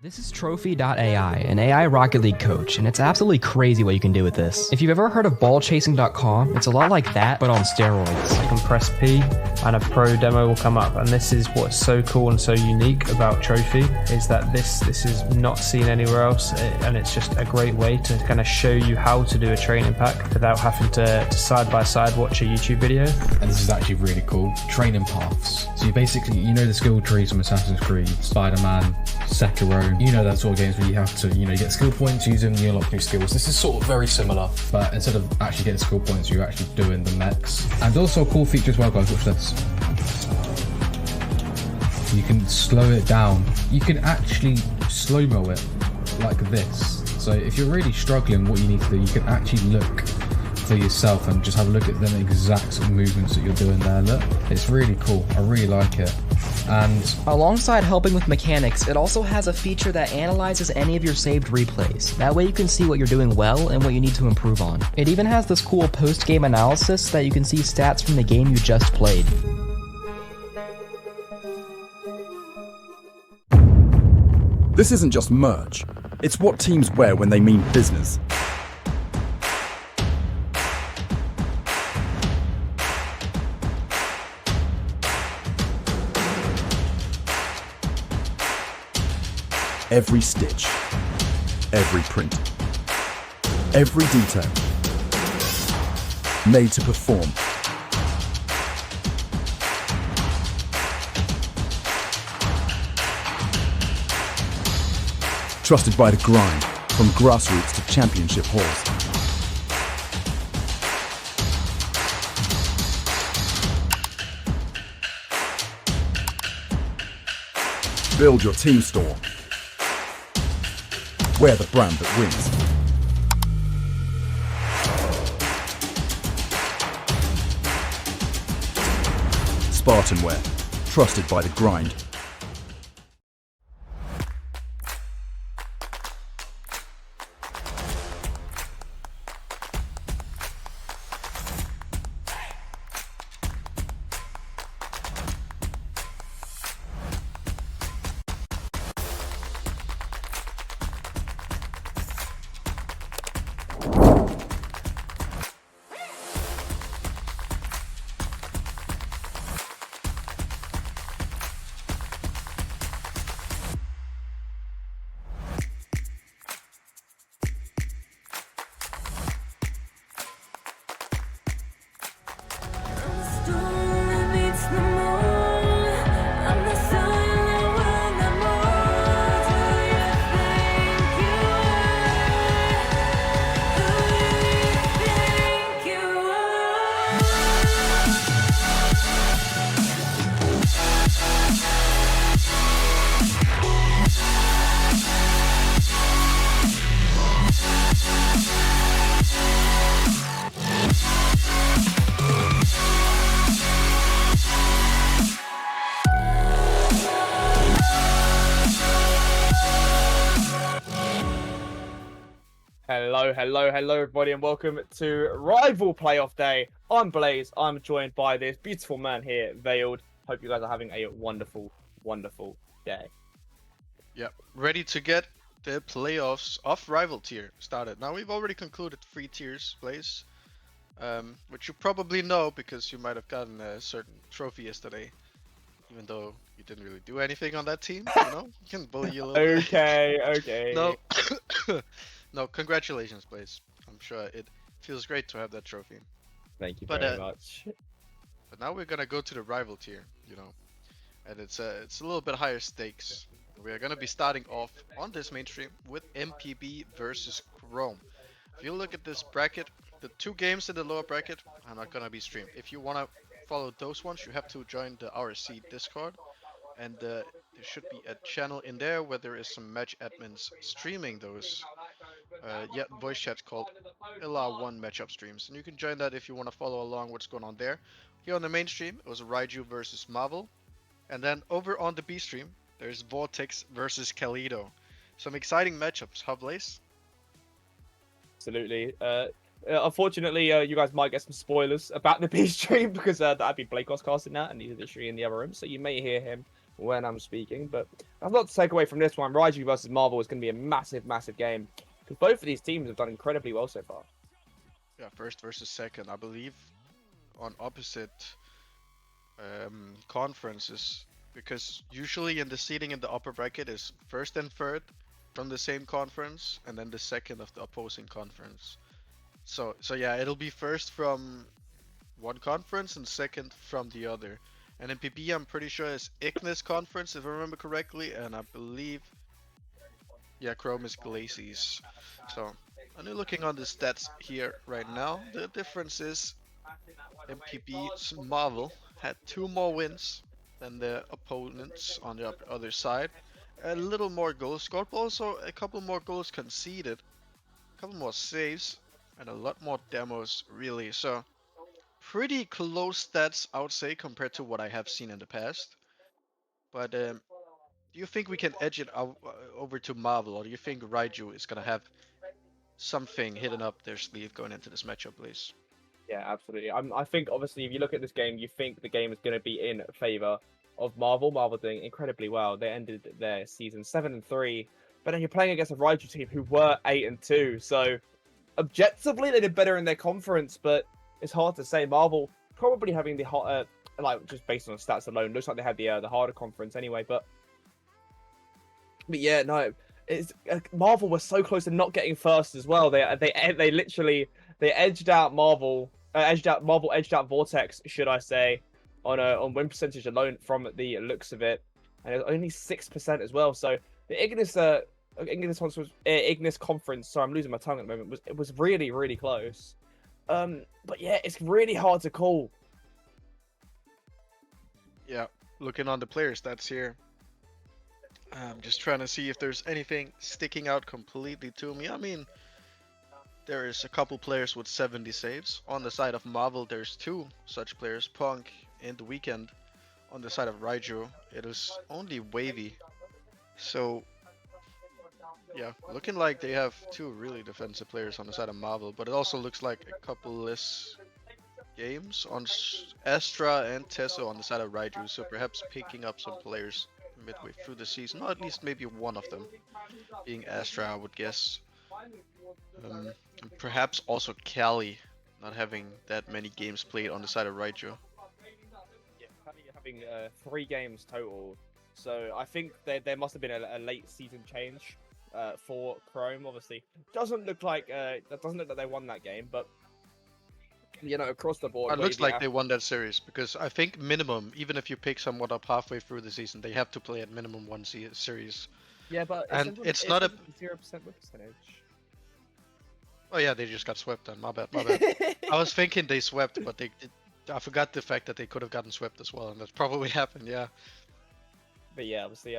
This is trophi.ai, an AI Rocket League coach, and it's absolutely crazy what you can do with this. If you've ever heard of ballchasing.com, it's a lot like that, but on steroids. You can press P and a pro demo will come up, and this is what's so cool and so unique about Trophi, is that this is not seen anywhere else, and it's just a great way to kind of show you how to do a training pack without having to side by side watch a YouTube video. And this is actually really cool. Training paths. So you basically, you know the skill trees from Assassin's Creed, Spider-Man, Sekiro, you know that sort of games where you have to, you get skill points, use them, you unlock new skills. This is sort of very similar, but instead of actually getting skill points, you're actually doing the mechs. And also a cool feature as well, guys, watch this. You can slow it down. You can actually slow-mo it like this. So if you're really struggling, what you need to do, you can actually look for yourself and just have a look at them exact sort of movements that you're doing there. Look, it's really cool. I really like it. And alongside helping with mechanics, it also has a feature that analyzes any of your saved replays. That way you can see what you're doing well and what you need to improve on. It even has this cool post-game analysis that you can see stats from the game you just played. This isn't just merch, it's what teams wear when they mean business. Every stitch, every print, every detail, made to perform. Trusted by the grind, from grassroots to championship halls. Build your team store. We're the brand that wins. SpartanWare, trusted by the grind. Hello everybody, and welcome to Rival Playoff Day. I'm Blaze, I'm joined by this beautiful man here, Veiled. Hope you guys are having a wonderful day. Yep, ready to get the playoffs of Rival tier started. Now we've already concluded 3 tiers, Blaze, which you probably know because you might have gotten a certain trophy yesterday, even though you didn't really do anything on that team, you can bully you a little bit. Okay. No. No, congratulations, Blaze. I'm sure it feels great to have that trophy. Thank you very much. But now we're gonna go to the rival tier, and it's a little bit higher stakes. We are gonna be starting off on this mainstream with MPB versus Chrome. If you look at this bracket, the 2 games in the lower bracket are not gonna be streamed. If you wanna follow those ones, you have to join the RSC Discord, and there should be a channel in there where there is some match admins streaming those voice chats called LR1 matchup streams, and you can join that if you want to follow along what's going on there. Here on the main stream, it was Raiju versus Marvel, and then over on the B stream, there's Vortex versus Kalido. Some exciting matchups, huh, Blaze? Absolutely. Unfortunately, you guys might get some spoilers about the B stream because that'd be Blake casting that, and he's literally in the other room, so you may hear him when I'm speaking. But that's not to take away from this one. Raiju versus Marvel is going to be a massive, massive game because both of these teams have done incredibly well so far. Yeah, first versus second, I believe, on opposite conferences, because usually in the seeding in the upper bracket is first and third from the same conference, and then the second of the opposing conference. So yeah, it'll be first from one conference and second from the other. And in PB, I'm pretty sure it's Ignis conference, if I remember correctly, and I believe, yeah, Chrome is Glacies. So, I'm looking on the stats here right now. The difference is MPB's Marvel had 2 more wins than their opponents on the other side. A little more goals scored, but also a couple more goals conceded, a couple more saves, and a lot more demos, really. So, pretty close stats, I would say, compared to what I have seen in the past. But do you think we can edge it over to Marvel, or do you think Raiju is gonna have something hidden up their sleeve going into this matchup, please? Yeah, absolutely. I think obviously if you look at this game, you think the game is going to be in favor of Marvel. Marvel doing incredibly well. They ended their season 7-3, but then you're playing against a Raiju team who were 8-2. So objectively, they did better in their conference, but it's hard to say. Marvel probably having the hot, like just based on stats alone, looks like they had the harder conference anyway. But yeah, no, it's Marvel was so close to not getting first as well. They literally they edged out Marvel, edged out Vortex, should I say, on win percentage alone from the looks of it, and it's only 6% as well. So the Ignis conference. Sorry, I'm losing my tongue at the moment. It was really close. But yeah, it's really hard to call. Yeah, looking on the player stats here. I'm just trying to see if there's anything sticking out completely to me. I mean, there is a couple players with 70 saves. On the side of Marvel, there's 2 such players, Punk and The Weeknd. On the side of Raiju, it is only Wavy. So, yeah, looking like they have 2 really defensive players on the side of Marvel, but it also looks like a couple less games on Astra and Tesso on the side of Raiju, so perhaps picking up some players midway through the season, or at least maybe one of them being Astra, I would guess. And perhaps also Cali not having that many games played on the side of Raiju. Yeah, having 3 games total. So I think there must have been a late season change for Chrome. Obviously, doesn't look like they won that game, but you know, across the board, It looks like they won that series, because I think minimum, even if you pick someone up halfway through the season, they have to play at minimum 1 series. Yeah, but it's not a 0% win percentage. Oh yeah, they just got swept then. My bad. I was thinking they swept, but I forgot the fact that they could have gotten swept as well, and that's probably happened. Yeah. But yeah, obviously,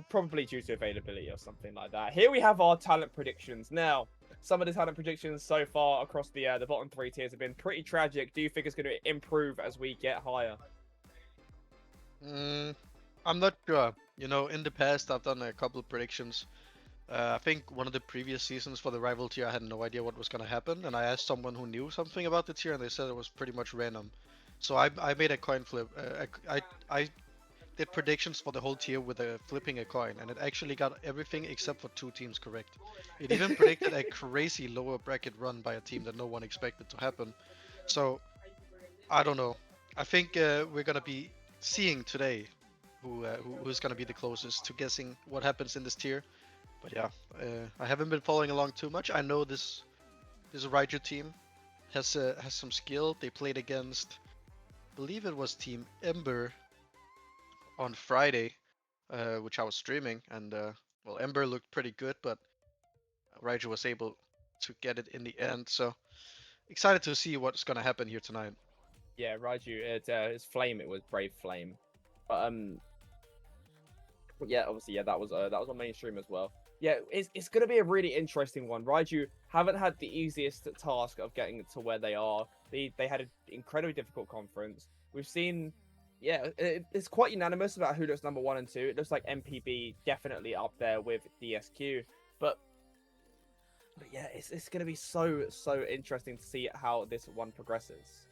probably due to availability or something like that. Here we have our talent predictions. Now, some of the talent predictions so far across the bottom 3 tiers have been pretty tragic. Do you think it's going to improve as we get higher? I'm not sure. You know, in the past, I've done a couple of predictions. I think one of the previous seasons for the rival tier, I had no idea what was going to happen, and I asked someone who knew something about the tier, and they said it was pretty much random. So I made a coin flip. I did predictions for the whole tier with flipping a coin, and it actually got everything except for 2 teams correct. It even predicted a crazy lower bracket run by a team that no one expected to happen. So I don't know. I think we're gonna be seeing today who's gonna be the closest to guessing what happens in this tier. But yeah, I haven't been following along too much. I know this Raiju team has some skill. They played against, I believe it was Team Ember on Friday, which I was streaming, and well, Ember looked pretty good, but Raiju was able to get it in the end. So excited to see what's gonna happen here tonight. Yeah, Raiju, it's Flame. It was Brave Flame, but yeah, obviously, yeah, that was on mainstream as well. Yeah, it's going to be a really interesting one. Raiju haven't had the easiest task of getting to where they are. They had an incredibly difficult conference. We've seen, yeah, it's quite unanimous about who looks number 1 and 2. It looks like MPB definitely up there with DSQ, but yeah, it's going to be so interesting to see how this one progresses.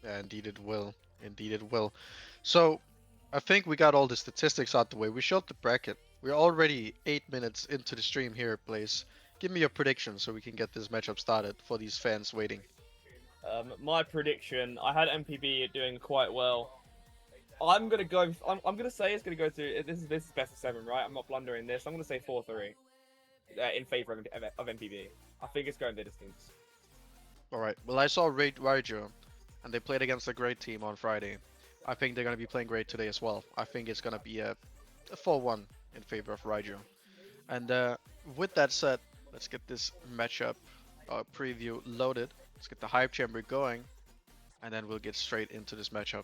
Yeah, indeed it will. Indeed it will. So I think we got all the statistics out the way. We showed the bracket. We're already 8 minutes into the stream here, Blaze. Give me your prediction so we can get this matchup started for these fans waiting. My prediction, I had MPB doing quite well. I'm gonna go. I'm gonna say it's gonna go to. This is best of 7, right? I'm not blundering this. I'm gonna say 4-3 in favor of MPB. I think it's going the distance. Alright, well I saw Raiju, and they played against a great team on Friday. I think they're going to be playing great today as well. I think it's going to be a 4-1 in favor of Raiju. And with that said, let's get this matchup preview loaded. Let's get the hype chamber going, and then we'll get straight into this matchup.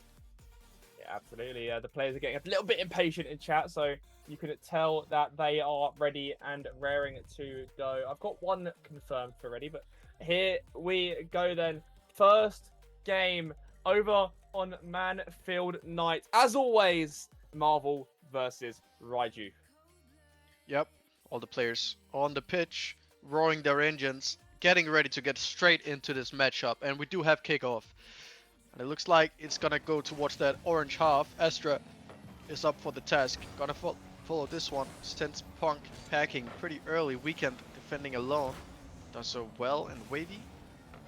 Yeah, absolutely. The players are getting a little bit impatient in chat, so you can tell that they are ready and raring to go. I've got one confirmed for ready, but here we go then. First game over on Manfield Night. As always, Marvel versus Raiju. Yep, all the players on the pitch, roaring their engines, getting ready to get straight into this matchup. And we do have kickoff. And it looks like it's gonna go towards that orange half. Astra is up for the task. Gonna follow this one. Sends Punk packing pretty early. Weekend defending alone. Does so well and Wavy.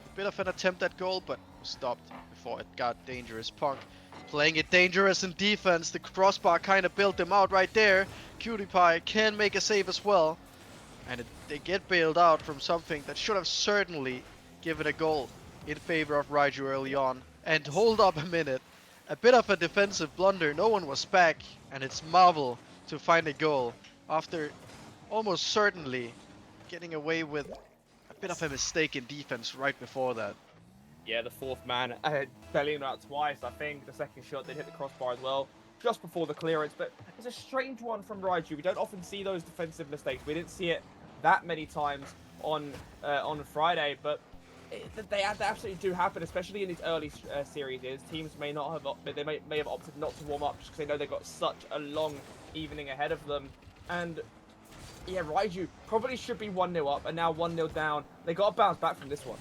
A bit of an attempt at goal, but was stopped before it got dangerous. Punk playing it dangerous in defense. The crossbar kind of built them out right there. Cutie Pie can make a save as well. And they get bailed out from something that should have certainly given a goal in favor of Raiju early on. And hold up a minute. A bit of a defensive blunder. No one was back. And it's Marvel to find a goal after almost certainly getting away with a bit of a mistake in defense right before that. Yeah, the fourth man bellying him out twice. I think the second shot did hit the crossbar as well, just before the clearance. But it's a strange one from Raiju. We don't often see those defensive mistakes. We didn't see it that many times on Friday, but they absolutely do happen, especially in these early series. Teams may not have may have opted not to warm up just because they know they've got such a long evening ahead of them. And yeah, Raiju probably should be 1-0 up, and now 1-0 down. They got to bounce back from this one.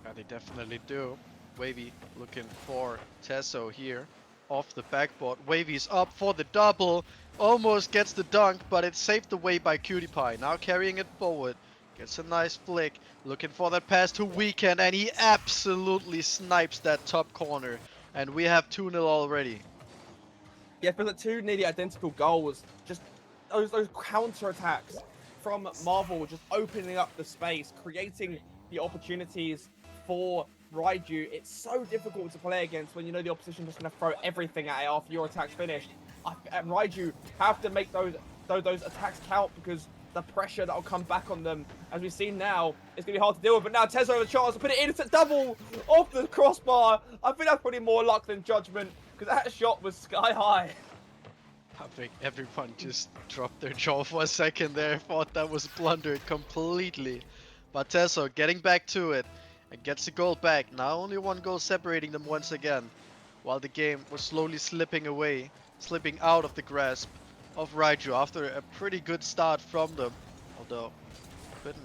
Yeah, they definitely do. Wavy looking for Tesso here off the backboard. Wavy's up for the double. Almost gets the dunk, but it's saved away by Cutie Pie. Now carrying it forward. Gets a nice flick. Looking for that pass to Weekend, and he absolutely snipes that top corner. And we have 2-0 already. Yeah, but the two nearly identical goals. Just those counter attacks from Marvel, just opening up the space, creating the opportunities for Raiju. It's so difficult to play against when you know the opposition just going to throw everything at it after your attack's finished. And Raiju have to make those attacks count, because the pressure that will come back on them, as we've seen now, is going to be hard to deal with. But now Tezo has a chance to put it in. It's a double off the crossbar. I think that's probably more luck than judgment, because that shot was sky high. I think everyone just dropped their jaw for a second there. Thought that was blundered completely. But Tesso getting back to it and gets the goal back. Now only one goal separating them once again, while the game was slowly slipping away, slipping out of the grasp of Raiju after a pretty good start from them, although couldn't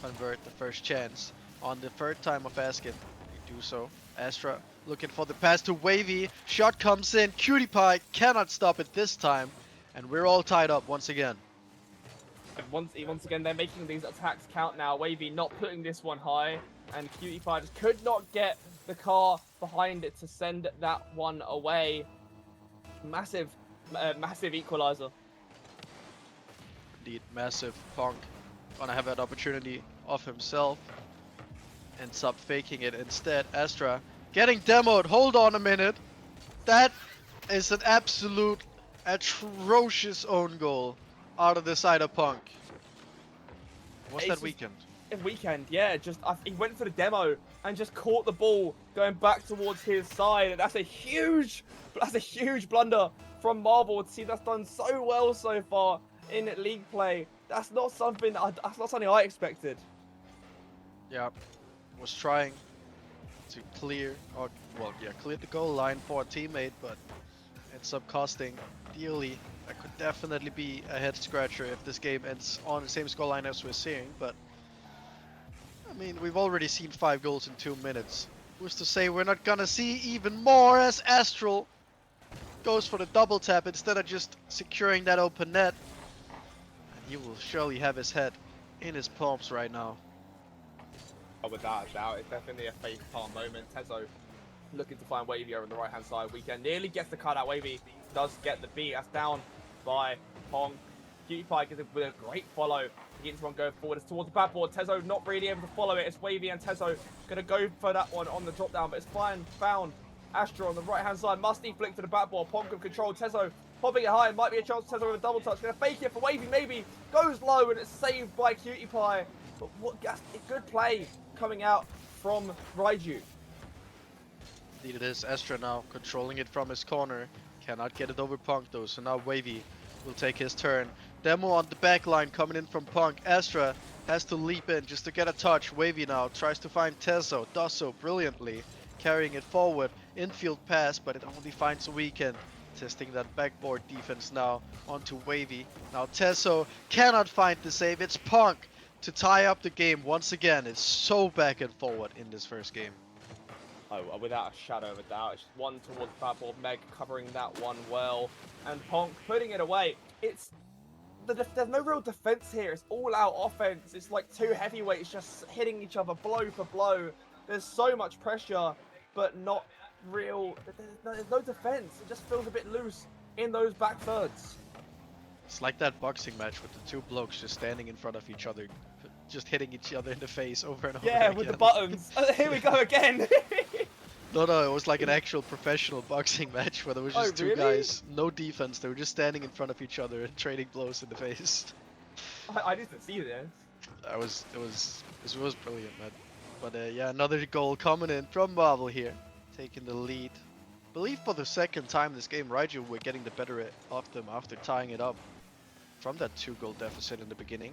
convert the first chance. On the third time of asking, they do so. Astra looking for the pass to Wavy. Shot comes in. Cutie Pie cannot stop it this time, and we're all tied up once again. Once again, they're making these attacks count now. Wavy not putting this one high, and Cutie Pie just could not get the car behind it to send that one away. Massive equalizer. Indeed, massive. Punk gonna have that opportunity of himself. Ends up faking it instead. Astra getting demoed. Hold on a minute. That is an absolute atrocious own goal out of the side of Punk. What's that Weekend? Weekend, yeah. He went for the demo and just caught the ball going back towards his side. And that's a huge blunder from Marvel. To see that's done so well so far in league play. That's not something I expected. Yeah, was trying to clear the goal line for a teammate, but ends up costing dearly. That could definitely be a head scratcher if this game ends on the same scoreline as we're seeing, but I mean, we've already seen 5 goals in 2 minutes. Who's to say we're not gonna see even more as Astral goes for the double tap instead of just securing that open net. And he will surely have his head in his palms right now. Oh, without a doubt, it's definitely a face palm moment. Tezo looking to find Wavy over on the right-hand side. Weekend nearly gets the cut out. Wavy does get the beat. That's down by Pong. Cutie Pie gives it with a great follow. He gets one going forward. It's towards the backboard. Tezo not really able to follow it. It's Wavy and Tezo going to go for that one on the drop down, but it's fine. Found Astra on the right-hand side. Musty flick to the backboard. Pong can control. Tezo popping it high. Might be a chance for Tezo with a double touch. Going to fake it for Wavy, maybe. Goes low, and it's saved by Cutie Pie. But what a good play coming out from Raiju. Indeed it is. Astra now controlling it from his corner. Cannot get it over Punk though, so now Wavy will take his turn. Demo on the back line coming in from Punk. Astra has to leap in just to get a touch. Wavy now tries to find Tezo. Does so brilliantly. Carrying it forward. Infield pass, but it only finds a Weekend. Testing that backboard defense now onto Wavy. Now Tezo cannot find the save. It's Punk to tie up the game once again. It's so back and forward in this first game. Oh, without a shadow of a doubt. It's one towards the backboard. Meg covering that one well. And Ponk putting it away. There's no real defense here. It's all out offense. It's like two heavyweights just hitting each other blow for blow. There's so much pressure, but not real. There's no defense. It just feels a bit loose in those back thirds. It's like that boxing match with the two blokes just standing in front of each other, just hitting each other in the face over and over again. Yeah, with the buttons. Here we go again. No, it was like an actual professional boxing match where there was just two guys, no defense. They were just standing in front of each other and trading blows in the face. I didn't see this. It was brilliant, man. But yeah, another goal coming in from Marvel here, taking the lead. I believe for the second time this game, Raiju were getting the better of them after tying it up from that 2-goal deficit in the beginning.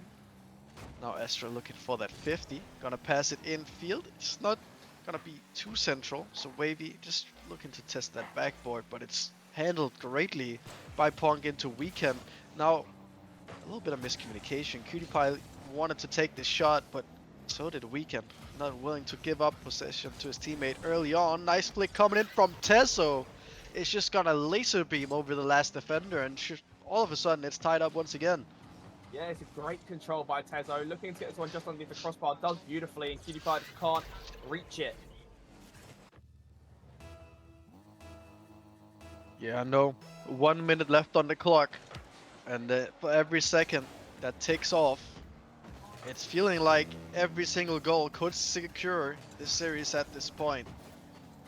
Now Astra looking for that 50, gonna pass it infield. It's not gonna be too central, so Wavy just looking to test that backboard, but it's handled greatly by Pong into Weekend. Now a little bit of miscommunication. Cutie Pie wanted to take this shot, but so did Weekend. Not willing to give up possession to his teammate early on. Nice flick coming in from Tezo. It's just gonna laser beam over the last defender, and all of a sudden it's tied up once again. Yeah, it's a great control by Tezo. Looking to get this one just underneath the crossbar. Does beautifully, and Cutie Pie can't reach it. Yeah, no. 1 minute left on the clock. And for every second that ticks off, it's feeling like every single goal could secure this series at this point.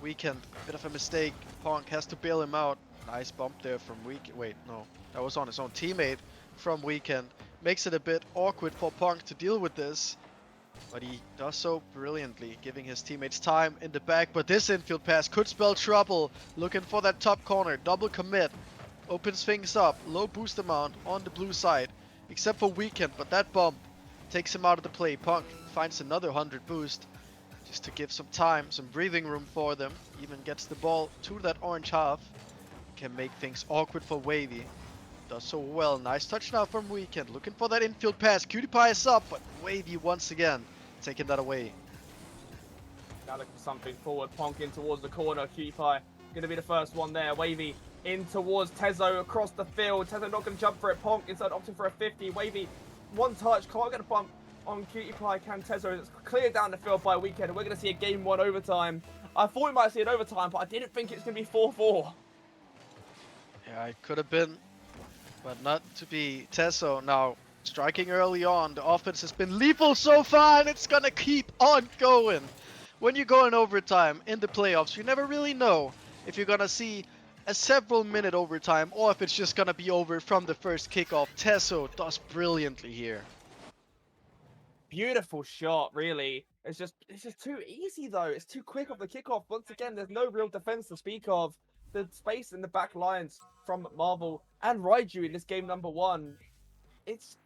Weekend, bit of a mistake. Punk has to bail him out. Nice bump there from Weekend. Wait, no. That was on his own teammate from Weekend. Makes it a bit awkward for Punk to deal with this. But he does so brilliantly, giving his teammates time in the back. But this infield pass could spell trouble. Looking for that top corner. Double commit. Opens things up. Low boost amount on the blue side. Except for Weekend, but that bump takes him out of the play. Punk finds another 100 boost. Just to give some time, some breathing room for them. Even gets the ball to that orange half. Can make things awkward for Wavy. Does so well. Nice touch now from Weekend. Looking for that infield pass. Cutie Pie is up, but Wavy once again taking that away. Now looking for something forward. Ponk in towards the corner. Cutie Pie going to be the first one there. Wavy in towards Tezo across the field. Tezo not going to jump for it. Ponk instead opting for a 50. Wavy one touch. Can't get a bump on Cutie Pie. Can Tezo. It's cleared down the field by Weekend. We're going to see a game 1 overtime. I thought we might see an overtime, but I didn't think it's going to be 4-4. Yeah, it could have been. But not to be. Tezo now striking early on. The offense has been lethal so far, and it's gonna keep on going. When you go in overtime in the playoffs, you never really know if you're gonna see a several minute overtime or if it's just gonna be over from the first kickoff. Tezo does brilliantly here. Beautiful shot, really. It's just too easy though. It's too quick off the kickoff. Once again, there's no real defense to speak of. The space in the back lines from Marvel and Raiju in this game number 1, it's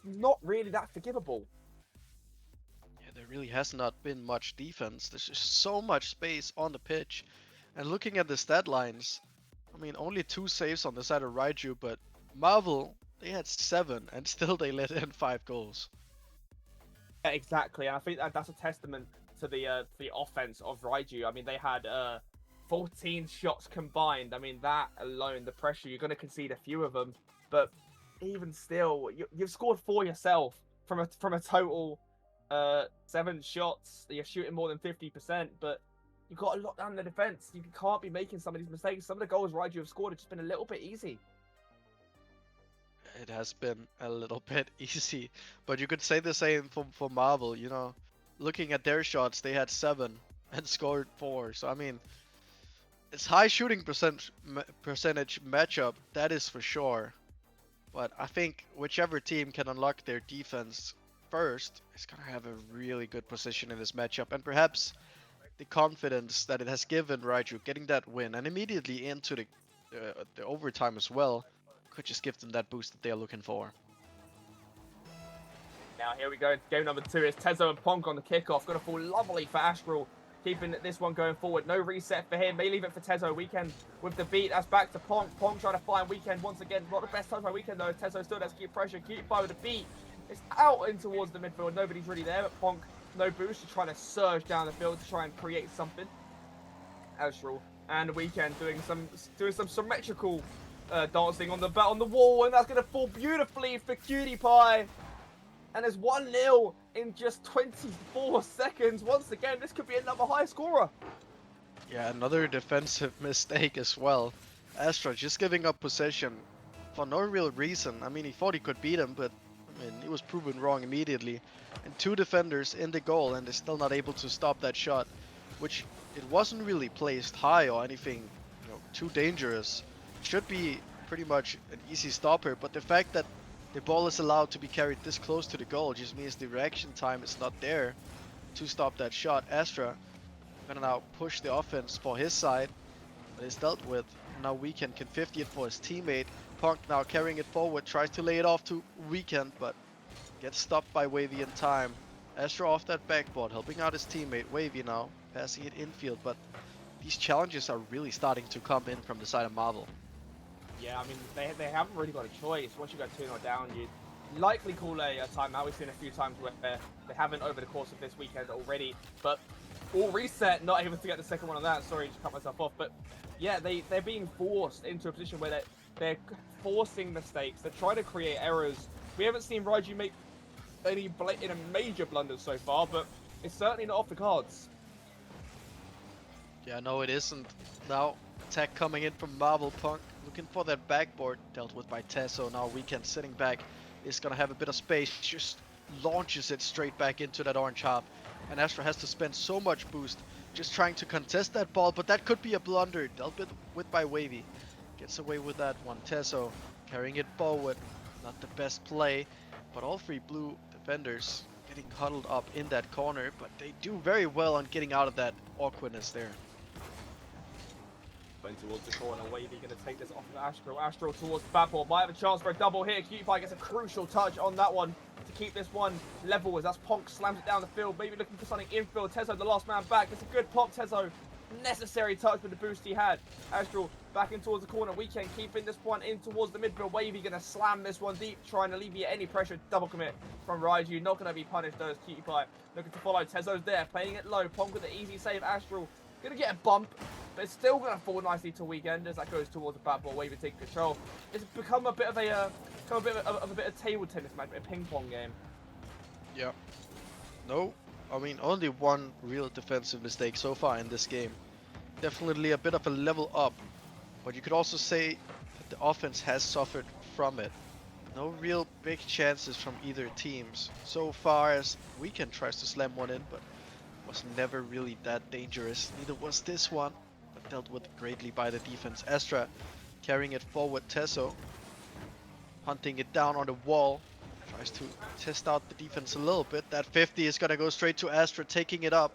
not really that forgivable. Yeah, there really has not been much defense. There's just so much space on the pitch. And looking at the stat lines, I mean, only 2 saves on the side of Raiju, but Marvel, they had 7 and still they let in 5 goals. Yeah, exactly, and I think that's a testament to the offense of Raiju. I mean, they had 14 shots combined. I mean, that alone, the pressure, you're going to concede a few of them. But even still, you've scored 4 yourself from a total 7 shots. You're shooting more than 50%, but you've got to lock down the defense. You can't be making some of these mistakes. Some of the goals you have scored have just been a little bit easy. It has been a little bit easy, but you could say the same for Marvel. You know, looking at their shots, they had 7 and scored 4. So I mean, it's high shooting percentage matchup, that is for sure. But I think whichever team can unlock their defense first is gonna have a really good position in this matchup, and perhaps the confidence that it has given Raiju getting that win and immediately into the overtime as well could just give them that boost that they're looking for. Now here we go into game number 2. It's Tezo and Ponk on the kickoff. Going to fall lovely for Astral, keeping this one going forward. No reset for him. May leave it for Tezo. Weekend with the beat. That's back to Ponk. Ponk trying to find Weekend once again. Not the best time by Weekend though. Tezo still has to keep pressure. Keep by with the beat. It's out in towards the midfield. Nobody's really there, but Ponk, no boost. He's trying to surge down the field to try and create something. Astral and Weekend doing some symmetrical dancing on the wall, and that's going to fall beautifully for Cutie Pie. And there's 1-0 in just 24 seconds. Once again, this could be another high scorer. Yeah, another defensive mistake as well. Astra just giving up possession for no real reason. I mean, he thought he could beat him, but I mean, he was proven wrong immediately. And 2 defenders in the goal, and they're still not able to stop that shot, which it wasn't really placed high or anything, you know, too dangerous. Should be pretty much an easy stopper, but the fact that the ball is allowed to be carried this close to the goal just means the reaction time is not there to stop that shot. Astra gonna now push the offense for his side, but it's dealt with. Now Weekend can 50 it for his teammate. Punk now carrying it forward, tries to lay it off to Weekend, but gets stopped by Wavy in time. Astra off that backboard, helping out his teammate. Wavy now passing it infield, but these challenges are really starting to come in from the side of Marvel. Yeah, I mean, they haven't really got a choice. Once you go 2-0 down, you likely call a timeout. We've seen a few times where they haven't over the course of this weekend already, but all reset, not able to get the second one on that. Sorry, just cut myself off. But yeah, they're being forced into a position where they're forcing mistakes. They're trying to create errors. We haven't seen Raiju make any major blunders so far, but it's certainly not off the cards. Yeah, no, it isn't. Now, attack coming in from Marvel. Punk looking for that backboard, dealt with by Tesso. Now Weekend sitting back is gonna have a bit of space, just launches it straight back into that orange half. And Astra has to spend so much boost just trying to contest that ball, but that could be a blunder, dealt with by Wavy. Gets away with that one. Tesso carrying it forward, not the best play, but all 3 blue defenders getting huddled up in that corner, but they do very well on getting out of that awkwardness there. Going towards the corner, Wavy going to take this off of Astral. Astral towards the backboard, might have a chance for a double here. Cutie Pie gets a crucial touch on that one to keep this one level, as that's Ponk slams it down the field, maybe looking for something infield. Tezo, the last man back. It's a good pop, Tezo. Necessary touch with the boost he had. Astral back in towards the corner. Weekend keeping this one in towards the midfield. Wavy going to slam this one deep, trying to alleviate any pressure. Double commit from Raiju. Not going to be punished though, as Cutie Pie looking to follow. Tezo's there, playing it low. Ponk with the easy save. Astral going to get a bump, but it's still going to fall nicely to Weekend as that goes towards the backboard. Wavy taking control. It's become a bit of a table tennis match, a ping pong game. Yeah. No, I mean, only one real defensive mistake so far in this game. Definitely a bit of a level up, but you could also say that the offense has suffered from it. No real big chances from either teams. So far as Weekend tries to slam one in, but was never really that dangerous. Neither was this one, but dealt with greatly by the defense. Astra carrying it forward. Tesso hunting it down on the wall. Tries to test out the defense a little bit. That 50 is gonna go straight to Astra, taking it up,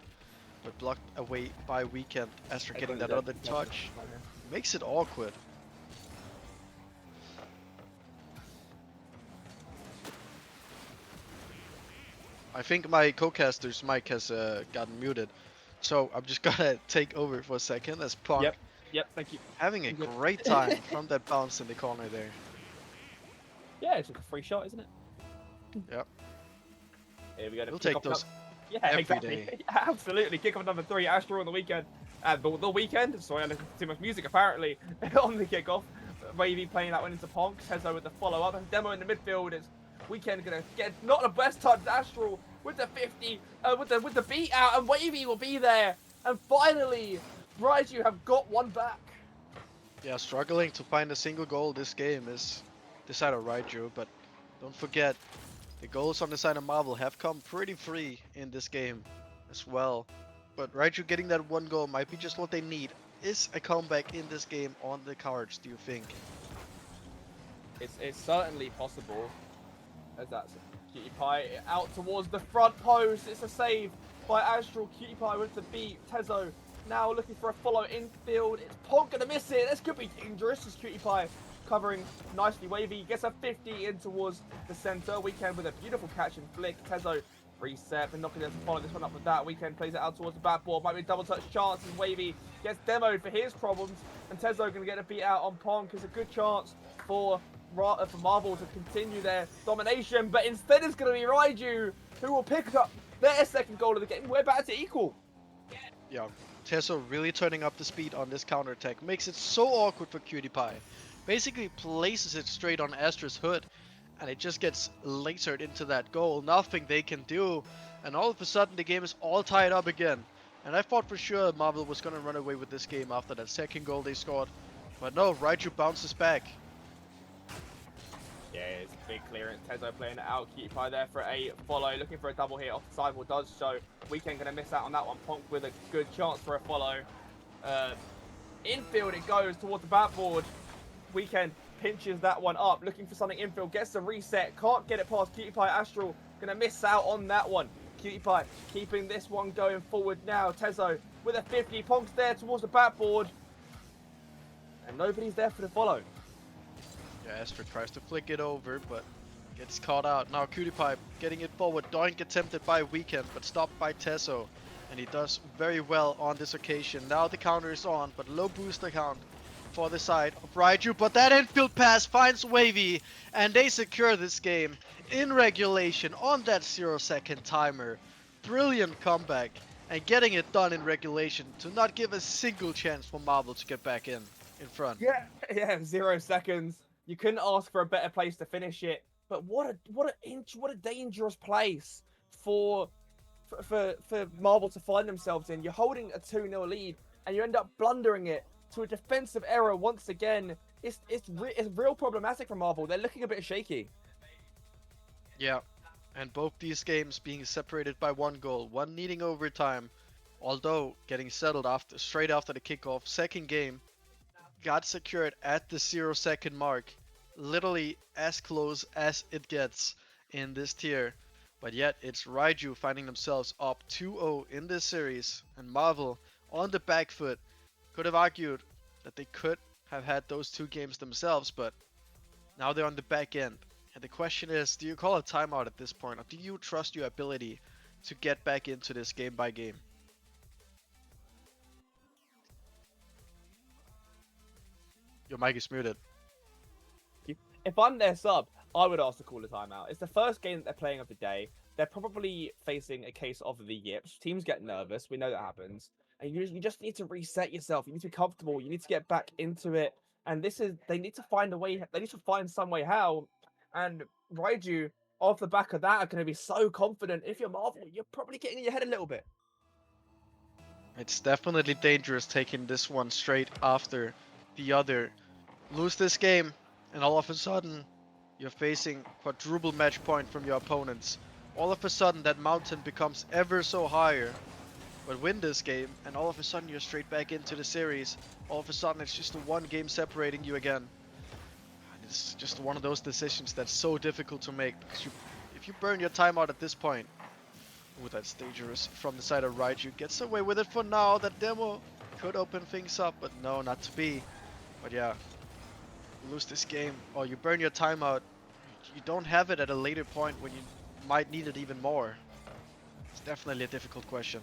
but blocked away by Weekend. Astra getting that other touch. Makes it awkward. I think my co-caster's mic has gotten muted, so I'm just gonna take over for a second as Punk. Yep, thank you. Having a great time from that bounce in the corner there. Yeah, it's just a free shot, isn't it? Yep. Here we go. We'll take those Yeah, every exactly. day. Absolutely. Kick off number 3. Astral on the Weekend And the weekend, sorry, I listened to too much music apparently on the kickoff. Wavy playing that one into Ponk. Tezo with the follow-up. And Demo in the midfield. It's Weekend gonna get not the best touch. Astral with the 50, with the beat out, and Wavy will be there. And finally, Raiju have got one back. Yeah, struggling to find a single goal this game is the side of Raiju, but don't forget, the goals on the side of Marvel have come pretty free in this game as well. But Raiju getting that one goal might be just what they need. Is a comeback in this game on the cards, do you think? It's certainly possible. As that's Cutie Pie out towards the front post. It's a save by Astral. Cutie Pie with the beat. Tezo now looking for a follow infield. It's Ponk gonna miss it. This could be dangerous as Cutie Pie covering nicely. Wavy gets a 50 in towards the center. Weekend with a beautiful catch and flick. Tezo reset, but not going to follow this one up with that. Weekend plays it out towards the backboard. Might be a double touch chance, and Wavy gets demoed for his problems. And Tezo going to get a beat out on Ponk. It's a good chance for Marvel to continue their domination, but instead it's going to be Raiju who will pick up their second goal of the game. We're back to equal. Yeah, Teso really turning up the speed on this counter-attack. Makes it so awkward for Cutie Pie. Basically places it straight on Astra's hood, and it just gets lasered into that goal. Nothing they can do, and all of a sudden the game is all tied up again. And I thought for sure Marvel was going to run away with this game after that second goal they scored. But no, Raiju bounces back. Yeah, it's a big clearance. Tezo playing it out. Cutie Pie there for a follow. Looking for a double hit off the sideboard. Does so. Weekend going to miss out on that one. Ponk with a good chance for a follow. Infield it goes towards the backboard. Weekend pinches that one up. Looking for something infield. Gets the reset. Can't get it past Cutie Pie. Astral going to miss out on that one. Cutie Pie keeping this one going forward now. Tezo with a 50. Ponk's there towards the backboard. And nobody's there for the follow. Yeah, Astra tries to flick it over, but gets caught out. Now Cutie Pie getting it forward. Doink attempted by Weekend, but stopped by Teso. And he does very well on this occasion. Now the counter is on, but low booster count for the side of Raiju. But that infield pass finds Wavy, and they secure this game in regulation on that 0-second timer. Brilliant comeback, and getting it done in regulation to not give a single chance for Marvel to get back in front. Yeah, 0 seconds. You couldn't ask for a better place to finish it. But what a dangerous place for Marvel to find themselves in. You're holding a 2-0 lead, and you end up blundering it to a defensive error once again. It's real problematic for Marvel. They're looking a bit shaky. Yeah, and both these games being separated by one goal, one needing overtime, although getting settled straight after the kickoff. Second game got secured at the 0-second mark, literally as close as it gets in this tier. But yet it's Raiju finding themselves up 2-0 in this series, and Marvel on the back foot. Could have argued that they could have had those two games themselves, but now they're on the back end. And the question is, do you call a timeout at this point, or do you trust your ability to get back into this game by game? Your mic is muted. If I'm their sub, I would ask to call a timeout. It's the first game that they're playing of the day. They're probably facing a case of the yips. Teams get nervous. We know that happens. And you just need to reset yourself. You need to be comfortable. You need to get back into it. And they need to find a way. They need to find some way how. And Raiju, off the back of that, are going to be so confident. If you're Marvel, you're probably getting in your head a little bit. It's definitely dangerous taking this one straight after the other. Lose this game, and all of a sudden, you're facing quadruple match point from your opponents. All of a sudden, that mountain becomes ever so higher. But win this game, and all of a sudden, you're straight back into the series. All of a sudden, it's just the one game separating you again. And it's just one of those decisions that's so difficult to make, because if you burn your timeout at this point, ooh, that's dangerous from the side of Raiju. Gets away with it for now. That demo could open things up, but no, not to be. But yeah, you lose this game, or you burn your timeout. You don't have it at a later point when you might need it even more. It's definitely a difficult question.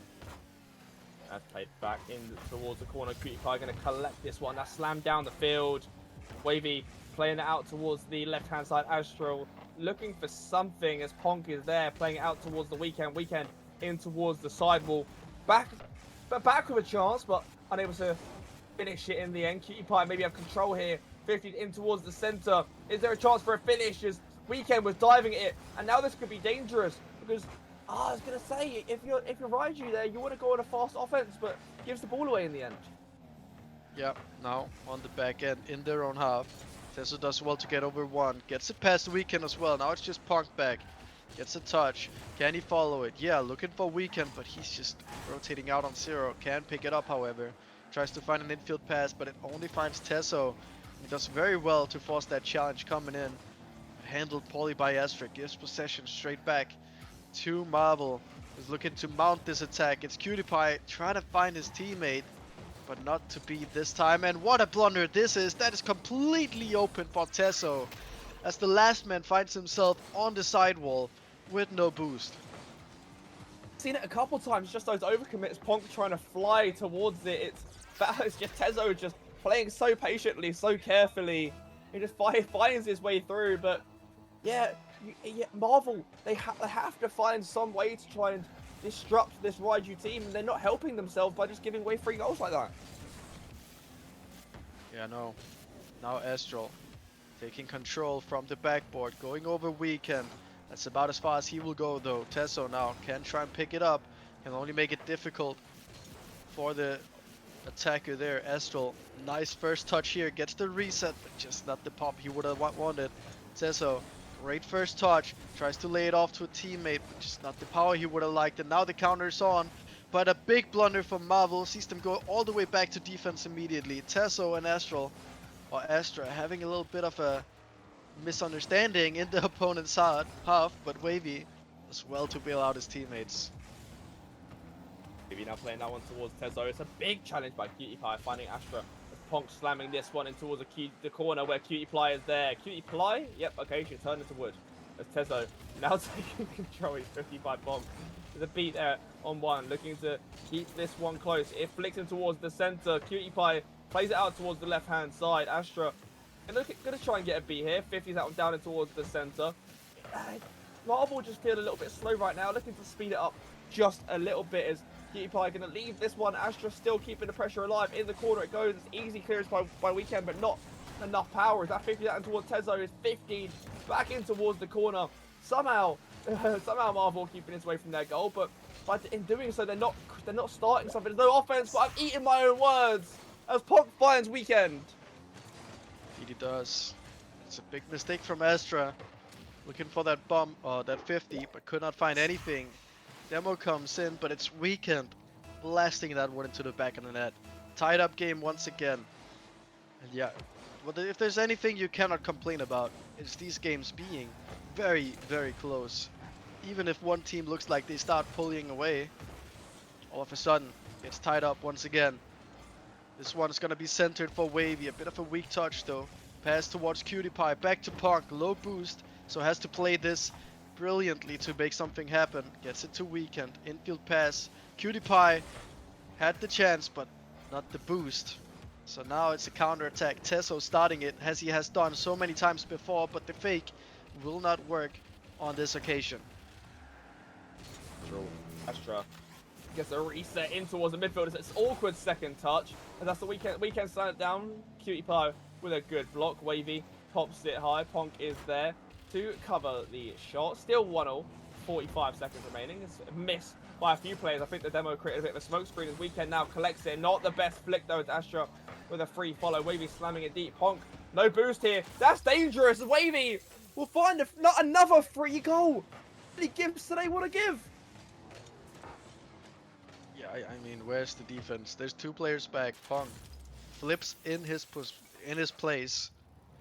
That's played back in towards the corner. Cutie Pie going to collect this one. That's slammed down the field. Wavy playing it out towards the left-hand side. Astral looking for something as Ponk is there, playing it out towards the Weekend. Weekend in towards the sidewall. Back but back with a chance, but unable to finish it in the end. Cutie Pie maybe have control here. 50 in towards the center. Is there a chance for a finish? As Weekend was diving at it, and now this could be dangerous because I was gonna say if you're Raiju there, you want to go on a fast offense, but gives the ball away in the end. Yep, now on the back end in their own half. Tesso does well to get over one. Gets it past the Weekend as well. Now it's just Punk back. Gets a touch. Can he follow it? Yeah, looking for Weekend, but he's just rotating out on zero. Can pick it up, however. Tries to find an infield pass, but it only finds Tesso. He does very well to force that challenge coming in. Handled poorly by Astra. Gives possession straight back to Marvel. Is looking to mount this attack. It's Cutie Pie trying to find his teammate, but not to be this time. And what a blunder this is. That is completely open for Tesso, as the last man finds himself on the sidewall with no boost. Seen it a couple times, just those overcommits. Ponk trying to fly towards it. It's just Tesso just playing so patiently, so carefully. He just finds his way through, but yeah, Marvel, they have to find some way to try and disrupt this Raiju team, and they're not helping themselves by just giving away 3 goals like that. Yeah, no. Now Astral taking control from the backboard, going over Weekend. That's about as far as he will go though. Tesso now can try and pick it up, can only make it difficult for the attacker there. Astral, nice first touch here, gets the reset, but just not the pop he would have wanted. Tesso, great first touch, tries to lay it off to a teammate, but just not the power he would have liked. And now the counter's on, but a big blunder from Marvel sees them go all the way back to defense immediately. Tesso and Astral, or Astra, having a little bit of a misunderstanding in the opponent's half, but Wavy does well to bail out his teammates. Wavy now playing that one towards Tesso. It's a big challenge by Cutie Pie finding Astra. Ponk slamming this one in towards the corner where Cutie Pie is there. Cutie Pie? Yep, okay, she turned into wood. As Tesso now taking control. He's 50 by Ponk. There's a beat there on one, looking to keep this one close. It flicks him towards the center. Cutie Pie plays it out towards the left-hand side. Astra gonna try and get a beat here. 50's out down and towards the center. Marvel just feel a little bit slow right now, looking to speed it up just a little bit as Cutie Pie gonna leave this one. Astra still keeping the pressure alive. In the corner it goes. It's easy clearance by Weekend, but not enough power. Is that 50 out towards Tesso? Is 15 back in towards the corner. Somehow Marvel keeping its way from their goal, but in doing so they're not starting something. There's no offense, but I've eaten my own words as Pop finds Weekend. He does. It's a big mistake from Astra. Looking for that bomb, or that 50, but could not find anything. Demo comes in, but it's Weekend blasting that one into the back of the net. Tied up game once again. And yeah, well, if there's anything you cannot complain about, it's these games being very, very close. Even if one team looks like they start pulling away, all of a sudden it's tied up once again. This one is going to be centered for Wavy. A bit of a weak touch though. Pass towards Cutie Pie. Back to Punk. Low boost. So has to play this brilliantly to make something happen. Gets it to Weekend. Infield pass. Cutie Pie had the chance, but not the boost. So now it's a counter attack. Tesso starting it as he has done so many times before, but the fake will not work on this occasion. Astra gets a reset in towards the midfield. It's an awkward second touch, and that's the Weekend slam it down. Cutie Pie with a good block. Wavy pops it high. Ponk is there to cover the shot. Still 1-0. 45 seconds remaining. It's a miss by a few players. I think the demo created a bit of a smoke screen as Weekend now collects it. Not the best flick though. It's Astra with a free follow. Wavy slamming it deep. Ponk, no boost here. That's dangerous. Wavy will find not another free goal. How many gives do they want to give? Yeah, I mean, where's the defense? There's 2 players back. Pong flips in his place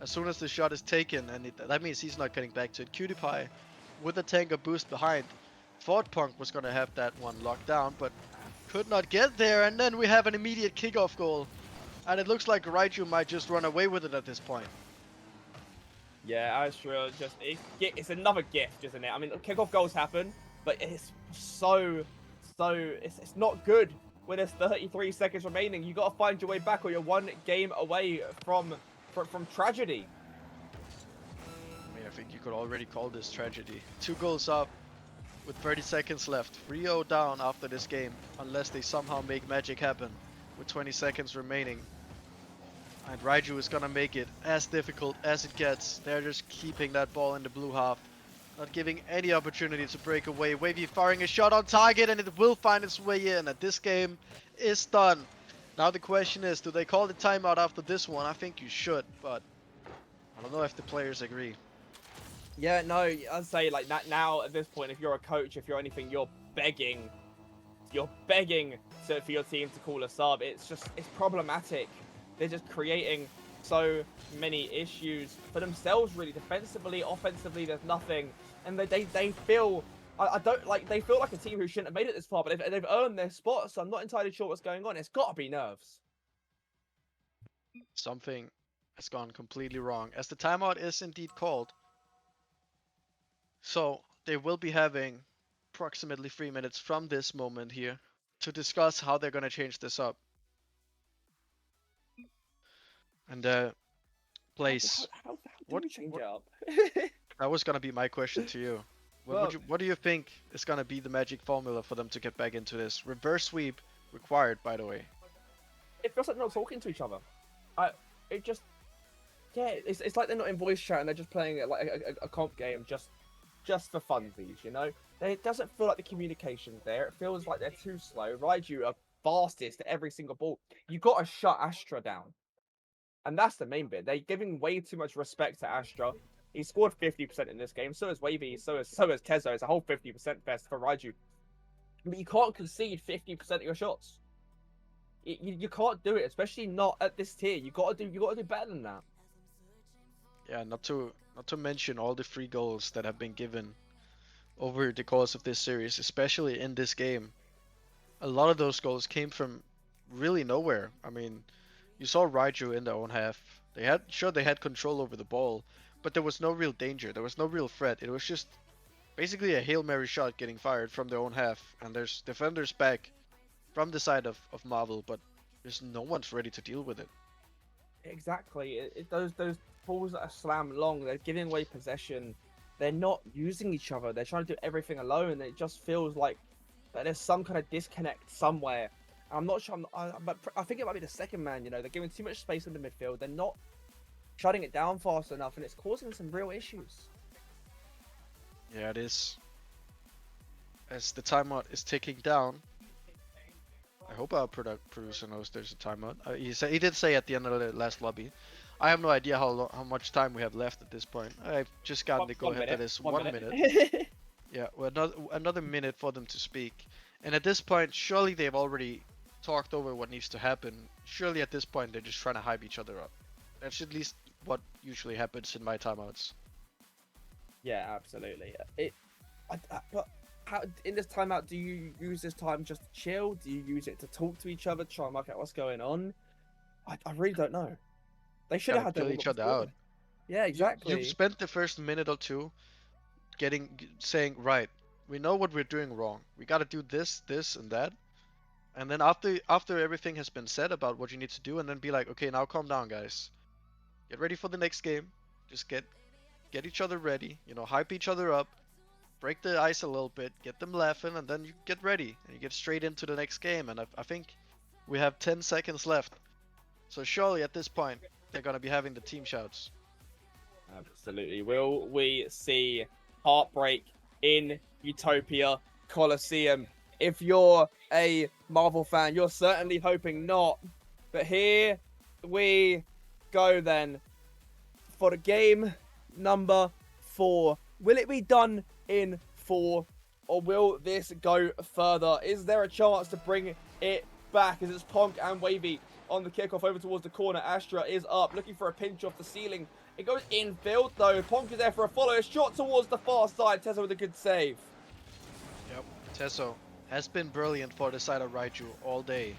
as soon as the shot is taken, and that means he's not getting back to it. Cutie Pie with a tanker boost behind. Thought Punk was gonna have that one locked down, but could not get there, and then we have an immediate kickoff goal. And it looks like Raiju might just run away with it at this point. Yeah, Astra just it's another gift, isn't it? I mean, kickoff goals happen, but it's it's not good when there's 33 seconds remaining. You got to find your way back, or you're 1 game away from tragedy. I mean, I think you could already call this tragedy. 2 goals up, with 30 seconds left. 3-0 down after this game, unless they somehow make magic happen with 20 seconds remaining. And Raiju is gonna make it as difficult as it gets. They're just keeping that ball in the blue half, not giving any opportunity to break away. Wavy firing a shot on target, and it will find its way in. And this game is done. Now the question is, do they call the timeout after this one? I think you should, but I don't know if the players agree. Yeah, no, I'd say like that now at this point, if you're a coach, if you're anything, you're begging for your team to call a sub. It's problematic. They're just creating so many issues for themselves, really. Defensively, offensively, there's nothing, and they feel they feel like a team who shouldn't have made it this far, but they've earned their spot. So I'm not entirely sure what's going on. It's got to be nerves. Something has gone completely wrong, as the timeout is indeed called. So they will be having approximately 3 minutes from this moment here to discuss how they're going to change this up. And Blaze, How do we change it up? that was going to be my question to you. What do you think is going to be the magic formula for them to get back into this? Reverse sweep required, by the way. It feels like they're not talking to each other. It's like they're not in voice chat and they're just playing like a comp game just for funsies, you know? It doesn't feel like the communication's there. It feels like they're too slow. Raiju are fastest at every single ball. You got to shut Astra down. And that's the main bit. They're giving way too much respect to Astra. He scored 50% in this game. So is Wavy. So is Tezo. It's a whole 50% best for Raiju. But you can't concede 50% of your shots. You can't do it, especially not at this tier. You got to do better than that. Yeah, not to mention all the free goals that have been given over the course of this series, especially in this game. A lot of those goals came from really nowhere. I mean, you saw Raiju in their own half. They had control over the ball, but there was no real danger. There was no real threat. It was just basically a Hail Mary shot getting fired from their own half, and there's defenders back from the side of Marvel, but there's no one's ready to deal with it. Exactly. Those balls that are slammed long, they're giving away possession. They're not using each other. They're trying to do everything alone. It just feels like that there's some kind of disconnect somewhere. I'm not sure, but I think it might be the second man, you know. They're giving too much space in the midfield. They're not shutting it down fast enough, and it's causing some real issues. Yeah, it is. As the timeout is ticking down, I hope our producer knows there's a timeout. He did say at the end of the last lobby. I have no idea how much time we have left at this point. I've just gotten the go-ahead that is 1 minute. Yeah, well, another minute for them to speak. And at this point, surely they've already talked over what needs to happen. Surely at this point, they're just trying to hype each other up. That's at least what usually happens in my timeouts. Yeah, absolutely. But how in this timeout, do you use this time just to chill? Do you use it to talk to each other, try and work out what's going on? I really don't know. They should have had kill each other out. Yeah, exactly. You've spent the first minute or two saying, right, we know what we're doing wrong. We got to do this, and that. And then after everything has been said about what you need to do, and then be like, okay, now calm down, guys. Get ready for the next game. Just get each other ready. You know, hype each other up. Break the ice a little bit. Get them laughing, and then you get ready. And you get straight into the next game. And I think we have 10 seconds left. So surely at this point, they're going to be having the team shouts. Absolutely. Will we see heartbreak in Utopia Coliseum? If you're a Marvel fan, you're certainly hoping not. But here we go then for the game number 4. Will it be done in 4, or will this go further? Is there a chance to bring it back? As it's Ponk and Wavy on the kickoff over towards the corner. Astra is up, looking for a pinch off the ceiling. It goes infield though. Ponk is there for a follow. Shot towards the far side. Tezo with a good save. Yep, Tezo has been brilliant for the side of Raiju all day.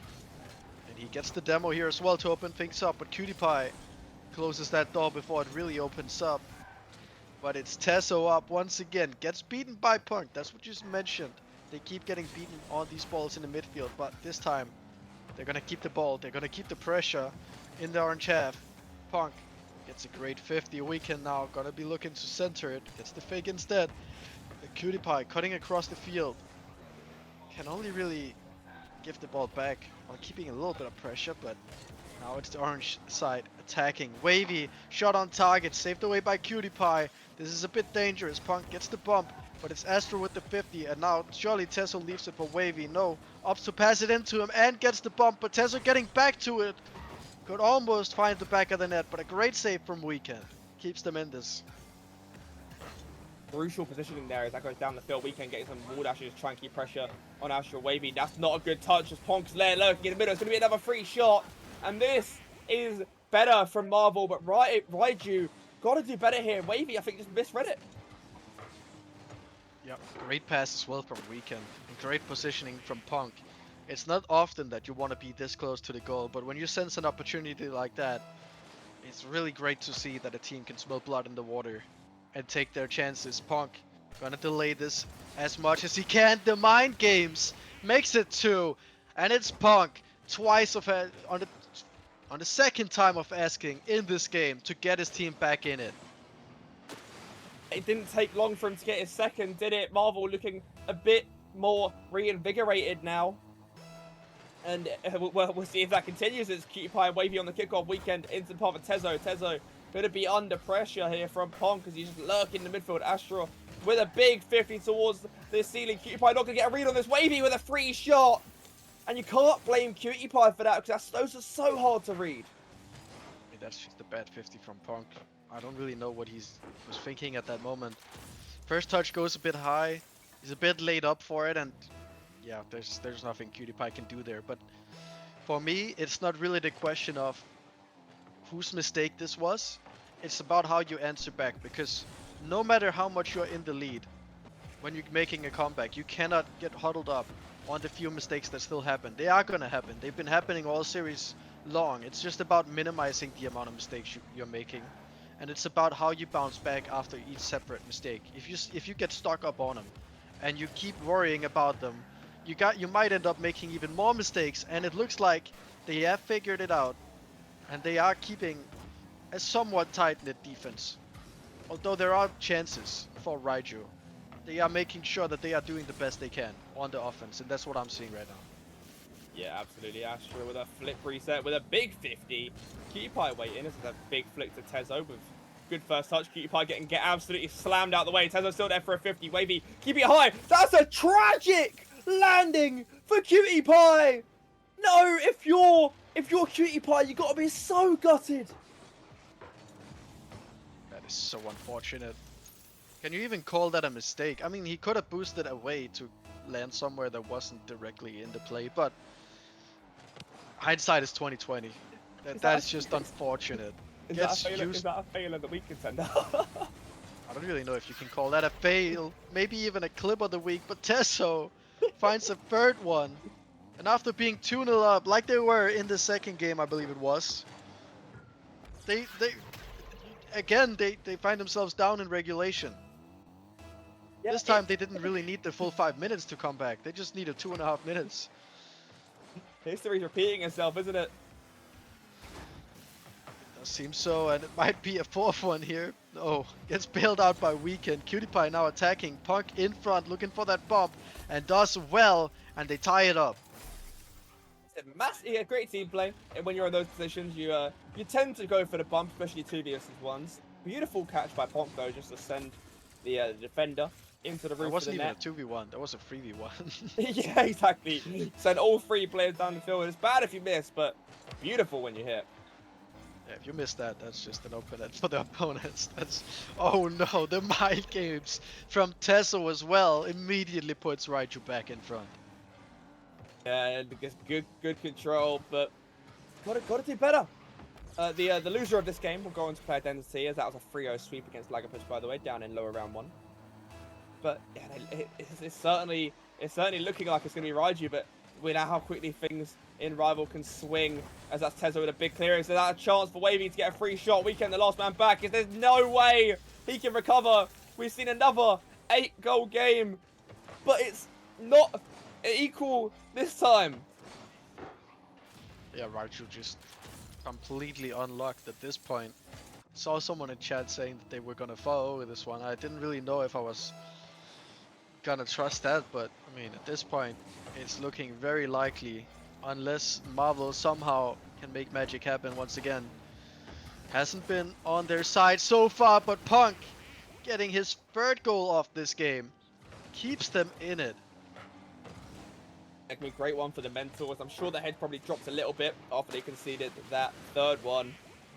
And he gets the demo here as well to open things up, but Cutie Pie closes that door before it really opens up. But it's Tezo up once again. Gets beaten by Punk. That's what you just mentioned. They keep getting beaten on these balls in the midfield, but this time they're going to keep the ball. They're going to keep the pressure in the orange half. Punk gets a great 50. Weekend now. Going to be looking to center it. Gets the fake instead. Cutie Pie cutting across the field. Can only really give the ball back while keeping a little bit of pressure, but now it's the orange side attacking. Wavy, shot on target, saved away by Cutie Pie. This is a bit dangerous. Punk gets the bump, but it's Astro with the 50, and now surely Tesso leaves it for Wavy. No, opts to pass it into him and gets the bump, but Tesso getting back to it. Could almost find the back of the net, but a great save from Weekend. Keeps them in this. Crucial positioning there as that goes down the field. Weekend getting some wall dashes, try and keep pressure on Astro. Wavy. That's not a good touch as Ponk's there lurking in the middle. It's going to be another free shot. And this is better from Marvel, but Raiju got to do better here. Wavy, I think, just misread it. Yep, great pass as well from Weekend. And great positioning from Punk. It's not often that you want to be this close to the goal, but when you sense an opportunity like that, it's really great to see that a team can smell blood in the water and take their chances. Punk gonna delay this as much as he can. The mind games makes it 2, and it's Punk twice on the second time of asking in this game to get his team back in it. It didn't take long for him to get his second, did it? Marvel looking a bit more reinvigorated now. And we'll see if that continues. It's Cutie Pie and Wavy on the kickoff. Weekend into the path of Tezo. Tezo going to be under pressure here from Pong because he's just lurking in the midfield. Astro with a big 50 towards the ceiling. Cutie Pie not going to get a read on this. Wavy with a free shot. And you can't blame Cutie Pie for that because those are so hard to read. That's just a bad 50 from Punk. I don't really know what he was thinking at that moment. First touch goes a bit high. He's a bit laid up for it, and yeah, there's nothing Cutie Pie can do there. But for me, it's not really the question of whose mistake this was. It's about how you answer back, because no matter how much you're in the lead, when you're making a comeback, you cannot get huddled up on the few mistakes that still happen. They are gonna happen. They've been happening all series long. It's just about minimizing the amount of mistakes you're making, and it's about how you bounce back after each separate mistake. If you get stuck up on them and you keep worrying about them, you might end up making even more mistakes. And it looks like they have figured it out, and they are keeping a somewhat tight-knit defense. Although there are chances for Raiju, they are making sure that they are doing the best they can on the offense, and that's what I'm seeing right now. Yeah, absolutely. Astro with a flip reset with a big 50. Cutie Pie waiting. This is a big flick to Tezo with good first touch. Cutie Pie getting absolutely slammed out the way. Tezo still there for a 50. Wavy, keep it high. That's a tragic landing for Cutie Pie. No, if you're Cutie Pie, you got to be so gutted. That is so unfortunate. Can you even call that a mistake? I mean, he could have boosted away to land somewhere that wasn't directly in the play, but hindsight is 2020. That's just unfortunate. Is that a fail of the week, contender? I don't really know if you can call that a fail. Maybe even a clip of the week, but Tesso finds a third one. And after being 2-0 up, like they were in the second game, I believe it was, they find themselves down in regulation. Yeah, this time they didn't really need the full 5 minutes to come back. They just needed 2.5 minutes. History's repeating itself, isn't it? Does seem so, and it might be a fourth one here. No, gets bailed out by Weekend. Cutie Pie now attacking. Punk in front, looking for that bump, and does well, and they tie it up. Yeah, great team play. And when you're in those positions, you tend to go for the bump, especially 2v ones. Beautiful catch by Punk though, just to send the defender into the roof. That wasn't of the even net. a 2v1. That was a 3v1. Yeah, exactly. Send all 3 players down the field. It's bad if you miss, but beautiful when you hit. Yeah, if you miss that, that's just an open end for the opponents. That's, oh no, the mind games from Tesso as well immediately puts Raiju back in front. Yeah, because good control, but gotta do better. The loser of this game will go on to play Identity, as that was a 3-0 sweep against Lagerpush, by the way, down in lower round 1. But yeah, it's certainly looking like it's gonna be Raiju, but we know how quickly things in Rival can swing, as that's Tezo with a big clearance. There's a chance for Wavy to get a free shot. Weekend, the last man back. There's no way he can recover. We've seen another 8-goal game, but it's not equal this time. Yeah, Raiju just completely unlocked at this point. Saw someone in chat saying that they were gonna follow with this one. I didn't really know if I was gonna trust that, but I mean, at this point, it's looking very likely, unless Marvel somehow can make magic happen once again. Hasn't been on their side so far, but Punk getting his third goal off this game keeps them in it. It can be a great one for the Mentors. I'm sure the head probably dropped a little bit after they conceded that third one.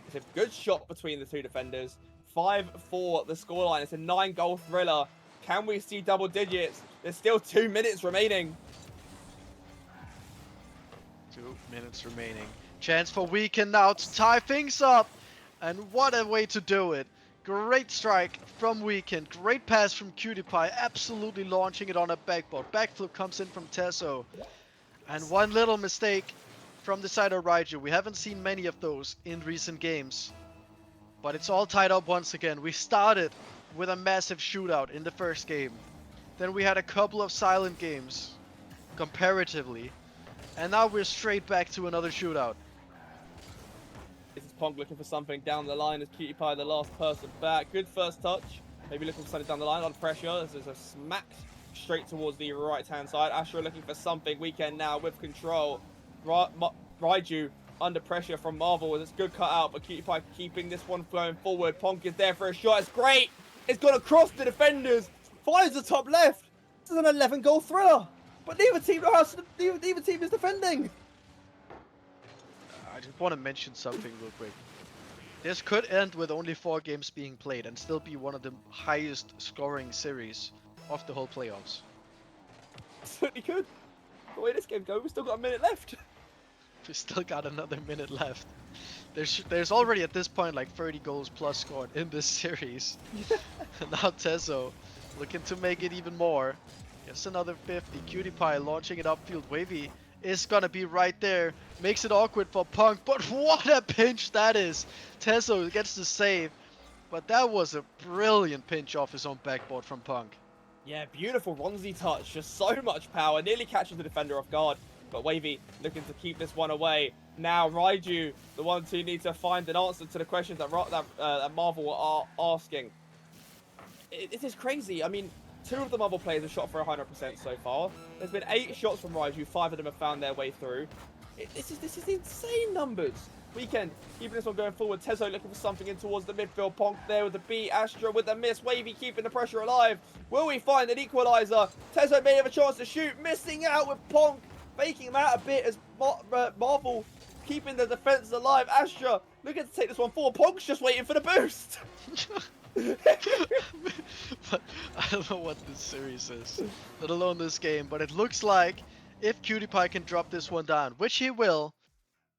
It's a good shot between the two defenders. 5-4 the scoreline. It's a 9-goal thriller. Can we see double digits? There's still 2 minutes remaining. 2 minutes remaining. Chance for Weekend now to tie things up. And what a way to do it. Great strike from Weekend. Great pass from Cutie Pie. Absolutely launching it on a backboard. Backflip comes in from Tesso. And one little mistake from the side of Raiju. We haven't seen many of those in recent games. But it's all tied up once again. We started with a massive shootout in the first game. Then we had a couple of silent games, comparatively. And now we're straight back to another shootout. This is Punk looking for something down the line as Cutie Pie the last person back. Good first touch. Maybe looking for something down the line. On pressure. This is a smack straight towards the right-hand side. Astra looking for something. Weekend now with control. Raiju under pressure from Marvel. It's good cut out, but Cutie Pie keeping this one flowing forward. Punk is there for a shot. It's great. It's gone across the defenders. Finds the top left. This is an 11-goal thriller. But neither team knows neither team is defending. I just want to mention something real quick. This could end with only 4 games being played and still be one of the highest scoring series of the whole playoffs. Certainly could. The way this game goes, we've still got a minute left. We still got another minute left. There's already at this point like 30 goals plus scored in this series. And now Tesso looking to make it even more. Gets another 50. Cutie Pie launching it upfield. Wavy is gonna be right there. Makes it awkward for Punk, but what a pinch that is. Tesso gets the save, but that was a brilliant pinch off his own backboard from Punk. Yeah, beautiful Ronzi touch. Just so much power. Nearly catches the defender off guard. But Wavy looking to keep this one away. Now Raiju, the ones who need to find an answer to the questions that Marvel are asking. It is crazy. I mean, 2 of the Marvel players have shot for 100% so far. There's been 8 shots from Raiju. 5 of them have found their way through. This is insane numbers. Weekend keeping this one going forward. Tesso looking for something in towards the midfield. Ponk there with the beat. Astra with the miss. Wavy keeping the pressure alive. Will we find an equalizer? Tesso may have a chance to shoot. Missing out with Ponk. Faking him out a bit as Marvel keeping the defense alive. Astra looking to take this one forward. Ponk's just waiting for the boost. But I don't know what this series is, let alone this game, but it looks like if Cutie Pie can drop this one down, which he will,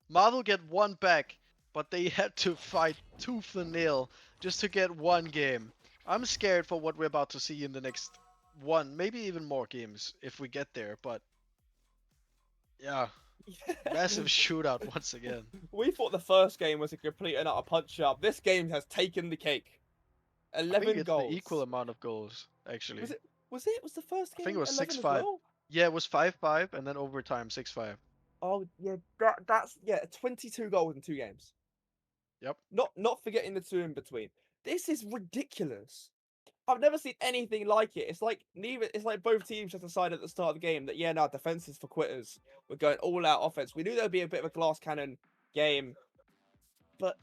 Marvel get 1 back, but they had to fight tooth and nail just to get 1 game. I'm scared for what we're about to see in the next 1, maybe even more games if we get there, but yeah. Massive shootout once again. We thought the first game was a complete and utter punch-up. This game has taken the cake. 11 goals. The equal amount of goals, actually. Was the first game? I think it was 6-5. Well? Yeah, it was 5-5 and then overtime 6-5. Oh yeah, that's 22 goals in 2 games. Yep. Not forgetting the 2 in between. This is ridiculous. I've never seen anything like it. It's like both teams just decided at the start of the game that defense is for quitters. We're going all out offense. We knew there'd be a bit of a glass cannon game, but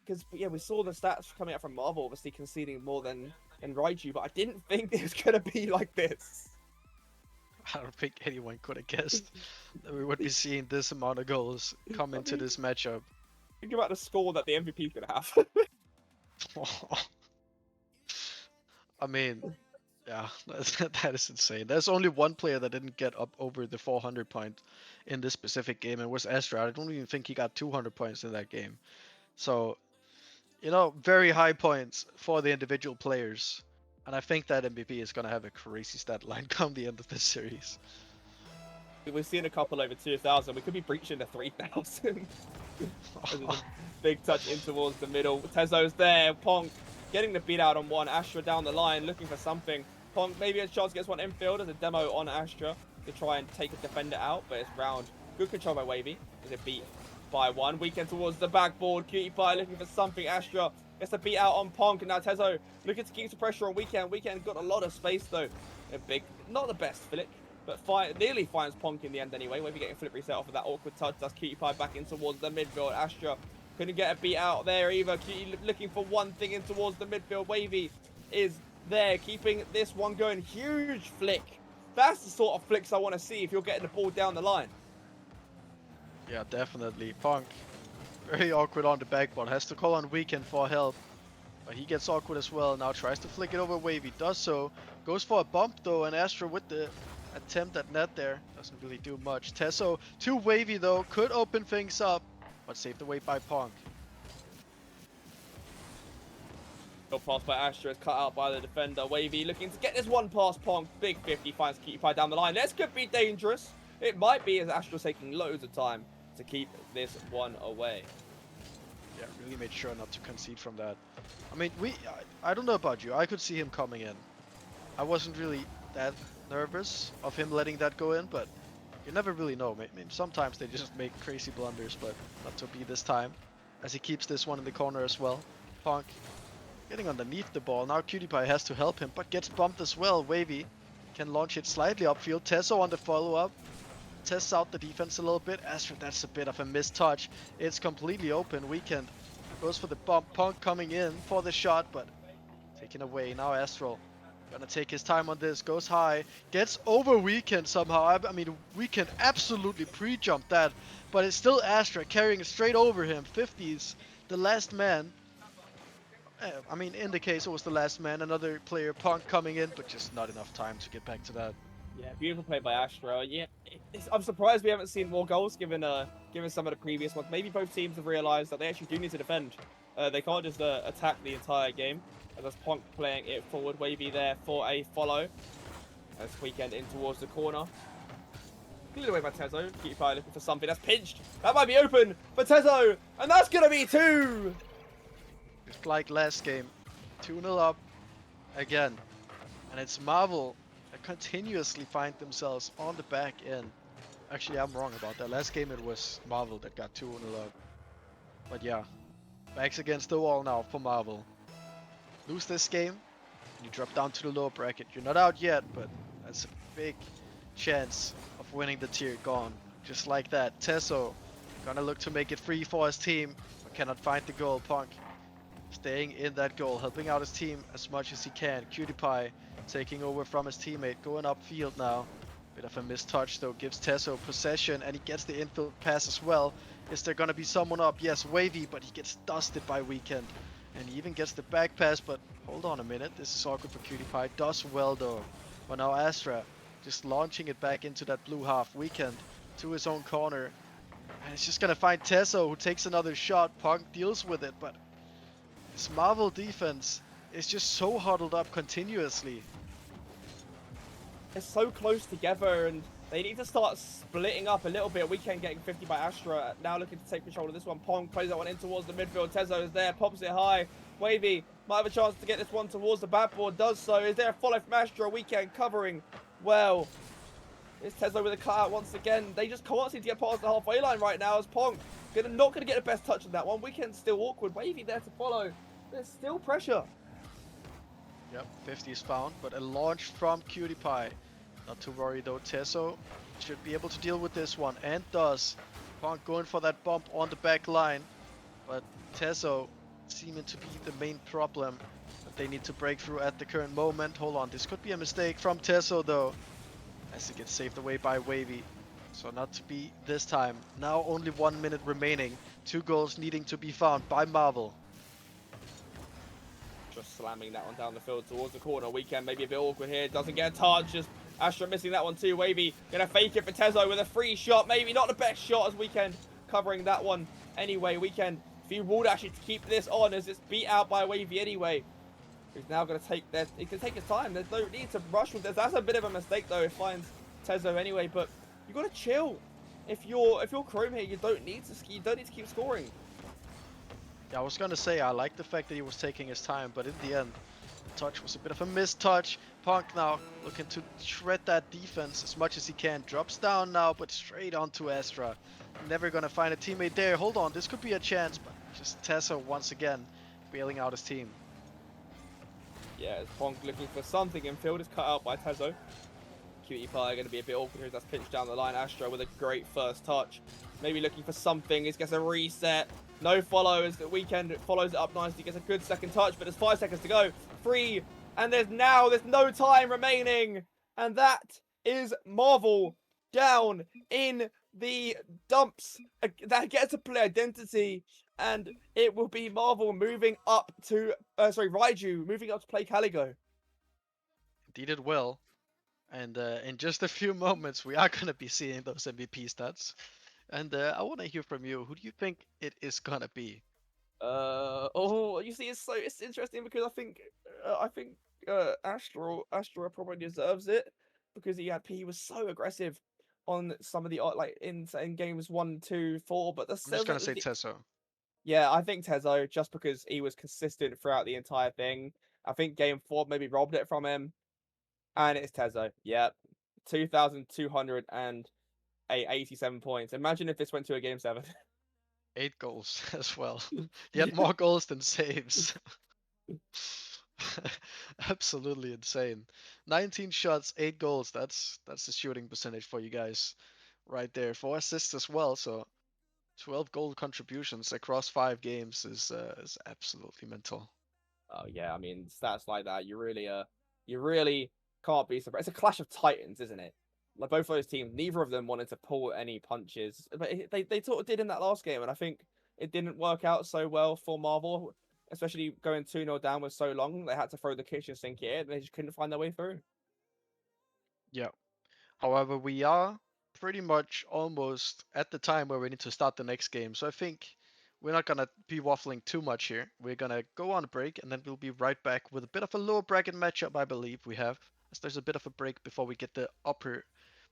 because we saw the stats coming out from Marvel, obviously conceding more than Raiju, but I didn't think it was gonna be like this. I don't think anyone could have guessed that we would be seeing this amount of goals come into this matchup. Think about the score that the MVP is gonna have. I mean, yeah, that is insane. There's only 1 player that didn't get up over the 400 point in this specific game, and it was Astra. I don't even think he got 200 points in that game. So, very high points for the individual players. And I think that MVP is going to have a crazy stat line come the end of this series. We've seen a couple over 2,000. We could be breaching the 3,000. Big touch in towards the middle. Tezzo's there. Ponk getting the beat out on one. Astra down the line looking for something. Ponk maybe a chance gets one infield as a demo on Astra to try and take a defender out, but it's round. Good control by Wavy as it beat by 1. Weekend towards the backboard. Cutie Pie looking for something. Astra gets a beat out on Ponk, and now Tezzo looking to keep some pressure on Weekend. Weekend got a lot of space though. A big, not the best flick, but nearly finds Ponk in the end anyway. Wavy getting flip reset off of that awkward touch. Does Cutie Pie back in towards the midfield. Astra couldn't get a beat out there either. Cutie looking for one thing in towards the midfield. Wavy is there, keeping this one going. Huge flick. That's the sort of flicks I want to see if you're getting the ball down the line. Yeah, definitely. Punk, very awkward on the backboard. Has to call on Weekend for help. But he gets awkward as well. Now tries to flick it over Wavy. Does so. Goes for a bump though. And Astra with the attempt at net there. Doesn't really do much. Tesso to Wavy though. Could open things up. But saved away by Punk. Good pass by Astra is cut out by the defender. Wavy looking to get this one past Pong. Big 50 finds Cutie Pie down the line. This could be dangerous. It might be, as Astra's taking loads of time to keep this one away. Yeah, really made sure not to concede from that. I mean, I don't know about you. I could see him coming in. I wasn't really that nervous of him letting that go in, but you never really know. I mean, sometimes they just make crazy blunders, but not to be this time. As he keeps this one in the corner as well. Punk getting underneath the ball. Now Cutie Pie has to help him, but gets bumped as well. Wavy can launch it slightly upfield. Tesso on the follow-up. Tests out the defense a little bit. Astra, that's a bit of a missed touch. It's completely open. Weekend goes for the bump. Punk coming in for the shot, but taken away. Now Astral gonna take his time on this. Goes high. Gets over Weekend somehow. I mean, Weekend absolutely pre-jumped that, but it's still Astra carrying it straight over him. 50s, the last man. I mean, in the case it was the last man, another player, Punk, coming in, but just not enough time to get back to that. Yeah, beautiful play by Astra. Yeah, I'm surprised we haven't seen more goals given some of the previous ones. Maybe both teams have realised that they actually do need to defend. They can't just attack the entire game. As that's Punk playing it forward. Wavy there for a follow. As Weekend in towards the corner. Cleared away by Tezo. Cutie Pie looking for something. That's pinched. That might be open for Tezo. And that's going to be 2. Just like last game. 2-0 up again. And it's Marvel that continuously find themselves on the back end. Actually, I'm wrong about that. Last game it was Marvel that got 2-0 up. But yeah, backs against the wall now for Marvel. Lose this game, you drop down to the lower bracket. You're not out yet, but that's a big chance of winning the tier gone. Just like that. Tesso gonna look to make it free for his team, but cannot find the goal. Punk staying in that goal, helping out his team as much as he can. Cutie Pie taking over from his teammate, going upfield now. Bit of a missed touch though, gives Tesso possession, and he gets the infield pass as well. Is there gonna be someone up? Yes, Wavy, but he gets dusted by Weekend. And he even gets the back pass, but hold on a minute. This is awkward for Cutie Pie. Does well though. But now Astra just launching it back into that blue half. Weekend to his own corner. And it's just gonna find Tesso, who takes another shot. Punk deals with it, but this Marvel defense is just so huddled up continuously. They're so close together, and they need to start splitting up a little bit. Weekend getting 50 by Astra. Now looking to take control of this one. Pong plays that one in towards the midfield. Tezo is there, pops it high. Wavy might have a chance to get this one towards the backboard. Does so. Is there a follow from Astra? Weekend covering well. It's Tezo with a cutout once again. They just can't seem to get past the halfway line right now as Pong not going to get the best touch on that one. Weekend's still awkward. Wavy there to follow. There's still pressure. Yep, 50 is found, but a launch from Cutie Pie. Not to worry though, Tesso should be able to deal with this one, and does. Punk going for that bump on the back line, but Tesso seeming to be the main problem that they need to break through at the current moment. Hold on, this could be a mistake from Tesso though, as it gets saved away by Wavy. So not to be this time. Now only 1 minute remaining. 2 goals needing to be found by Marvel. Just slamming that one down the field towards the corner. Weekend maybe a bit awkward here. Doesn't get a touch. Just Astra missing that one too. Wavy gonna fake it for Tezo with a free shot. Maybe not the best shot as Weekend covering that one. Anyway, Weekend, if he would actually keep this on as it's beat out by Wavy anyway. He's now gonna take that. He can take his time. There's no need to rush with this. That's a bit of a mistake though. It finds Tezo anyway, but you gotta chill. If you're Chrome here, you don't need to keep scoring. Yeah, I was gonna say I like the fact that he was taking his time, but in the end, the touch was a bit of a missed touch. Punk now looking to shred that defense as much as he can. Drops down now, but straight onto Astra. Never gonna find a teammate there. Hold on, this could be a chance, but just Tesso once again bailing out his team. Yeah, it's Bonk looking for something in field. Is cut out by Tezo. Cutie Pie going to be a bit awkward here. That's pinched down the line. Astro with a great first touch. Maybe looking for something. He gets a reset. No follow as the Weekend follows it up nicely. Gets a good second touch, but there's 5 seconds to go. 3. And there's no time remaining. And that is Marvel down in the dumps. That gets a play identity. And it will be Marvel moving up to, Raiju moving up to play Caligo. He did well. And in just a few moments, we are going to be seeing those MVP stats. And I want to hear from you. Who do you think it is going to be? You see, it's interesting because I think Astro probably deserves it because he was so aggressive on some of the in games 1, 2, 4. But I'm just going to say Tesso. Yeah, I think Tezo, just because he was consistent throughout the entire thing. I think game 4 maybe robbed it from him. And it's Tezo. Yep. 2,287 points. Imagine if this went to a game 7. 8 goals as well. He had more goals than saves. Absolutely insane. 19 shots, 8 goals. That's the shooting percentage for you guys right there. 4 assists as well. So 12 goal contributions across 5 games is absolutely mental. Oh yeah, I mean stats like that, you really can't be surprised. It's a clash of titans, isn't it? Like both of those teams, neither of them wanted to pull any punches, but they sort of did in that last game, and I think it didn't work out so well for Marvel, especially going 2-0 down with so long. They had to throw the kitchen sink here, and they just couldn't find their way through. Yeah. However, we are pretty much almost at the time where we need to start the next game, so I think we're not going to be waffling too much here. We're going to go on a break, and then we'll be right back with a bit of a lower bracket matchup, I believe we have. As there's a bit of a break before we get the upper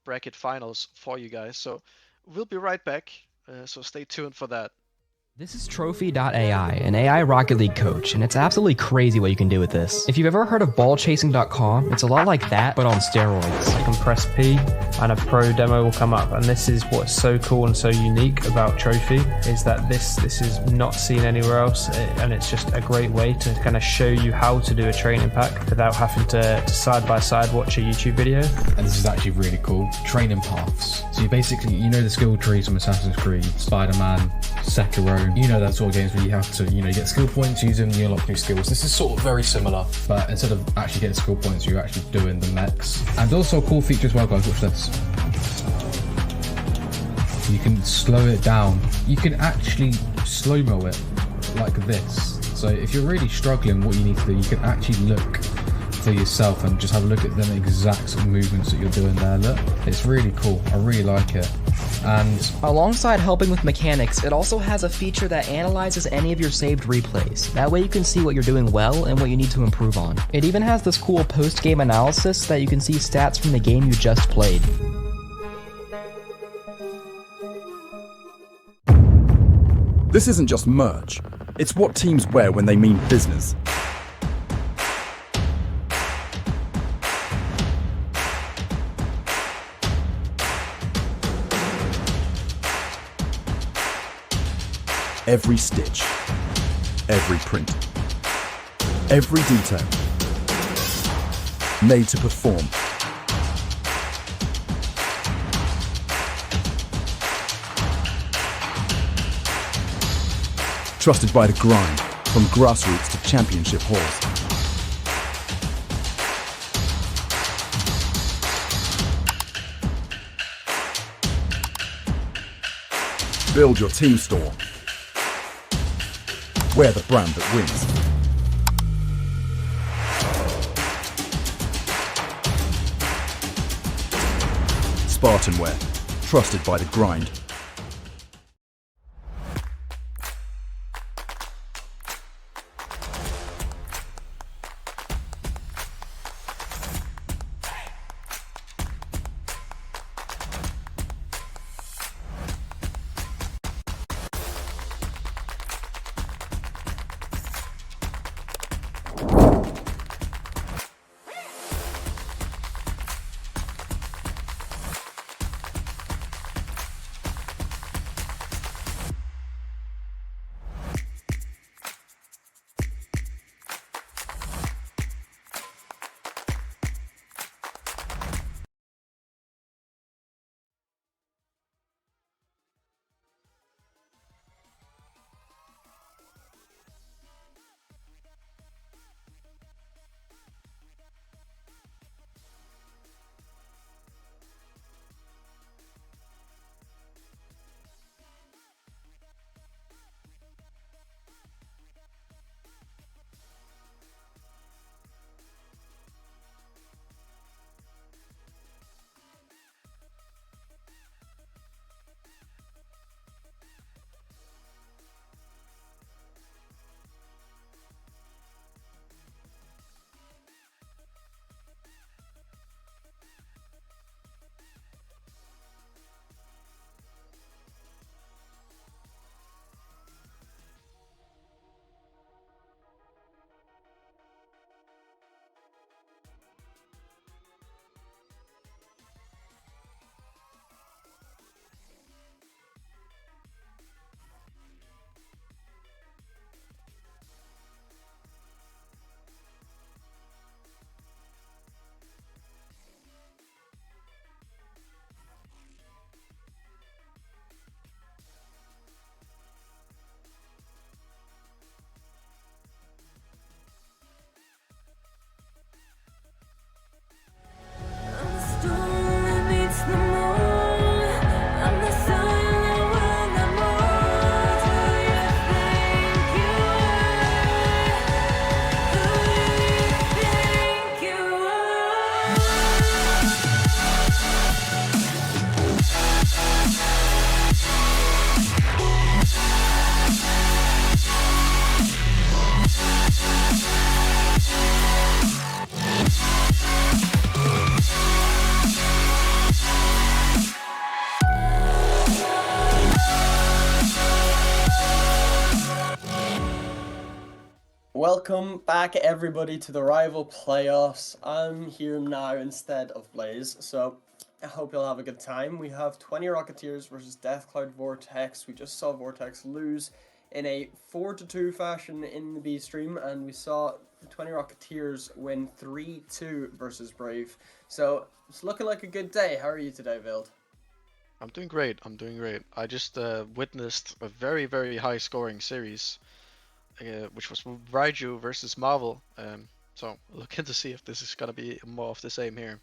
bracket finals for you guys. So we'll be right back. So stay tuned for that. This is trophi.ai, an AI Rocket League coach, and it's absolutely crazy what you can do with this. If you've ever heard of ballchasing.com, it's a lot like that, but on steroids. You can press P and a pro demo will come up, and this is what's so cool and so unique about Trophi, is that this is not seen anywhere else, and it's just a great way to kind of show you how to do a training pack without having to side by side watch a YouTube video. And this is actually really cool. Training paths. So you basically, the skill trees from Assassin's Creed, Spider-Man, Sekiro, that sort of games where you have to, you get skill points, use them, you unlock new skills. This is sort of very similar, but instead of actually getting skill points, you're actually doing the mechs. And also a cool feature as well, guys, watch this. You can slow it down. You can actually slow-mo it like this. So if you're really struggling, what you need to do, you can actually look for yourself and just have a look at them exact sort of movements that you're doing there. Look, it's really cool. I really like it. And alongside helping with mechanics, it also has a feature that analyzes any of your saved replays. That way you can see what you're doing well and what you need to improve on. It even has this cool post-game analysis that you can see stats from the game you just played. This isn't just merch. It's what teams wear when they mean business. Every stitch, every print, every detail, made to perform. Trusted by the grind, from grassroots to championship halls. Build your team store. We're the brand that wins. SpartanWare, trusted by the grind. Welcome back, everybody, to the Rival Playoffs. I'm here now instead of Blaze, so I hope you'll have a good time. We have 20 Rocketeers versus Deathcloud Vortex. We just saw Vortex lose in a 4-2 fashion in the B stream, and we saw the 20 Rocketeers win 3-2 versus Brave. So it's looking like a good day. How are you today, Vild? I'm doing great. I'm doing great. I just witnessed a very, very high scoring series, which was Raiju versus Marvel. So looking to see if this is gonna be more of the same here.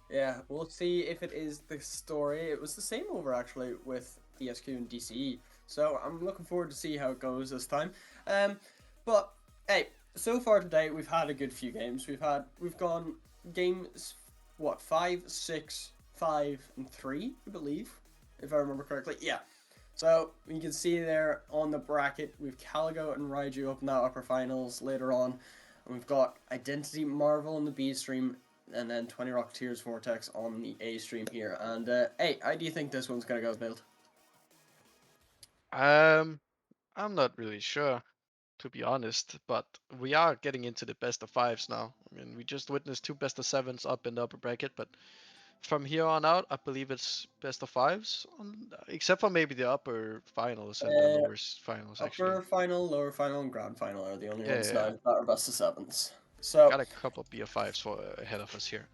Yeah, we'll see if it is the story. It was the same over actually with DSQ and DCE. So I'm looking forward to see how it goes this time. But hey, so far today we've had a good few games. We've gone games 5, 6, 5, and 3, I believe, if I remember correctly. Yeah. So you can see there on the bracket we've Caligo and Raiju up in that upper finals later on. And we've got Identity Marvel in the B stream, and then 20 Rocketeers Vortex on the A stream here. And hey, how do you think this one's gonna go, Build? I'm not really sure, to be honest, but we are getting into the best of fives now. I mean, we just witnessed 2 best of sevens up in the upper bracket, but from here on out, I believe it's best of fives, except for maybe the upper finals and the lower finals, actually. Upper final, lower final, and grand final are the only ones Yeah. now that are best of sevens. So Got a couple of BF5s ahead of us here.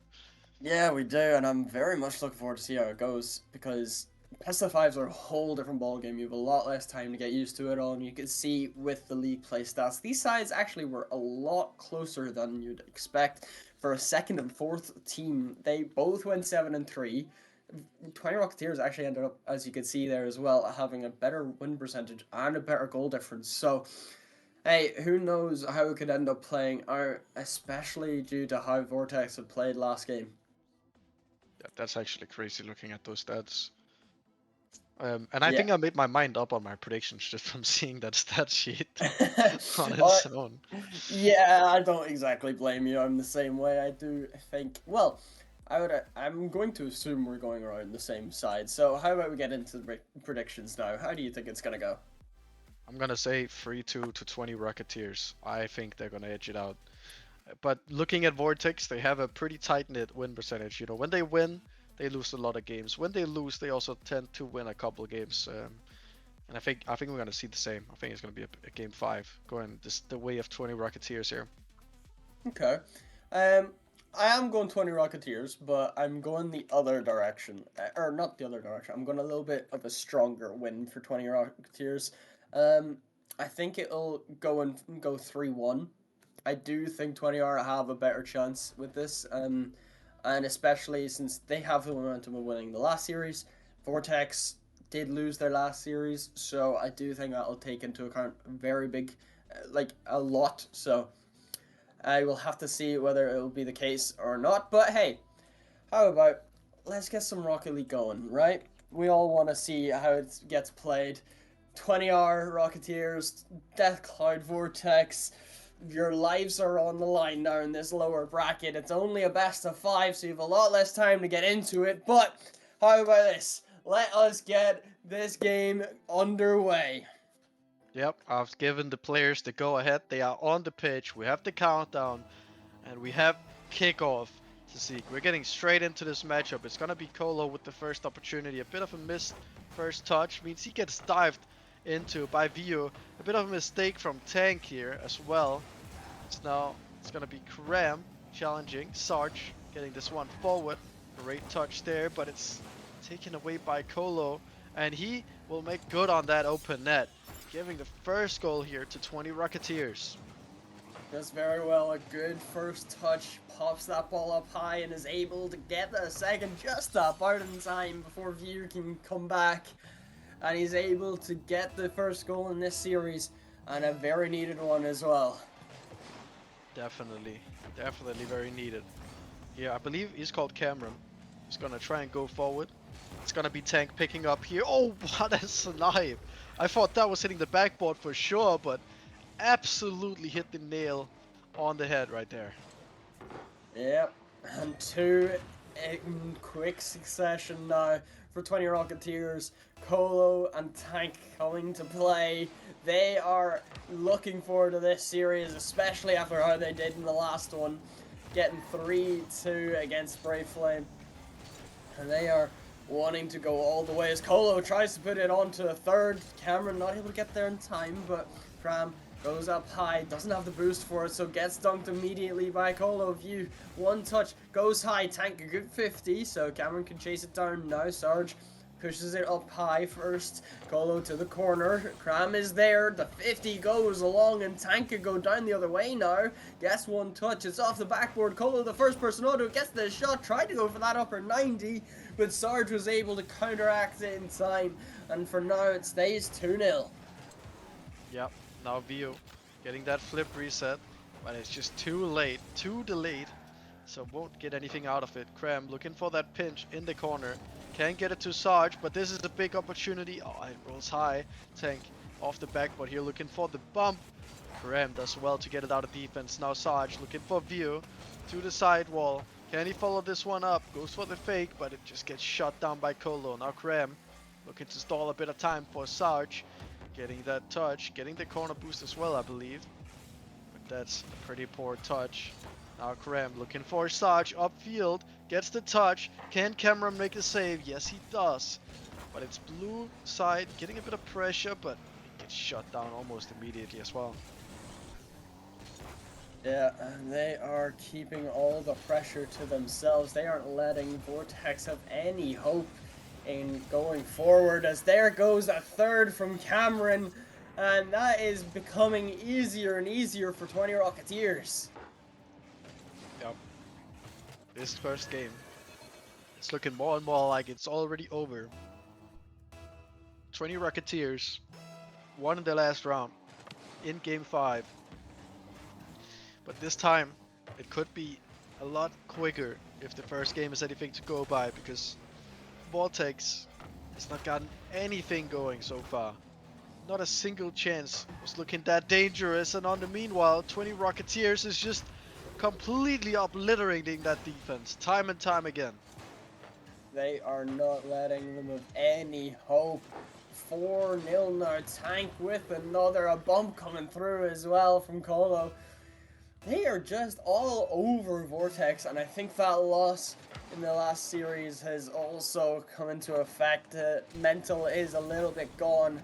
yeah, we do, and I'm very much looking forward to see how it goes, because best of fives are a whole different ball game. You have a lot less time to get used to it all, and you can see with the league play stats, these sides actually were a lot closer than you'd expect. For a second and fourth team, they both went 7-3. 20 Rocketeers actually ended up, as you can see there as well, having a better win percentage and a better goal difference. So, hey, who knows how it could end up playing out, especially due to how Vortex had played last game. Yeah, that's actually crazy looking at those stats. And I think I made my mind up on my predictions just from seeing that stat sheet on its own. Yeah, I don't exactly blame you. I'm the same way. I do think. Well, I'm going to assume we're going around the same side. So how about we get into the predictions now? How do you think it's gonna go? I'm gonna say 3-2 to 20 Rocketeers. I think they're gonna edge it out. But looking at Vortex, they have a pretty tight-knit win percentage. You know, when they win, they lose a lot of games. When they lose, they also tend to win a couple of games. And I think we're gonna see the same. I think it's gonna be a game 5 going the way of 20 Rocketeers here. Okay. I am going 20 Rocketeers, but I'm going the other direction. Or not the other direction. I'm going a little bit of a stronger win for 20 Rocketeers. I think it'll go 3-1. I do think 20R have a better chance with this. And especially since they have the momentum of winning the last series. Vortex did lose their last series, so I do think that'll take into account very big, like a lot. So I will have to see whether it will be the case or not. But hey, how about let's get some Rocket League going, right? We all want to see how it gets played. 20R Rocketeers, Deathcloud Vortex. Your lives are on the line now in this lower bracket. It's only a best of 5, so you have a lot less time to get into it. But how about this? Let us get this game underway. Yep, I've given the players the go-ahead. They are on the pitch. We have the countdown, and we have kickoff to see. We're getting straight into this matchup. It's gonna be Colo with the first opportunity. A bit of a missed first touch means he gets dived into by Vio. A bit of a mistake from Tank here as well. It's gonna be Kram challenging Sarge, getting this one forward. Great touch there, but it's taken away by Colo, and he will make good on that open net, giving the first goal here to 20 Rocketeers. Does very well. A good first touch, pops that ball up high and is able to get the second just about in time before View can come back. And he's able to get the first goal in this series, and a very needed one as well. Definitely very needed. Yeah, I believe he's called Cameron. He's gonna try and go forward. It's gonna be Tank picking up here. Oh, what a snipe! I thought that was hitting the backboard for sure, but absolutely hit the nail on the head right there. Yep, and 2 in quick succession now for 20 Rocketeers. Colo and Tank coming to play. They are looking forward to this series, especially after how they did in the last one, getting 3-2 against Brave Flame. And they are wanting to go all the way as Colo tries to put it on to a third. Cameron not able to get there in time, but Cram goes up high, doesn't have the boost for it, so gets dunked immediately by Colo. View, one touch, goes high, Tank a good 50, so Cameron can chase it down now. Sarge pushes it up high first. Colo to the corner. Cram is there. The 50 goes along and Tank could go down the other way now. Gets one touch. It's off the backboard. Colo, the first person auto, gets the shot. Tried to go for that upper 90, but Sarge was able to counteract it in time. And for now, it stays 2-0. Yep, now Vio getting that flip reset, but it's just too late, too delayed, so won't get anything out of it. Cram looking for that pinch in the corner. Can't get it to Sarge, but this is a big opportunity. Oh, it rolls high. Tank off the backboard here looking for the bump. Cram does well to get it out of defense. Now Sarge looking for View to the side wall. Can he follow this one up? Goes for the fake, but it just gets shot down by Colo. Now Cram looking to stall a bit of time for Sarge. Getting that touch, getting the corner boost as well, I believe. But that's a pretty poor touch. Now Cram looking for Sarge upfield. Gets the touch. Can Cameron make a save? Yes, he does. But it's blue side getting a bit of pressure, but it gets shut down almost immediately as well. Yeah, and they are keeping all the pressure to themselves. They aren't letting Vortex have any hope in going forward, as there goes a third from Cameron, and that is becoming easier and easier for 20 Rocketeers. Yep. This first game, it's looking more and more like it's already over. 20 Rocketeers won in the last round in game 5. But this time, it could be a lot quicker if the first game is anything to go by, because Vortex has not gotten anything going so far. Not a single chance was looking that dangerous, and on the meanwhile, 20 Rocketeers is just completely obliterating that defense time and time again. They are not letting them have any hope. 4-0 now. Tank with a bump coming through as well from Colo. They are just all over Vortex, and I think that loss in the last series has also come into effect. Mental is a little bit gone,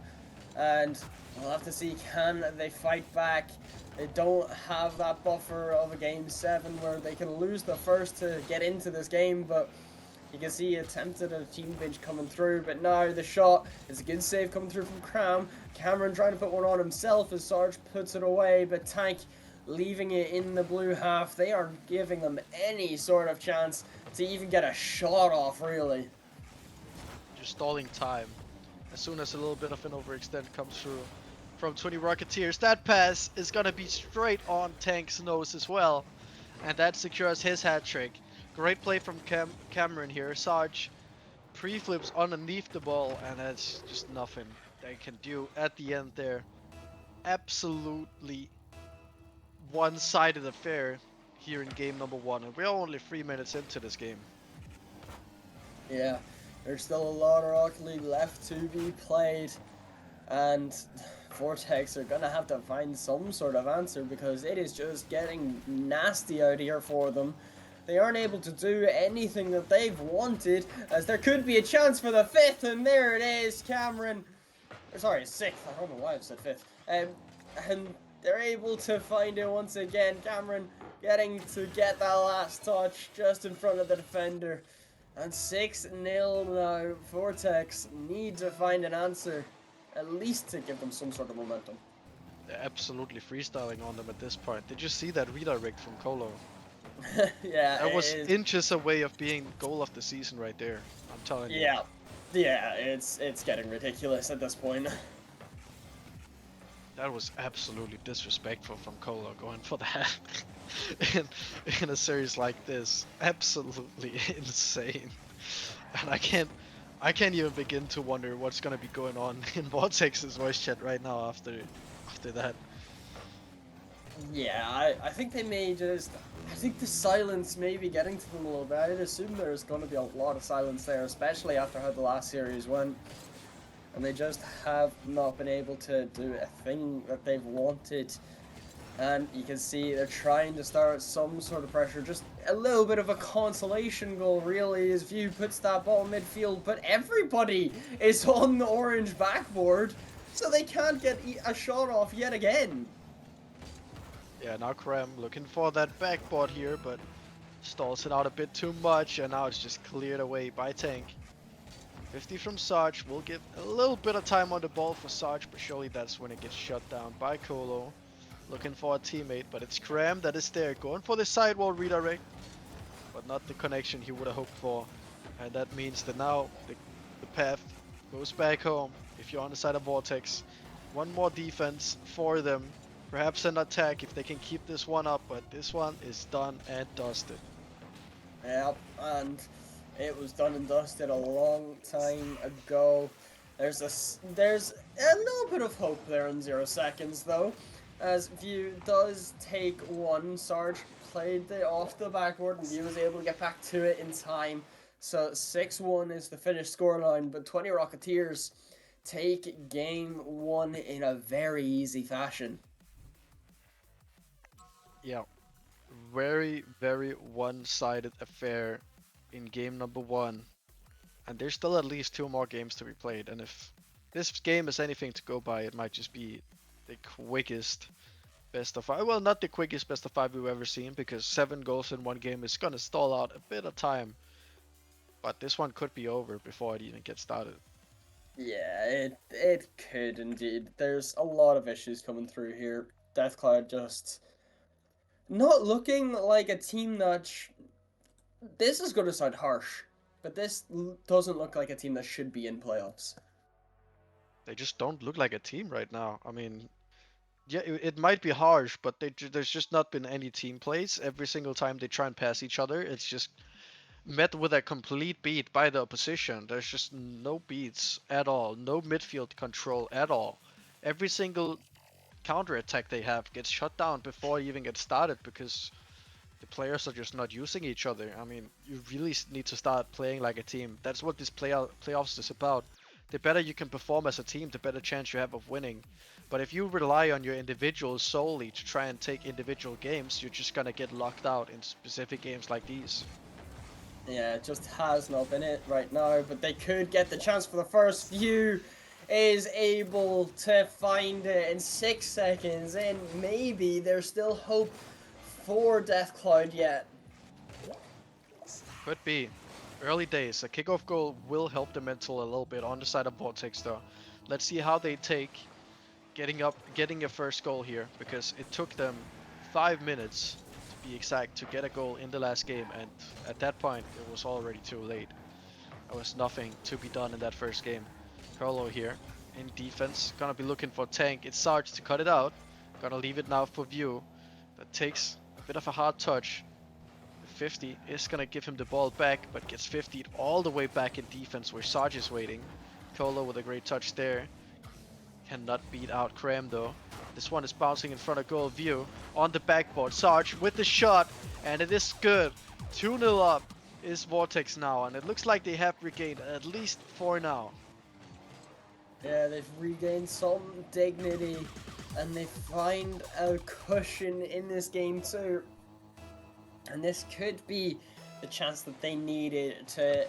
and we'll have to see, can they fight back. They don't have that buffer of a game 7 where they can lose the first to get into this game, but you can see he attempted a team bench coming through, but now the shot is a good save coming through from Cram. Cameron trying to put one on himself as Sarge puts it away, but Tank leaving it in the blue half. They aren't giving them any sort of chance to even get a shot off, really. Just stalling time. As soon as a little bit of an overextend comes through from 20 Rocketeers, that pass is gonna be straight on Tank's nose as well, and that secures his hat trick. Great play from Cameron here. Sarge pre-flips underneath the ball, and that's just nothing they can do at the end there. Absolutely one-sided affair here in game number 1, and we're only 3 minutes into this game. Yeah, there's still a lot of Rocket League left to be played, and Vortex are gonna have to find some sort of answer, because it is just getting nasty out here for them. They aren't able to do anything that they've wanted, as there could be a chance for the 5th, and there it is, Cameron. Sorry, 6th, I don't know why I've said 5th. And they're able to find it once again. Cameron getting to get that last touch just in front of the defender. And 6-0 now. Vortex need to find an answer, at least to give them some sort of momentum. They're absolutely freestyling on them at this point. Did you see that redirect from Colo? Yeah, that was inches away of being goal of the season right there. I'm telling you. Yeah, it's getting ridiculous at this point. That was absolutely disrespectful from Colo going for that in a series like this. Absolutely insane. And I can't even begin to wonder what's gonna be going on in Vortex's voice chat right now after that. Yeah, I think they may just. I think the silence may be getting to them a little bit. I'd assume there's going to be a lot of silence there, especially after how the last series went. And they just have not been able to do a thing that they've wanted. And you can see they're trying to start some sort of pressure. Just a little bit of a consolation goal, really, as View puts that ball in midfield. But everybody is on the orange backboard, so they can't get a shot off yet again. Yeah, now Krem looking for that backboard here, but stalls it out a bit too much, and now it's just cleared away by Tank. 50 from Sarge will give a little bit of time on the ball for Sarge, but surely that's when it gets shut down by Colo. Looking for a teammate, but it's Krem that is there, going for the sidewall redirect, but not the connection he would have hoped for. And that means that now the path goes back home if you're on the side of Vortex. One more defense for them, perhaps an attack if they can keep this one up, but this one is done and dusted. Yep, and it was done and dusted a long time ago. There's a little bit of hope there in 0 seconds, though, as View does take one. Sarge played it off the backboard, and View was able to get back to it in time. So 6-1 is the finished scoreline, but 20 Rocketeers take game 1 in a very easy fashion. Yeah, very, very one-sided affair in game number 1. And there's still at least 2 more games to be played, and if this game is anything to go by, it might just be the quickest best of 5. Well, not the quickest best of 5 we've ever seen, because 7 goals in one game is gonna stall out a bit of time. But this one could be over before it even gets started. Yeah, it could indeed. There's a lot of issues coming through here. Deathcloud just not looking like a team that. This is going to sound harsh, but this doesn't look like a team that should be in playoffs. They just don't look like a team right now. I mean, yeah, it might be harsh, but there's just not been any team plays. Every single time they try and pass each other, it's just met with a complete beat by the opposition. There's just no beats at all, no midfield control at all. Every single counter-attack they have gets shut down before it even gets started because the players are just not using each other. I mean, you really need to start playing like a team. That's what this playoffs is about. The better you can perform as a team, the better chance you have of winning. But if you rely on your individuals solely to try and take individual games, you're just gonna get locked out in specific games like these. Yeah, it just has not been it right now, but they could get the chance for the first View is able to find it in 6 seconds, and maybe there's still hope for Deathcloud yet. Could be. Early days. A kickoff goal will help the mental a little bit on the side of Vortex though. Let's see how they take getting a first goal here, because it took them 5 minutes to be exact to get a goal in the last game, and at that point it was already too late. There was nothing to be done in that first game. Carlo here in defense, gonna be looking for Tank. It's Sarge to cut it out. Gonna leave it now for View. That takes a bit of a hard touch. 50 is gonna give him the ball back, but gets 50'd all the way back in defense where Sarge is waiting. Colo with a great touch there. Cannot beat out Krem though. This one is bouncing in front of goal. View on the backboard. Sarge with the shot, and it is good. 2-0 up is Vortex now, and it looks like they have regained at least 4 now. Yeah, they've regained some dignity, and they find a cushion in this game too. And this could be the chance that they needed to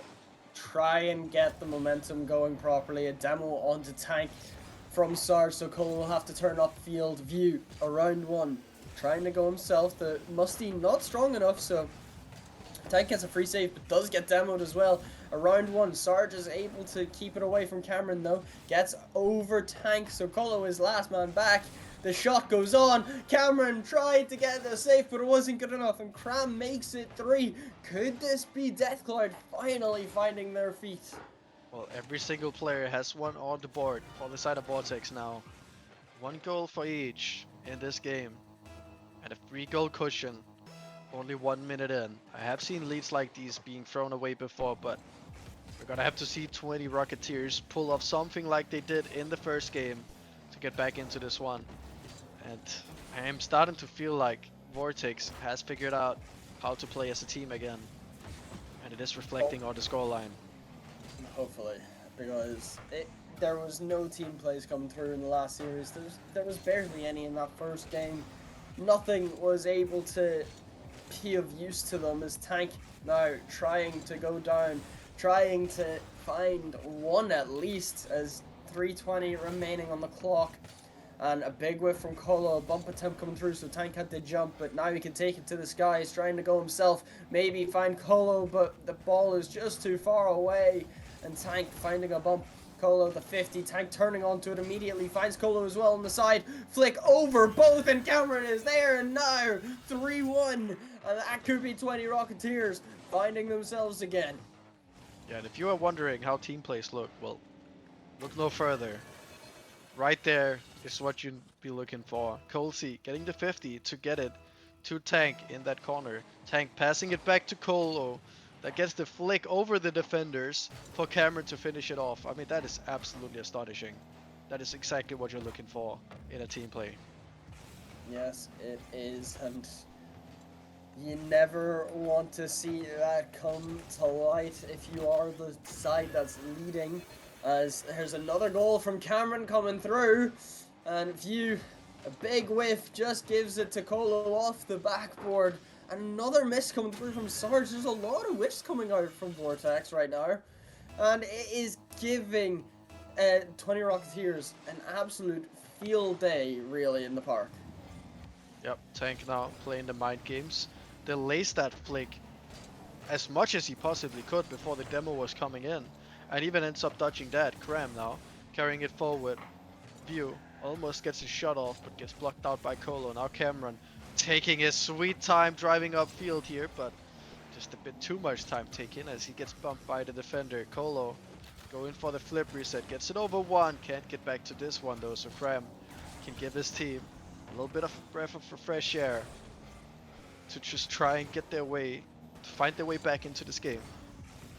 try and get the momentum going properly. A demo onto Tank from Sarge, so Cole will have to turn upfield. View around 1, trying to go himself. The Musty not strong enough, so Tank gets a free save, but does get demoed as well. Around 1, Sarge is able to keep it away from Cameron though. Gets over Tank, so Colo is last man back. The shot goes on. Cameron tried to get the save, but it wasn't good enough, and Cram makes it 3. Could this be Deathcloud finally finding their feet? Well, every single player has one on the board for the side of Vortex now. 1 goal for each in this game, and a 3-goal cushion. Only 1 minute in. I have seen leads like these being thrown away before, but we're gonna have to see 20 Rocketeers pull off something like they did in the first game to get back into this one. And I am starting to feel like Vortex has figured out how to play as a team again. And it is reflecting on the scoreline. Hopefully, because there was no team plays coming through in the last series. There was barely any in that first game. Nothing was able to be of use to them as Tank now trying to go down, trying to find one at least as 3:20 remaining on the clock. And a big whiff from Colo, a bump attempt coming through, so Tank had to jump, but now he can take it to the sky. He's trying to go himself, maybe find Colo, but the ball is just too far away. And Tank finding a bump. Colo, the 50, Tank turning onto it immediately, finds Colo as well on the side. Flick over both, and Cameron is there, and now 3-1. And that could be 20 Rocketeers finding themselves again. Yeah, and if you are wondering how team plays look, well, look no further. Right there is what you'd be looking for. Colsey getting the 50 to get it to Tank in that corner. Tank passing it back to Colo. That gets the flick over the defenders for Cameron to finish it off. I mean, that is absolutely astonishing. That is exactly what you're looking for in a team play. Yes, it is, and you never want to see that come to light if you are the side that's leading. As there's another goal from Cameron coming through, and View, a big whiff, just gives it to Colo off the backboard. Another miss coming through from Sarge. There's a lot of whiffs coming out from Vortex right now, and it is giving 20 Rocketeers an absolute field day, really, in the park. Yep, Tank now playing the mind games. Delays that flick as much as he possibly could before the demo was coming in, and even ends up dodging that. Cram now carrying it forward. View almost gets his shot off, but gets blocked out by Colo. Now Cameron taking his sweet time driving upfield here, but just a bit too much time taken as he gets bumped by the defender. Colo going for the flip reset, gets it over one, can't get back to this one though, so Cram can give his team a little bit of a breath of fresh air to just try and get their way, to find their way back into this game.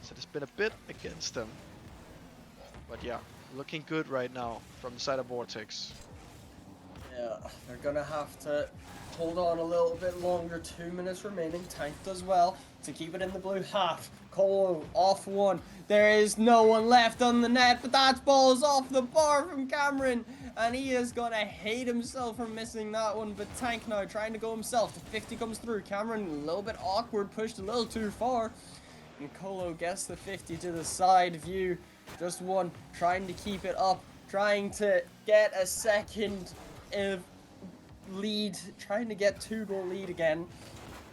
So it's been a bit against them, but yeah, looking good right now from the side of Vortex. Yeah, they're gonna have to hold on a little bit longer. 2 minutes remaining. Tank does well to keep it in the blue half. Colo off one. There is no one left on the net, but that ball is off the bar from Cameron, and he is gonna hate himself for missing that one. But Tank now trying to go himself. The 50 comes through. Cameron a little bit awkward, pushed a little too far. And Colo gets the 50 to the side. View just one, trying to keep it up, trying to get a second lead, trying to get 2-goal lead again,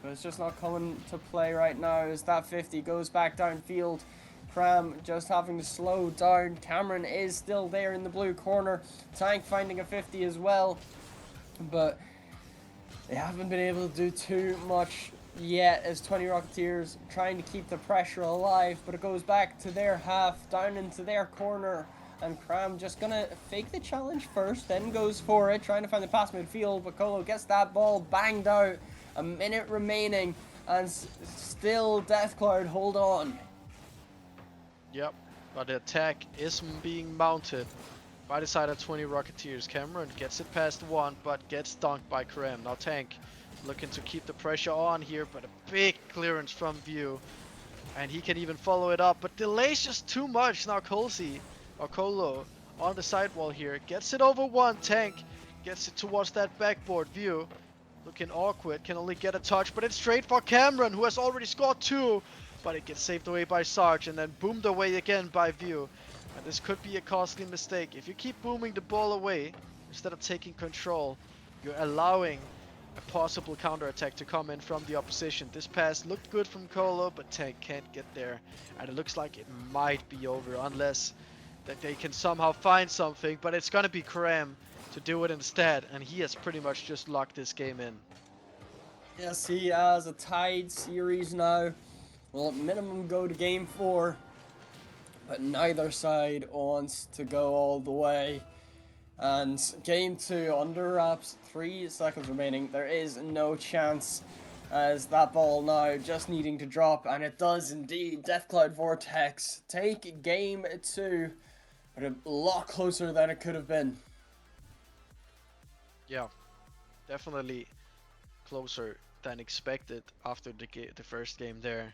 but it's just not coming to play right now as that 50 goes back downfield. Cram just having to slow down. Cameron is still there in the blue corner. Tank finding a 50 as well, but they haven't been able to do too much yet as 20 Rocketeers trying to keep the pressure alive, but it goes back to their half, down into their corner. And Cram just gonna fake the challenge first, then goes for it, trying to find the pass midfield, but Colo gets that ball banged out. A minute remaining, and still Deathcloud hold on. Yep, but the attack is being mounted by the side of 20 Rocketeers. Cameron gets it past one, but gets dunked by Cram. Now Tank looking to keep the pressure on here, but a big clearance from View. And he can even follow it up, but delays just too much. Now Colo on the sidewall here, gets it over one. Tank gets it towards that backboard. View looking awkward, can only get a touch, but it's straight for Cameron, who has already scored 2, but it gets saved away by Sarge and then boomed away again by View. And this could be a costly mistake. If you keep booming the ball away instead of taking control, you're allowing a possible counterattack to come in from the opposition. This pass looked good from Colo, but Tank can't get there, and it looks like it might be over unless that they can somehow find something, but it's gonna be Cram to do it instead, and he has pretty much just locked this game in. Yes, he has a tied series now. Will at minimum go to game 4, but neither side wants to go all the way. And game 2 under wraps, 3 seconds remaining. There is no chance as that ball now just needing to drop, and it does indeed. Deathcloud Vortex take game 2. But a lot closer than it could have been. Yeah, definitely closer than expected after the first game there.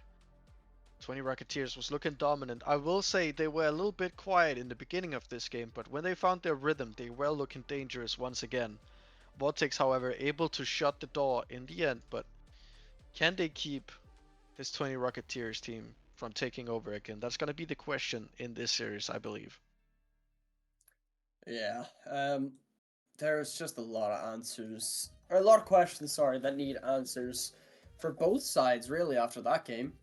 20 Rocketeers was looking dominant. I will say they were a little bit quiet in the beginning of this game, but when they found their rhythm, they were looking dangerous once again. Vortex, however, able to shut the door in the end, but can they keep this 20 Rocketeers team from taking over again? That's going to be the question in this series, I believe. Yeah, there's just a lot of answers, or a lot of questions, sorry, that need answers for both sides, really, after that game.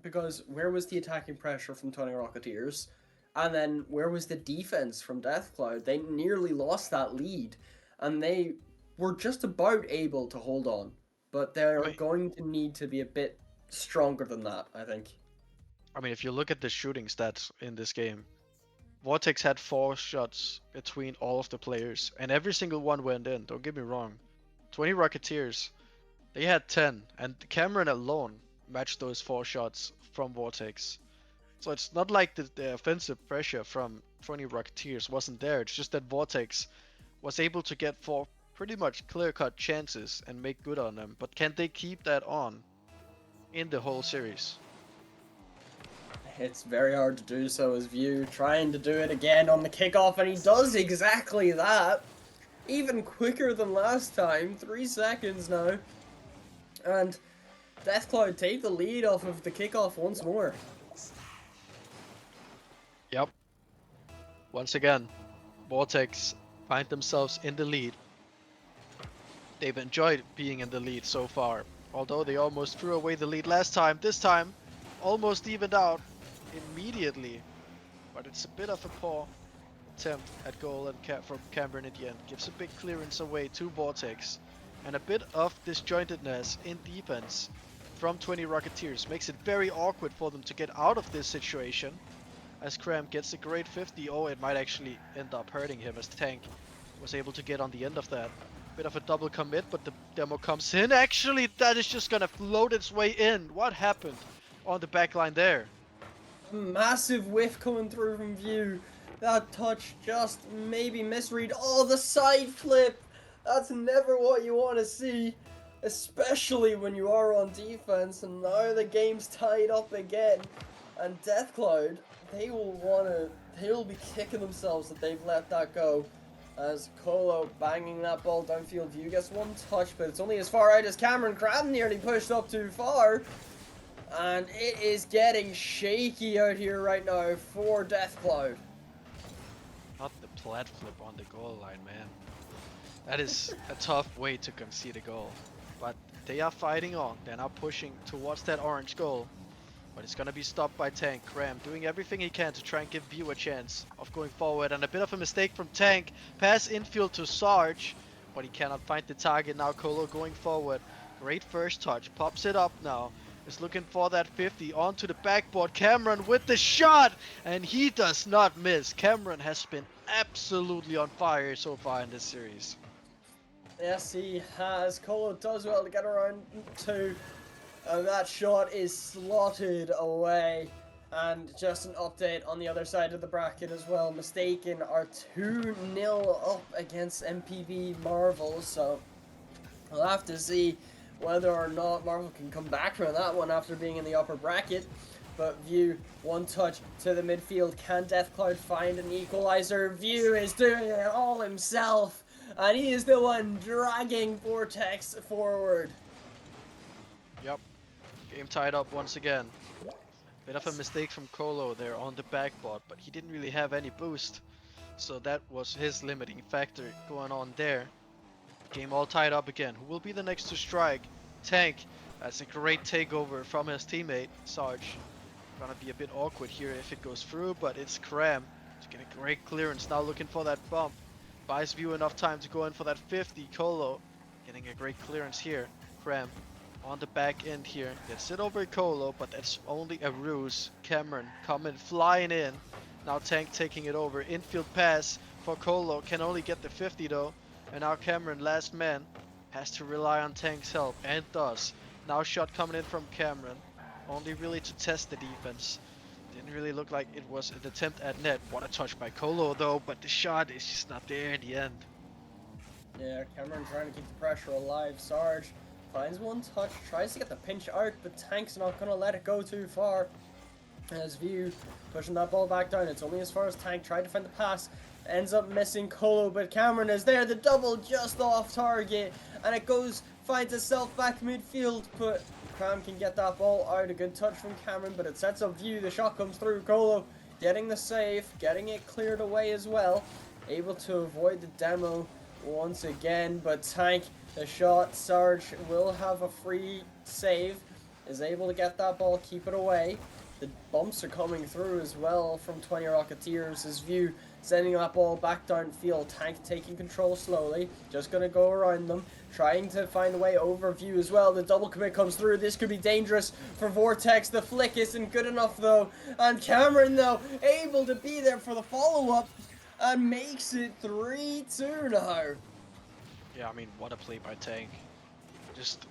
Because where was the attacking pressure from 20 Rocketeers? And then where was the defense from Deathcloud? They nearly lost that lead, and they were just about able to hold on. But they're going to need to be a bit stronger than that, I think. I mean, if you look at the shooting stats in this game, Vortex had 4 shots between all of the players, and every single one went in, don't get me wrong. 20 Rocketeers, they had 10, and Cameron alone matched those 4 shots from Vortex. So it's not like the offensive pressure from 20 Rocketeers wasn't there, it's just that Vortex was able to get 4 pretty much clear-cut chances and make good on them. But can they keep that on in the whole series? It's very hard to do so as View trying to do it again on the kickoff, and he does exactly that. Even quicker than last time, 3 seconds now. And Deathcloud take the lead off of the kickoff once more. Yep. Once again, Vortex find themselves in the lead. They've enjoyed being in the lead so far. Although they almost threw away the lead last time, this time almost evened out immediately. But it's a bit of a poor attempt at goal and from Cameron at the end. Gives a big clearance away to Vortex. And a bit of disjointedness in defense from 20 Rocketeers makes it very awkward for them to get out of this situation. As Cram gets a great 50, oh, it might actually end up hurting him as Tank was able to get on the end of that. Bit of a double commit, but the demo comes in. Actually, that is just gonna float its way in. What happened on the back line there? Massive whiff coming through from View. That touch just maybe misread. Oh, the side flip! That's never what you want to see, especially when you are on defense, and now the game's tied up again. And Deathcloud, they will be kicking themselves that they've let that go. As Colo banging that ball downfield. View gets 1 touch, but it's only as far out as Cameron. Cram nearly pushed up too far. And it is getting shaky out here right now for Deathcloud. Not the plat flip on the goal line, man. That is a tough way to concede a goal. But they are fighting on. They're now pushing towards that orange goal. But it's gonna be stopped by Tank. Cram doing everything he can to try and give View a chance of going forward. And a bit of a mistake from Tank. Pass infield to Sarge. But he cannot find the target. Now Colo going forward. Great first touch. Pops it up now. Is looking for that 50 onto the backboard. Cameron with the shot. And he does not miss. Cameron has been absolutely on fire so far in this series. Yes, he has. Colo does well to get around 2. And that shot is slotted away. And just an update on the other side of the bracket as well. Mistaken are 2-0 up against MPB Marvel. So we'll have to see whether or not Marvel can come back from that one after being in the upper bracket. But View, 1 touch to the midfield. Can Deathcloud find an equalizer? View is doing it all himself. And he is the one dragging Vortex forward. Yep. Game tied up once again. Bit of a mistake from Colo there on the backboard, but he didn't really have any boost. So that was his limiting factor going on there. Game all tied up again. Who will be the next to strike? Tank. That's a great takeover from his teammate, Sarge. Gonna be a bit awkward here if it goes through, but it's Cram to get a great clearance. Now looking for that bump. Buys View enough time to go in for that 50. Colo getting a great clearance here. Cram on the back end here. Gets it over Colo, but that's only a ruse. Cameron coming flying in. Now Tank taking it over. Infield pass for Colo. Can only get the 50 though. And now Cameron, last man, has to rely on Tank's help, and does. Now shot coming in from Cameron. Only really to test the defense. Didn't really look like it was an attempt at net. What a touch by Colo though, but the shot is just not there in the end. Yeah, Cameron trying to keep the pressure alive. Sarge finds one touch, tries to get the pinch out, but Tank's not going to let it go too far. As View pushing that ball back down, it's only as far as Tank tried to find the pass, ends up missing Colo, but Cameron is there, the double just off target, and it finds itself back midfield, but Cram can get that ball out. A good touch from Cameron, but it sets up View. The shot comes through. Colo getting the save, getting it cleared away as well, able to avoid the demo once again, but Tank, the shot, Sarge will have a free save, is able to get that ball, keep it away. The bumps are coming through as well from 20 Rocketeers. His View sending that ball back downfield. Tank taking control slowly. Just going to go around them. Trying to find a way over View as well. The double commit comes through. This could be dangerous for Vortex. The flick isn't good enough though. And Cameron though, able to be there for the follow-up. And makes it 3-2 now. Yeah, I mean, what a play by Tank. Just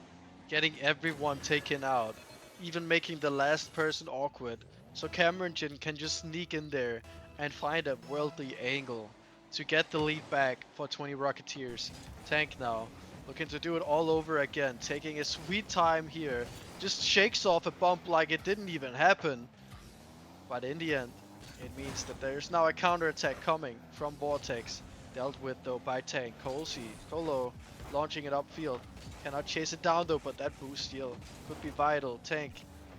getting everyone taken out. Even making the last person awkward, so Cameron can just sneak in there and find a worldly angle to get the lead back for 20 Rocketeers. Tank now looking to do it all over again, taking a sweet time here, just shakes off a bump like it didn't even happen, but in the end it means that there's now a counterattack coming from Vortex, dealt with though by Tank. Colo launching it upfield. Cannot chase it down though, but that boost steal could be vital. Tank,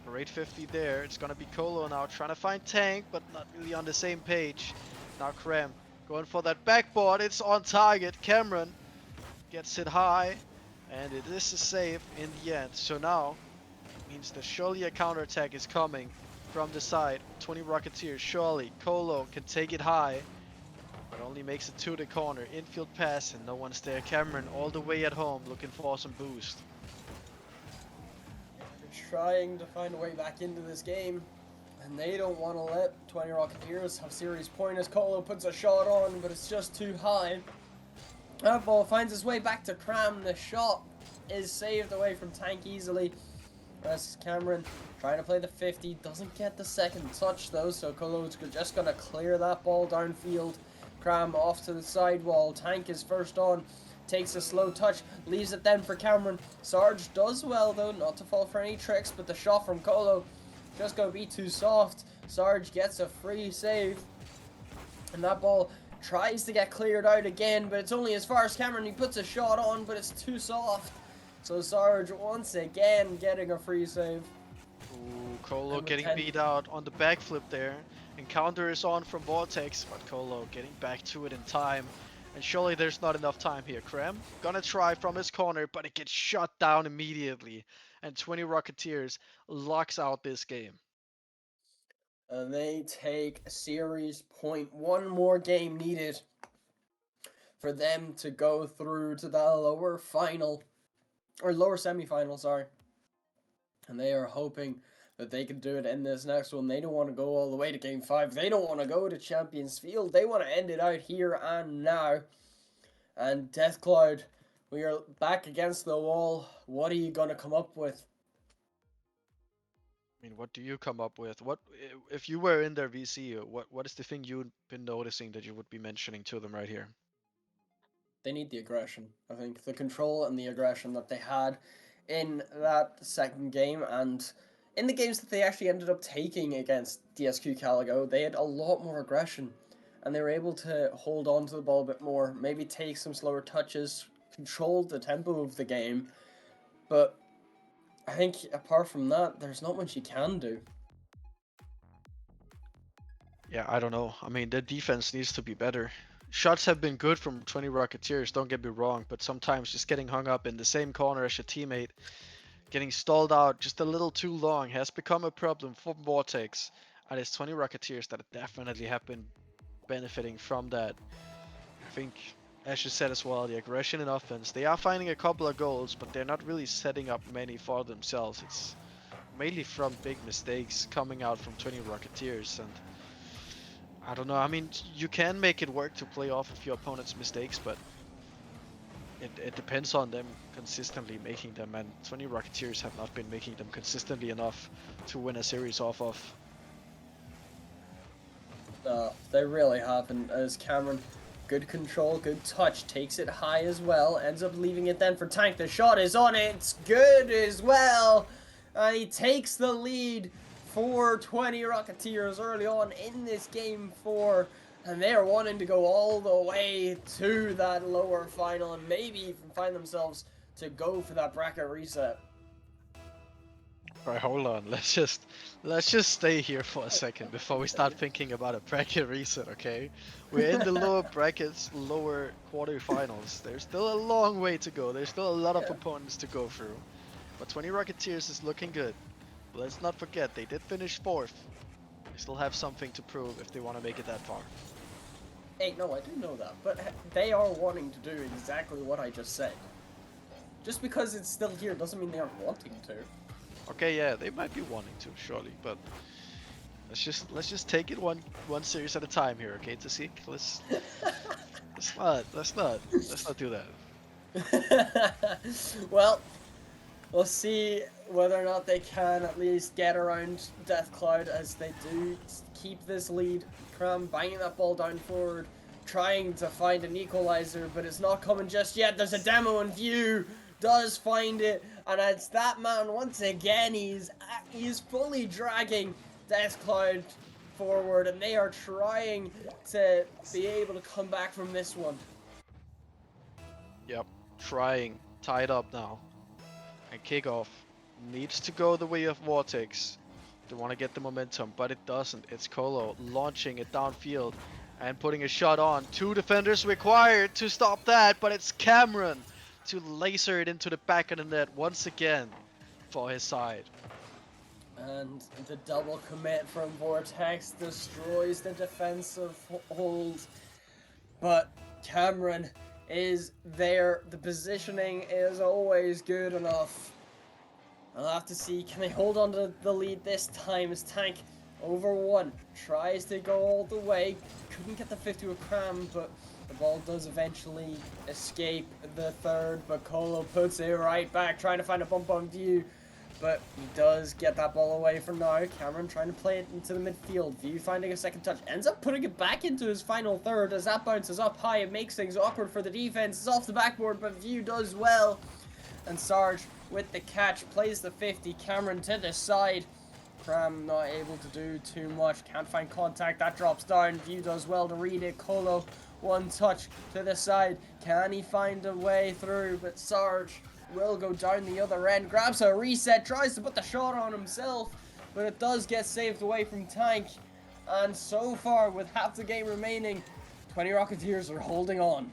for 850 there. It's gonna be Colo now trying to find Tank, but not really on the same page. Now Krem going for that backboard. It's on target. Cameron gets it high, and it is a save in the end. So now it means that surely a counterattack is coming from the side. 20 Rocketeers. Surely Colo can take it high. But only makes it to the corner. Infield pass and no one's there. Cameron all the way at home looking for some boost. Trying to find a way back into this game. And they don't want to let 20 Rocketeers have serious point as Colo puts a shot on, but it's just too high. That ball finds its way back to Cram. The shot is saved away from Tank easily. As Cameron trying to play the 50. Doesn't get the second touch though, so Colo's just going to clear that ball downfield. Cram off to the sidewall. Tank is first on. Takes a slow touch. Leaves it then for Cameron. Sarge does well though, not to fall for any tricks, but the shot from Colo just going to be too soft. Sarge gets a free save. And that ball tries to get cleared out again, but it's only as far as Cameron. He puts a shot on, but it's too soft. So Sarge once again getting a free save. Ooh, Colo getting beat out on the backflip there. Encounter is on from Vortex, but Colo getting back to it in time. And surely there's not enough time here. Krem gonna try from his corner, but it gets shut down immediately. And 20 Rocketeers locks out this game. And they take a series point. One more game needed for them to go through to the lower final. Or lower semi-final, sorry. And they are hoping that they can do it in this next one. They don't want to go all the way to Game 5. They don't want to go to Champions Field. They want to end it out here and now. And Deathcloud, we are back against the wall. What are you going to come up with? I mean, what do you come up with? What if you were in their VC? What is the thing you've been noticing that you would be mentioning to them right here? They need the aggression. I think the control and the aggression that they had in that second game, and in the games that they actually ended up taking against DSQ Caligo, they had a lot more aggression, and they were able to hold on to the ball a bit more, maybe take some slower touches, control the tempo of the game. But I think apart from that, there's not much you can do. Yeah, I don't know. I mean, their defense needs to be better. Shots have been good from 20 Rocketeers, don't get me wrong, but sometimes just getting hung up in the same corner as your teammate, getting stalled out just a little too long has become a problem for Vortex. And it's 20 Rocketeers that definitely have been benefiting from that. I think, as you said as well, the aggression in offense, they are finding a couple of goals, but they're not really setting up many for themselves. It's mainly from big mistakes coming out from 20 Rocketeers, and I don't know, I mean, you can make it work to play off of your opponent's mistakes, but it depends on them consistently making them, and 20 Rocketeers have not been making them consistently enough to win a series off of. They really haven't, as Cameron Good control, good touch, takes it high as well, ends up leaving it then for Tank. The shot is on it, it's good as well. And he takes the lead for 20 Rocketeers early on in this game 4. And they are wanting to go all the way to that lower final and maybe even find themselves to go for that bracket reset. Alright, hold on. Let's just stay here for a second before we start thinking about a bracket reset, okay? We're in the lower brackets, lower quarterfinals. There's still a long way to go. There's still a lot of opponents to go through. But 20 Rocketeers is looking good. But let's not forget, they did finish 4th. They still have something to prove if they want to make it that far. Hey, no, I do know that, but they are wanting to do exactly what I just said. Just because it's still here doesn't mean they aren't wanting to. Okay, yeah, they might be wanting to, surely, but let's just take it one series at a time here, okay, Tasik? Let's not do that. Well, we'll see whether or not they can at least get around Deathcloud as they do keep this lead. Cram banging that ball down forward, trying to find an equalizer, but it's not coming just yet. There's a demo in view. Does find it, and it's that man once again. He's fully dragging Deathcloud forward, and they are trying to be able to come back from this one. Yep, trying, tied up now, and kickoff needs to go the way of Vortex. They want to get the momentum, but it doesn't. It's Colo launching it downfield and putting a shot on. 2 defenders required to stop that, but it's Cameron to laser it into the back of the net once again for his side. And the double commit from Vortex destroys the defensive hold. But Cameron is there. The positioning is always good enough. I'll have to see, can they hold on to the lead this time as Tank over 1 tries to go all the way. Couldn't get the 50 with Cram, but the ball does eventually escape the 3rd, but Colo puts it right back, trying to find a bump on View, but he does get that ball away for now. Cameron trying to play it into the midfield. View finding a second touch, ends up putting it back into his final 3rd as that bounces up high. It makes things awkward for the defense. It's off the backboard, but View does well. And Sarge with the catch plays the 50. Cameron to the side. Cram not able to do too much. Can't find contact. That drops down. View does well to read it. Colo, 1 touch to the side. Can he find a way through? But Sarge will go down the other end. Grabs a reset. Tries to put the shot on himself. But it does get saved away from Tank. And so far, with half the game remaining, 20 Rocketeers are holding on.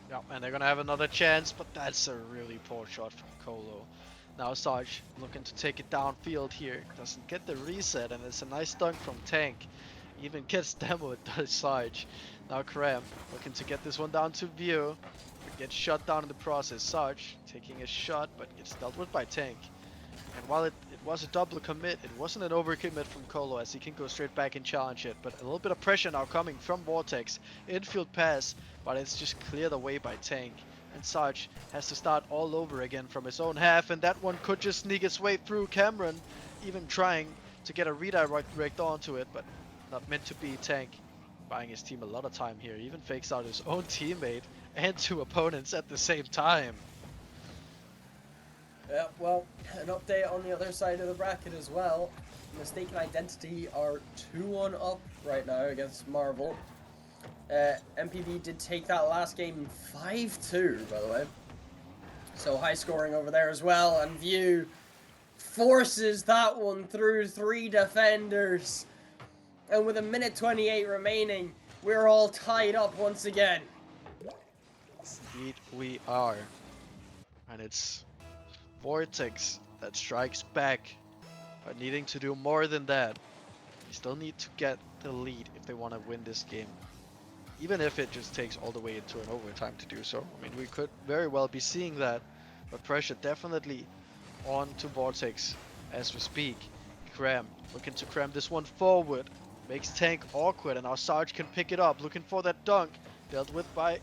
Yeah, and they're gonna have another chance, but that's a really poor shot from Colo. Now Sarge looking to take it downfield here. Doesn't get the reset, and it's a nice dunk from Tank. Even gets demoed by Sarge. Now Cram looking to get this one down to View. But gets shut down in the process. Sarge taking a shot, but gets dealt with by Tank. And while it was a double commit, it wasn't an overcommit from Colo, as he can go straight back and challenge it. But a little bit of pressure now coming from Vortex. Infield pass, but it's just cleared away by Tank. And Sarge has to start all over again from his own half, and that one could just sneak its way through. Cameron even trying to get a redirect onto it, but not meant to be. Tank buying his team a lot of time here. He even fakes out his own teammate and 2 opponents at the same time. Yeah, well, an update on the other side of the bracket as well. Mistaken Identity are 2-1 up right now against Marvel. MPB did take that last game 5-2, by the way. So high scoring over there as well. And View forces that one through 3 defenders. And with 1:28 remaining, we're all tied up once again. Indeed we are. And it's Vortex that strikes back, but needing to do more than that. They still need to get the lead if they want to win this game. Even if it just takes all the way into an overtime to do so. I mean, we could very well be seeing that, but pressure definitely on to Vortex as we speak. Cram looking to cram this one forward. Makes Tank awkward, and now Sarge can pick it up. Looking for that dunk. Dealt with by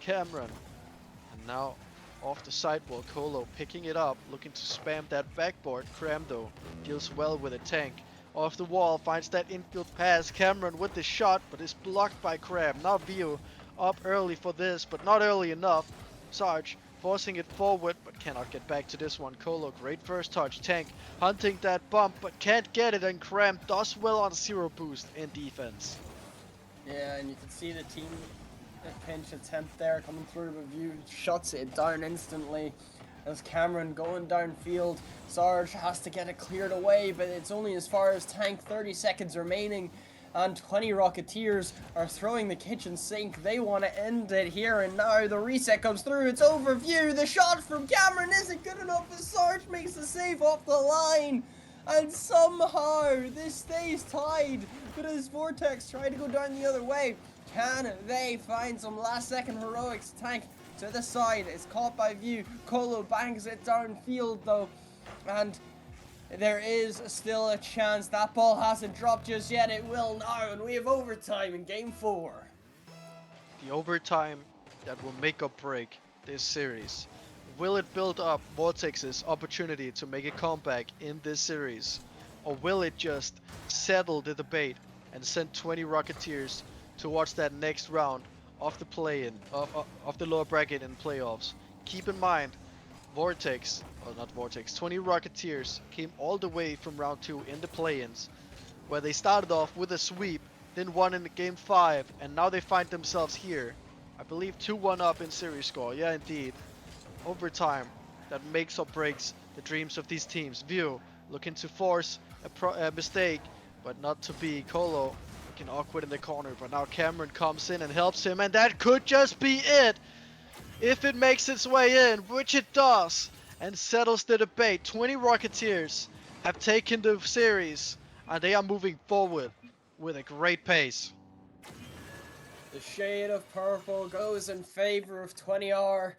Cameron. And now off the sidewall, Colo picking it up. Looking to spam that backboard. Cram though deals well with a Tank. Off the wall, finds that infield pass. Cameron with the shot, but is blocked by Cram. Now View up early for this, but not early enough. Sarge forcing it forward, but cannot get back to this one. Colo, great first touch. Tank hunting that bump, but can't get it, and Cram does well on 0 boost in defense. Yeah, and you can see the team pinch attempt there coming through, but View shuts it down instantly. As Cameron going downfield, Sarge has to get it cleared away, but it's only as far as Tank. 30 seconds remaining, and 20 Rocketeers are throwing the kitchen sink. They want to end it here and now. The reset comes through, it's over. View, the shot from Cameron isn't good enough as Sarge makes the save off the line. And somehow this stays tied, but as Vortex try to go down the other way, can they find some last second heroics? Tank to the side, it's caught by View. Colo bangs it downfield though, and there is still a chance. That ball hasn't dropped just yet. It will now, and we have overtime in game 4. The overtime that will make or break this series. Will it build up Vortex's opportunity to make a comeback in this series? Or will it just settle the debate and send 20 Rocketeers towards that next round of the play-in, of the lower bracket in playoffs? Keep in mind, 20 Rocketeers came all the way from round 2 in the play-ins, where they started off with a sweep, then won in game 5, and now they find themselves here. I believe 2-1 up in series score. Yeah, indeed. Overtime that makes or breaks the dreams of these teams. View looking to force a mistake, but not to be. Colo looking awkward in the corner, but now Cameron comes in and helps him, and that could just be it if it makes its way in, which it does, and settles the debate. 20 Rocketeers have taken the series, and they are moving forward with a great pace. The shade of purple goes in favor of 20R,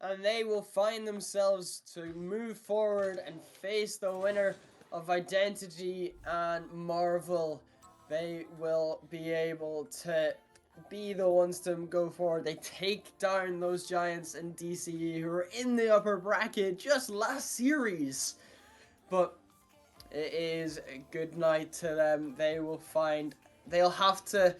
and they will find themselves to move forward and face the winner of Identity and Marvel. They will be able to be the ones to go forward. They take down those Giants in DCE who were in the upper bracket just last series. But it is a good night to them. They'll have to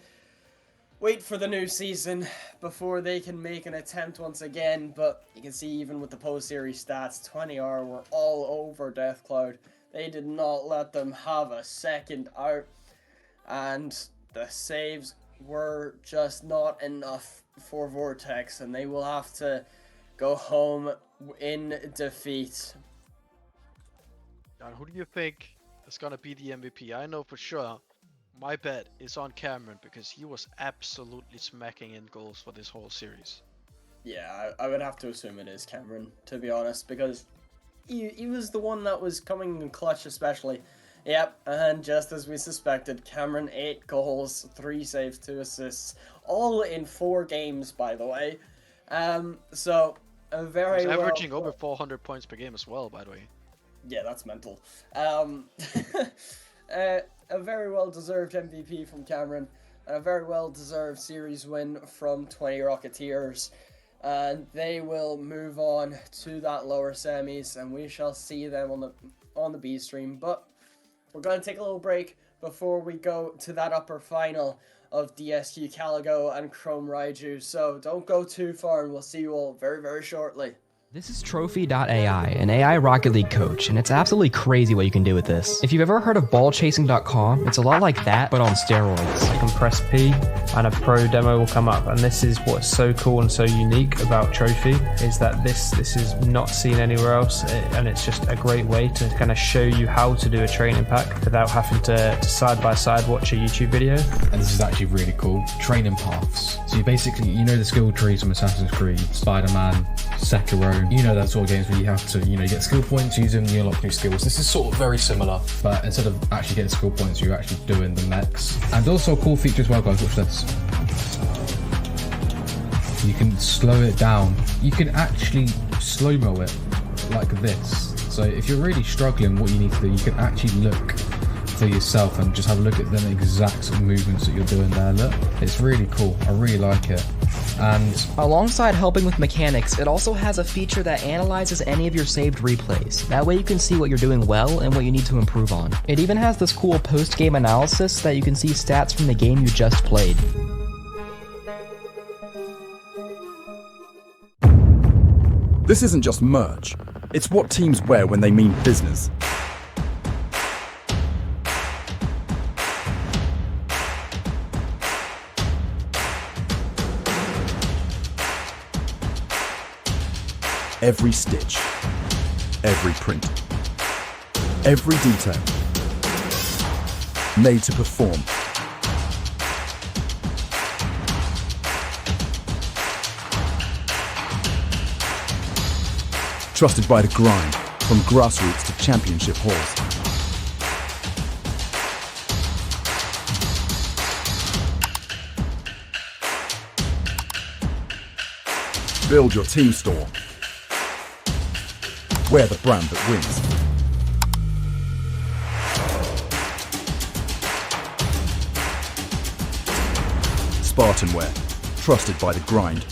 wait for the new season before they can make an attempt once again, but you can see even with the post-series stats, 20R were all over Deathcloud. They did not let them have a second out, and the saves were just not enough for Vortex, and they will have to go home in defeat. And who do you think is gonna be the MVP? I know for sure my bet is on Cameron, because he was absolutely smacking in goals for this whole series. Yeah, I would have to assume it is Cameron, to be honest, because he was the one that was coming in clutch especially. Yep, and just as we suspected, Cameron 8 goals, 3 saves, 2 assists, all in 4 games, by the way. So a very He's averaging over 400 points per game as well, by the way. Yeah, that's mental. A very well-deserved MVP from Cameron, and a very well-deserved series win from 20 Rocketeers. And they will move on to that lower semis, and we shall see them on the B stream. But we're going to take a little break before we go to that upper final of DSQ Caligo and Chrome Raiju. So don't go too far, and we'll see you all very, very shortly. This is trophi.ai, an AI Rocket League coach, and it's absolutely crazy what you can do with this. If you've ever heard of ballchasing.com, it's a lot like that, but on steroids. You can press P and a pro demo will come up, and this is what's so cool and so unique about Trophi, is that this is not seen anywhere else, and it's just a great way to kind of show you how to do a training pack without having to side by side watch a YouTube video. And this is actually really cool. Training paths. So you basically, you know the skill trees from Assassin's Creed, Spider-Man, Sekiro, you know that sort of games where you have to, get skill points, use them, you unlock new skills. This is sort of very similar, but instead of actually getting skill points, you're actually doing the mechs. And also a cool feature as well, guys, watch this. You can slow it down. You can actually slow-mo it like this. So if you're really struggling, what you need to do, you can actually look for yourself and just have a look at the exact sort of movements that you're doing there. Look, it's really cool. I really like it. And alongside helping with mechanics, it also has a feature that analyzes any of your saved replays. That way you can see what you're doing well and what you need to improve on. It even has this cool post-game analysis that you can see stats from the game you just played. This isn't just merch, it's what teams wear when they mean business. Every stitch, every print, every detail, made to perform. Trusted by the grind, from grassroots to championship halls. Build your team store. Wear the brand that wins. SpartanWare, trusted by the grind.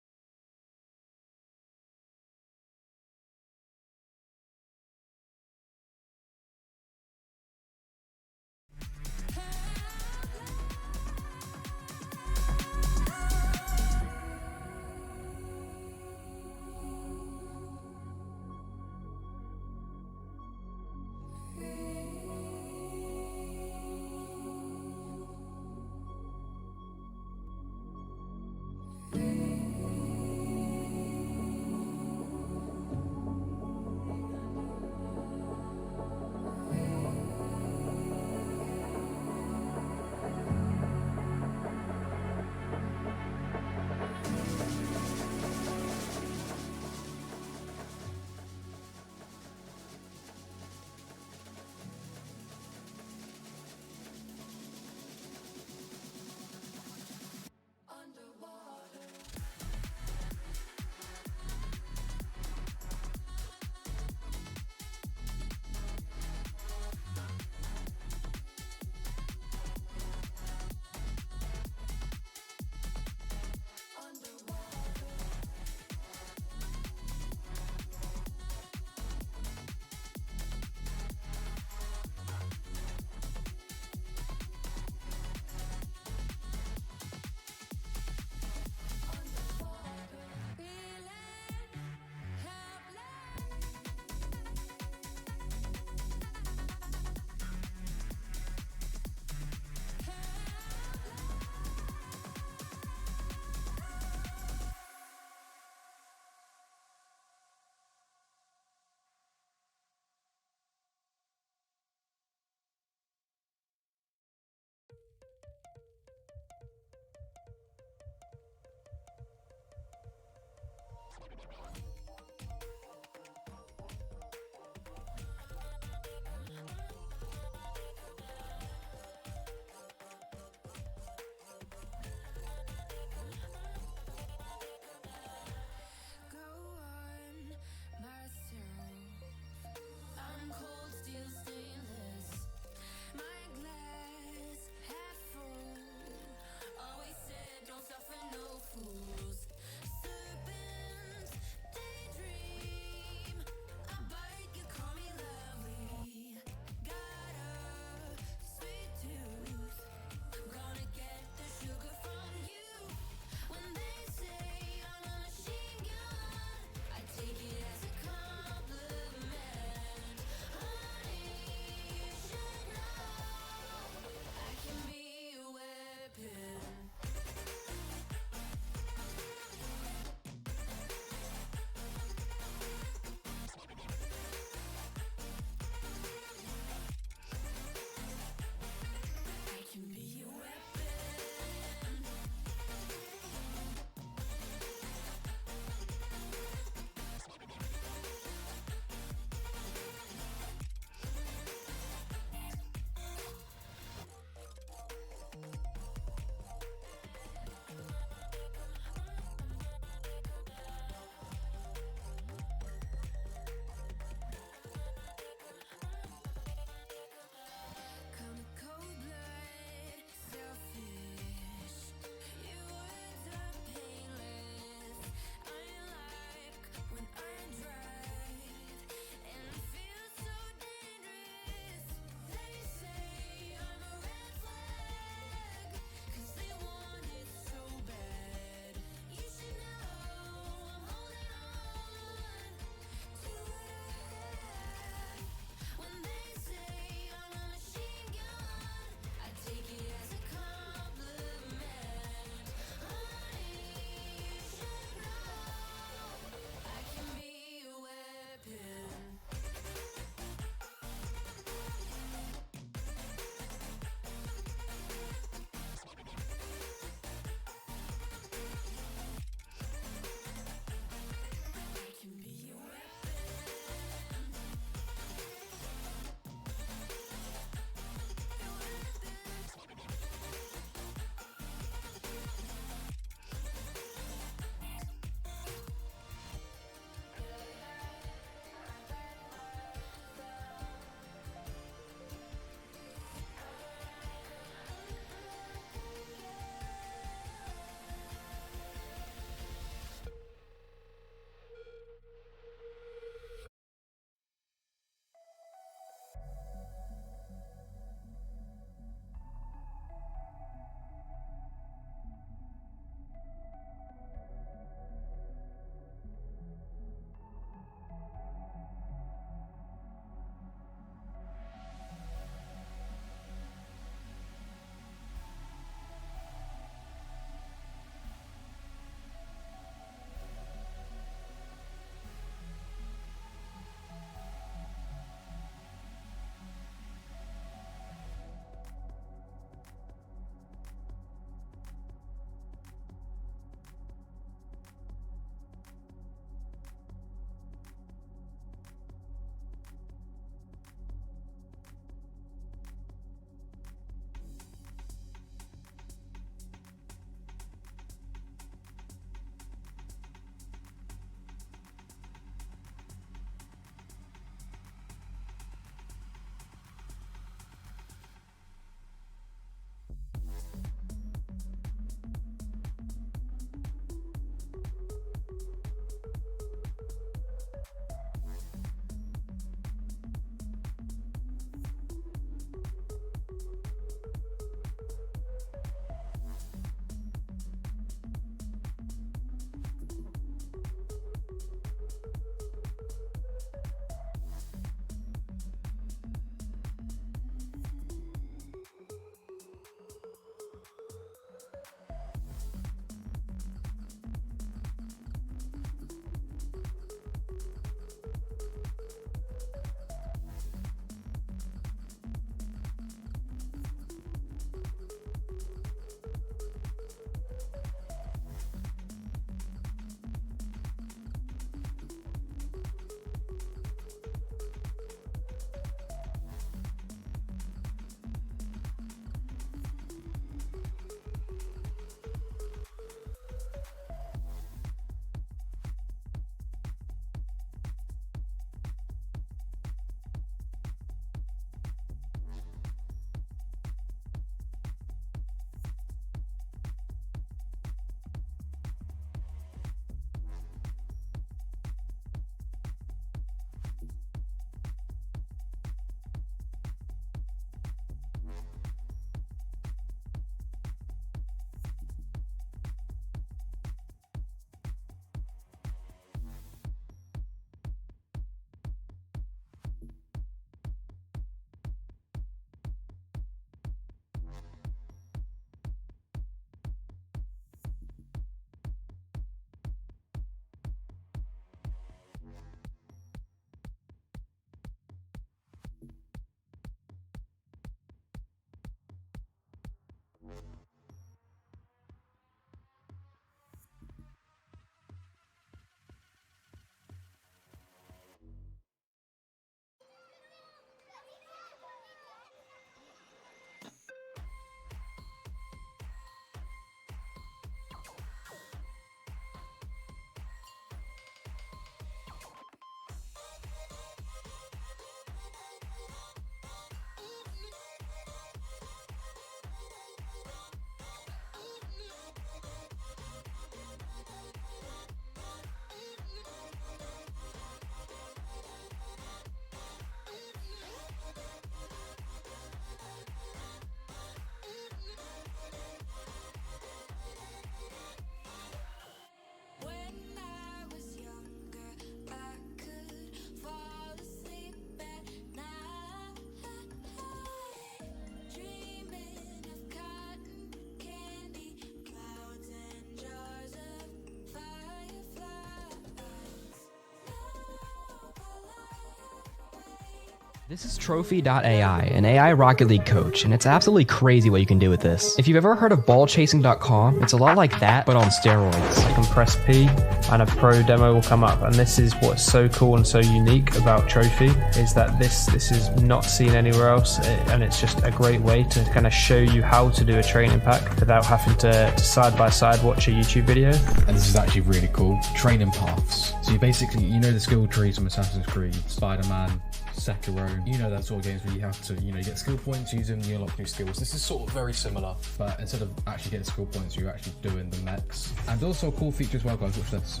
This is trophi.ai, an AI Rocket League coach, and it's absolutely crazy what you can do with this. If you've ever heard of ballchasing.com, it's a lot like that, but on steroids. You can press P and a pro demo will come up, and this is what's so cool and so unique about Trophy, is that this is not seen anywhere else, and it's just a great way to kind of show you how to do a training pack without having to side by side watch a YouTube video. And this is actually really cool. Training paths. So you basically, you know the skill trees from Assassin's Creed, Spider-Man, Sekiro, you know that sort of games where you have to, get skill points, use them, you unlock new skills. This is sort of very similar, but instead of actually getting skill points, you're actually doing the mechs. And also a cool feature as well, guys, watch this.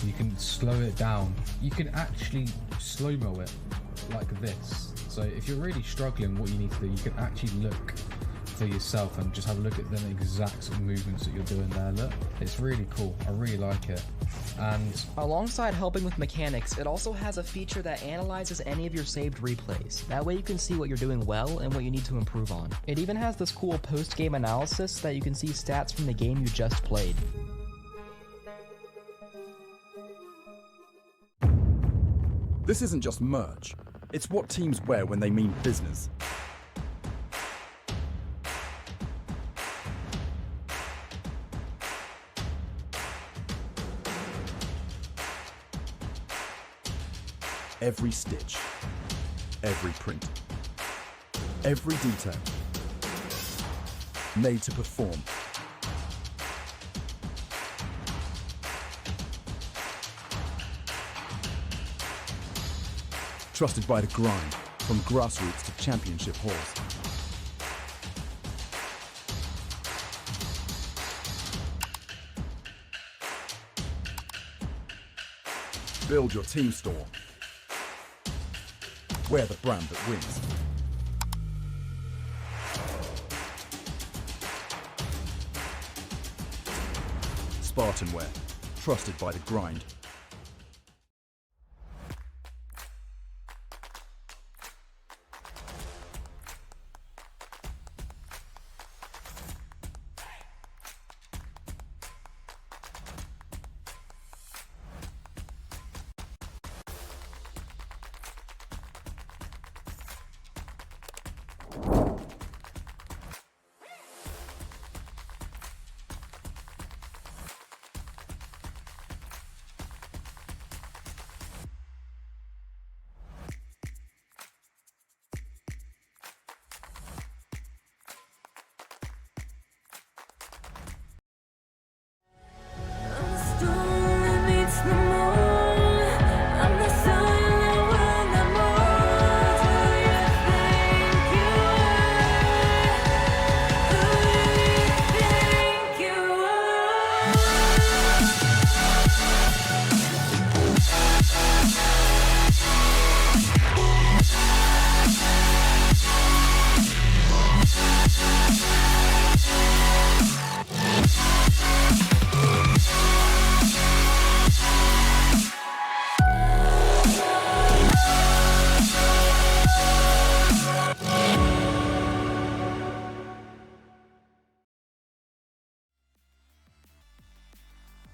You can slow it down. You can actually slow-mo it like this. So if you're really struggling, what you need to do, you can actually look for yourself and just have a look at the exact sort of movements that you're doing there. Look, it's really cool. I really like it. And alongside helping with mechanics, it also has a feature that analyzes any of your saved replays. That way you can see what you're doing well and what you need to improve on. It even has this cool post-game analysis that you can see stats from the game you just played. This isn't just merch, it's what teams wear when they mean business. Every stitch, every print, every detail, made to perform. Trusted by the grind, from grassroots to championship halls. Build your team store. Wear the brand that wins. SpartanWare, trusted by the grind.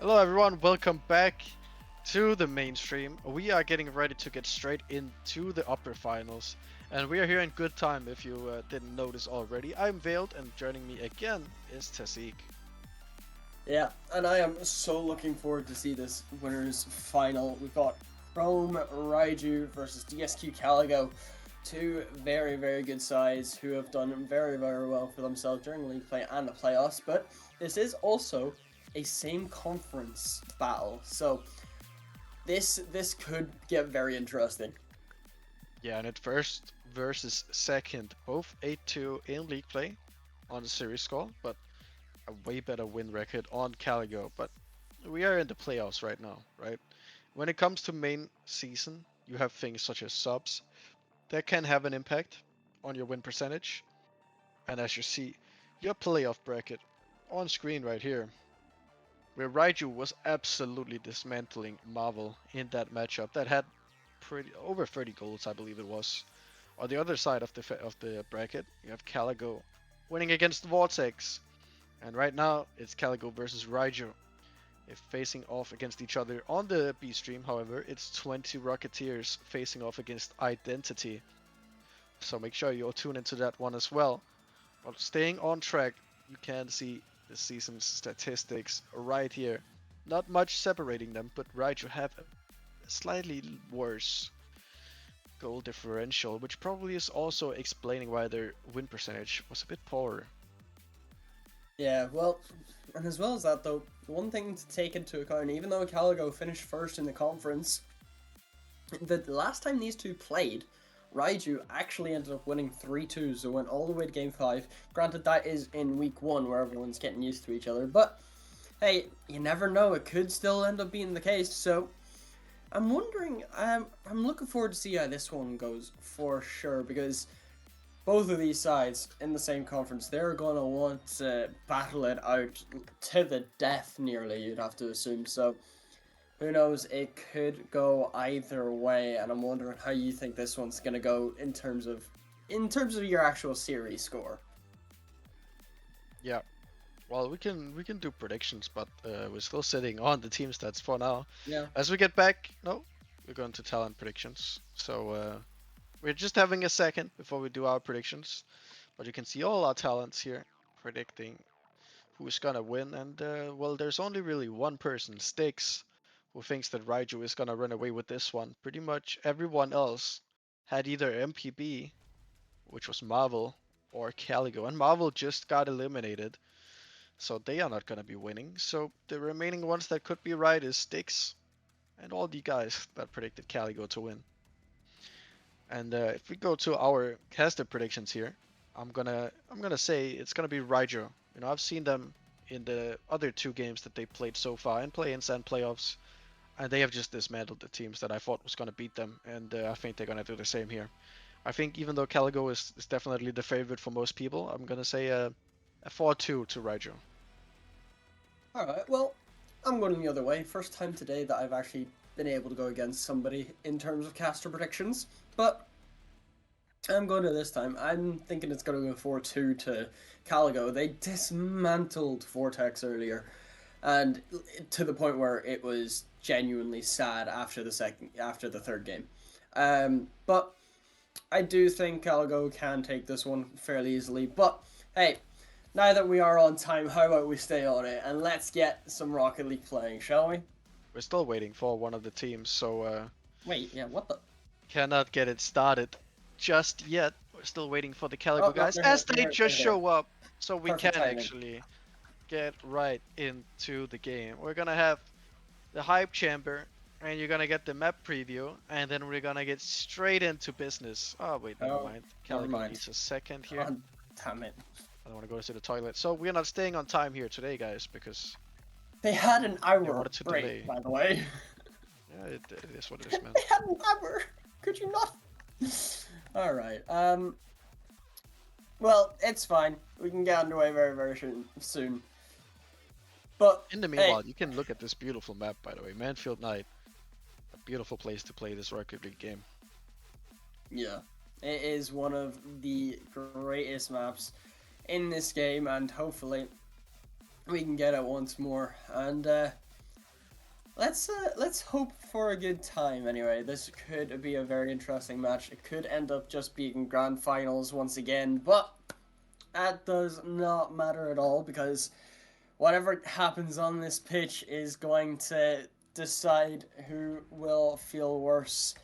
Hello everyone, welcome back to the mainstream. We are getting ready to get straight into the upper finals, and we are here in good time if you didn't notice already. I'm Veiled, and joining me again is Tasik. Yeah, and I am so looking forward to see this winners final. We've got Chrome Raiju versus DSQ Caligo, two very, very good sides who have done very, very well for themselves during league play and the playoffs, but this is also a same conference battle, so this could get very interesting. Yeah, and at first versus second, both 8-2 in league play on the series score, but a way better win record on Caligo. But we are in the playoffs right now, right? When it comes to main season, you have things such as subs that can have an impact on your win percentage. And as you see, your playoff bracket on screen right here, where Raiju was absolutely dismantling Marvel in that matchup that had over 30 goals, I believe it was. On the other side of the bracket, you have Caligo winning against Vortex, and right now it's Caligo versus Raiju. if facing off against each other. On the B stream, however, it's 20 Rocketeers facing off against Identity. So make sure you'll tune into that one as well. But staying on track, you can see the season's statistics right here. Not much separating them, but right, you have a slightly worse goal differential, which probably is also explaining why their win percentage was a bit poorer. Yeah, well, and as well as that though, one thing to take into account, even though Caligo finished first in the conference, the last time these two played, Raiju actually ended up winning 3-2, so went all the way to Game 5. Granted, that is in Week 1, where everyone's getting used to each other, but hey, you never know, it could still end up being the case, so I'm wondering, I'm looking forward to see how this one goes, for sure, because both of these sides in the same conference, they're going to want to battle it out to the death, nearly, you'd have to assume, so who knows, it could go either way, and I'm wondering how you think this one's going to go in terms of your actual series score. Yeah, well, we can do predictions, but we're still sitting on the team stats for now. Yeah. As we get back, we're going to talent predictions. So we're just having a second before we do our predictions, but you can see all our talents here predicting who's gonna win. And well, there's only really one person, Styx, who thinks that Raiju is gonna run away with this one. Pretty much everyone else had either MPB, which was Marvel, or Caligo, and Marvel just got eliminated, so they are not gonna be winning. So the remaining ones that could be right is Styx and all the guys that predicted Caligo to win. And if we go to our caster predictions here, I'm gonna say it's gonna be Raiju. You know, I've seen them in the other 2 games that they played so far in play-ins and playoffs, and they have just dismantled the teams that I thought was gonna beat them, and I think they're gonna do the same here. I think even though Caligo is definitely the favorite for most people, I'm gonna say a 4-2 to Raiju. Alright, well, I'm going the other way. First time today that I've actually been able to go against somebody in terms of caster predictions, but I'm going to this time. I'm thinking it's going to go 4-2 to Caligo. They dismantled Vortex earlier, and to the point where it was genuinely sad after the third game. But I do think Caligo can take this one fairly easily. But hey, now that we are on time, how about we stay on it and let's get some Rocket League playing, shall we? We're still waiting for one of the teams, so Wait, yeah, what the? cannot get it started just yet. We're still waiting for the Caligo guys as they just show up, so we Perfect can timing. actually get right into the game. We're gonna have the hype chamber, and you're gonna get the map preview, and then we're gonna get straight into business. Oh wait, never mind. never Caligo mind. needs a second here. Oh, damn it. I don't want to go to the toilet. So we're not staying on time here today, guys, because They had an hour wanted to delay. break, by the way. yeah, it is what it is, man. They had an hour. Could you not? All right. Well, it's fine. We can get underway very, very soon. But In the meanwhile, you can look at this beautiful map, by the way. Manfield Night. A beautiful place to play this Rocket League game. yeah, it is one of the greatest maps in this game, and hopefully we can get it once more. And let's hope for a good time. Anyway, this could be a very interesting match. It could end up just being grand finals once again, but that does not matter at all, because whatever happens on this pitch is going to decide who will feel worse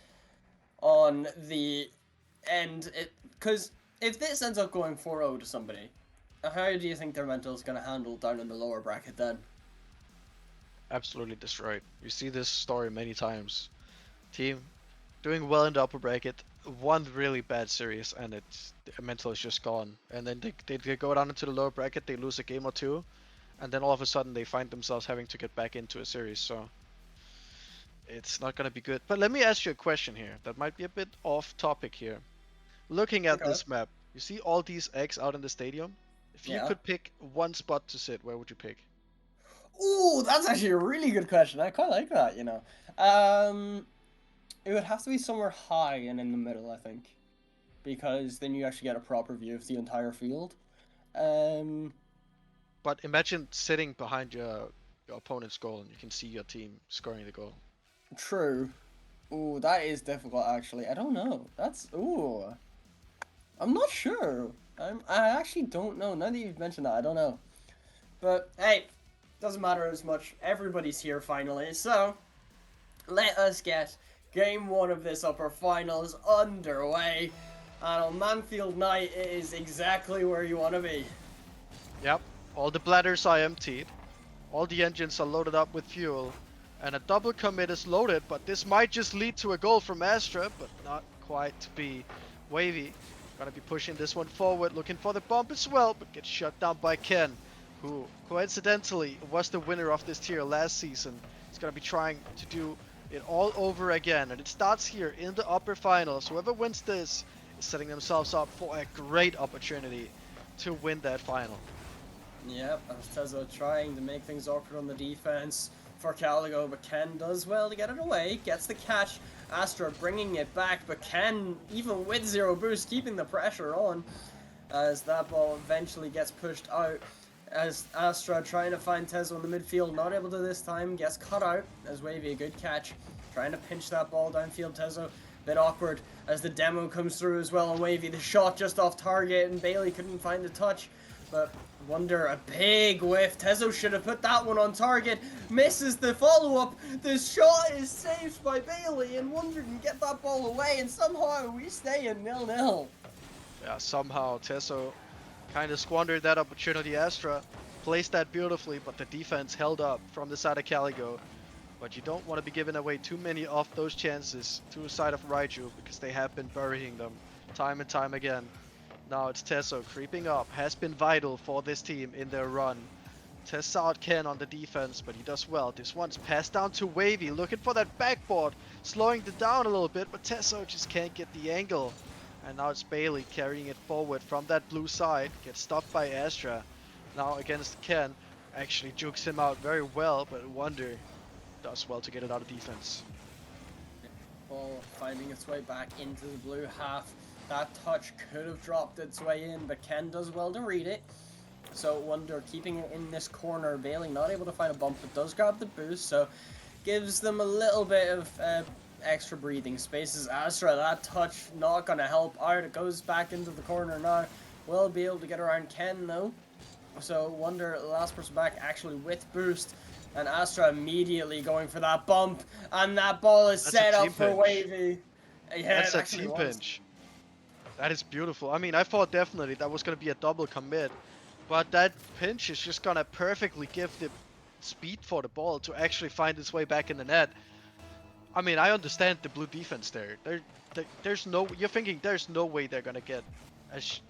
on the end. Because if this ends up going 4-0 to somebody, how do you think their mental is going to handle down in the lower bracket then? Absolutely destroyed. You see this story many times. Team doing well in the upper bracket, one really bad series, and it's the mental is just gone. And then they go down into the lower bracket, they lose a game or 2, and then all of a sudden they find themselves having to get back into a series. So it's not gonna be good. But let me ask you a question here that might be a bit off topic here. Looking at this map, you see all these eggs out in the stadium? If you could pick one spot to sit, where would you pick? Ooh, that's actually a really good question. I quite like that, you know. It would have to be somewhere high and in the middle, I think, because then you actually get a proper view of the entire field. But imagine sitting behind your your opponent's goal and you can see your team scoring the goal. True. Ooh, that is difficult actually. I don't know. I'm not sure. I actually don't know. Now that you've mentioned that, I don't know. But hey, doesn't matter as much. Everybody's here finally. So let us get game 1 of this upper finals underway. And on Manfield night, it is exactly where you want to be. Yep, all the bladders are emptied, all the engines are loaded up with fuel, and a double commit is loaded, but this might just lead to a goal from Astra, but not quite to be. Wavy gonna be pushing this one forward, looking for the bump as well, but gets shut down by Ken, who coincidentally was the winner of this tier last season. He's gonna be trying to do it all over again, and it starts here in the upper finals. Whoever wins this is setting themselves up for a great opportunity to win that final. Yep, Tezo trying to make things awkward on the defense for Caligo, but Ken does well to get it away, gets the catch. Astra bringing it back, but Ken, even with 0 boost, keeping the pressure on as that ball eventually gets pushed out. As Astra trying to find Tezo in the midfield, not able to this time, gets cut out as Wavy, a good catch, trying to pinch that ball downfield. Tezo, bit awkward as the demo comes through as well on Wavy. The shot just off target and Bailey couldn't find the touch, but Wonder, a big whiff. Tezo should have put that one on target. Misses the follow-up. The shot is saved by Bailey, and Wonder can get that ball away, and somehow we stay in 0-0. Yeah, somehow Tezo kind of squandered that opportunity. Astra placed that beautifully, but the defense held up from the side of Caligo. But you don't want to be giving away too many of those chances to the side of Raiju, because they have been burying them time and time again. Now it's Tezo creeping up, has been vital for this team in their run. Tests out Ken on the defense, but he does well. This one's passed down to Wavy, looking for that backboard, slowing it down a little bit, but Tezo just can't get the angle. And now it's Bailey carrying it forward from that blue side, gets stopped by Astra. Now against Ken, actually jukes him out very well, but Wonder does well to get it out of defense. Ball finding its way back into the blue half. That touch could have dropped its way in, but Ken does well to read it. So Wonder keeping it in this corner. Bailey not able to find a bump, but does grab the boost, so gives them a little bit of extra breathing spaces. Astra, that touch not going to help out. It goes back into the corner now. Will be able to get around Ken though. So Wonder, last person back, actually with boost. And Astra immediately going for that bump. And that ball is set up for Wavy. Yeah, that's a team pinch. That is beautiful. I mean, I thought definitely that was going to be a double commit. But that pinch is just going to perfectly give the speed for the ball to actually find its way back in the net. I mean, I understand the blue defense there. There's no... You're thinking there's no way they're going to get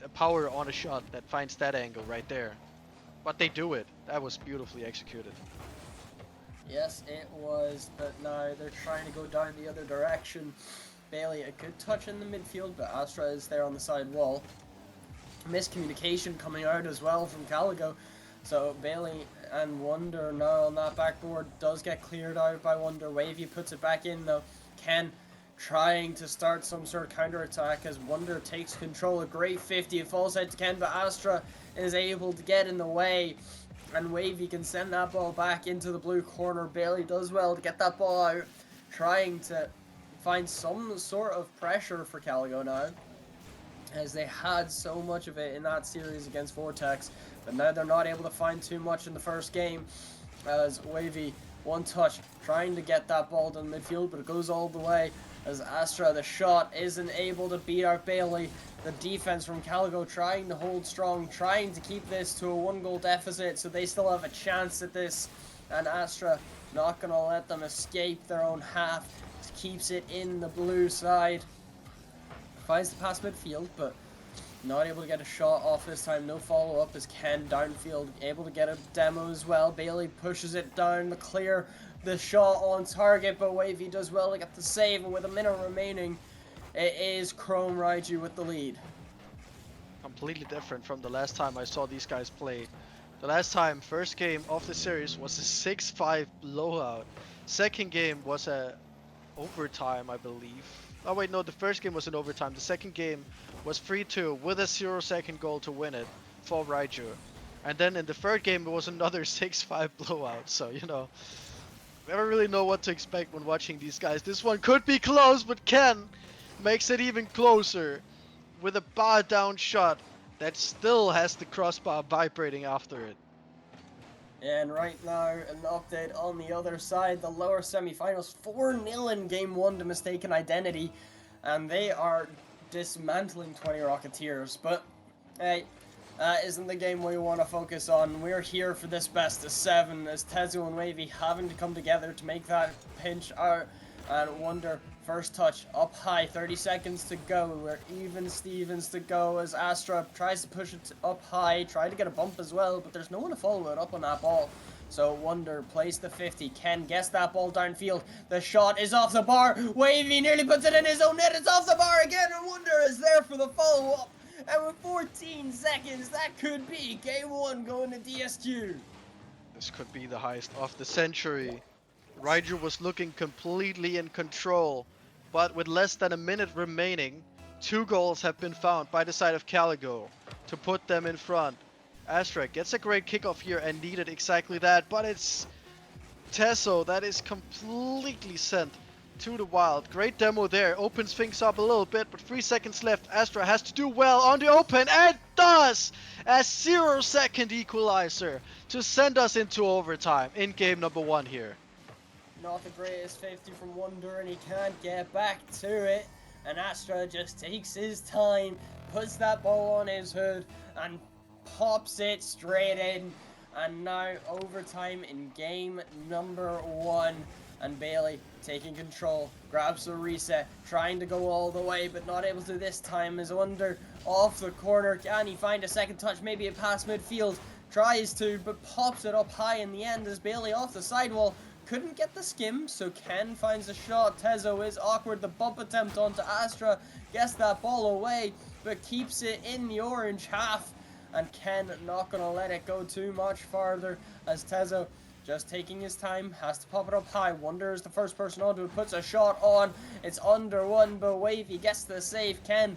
a power on a shot that finds that angle right there. But they do it. That was beautifully executed. Yes, it was, but now they're trying to go down the other direction. Bailey, a good touch in the midfield, but Astra is there on the side wall. Miscommunication coming out as well from Caligo. So Bailey and Wonder now on that backboard does get cleared out by Wonder. Wavy puts it back in though. Ken trying to start some sort of counter attack as Wonder takes control. A great 50, it falls out to Ken, but Astra is able to get in the way. And Wavy can send that ball back into the blue corner. Bailey does well to get that ball out, trying to find some sort of pressure for Caligo now, as they had so much of it in that series against Vortex, but now they're not able to find too much in the first game, as Wavy, one touch, trying to get that ball to the midfield, but it goes all the way, as Astra, the shot, isn't able to beat out Bailey. The defense from Caligo trying to hold strong, trying to keep this to a 1-goal deficit, so they still have a chance at this, and Astra not going to let them escape their own half. Keeps it in the blue side. Finds the pass midfield, but not able to get a shot off this time. No follow-up as Ken downfield able to get a demo as well. Bailey pushes it down to clear the shot on target, but Wavy does well to get the save, and with a minute remaining, it is Chrome Raiju with the lead. Completely different from the last time I saw these guys play. The last time, first game of the series was a 6-5 blowout. Second game was a overtime, I believe. Oh wait, no, the first game was in overtime. The second game was 3-2 with a 0-second goal to win it for Raiju. And then in the third game, it was another 6-5 blowout. So, you know, never really know what to expect when watching these guys. This one could be close, but Ken makes it even closer with a bar down shot that still has the crossbar vibrating after it. And right now, an update on the other side, the lower semifinals, 4-0 in Game 1 to Mistaken Identity, and they are dismantling 20 Rocketeers. But, hey, that isn't the game we want to focus on. We're here for this best of 7, as Tezu and Wavy having to come together to make that pinch out. And Wonder, first touch, up high, 30 seconds to go. We're even Stevens to go as Astra tries to push it up high, try to get a bump as well, but there's no one to follow it up on that ball. So Wonder plays the 50, Ken gets that ball downfield, the shot is off the bar, Wavy nearly puts it in his own net, it's off the bar again, and Wonder is there for the follow-up. And with 14 seconds, that could be Game 1 going to DSQ. This could be the heist of the century. Raiju was looking completely in control, but with less than a minute remaining, 2 goals have been found by the side of Caligo to put them in front. Astra gets a great kickoff here and needed exactly that, but it's Teso that is completely sent to the wild. Great demo there, opens things up a little bit, but 3 seconds left. Astra has to do well on the open and does a 0-second equalizer to send us into overtime in game number 1 here. Not the greatest 50 from Wonder, and he can't get back to it. And Astra just takes his time, puts that ball on his hood, and pops it straight in. And now overtime in game number 1. And Bailey taking control, grabs the reset, trying to go all the way, but not able to this time as Wonder off the corner. Can he find a second touch, maybe a pass midfield? Tries to, but pops it up high in the end as Bailey off the sidewall. Couldn't get the skim, so Ken finds a shot. Tezo is awkward. The bump attempt onto Astra gets that ball away, but keeps it in the orange half. And Ken not going to let it go too much farther as Tezo just taking his time, has to pop it up high. Wonder is the first person onto it, puts a shot on. It's under one, but Wavy gets the save. Ken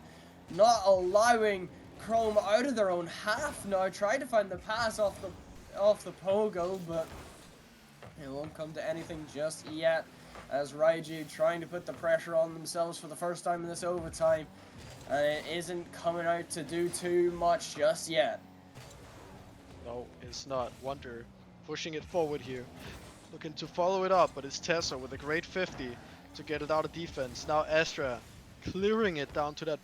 not allowing Chrome out of their own half now. Try to find the pass off the pogo, but it won't come to anything just yet, as Raiju trying to put the pressure on themselves for the first time in this overtime, and it isn't coming out to do too much just yet. No, it's not. Wonder pushing it forward here, looking to follow it up, but it's Tessa with a great 50 to get it out of defense. Now Astra clearing it down to that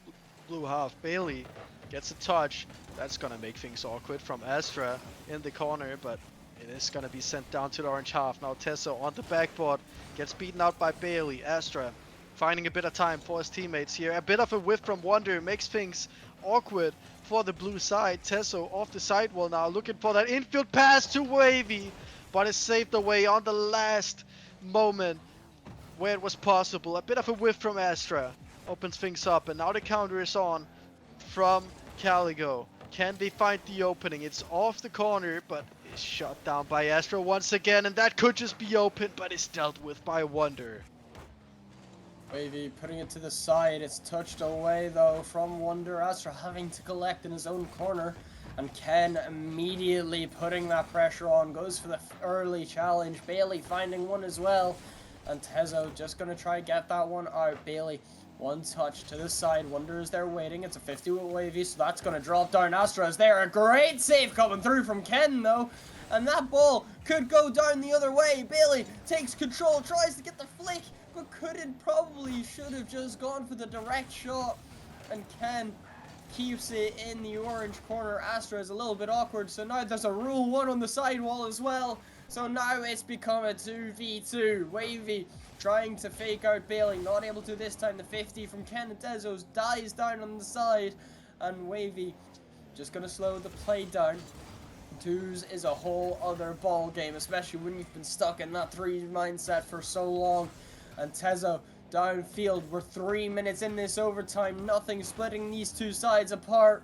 blue half. Bailey gets a touch. That's gonna make things awkward from Astra in the corner, but it is going to be sent down to the orange half. Now Tesso on the backboard gets beaten out by Bailey. Astra finding a bit of time for his teammates here. A bit of a whiff from Wonder makes things awkward for the blue side. Tesso off the sidewall now, looking for that infield pass to Wavy, but is saved away on the last moment where it was possible. A bit of a whiff from Astra opens things up, and now the counter is on from Caligo. Can they find the opening? It's off the corner, but is shot down by Astra once again, and that could just be open, but is dealt with by Wonder. Wavy putting it to the side. It's touched away though from Wonder. Astra having to collect in his own corner, and Ken immediately putting that pressure on. Goes for the early challenge. Bailey finding one as well, and Tezo just gonna try get that one out. Bailey, one touch to the side. Wonder is there waiting. It's a 50 with Wavy, so that's going to drop down. Astra is there. A great save coming through from Ken, though. And that ball could go down the other way. Bailey takes control, tries to get the flick, but couldn't. Probably should have just gone for the direct shot. And Ken keeps it in the orange corner. Astra is a little bit awkward, so now there's a rule 1 on the sidewall as well. So now it's become a 2v2. Wavy trying to fake out Bailey, not able to this time. The 50 from Ken and Tezos dies down on the side, and Wavy just going to slow the play down. 2s is a whole other ball game, especially when you've been stuck in that 3 mindset for so long. And Tezo downfield. We're 3 minutes in this overtime, nothing splitting these two sides apart,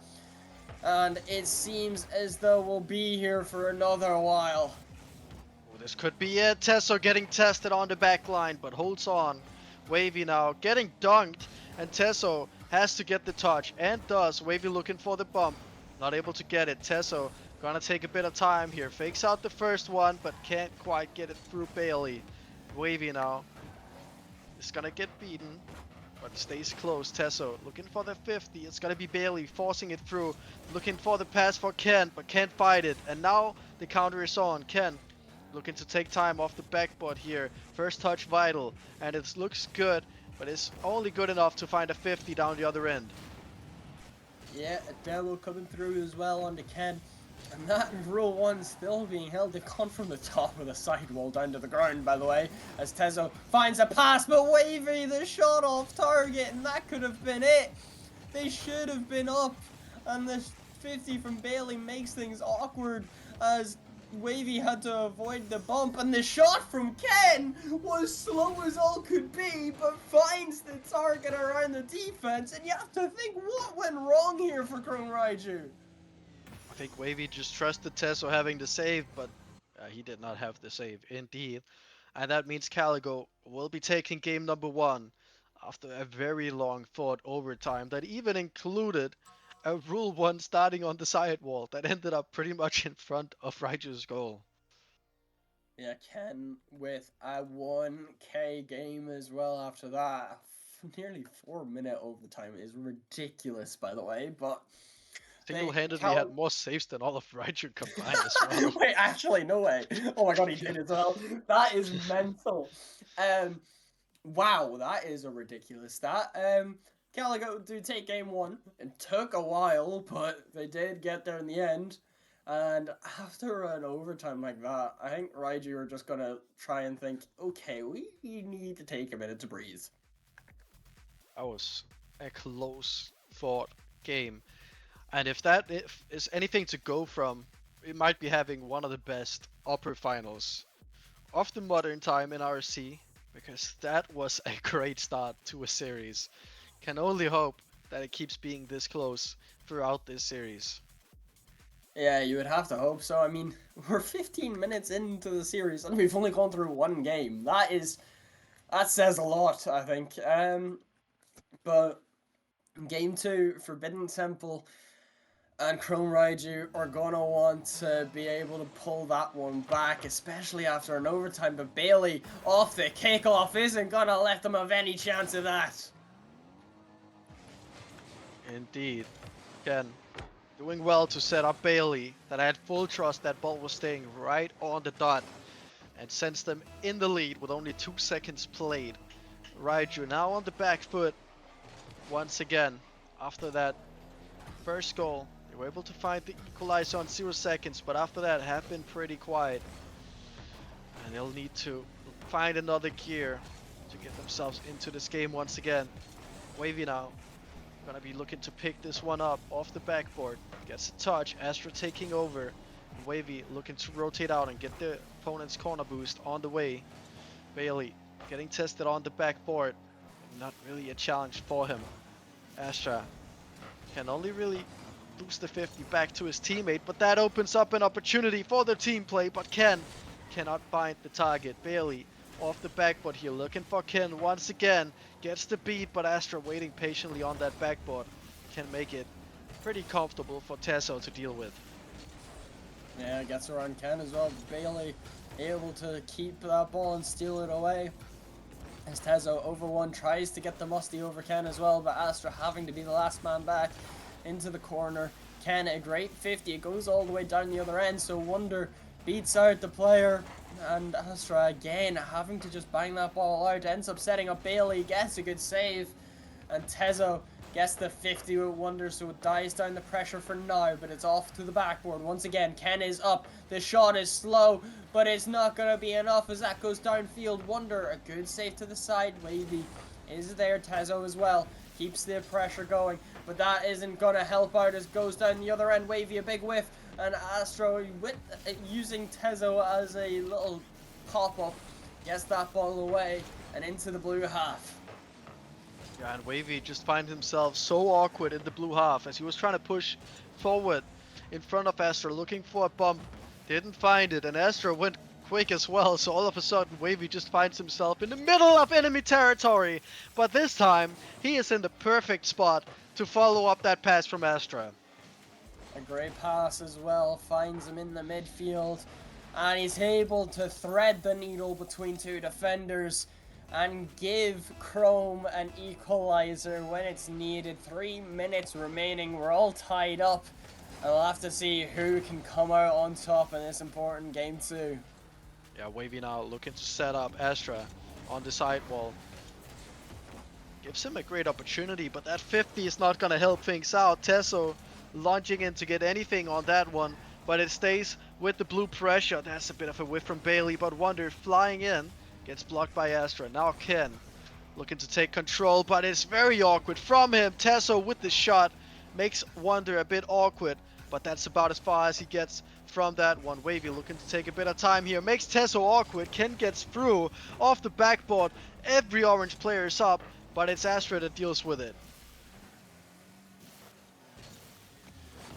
and it seems as though we'll be here for another while. This could be it. Tesso getting tested on the back line, but holds on. Wavy now getting dunked, and Tesso has to get the touch, and does. Wavy looking for the bump, not able to get it. Tesso Gonna take a bit of time here. Fakes out the first one, but can't quite get it through Bailey. Wavy now is gonna get beaten, but stays close. Tesso looking for the 50. It's gonna be Bailey forcing it through. Looking for the pass for Ken, but can't fight it. And now the counter is on. Ken looking to take time off the backboard here. First touch vital, and it looks good, but it's only good enough to find a 50 down the other end. Yeah, a demo coming through as well on the Ken. And that rule 1 still being held. They've gone from the top of the sidewall down to the ground, by the way, as Tezo finds a pass, but Wavy, the shot off target, and that could have been it. They should have been up, and the 50 from Bailey makes things awkward as Wavy had to avoid the bump, and the shot from Ken was slow as all could be, but finds the target around the defense, and you have to think, what went wrong here for Chrome Raiju? I think Wavy just trusted Tesso having the save, but he did not have the save indeed. And that means Caligo will be taking game number 1 after a very long fought overtime that even included a rule 1 starting on the sidewall that ended up pretty much in front of Raiju's goal. Yeah, Ken with a 1K game as well after that. Nearly 4-minute overtime is ridiculous, by the way, but single-handedly had more saves than all of Raiju combined as well. Wait, actually, no way. Oh my god, he did as well. That is mental. Wow, that is a ridiculous stat. Caligo do take game 1. It took a while, but they did get there in the end. And after an overtime like that, I think Raiju are just gonna try and think, okay, we need to take a minute to breathe. That was a close fought game. And if that is anything to go from, we might be having one of the best upper finals of the modern time in RSC, because that was a great start to a series. Can only hope that it keeps being this close throughout this series. Yeah, you would have to hope so. I mean, we're 15 minutes into the series and we've only gone through one game. That says a lot, I think. But game 2, Forbidden Temple and Chrome Raiju are going to want to be able to pull that one back, especially after an overtime. But Bailey, off the kickoff, isn't going to let them have any chance of that. Indeed. Ken doing well to set up Bailey, that I had full trust that ball was staying right on the dot, and sends them in the lead with only 2 seconds played. Raiju now on the back foot once again. After that first goal, they were able to find the equalizer on 0 seconds, but after that have been pretty quiet. And they'll need to find another gear to get themselves into this game once again. Wavy now gonna be looking to pick this one up off the backboard. Gets a touch, Astra taking over. Wavy looking to rotate out and get the opponent's corner boost on the way. Bailey getting tested on the backboard. Not really a challenge for him. Astra can only really boost the 50 back to his teammate, but that opens up an opportunity for the team play, but Ken cannot find the target. Bailey off the backboard here, looking for Ken once again. Gets the beat, but Astra waiting patiently on that backboard can make it pretty comfortable for Tesso to deal with. Yeah, gets around Ken as well. Bailey able to keep that ball and steal it away. As Tezo over one tries to get the musty over Ken as well, but Astra having to be the last man back into the corner. Ken, a great 50. It goes all the way down the other end, so Wonder beats out the player. And Astra again having to just bang that ball out. Ends up setting up Bailey, gets a good save. And Tezo gets the 50 with Wonder, so it dies down the pressure for now, but it's off to the backboard. Once again, Ken is up. The shot is slow, but it's not going to be enough as that goes downfield. Wonder, a good save to the side. Wavy is there. Tezo as well. Keeps the pressure going, but that isn't going to help out as goes down the other end. Wavy, a big whiff. And Astro, with using Tezo as a little pop-up, gets that ball away and into the blue half. Yeah, and Wavy just finds himself so awkward in the blue half as he was trying to push forward in front of Astra, looking for a bump. Didn't find it, and Astra went quick as well, so all of a sudden Wavy just finds himself in the middle of enemy territory. But this time, he is in the perfect spot to follow up that pass from Astra. A great pass as well, finds him in the midfield, and he's able to thread the needle between two defenders and give Chrome an equalizer when it's needed. 3 minutes remaining, we're all tied up, and we'll have to see who can come out on top in this important game too. Yeah, Wavy now looking to set up Astra on the sidewall. Gives him a great opportunity, but that 50 is not going to help things out. Tesso launching in to get anything on that one, but it stays with the blue pressure. That's a bit of a whiff from Bailey, but Wonder flying in, gets blocked by Astra. Now Ken looking to take control, but it's very awkward from him. Tesso with the shot makes Wonder a bit awkward, but that's about as far as he gets from that one. Wavy looking to take a bit of time here, makes Tesso awkward. Ken gets through off the backboard. Every orange player is up, but it's Astra that deals with it.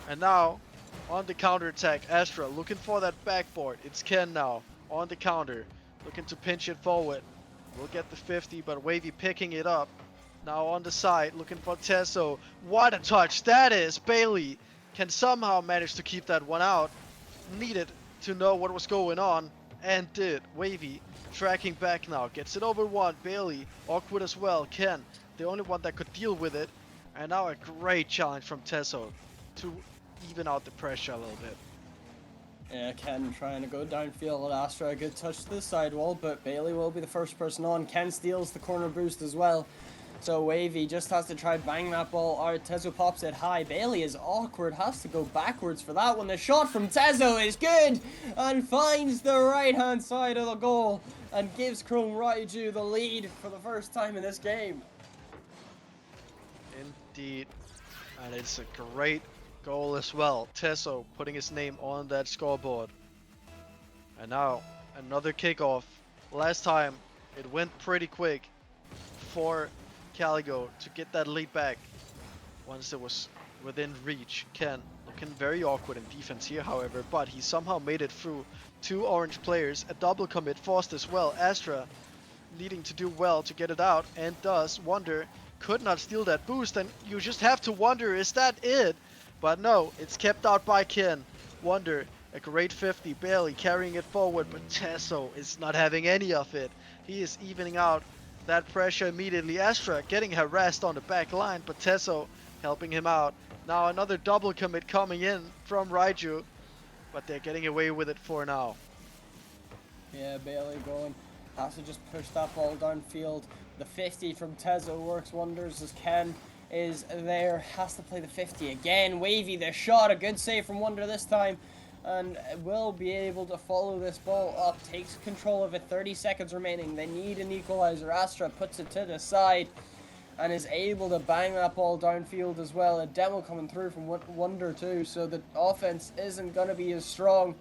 And now, on the counter attack, Astra looking for that backboard. It's Ken now, on the counter, looking to pinch it forward. We'll get the 50, but Wavy picking it up. Now on the side, looking for Tesso. What a touch that is! Bailey can somehow manage to keep that one out. Needed to know what was going on, and did. Wavy tracking back now, gets it over one. Bailey, awkward as well. Ken, the only one that could deal with it. And now a great challenge from Tesso to even out the pressure a little bit. Yeah, Ken trying to go downfield at Astra, a good touch to the sidewall, but Bailey will be the first person on. Ken steals the corner boost as well. So Wavy just has to try bang that ball out. Tezo pops it high. Bailey is awkward, has to go backwards for that one. The shot from Tezo is good and finds the right-hand side of the goal and gives Chrome Raiju the lead for the first time in this game. Indeed. And it's a great goal as well. Tesso putting his name on that scoreboard. And now another kickoff. Last time it went pretty quick for Caligo to get that lead back once it was within reach. Ken looking very awkward in defense here, however, but he somehow made it through two orange players. A double commit forced as well. Astra needing to do well to get it out, and does. Wonder could not steal that boost, and you just have to wonder, is that it? But no, it's kept out by Ken. Wonder, a great 50, barely carrying it forward, but Tesso is not having any of it. He is evening out that pressure immediately. Astra getting harassed on the back line, but Tesso helping him out. Now another double commit coming in from Raiju, but they're getting away with it for now. Yeah, Bailey going. Has to just push that ball downfield. The 50 from Tezo works wonders as Ken is there. Has to play the 50 again. Wavy the shot. A good save from Wonder this time. And will be able to follow this ball up. Takes control of it. 30 seconds remaining. They need an equalizer. Astra puts it to the side and is able to bang that ball downfield as well. A demo coming through from Wonder too. So the offense isn't going to be as strong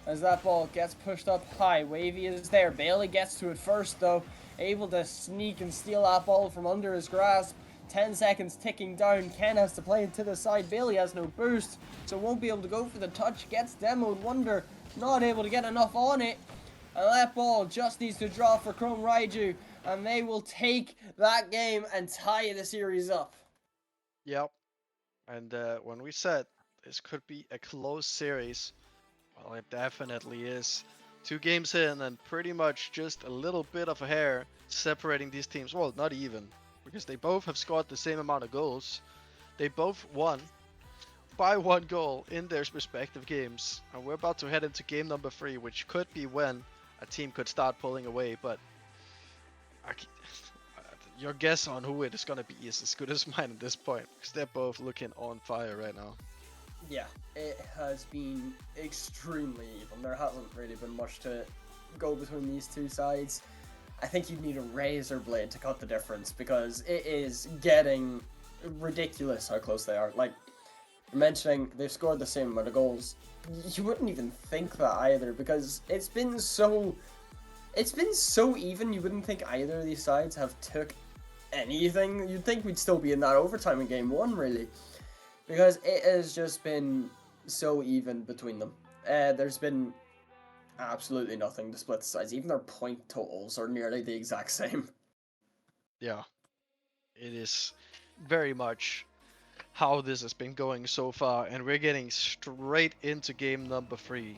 as that ball gets pushed up high. Wavy is there. Bailey gets to it first though. Able to sneak and steal that ball from under his grasp. 10 seconds ticking down. Ken has to play it to the side. Bailey has no boost, so won't be able to go for the touch. Gets demoed. Wonder not able to get enough on it. And that ball just needs to draw for Chrome Raiju. And they will take that game and tie the series up. Yep. And when we said this could be a close series, well, it definitely is. 2 games in and pretty much just a little bit of a hair separating these teams. Well, not even, because they both have scored the same amount of goals. They both won by 1 goal in their respective games. And we're about to head into game number 3, which could be when a team could start pulling away. But your guess on who it is going to be is as good as mine at this point, because they're both looking on fire right now. Yeah, it has been extremely even. There hasn't really been much to go between these two sides. I think you'd need a razor blade to cut the difference, because it is getting ridiculous how close they are. Like, you're mentioning they've scored the same amount of goals. You wouldn't even think that either, because it's been so even. You wouldn't think either of these sides have took anything. You'd think we'd still be in that overtime in game 1, really. Because it has just been so even between them. There's been absolutely nothing to split the sides. Even their point totals are nearly the exact same. Yeah, it is very much how this has been going so far, and we're getting straight into game number 3.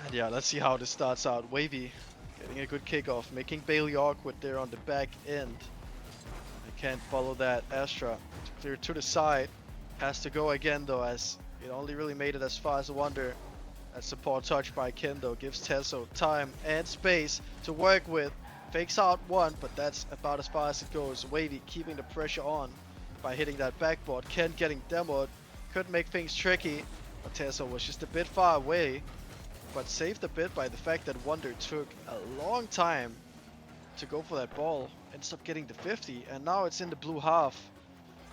And yeah, let's see how this starts out. Wavy getting a good kickoff, making Bailey awkward there on the back end. I can't follow that. Astra to clear to the side. Has to go again though, as it only really made it as far as Wonder. That support touch by Kendo gives Tesso time and space to work with. Fakes out one, but that's about as far as it goes. Wavy keeping the pressure on by hitting that backboard. Ken getting demoed. Could make things tricky, but Tesso was just a bit far away. But saved a bit by the fact that Wonder took a long time to go for that ball. Ends up getting the 50, and now it's in the blue half.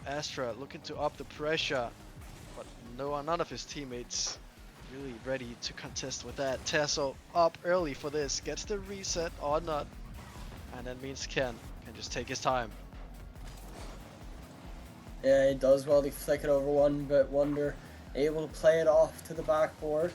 Astra looking to up the pressure, but none of his teammates really ready to contest with that. Tesso up early for this, gets the reset or not, and that means Ken can just take his time. Yeah, he does well to flick it over one, but Wonder able to play it off to the backboard.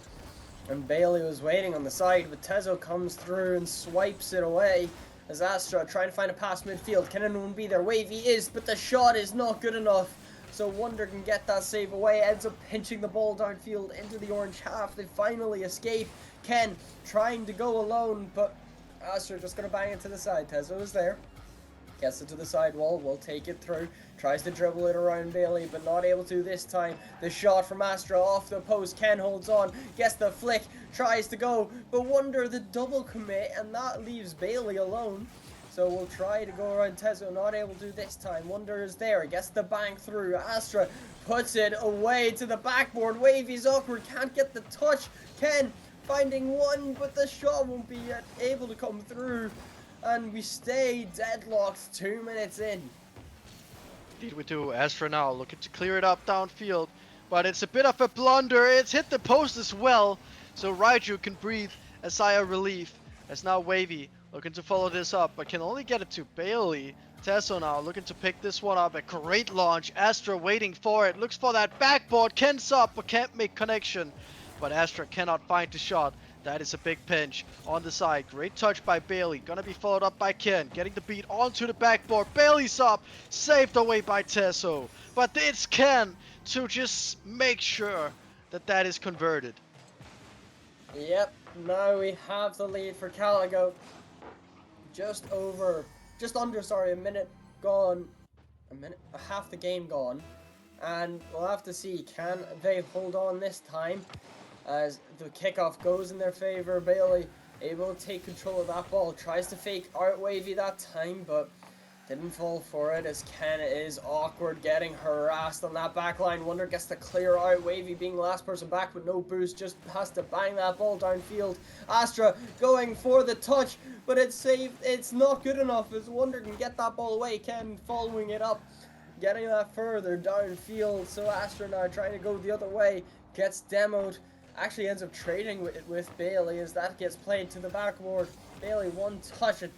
And Bailey was waiting on the side, but Tesso comes through and swipes it away. As Astra trying to find a pass midfield. Can anyone be there? Wavy is, but the shot is not good enough. So Wonder can get that save away. Ends up pinching the ball downfield into the orange half. They finally escape. Ken trying to go alone, but Astra just going to bang it to the side. Tesso is there. Gets it to the sidewall, will take it through, tries to dribble it around Bailey, but not able to this time. The shot from Astra off the post, Ken holds on, gets the flick, tries to go, but Wonder the double commit, and that leaves Bailey alone. So we'll try to go around Tesso, not able to this time. Wonder is there, gets the bang through. Astra puts it away to the backboard. Wavy's awkward, can't get the touch. Ken finding one, but the shot won't be able to come through. And we stay deadlocked 2 minutes in. Indeed we do. Astra now looking to clear it up downfield, but it's a bit of a blunder. It's hit the post as well, so Raiju can breathe a sigh of relief. As now Wavy looking to follow this up, but can only get it to Bailey. Tesso now looking to pick this one up. A great launch. Astra waiting for it. Looks for that backboard. Ken's up, but can't make connection. But Astra cannot find the shot. That is a big pinch on the side. Great touch by Bailey. Gonna be followed up by Ken. Getting the beat onto the backboard. Bailey's up. Saved away by Tesso. But it's Ken to just make sure that that is converted. Yep, now we have the lead for Caligo. Just under, a minute gone. Half the game gone. And we'll have to see, can they hold on this time? As the kickoff goes in their favor. Bailey able to take control of that ball. Tries to fake out Wavy that time, but didn't fall for it, as Ken is awkward, getting harassed on that back line. Wonder gets to clear out. Wavy being the last person back with no boost, just has to bang that ball downfield. Astra going for the touch, but it's saved. It's not good enough, as Wonder can get that ball away. Ken following it up, getting that further downfield. So Astra now trying to go the other way, gets demoed. Actually ends up trading with Bailey, as that gets played to the backboard. Bailey one touch, a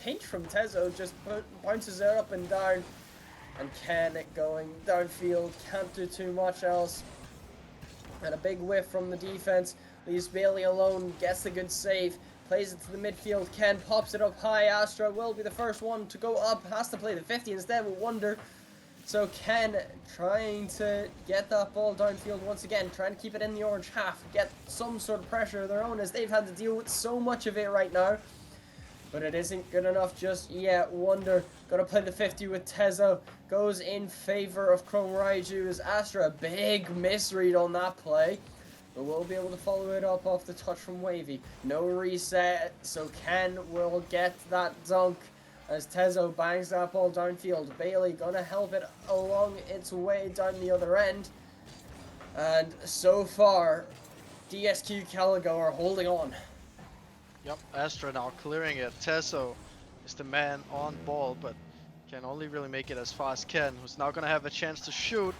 pinch from Tesso, just bounces it up and down. And Ken going downfield, can't do too much else. And a big whiff from the defense, leaves Bailey alone, gets the good save, plays it to the midfield. Ken pops it up high. Astra will be the first one to go up, has to play the 50 instead with Wonder. So Ken trying to get that ball downfield once again, trying to keep it in the orange half, get some sort of pressure of their own, as they've had to deal with so much of it right now. But it isn't good enough just yet. Wonder gonna play the 50 with Tesso, goes in favor of Chrome Raiju, as Astra a big misread on that play. But we'll be able to follow it up off the touch from Wavy. No reset, so Ken will get that dunk. As Tesso bangs that ball downfield. Bailey gonna help it along its way down the other end. And so far, DSQ Caligo are holding on. Yep, Astra now clearing it. Tesso is the man on ball, but can only really make it as far as Ken, who's now gonna have a chance to shoot,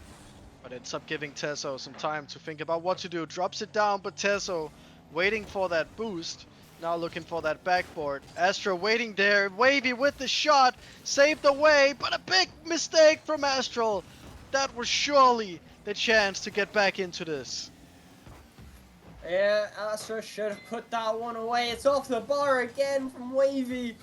but ends up giving Tesso some time to think about what to do. Drops it down, but Tesso waiting for that boost. Now looking for that backboard. Astra waiting there. Wavy with the shot. Saved away, but a big mistake from Astral. That was surely the chance to get back into this. Yeah, Astra should have put that one away. It's off the bar again from Wavy.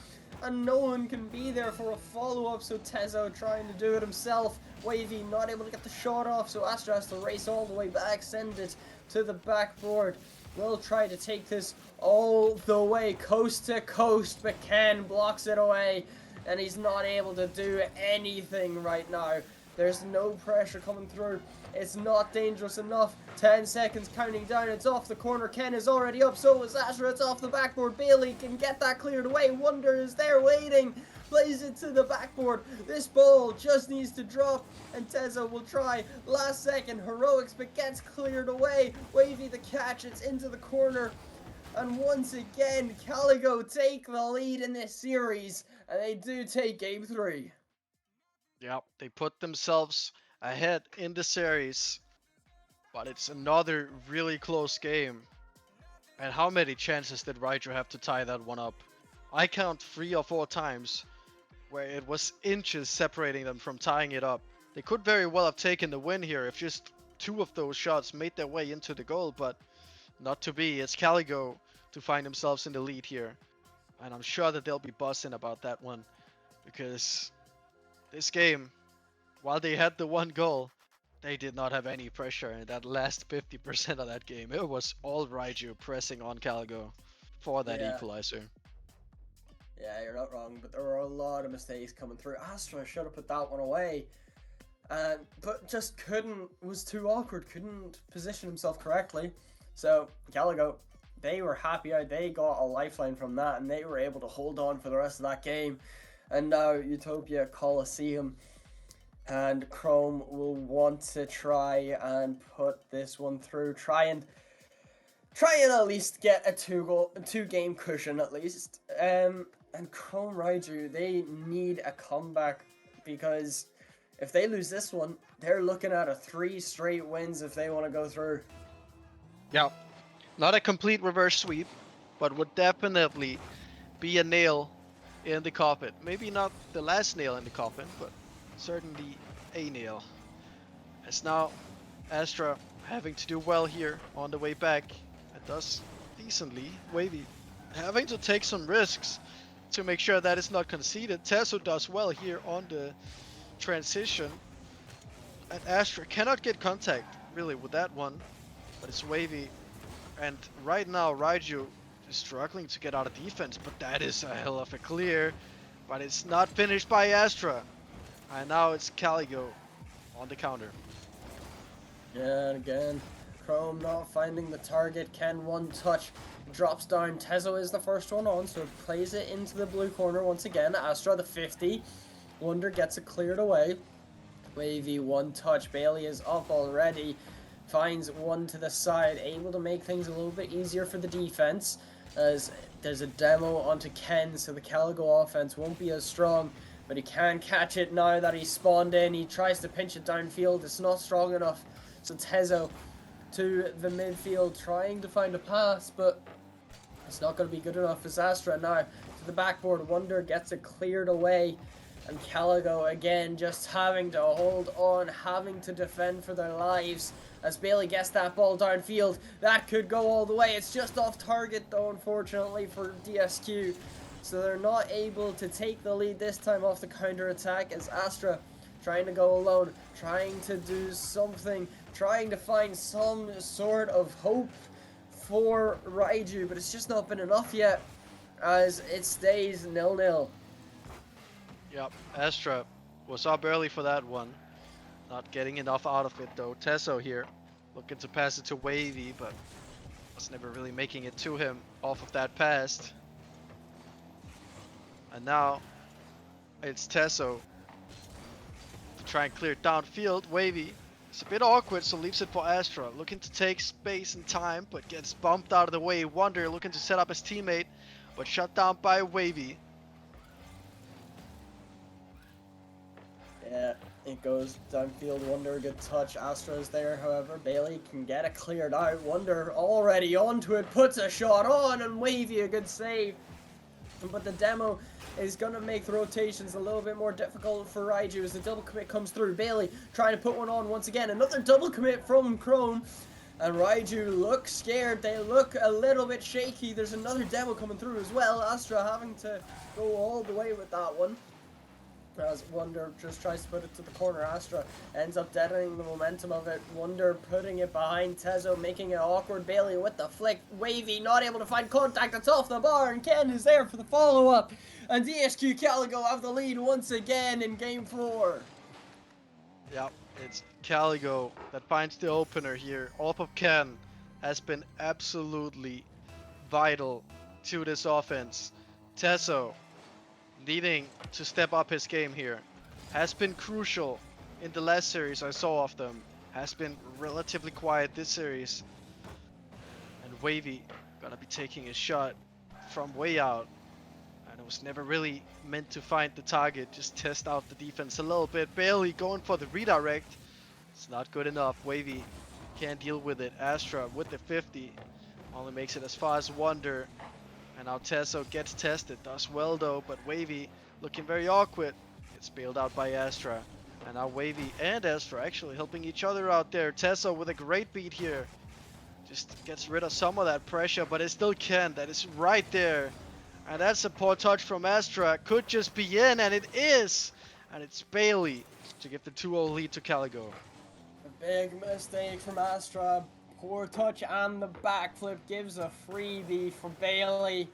And no one can be there for a follow-up, so Tesso trying to do it himself. Wavy not able to get the shot off, so Astra has to race all the way back, send it to the backboard. Will try to take this all the way coast to coast, but Ken blocks it away, and he's not able to do anything right now. There's no pressure coming through. It's not dangerous enough. 10 seconds counting down. It's off the corner. Ken is already up. So is Astra. It's off the backboard. Bailey can get that cleared away. Wonder is there waiting. Plays it to the backboard. This ball just needs to drop, and Tezza will try. Last second heroics, but gets cleared away. Wavy the catch. It's into the corner. And once again, Caligo take the lead in this series, and they do take game 3. Yep, they put themselves ahead in the series, but it's another really close game. And how many chances did Raiju have to tie that one up? I count 3 or 4 times where it was inches separating them from tying it up. They could very well have taken the win here if just 2 of those shots made their way into the goal, but not to be. It's Caligo to find themselves in the lead here. And I'm sure that they'll be buzzing about that one, because this game, while they had the 1 goal, they did not have any pressure in that last 50% of that game. It was all Raiju pressing on Caligo for that equalizer. Yeah, you're not wrong, but there were a lot of mistakes coming through. Astra should have put that one away, but just was too awkward, couldn't position himself correctly. So Caligo, they were happy out. They got a lifeline from that, and they were able to hold on for the rest of that game. And now Utopia Coliseum and Chrome will want to try and put this one through. Try and at least get a 2-game cushion at least. And Chrome Raiju, they need a comeback, because if they lose this one, they're looking at 3 straight wins if they want to go through. Yeah, not a complete reverse sweep, but would definitely be a nail in the coffin. Maybe not the last nail in the coffin, but certainly a nail. As now Astra having to do well here on the way back. It does decently. Wavy having to take some risks to make sure that it's not conceded. Tesso does well here on the transition. And Astra cannot get contact really with that one, but it's Wavy. And right now Raiju is struggling to get out of defense, but that is a hell of a clear. But it's not finished by Astra. And now it's Caligo on the counter. Yeah, and again, Chrome not finding the target. Ken one touch, drops down. Tezo is the first one on, so plays it into the blue corner once again. Astra the 50. Wonder gets it cleared away. Wavy one touch. Bailey is up already. Finds one to the side, able to make things a little bit easier for the defense, as there's a demo onto Ken, so the Caligo offense won't be as strong, but he can catch it now that he's spawned in. He tries to pinch it downfield, it's not strong enough, so Tezo to the midfield trying to find a pass, but it's not going to be good enough. It's Astra now to the backboard. Wonder gets it cleared away, and Caligo again just having to hold on, having to defend for their lives as Bailey gets that ball downfield. That could go all the way. It's just off target though, unfortunately, for DSQ. So they're not able to take the lead this time off the counter attack, as Astra trying to go alone, trying to do something, trying to find some sort of hope for Raiju, but it's just not been enough yet, as it stays 0-0. Yep, Astra was up early for that one. Not getting enough out of it though. Tesso here looking to pass it to Wavy, but was never really making it to him off of that pass. And now it's Tesso to try and clear it downfield. Wavy is a bit awkward, so leaves it for Astra. Looking to take space and time, but gets bumped out of the way. Wonder looking to set up his teammate, but shut down by Wavy. Yeah, it goes downfield. Wonder, good touch. Astra's there, however. Bailey can get it cleared out. Wonder already onto it, puts a shot on, and Wavy a good save. But the demo is going to make the rotations a little bit more difficult for Raiju as the double commit comes through. Bailey trying to put one on once again. Another double commit from Chrome. And Raiju look scared. They look a little bit shaky. There's another demo coming through as well. Astra having to go all the way with that one. as Wonder just tries to put it to the corner. Astra ends up deadening the momentum of it. Wonder putting it behind Tezo, making it awkward. Bailey with the flick. Wavy not able to find contact. It's off the bar, and Ken is there for the follow-up. And DSQ Caligo have the lead once again in Game 4. Yep, it's Caligo that finds the opener here. Off of Ken has been absolutely vital to this offense. Tezo needing to step up his game here. Has been crucial in the last series I saw of them. Has been relatively quiet this series. And Wavy gonna be taking a shot from way out. And it was never really meant to find the target, just test out the defense a little bit. Bailey going for the redirect. It's not good enough. Wavy can't deal with it. Astra with the 50 only makes it as far as Wonder. And now Tezo gets tested, does well though, but Wavy looking very awkward. Gets bailed out by Astra. And now Wavy and Astra actually helping each other out there. Tezo with a great beat here. Just gets rid of some of that pressure, but it still can. That is right there. And that's a poor touch from Astra. Could just be in, and it is. And it's Bailey to give the 2-0 lead to Caligo. A big mistake from Astra. Poor touch and the backflip gives a freebie for Bailey.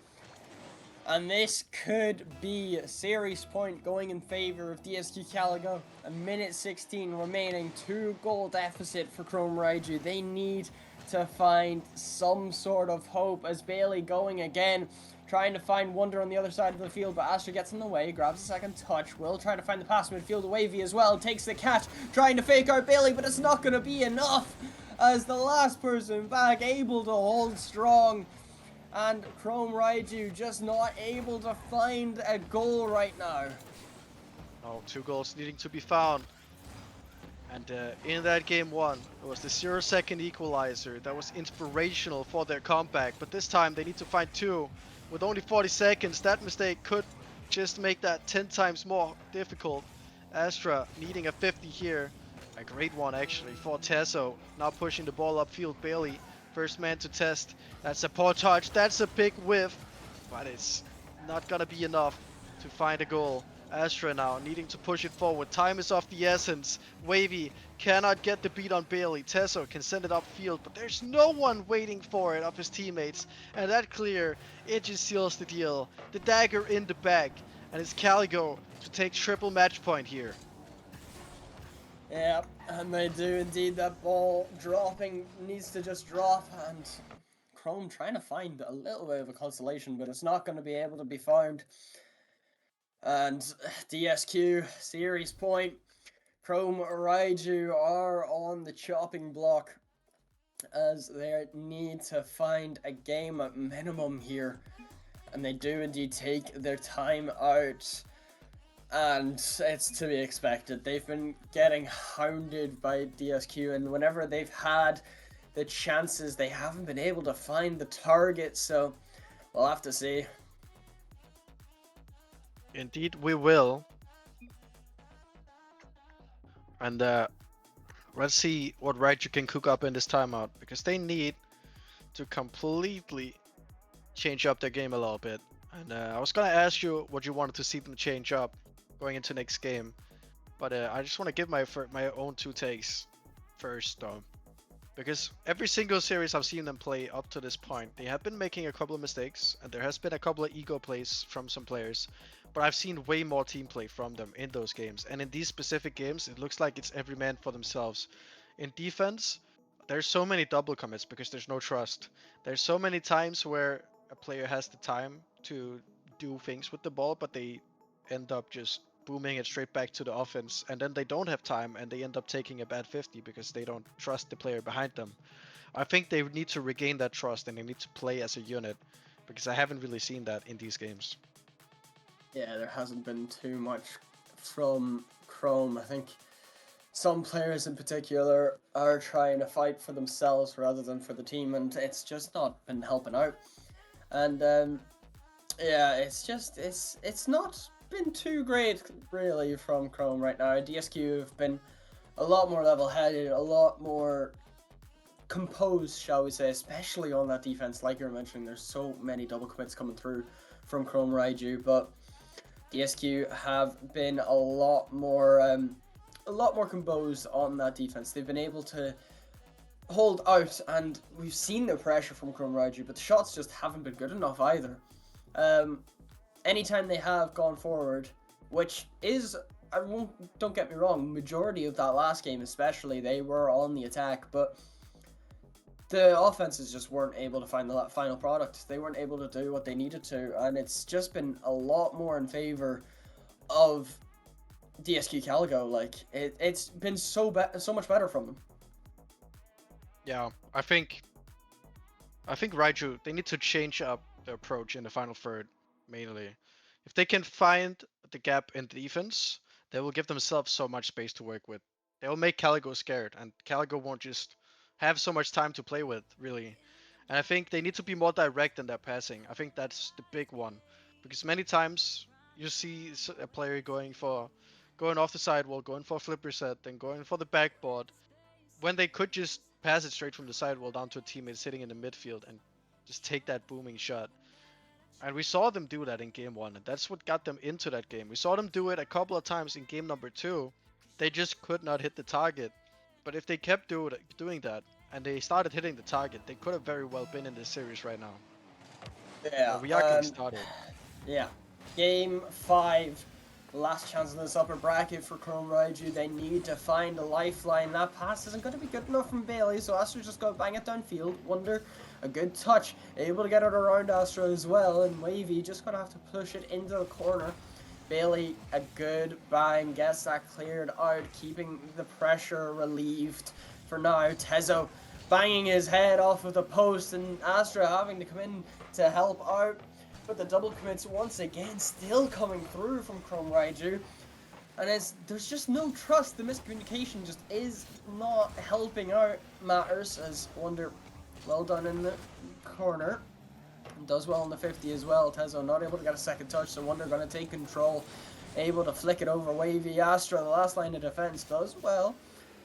And this could be a series point going in favor of DSQ Caligo. A minute 16 remaining, 2-goal deficit for Chrome Raiju. They need to find some sort of hope as Bailey going again, trying to find Wonder on the other side of the field, but Astra gets in the way, grabs a second touch, will try to find the pass midfield. Wavy as well, takes the catch, trying to fake out Bailey, but it's not going to be enough as the last person back able to hold strong. And Chrome Raiju just not able to find a goal right now. Oh, 2 goals needing to be found. And in that game 1, it was the 0-second equalizer that was inspirational for their comeback. But this time they need to find 2. With only 40 seconds, that mistake could just make that 10 times more difficult. Astra needing a 50 here. A great one actually for Tezo. Now pushing the ball upfield. Bailey, first man to test. That's a poor touch. That's a big whiff. But it's not gonna be enough to find a goal. Astra now needing to push it forward. Time is of the essence. Wavy cannot get the beat on Bailey. Tezo can send it upfield, but there's no one waiting for it of his teammates. And that clear, it just seals the deal. The dagger in the bag. And it's Caligo to take triple match point here. Yeah, and they do indeed. That ball dropping needs to just drop, and Chrome trying to find a little bit of a consolation, but it's not going to be able to be found. And DSQ, series point. Chrome Raiju are on the chopping block as they need to find a game at minimum here. And they do indeed take their time out. And it's to be expected. They've been getting hounded by DSQ, and whenever they've had the chances, they haven't been able to find the target, so we'll have to see. Indeed we will. And let's see what Raiju can cook up in this timeout, because they need to completely change up their game a little bit. And I was gonna ask you what you wanted to see them change up going into next game, but I just want to give my own 2 takes first though, because every single series I've seen them play up to this point, they have been making a couple of mistakes, and there has been a couple of ego plays from some players, but I've seen way more team play from them in those games. And in these specific games, it looks like it's every man for themselves. In defense, there's so many double commits because there's no trust. There's so many times where a player has the time to do things with the ball, but they end up just booming it straight back to the offense, and then they don't have time and they end up taking a bad 50 because they don't trust the player behind them. I think they need to regain that trust, and they need to play as a unit, because I haven't really seen that in these games. Yeah, there hasn't been too much from Chrome. I think some players in particular are trying to fight for themselves rather than for the team, and it's just not been helping out. And yeah, it's not been too great really from Chrome right now. DSQ have been a lot more level-headed, a lot more composed, shall we say, especially on that defense. Like you were mentioning, there's so many double commits coming through from Chrome Raiju, but DSQ have been a lot more composed on that defense. They've been able to hold out, and we've seen the pressure from Chrome Raiju, but the shots just haven't been good enough either. Anytime they have gone forward, which is, don't get me wrong, majority of that last game especially, they were on the attack, but the offenses just weren't able to find the final product. They weren't able to do what they needed to, and it's just been a lot more in favor of DSQ Caligo. Like, it's been so much better from them. Yeah, I think Raiju, they need to change up their approach in the final third, mainly. If they can find the gap in the defense, they will give themselves so much space to work with. They will make Caligo scared, and Caligo won't just have so much time to play with, really. And I think they need to be more direct in their passing. I think that's the big one, because many times you see a player going off the sidewall, going for a flip reset, then going for the backboard, when they could just pass it straight from the sidewall down to a teammate sitting in the midfield and just take that booming shot. And we saw them do that in game 1, and that's what got them into that game. We saw them do it a couple of times in game number 2. They just could not hit the target. But if they kept doing that, and they started hitting the target, they could have very well been in this series right now. Yeah. We are getting started. Yeah. Game 5. Last chance in this upper bracket for Chrome Raiju. They need to find a lifeline. That pass isn't going to be good enough from Bailey, so Astra's just going to bang it downfield. Wonder, a good touch. Able to get it around Astra as well, and Wavy just going to have to push it into the corner. Bailey, a good bang, gets that cleared out, keeping the pressure relieved for now. Tezo banging his head off of the post, and Astra having to come in to help out. But the double commits once again still coming through from Chrome Raiju. And there's just no trust. The miscommunication just is not helping out matters, as Wonder, well done in the corner. Does well in the 50 as well. Tezo not able to get a second touch, so Wonder going to take control. Able to flick it over Wavy. Astra, the last line of defense, does well,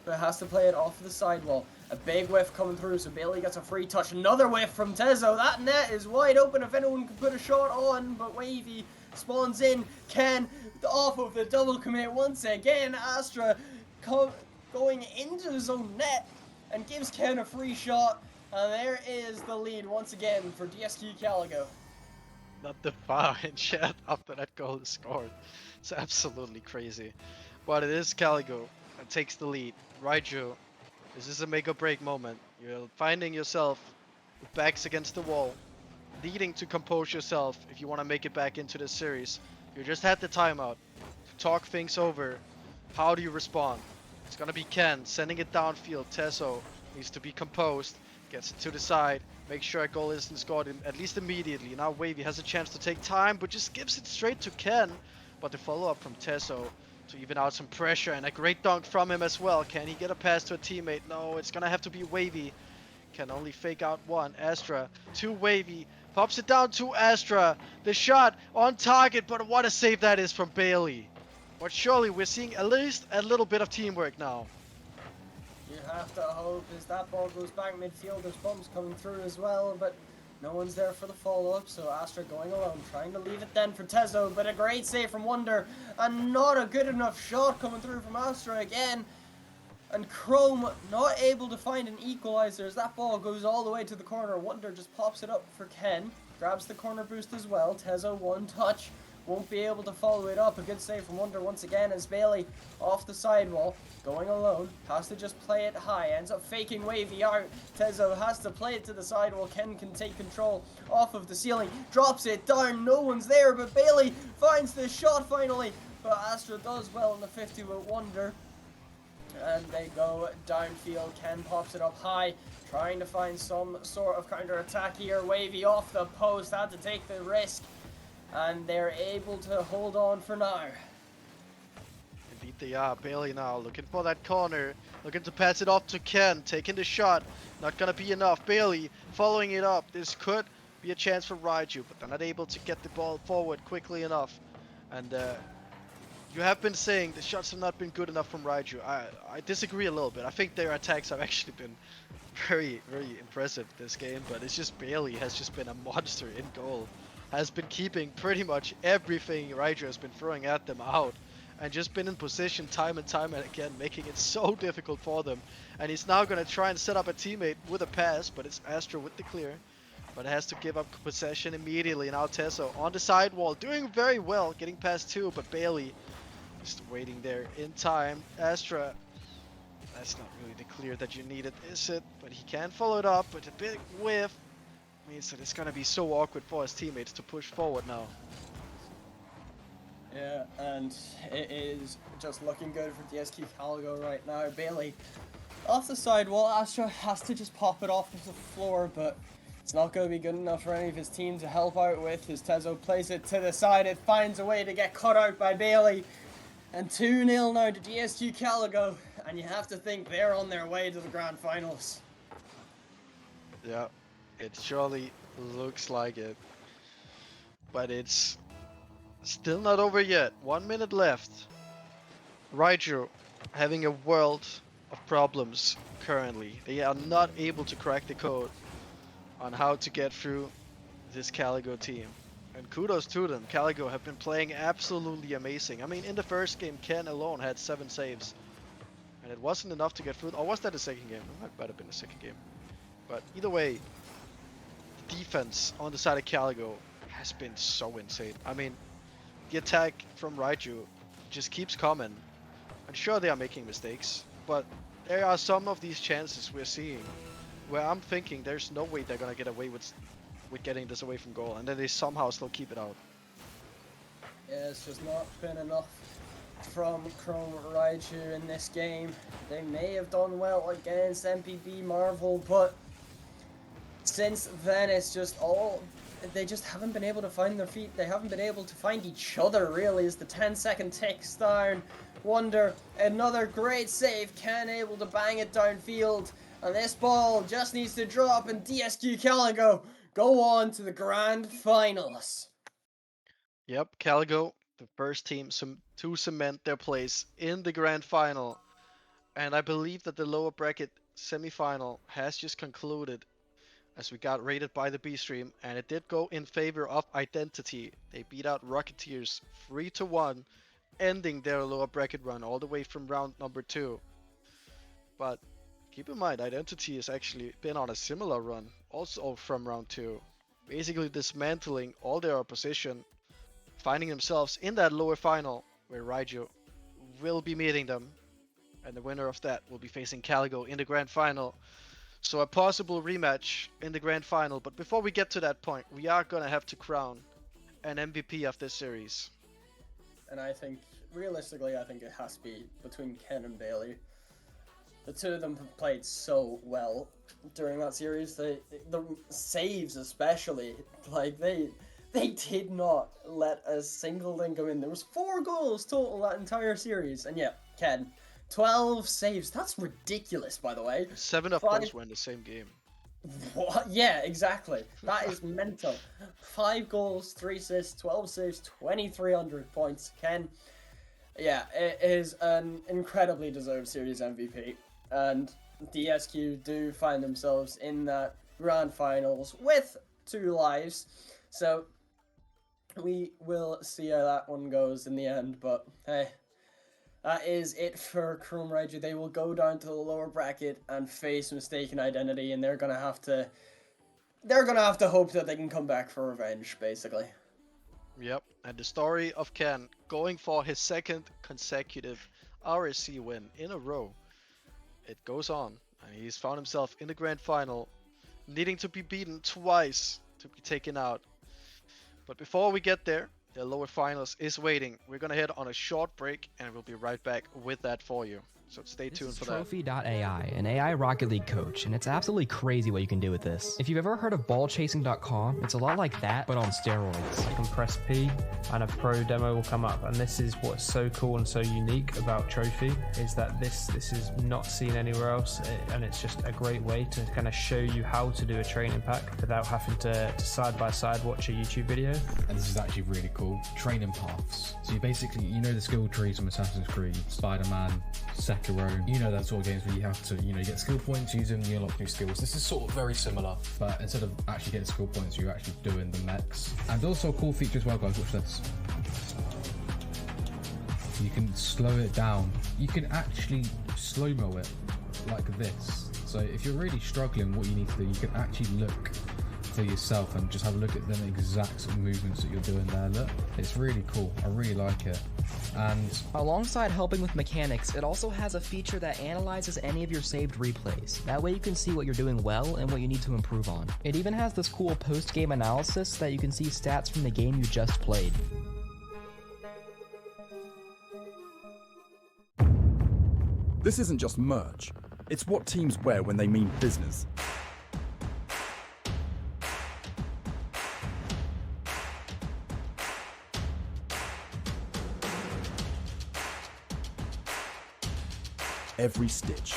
but has to play it off the sidewall. A big whiff coming through, so Bailey gets a free touch. Another whiff from Tezo. That net is wide open if anyone can put a shot on, but Wavy spawns in. Ken off of the double commit once again. Astra going into his own net and gives Ken a free shot. And there is the lead once again for DSQ Caligo. Not the far in chat after that goal is scored. It's absolutely crazy. But it is Caligo that takes the lead. Raiju, this is a make or break moment. You're finding yourself with backs against the wall, needing to compose yourself if you want to make it back into this series. You just had the timeout to talk things over. How do you respond? It's gonna be Ken sending it downfield. Tezo needs to be composed. Gets it to the side, makes sure a goal isn't scored at least immediately. Now Wavy has a chance to take time, but just gives it straight to Ken. But the follow-up from Tezo to even out some pressure, and a great dunk from him as well. Can he get a pass to a teammate? No, it's gonna have to be Wavy. Can only fake out one. Astra to Wavy, pops it down to Astra. The shot on target, but what a save that is from Bailey. But surely we're seeing at least a little bit of teamwork now. You have to hope as that ball goes back midfield, there's bumps coming through as well, but no one's there for the follow-up, so Astra going alone, trying to leave it then for Tezo, but a great save from Wonder, and not a good enough shot coming through from Astra again. And Chrome not able to find an equalizer as that ball goes all the way to the corner. Wonder just pops it up for Ken, grabs the corner boost as well. Tezo one touch, won't be able to follow it up. A good save from Wonder once again as Bailey off the sidewall, going alone, has to just play it high, ends up faking Wavy out. Tezo has to play it to the sidewall. Ken can take control off of the ceiling, drops it down, no one's there, but Bailey finds the shot finally. But Astra does well in the 50 with Wonder. And they go downfield. Ken pops it up high, trying to find some sort of counter-attack here. Wavy off the post, had to take the risk. And they're able to hold on for now. Indeed they are. Bailey now looking for that corner. Looking to pass it off to Ken. Taking the shot. Not gonna be enough. Bailey following it up. This could be a chance for Raiju, but they're not able to get the ball forward quickly enough. And you have been saying the shots have not been good enough from Raiju. I disagree a little bit. I think their attacks have actually been very, very impressive this game, but it's just Bailey has just been a monster in goal. has been keeping pretty much everything Raijo has been throwing at them out, and just been in position time and time again, making it so difficult for them. And he's now going to try and set up a teammate with a pass, but it's Astra with the clear. But has to give up possession immediately. Now Tesso on the sidewall, doing very well, getting past two, but Bailey just waiting there in time. Astra, that's not really the clear that you needed, is it? But he can follow it up with a big whiff. Means that it's gonna be so awkward for his teammates to push forward now. Yeah, and it is just looking good for DSQ Caligo right now. Bailey off the sidewall. Astra has to just pop it off the floor, but it's not going to be good enough for any of his team to help out with. His Tezo plays it to the side. It finds a way to get cut out by Bailey. And 2-0 now to DSQ Caligo. And you have to think they're on their way to the grand finals. Yeah, it surely looks like it. But it's still not over yet. 1 minute left. Raijo having a world of problems currently. They are not able to crack the code on how to get through this Caligo team. And kudos to them. Caligo have been playing absolutely amazing. I mean, in the first game, Ken alone had 7 saves. And it wasn't enough to get through. Or was that the second game? It might have been the second game. But either way, the defense on the side of Caligo has been so insane. I mean, the attack from Raijo just keeps coming. I'm sure they are making mistakes, but there are some of these chances we're seeing where I'm thinking there's no way they're gonna get away with getting this away from goal, and then they somehow still keep it out. Yeah, it's just not been enough from Chrome Raijo in this game. They may have done well against MPB Marvel, but since then it's just they just haven't been able to find their feet. They haven't been able to find each other, really, as the 10-second ticks down. Wonder, another great save, Ken able to bang it downfield. And this ball just needs to drop, and DSQ Caligo go on to the grand finals. Yep, Caligo, the first team to cement their place in the grand final. And I believe that the lower bracket semi-final has just concluded, as we got rated by the B-Stream, and it did go in favor of Identity. They beat out Rocketeers 3-1, ending their lower bracket run all the way from round number 2. But keep in mind, Identity has actually been on a similar run, also from round 2. Basically dismantling all their opposition, finding themselves in that lower final, where Raijo will be meeting them. And the winner of that will be facing Caligo in the grand final. So a possible rematch in the grand final. But before we get to that point, we are going to have to crown an MVP of this series. And I think, realistically, I think it has to be between Ken and Bailey. The two of them have played so well during that series. The saves especially, like they did not let a single thing go in. There was 4 goals total that entire series, and yeah, Ken, 12 saves. That's ridiculous, by the way. 7 of those were in the same game. What? Yeah, exactly. That is mental. 5 goals, 3 assists, 12 saves, 2,300 points. Ken, yeah, it is an incredibly deserved series MVP. And DSQ do find themselves in that grand finals with 2 lives. So we will see how that one goes in the end. But hey, that is it for Chrome Raijo. They will go down to the lower bracket and face Mistaken Identity, and they're gonna have to hope that they can come back for revenge, basically. Yep, and the story of Ken going for his 2nd consecutive RSC win in a row. It goes on, and he's found himself in the grand final, needing to be beaten twice to be taken out. But before we get there, the lower finals is waiting. We're gonna head on a short break, and we'll be right back with that for you. So stay tuned for that. Trophi.ai, an AI Rocket League coach, and it's absolutely crazy what you can do with this. If you've ever heard of ballchasing.com, it's a lot like that, but on steroids. You can press P and a pro demo will come up, and this is what's so cool and so unique about Trophi, is that this is not seen anywhere else, and it's just a great way to kind of show you how to do a training pack without having to side by side watch a YouTube video. And this is actually really cool. Training paths. So you basically, you know the skill trees from Assassin's Creed, Spider-Man, Sekiro. You know that sort of games where you have to, get skill points, use them, you unlock new skills. This is sort of very similar, but instead of actually getting skill points, you're actually doing the mechs. And also a cool feature as well, guys, watch this. You can slow it down. You can actually slow-mo it like this. So if you're really struggling, what you need to do, you can actually look for yourself and just have a look at them exact sort of movements that you're doing there. Look, it's really cool. I really like it. And alongside helping with mechanics, it also has a feature that analyzes any of your saved replays. That way you can see what you're doing well and what you need to improve on. It even has this cool post-game analysis that you can see stats from the game you just played. This isn't just merch, it's what teams wear when they mean business. Every stitch,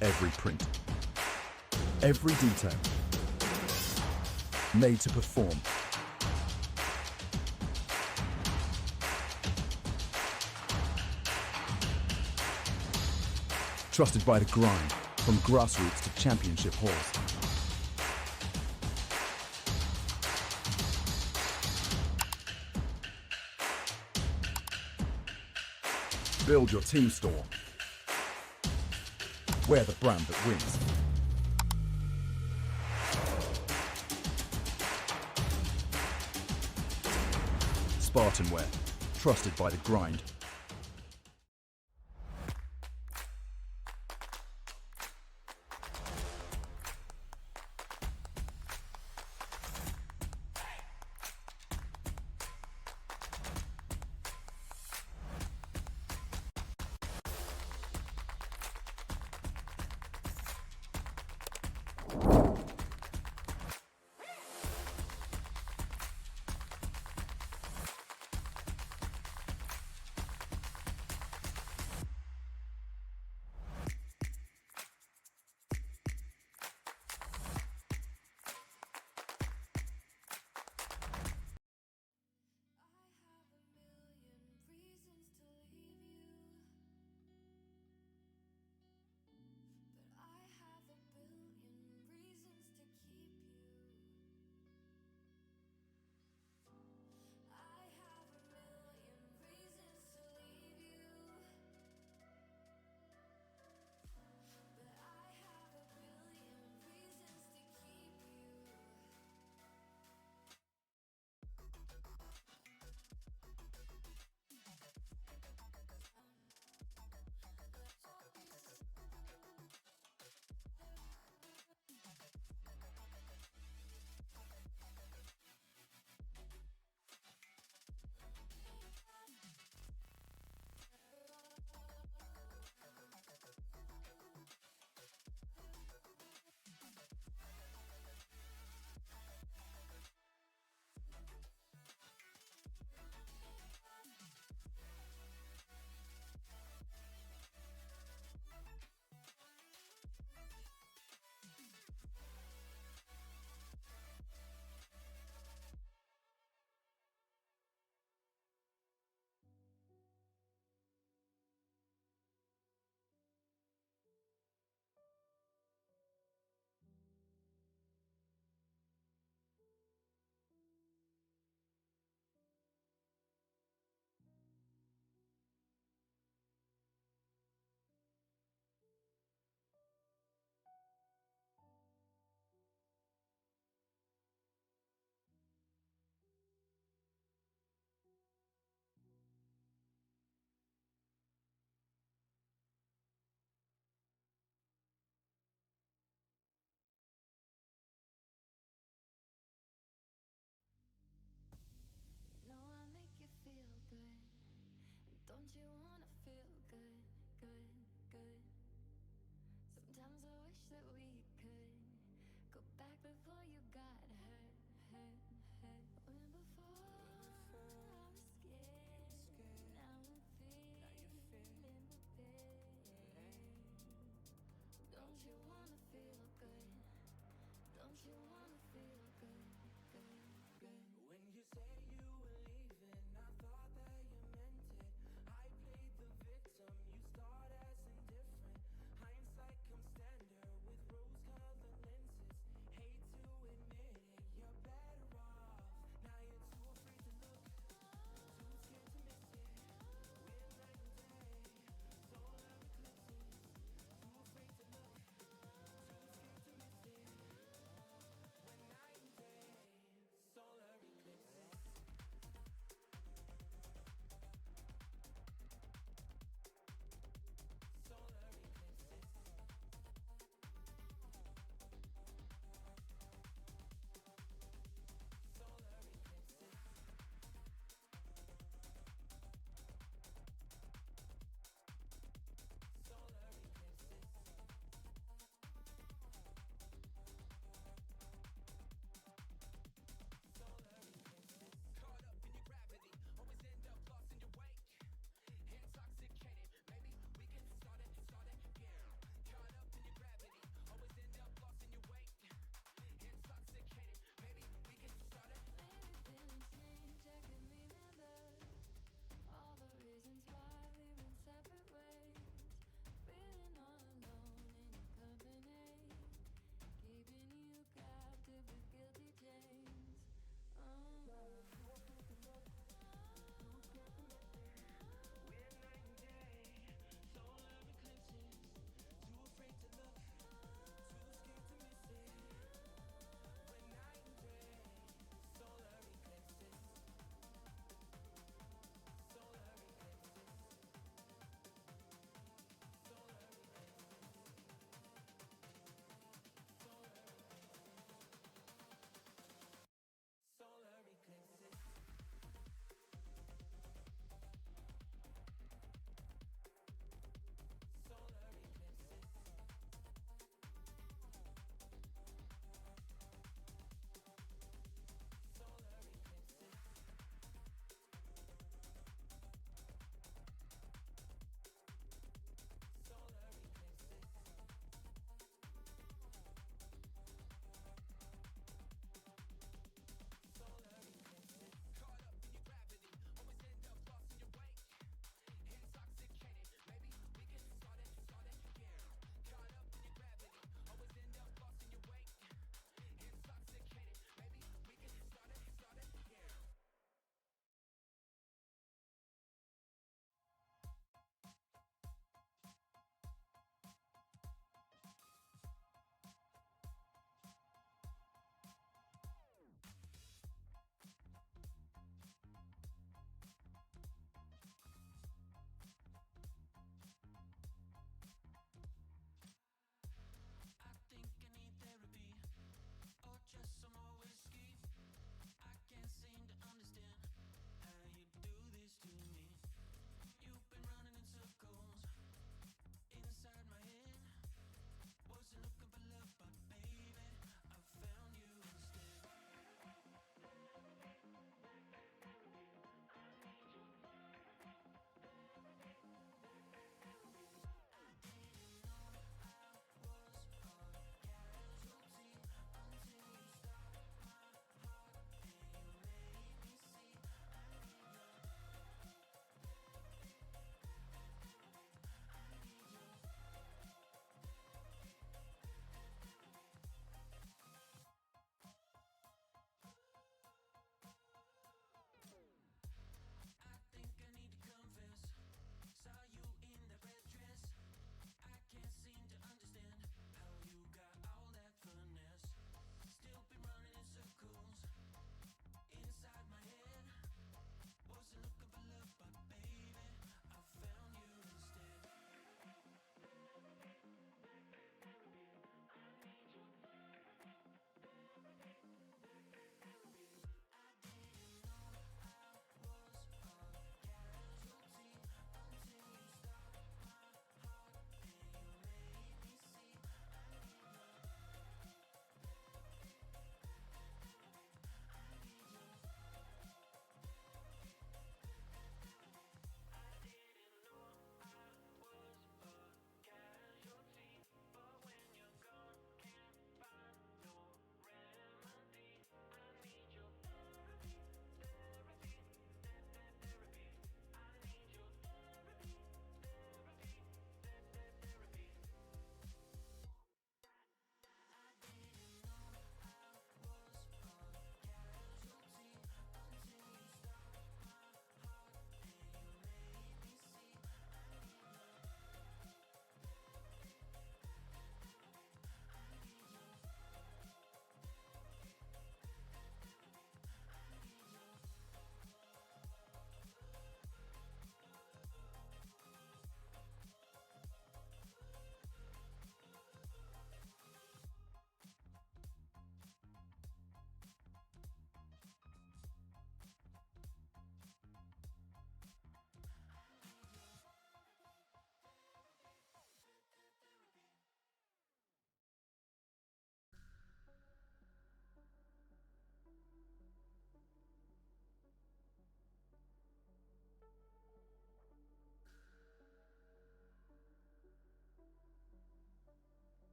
every print, every detail, made to perform. Trusted by the grind, from grassroots to championship halls. Build your team store. Wear the brand that wins. SpartanWare, trusted by the grind.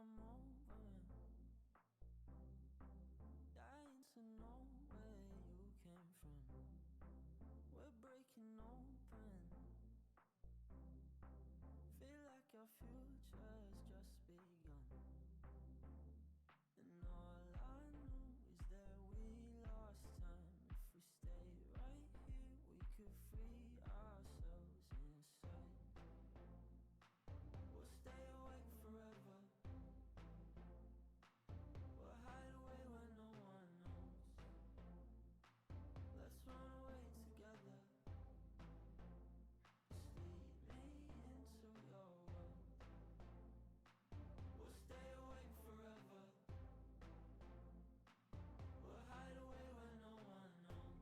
I'm over. Dying to know where you came from. We're breaking open. Feel like our future's just begun. And all I know is that we lost time. If we stay right here, we could free ourselves inside. We'll stay awake forever. We'll hide away where no one knows. Let's run away together. Just lead me into your world. We'll stay awake forever. We'll hide away where no one knows.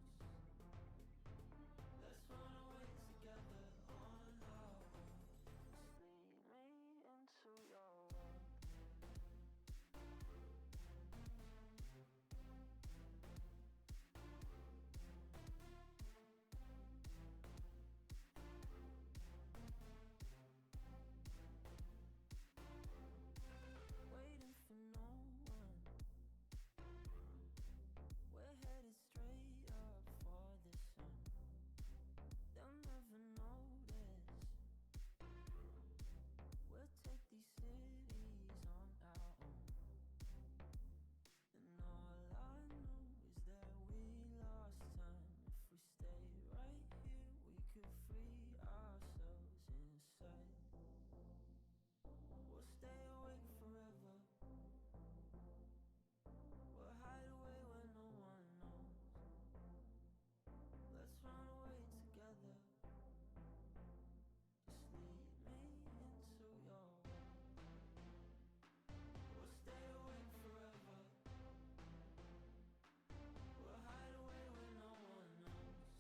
Let's run away together on our own. Just lead me into your world. Waiting for no one. We're headed straight up for the sun. They'll never notice. We'll take these cities on our own. And all I know is that we lost time. If we stay right here, we could free ourselves inside. We'll stay awake forever. We'll hide away where no one knows. Let's run away together. Just lead me into your world. We'll stay awake forever. We'll hide away where no one knows.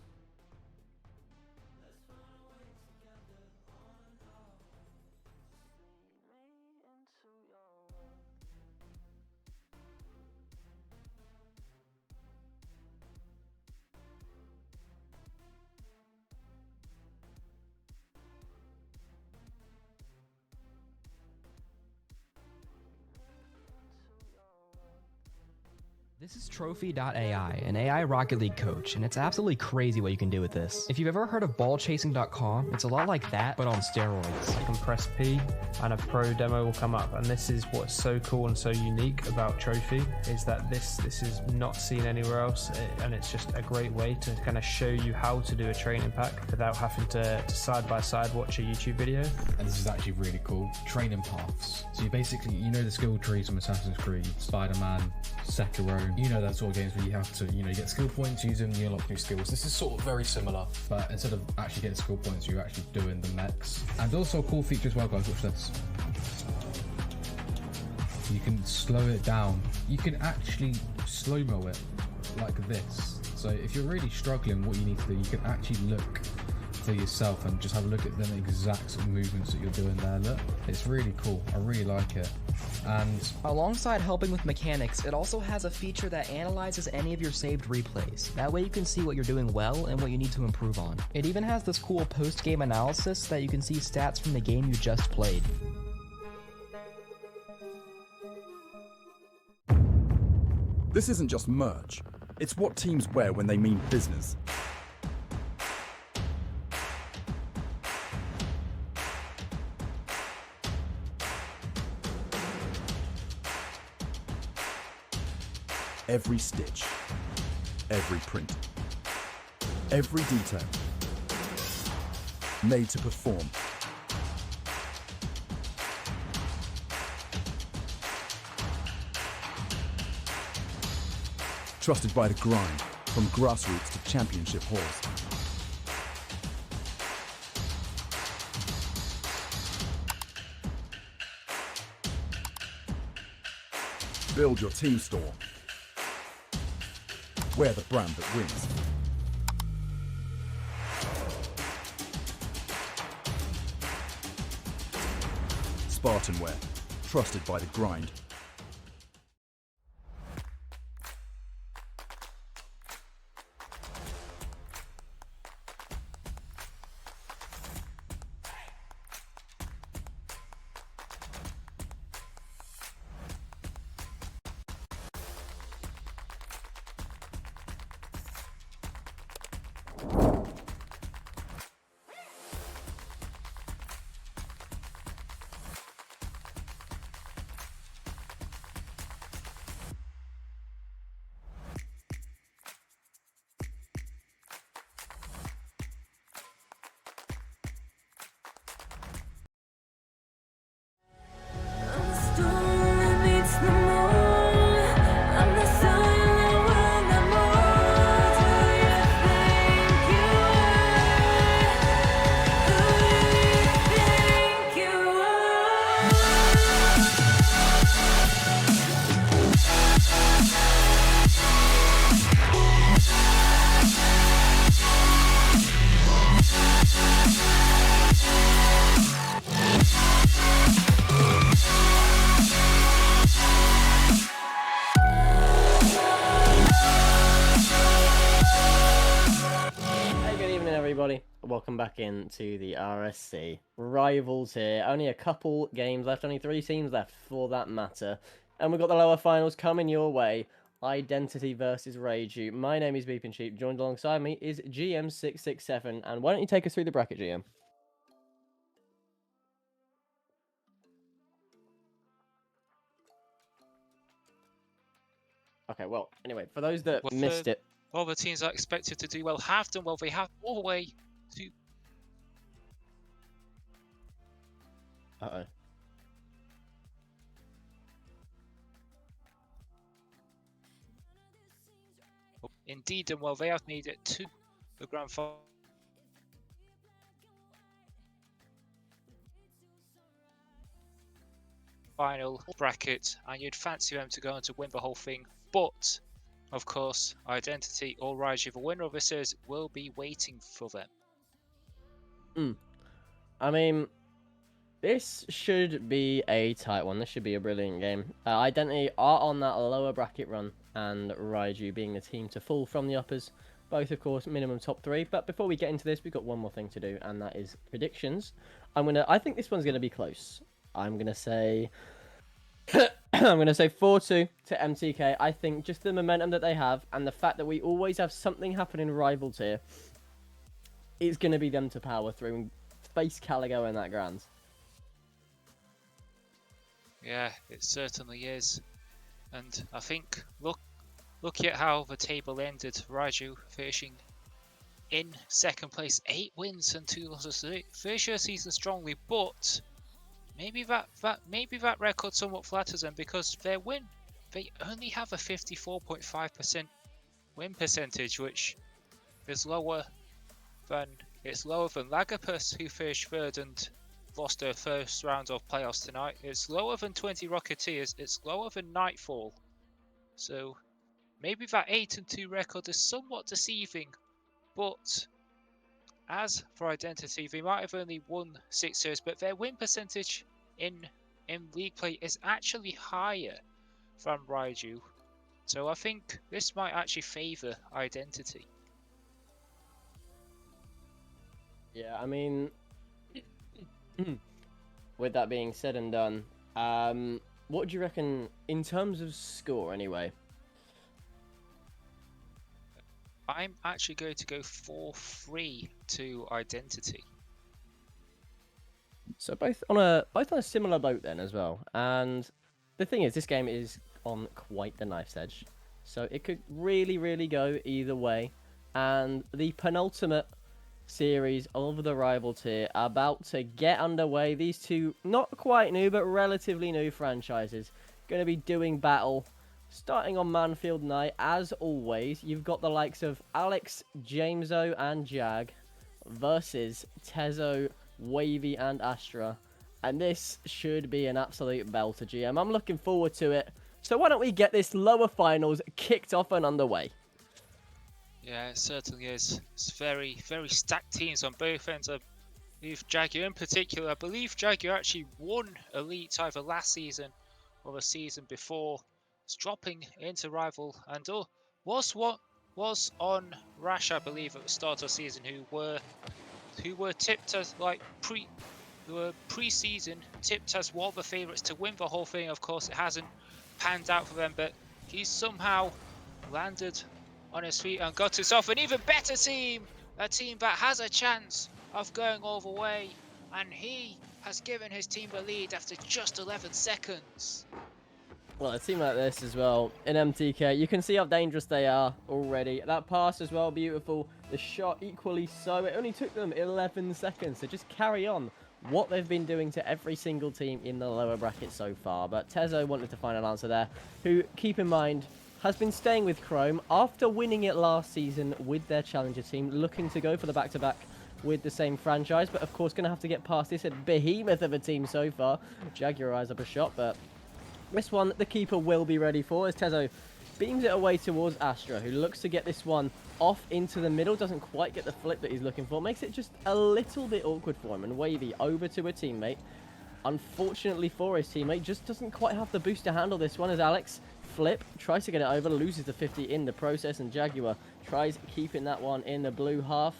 Let's run away together on our own. Just lead me into your world. This is trophi.ai, an AI Rocket League coach, and it's absolutely crazy what you can do with this. If you've ever heard of ballchasing.com, it's a lot like that, but on steroids. You can press P and a pro demo will come up, and this is what's so cool and so unique about Trophi, is that this is not seen anywhere else, and it's just a great way to kind of show you how to do a training pack without having to side by side watch a YouTube video. And this is actually really cool. Training paths. So you basically, you know the skill trees from Assassin's Creed, Spider-Man, Sekiro, you know that sort of games where you have to, you get skill points, use them, you unlock new skills. This is sort of very similar, but instead of actually getting skill points, you're actually doing the mechs. And also a cool feature as well, guys, watch this. You can slow it down. You can actually slow-mo it like this. So if you're really struggling, what you need to do, you can actually look for yourself and just have a look at the exact movements that you're doing there. Look, it's really cool. I really like it. And alongside helping with mechanics, it also has a feature that analyzes any of your saved replays. That way you can see what you're doing well and what you need to improve on. It even has this cool post-game analysis that you can see stats from the game you just played. This isn't just merch, it's what teams wear when they mean business. Every stitch, every print, every detail, made to perform. Trusted by the grind, from grassroots to championship halls. Build your team store. We're the brand that wins. SpartanWare, trusted by the grind. welcome back into the RSC. Rivals here, only a couple games left, only 3 teams left for that matter. And we've got the lower finals coming your way. Identity versus Rageu. My name is Beepin Sheep, joined alongside me is GM667. And why don't you take us through the bracket, GM? Okay, well, anyway, for those that missed it. All the teams are expected to do well, have done well, they have all the way to... Uh-oh. Indeed, and well, they have made it to the grand final bracket, and you'd fancy them to go on to win the whole thing, but of course, Identity or Rageu, the winner of this series, will be waiting for them. I mean, this should be a tight one. This should be a brilliant game. Identity are on that lower bracket run, and Rageu being the team to fall from the uppers. Both, of course, minimum top 3. But before we get into this, we've got one more thing to do, and that is predictions. I think this one's gonna be close. I'm gonna say 4-2 to MTK. I think just the momentum that they have and the fact that we always have something happen in rival tier, it's going to be them to power through and face Caligo in that grand. Yeah, it certainly is. And I think, looking at how the table ended, Rageu finishing in second place, 8 wins and 2 losses. Finish your season strongly, but maybe that record somewhat flatters them because they only have a 54.5% win percentage, which is lower than Lagapus, who finished third and lost their first round of playoffs tonight. It's lower than 20 Rocketeers. It's lower than Nightfall. So maybe that 8-2 record is somewhat deceiving, but as for Identity, they might have only won 6 series, but their win percentage in league play is actually higher than Rageu. So I think this might actually favour Identity. Yeah, I mean, with that being said and done, what do you reckon in terms of score anyway? I'm actually going to go 4-3 to Identity. So both on a similar boat then as well. And the thing is, this game is on quite the knife's edge, so it could really go either way. And the penultimate series of the rival tier about to get underway. These two not quite new but relatively new franchises going to be doing battle. Starting on Manfield night, as always, you've got the likes of Alex, Jameso, and Jag versus Tezo, Wavy, and Astra. And this should be an absolute belter, GM. I'm looking forward to it. So why don't we get this lower finals kicked off and underway? Yeah, it certainly is. It's very stacked teams on both ends. I believe Jaguar in particular. I believe Jaguar actually won Elite either last season or the season before. It's dropping into rival and was on Rash, I believe, at the start of the season, who were tipped as pre-season tipped as one of the favourites to win the whole thing. Of course, it hasn't panned out for them, but he's somehow landed on his feet and got himself an even better team, a team that has a chance of going all the way, and he has given his team the lead after just 11 seconds. Well, a team like this as well, in MTK, you can see how dangerous they are already. That pass as well, beautiful. The shot equally so. It only took them 11 seconds to just carry on what they've been doing to every single team in the lower bracket so far. But Tezo wanted to find an answer there, who, keep in mind, has been staying with Chrome after winning it last season with their challenger team, looking to go for the back-to-back with the same franchise, but of course going to have to get past this behemoth of a team so far. Jaguar eyes up a shot, but this one the keeper will be ready for as Tezo beams it away towards Astra, who looks to get this one off into the middle. Doesn't quite get the flip that he's looking for. Makes it just a little bit awkward for him. And Wavy over to a teammate. Unfortunately for his teammate, just doesn't quite have the boost to handle this one as Alex flip tries to get it over, loses the 50 in the process, and Jaguar tries keeping that one in the blue half.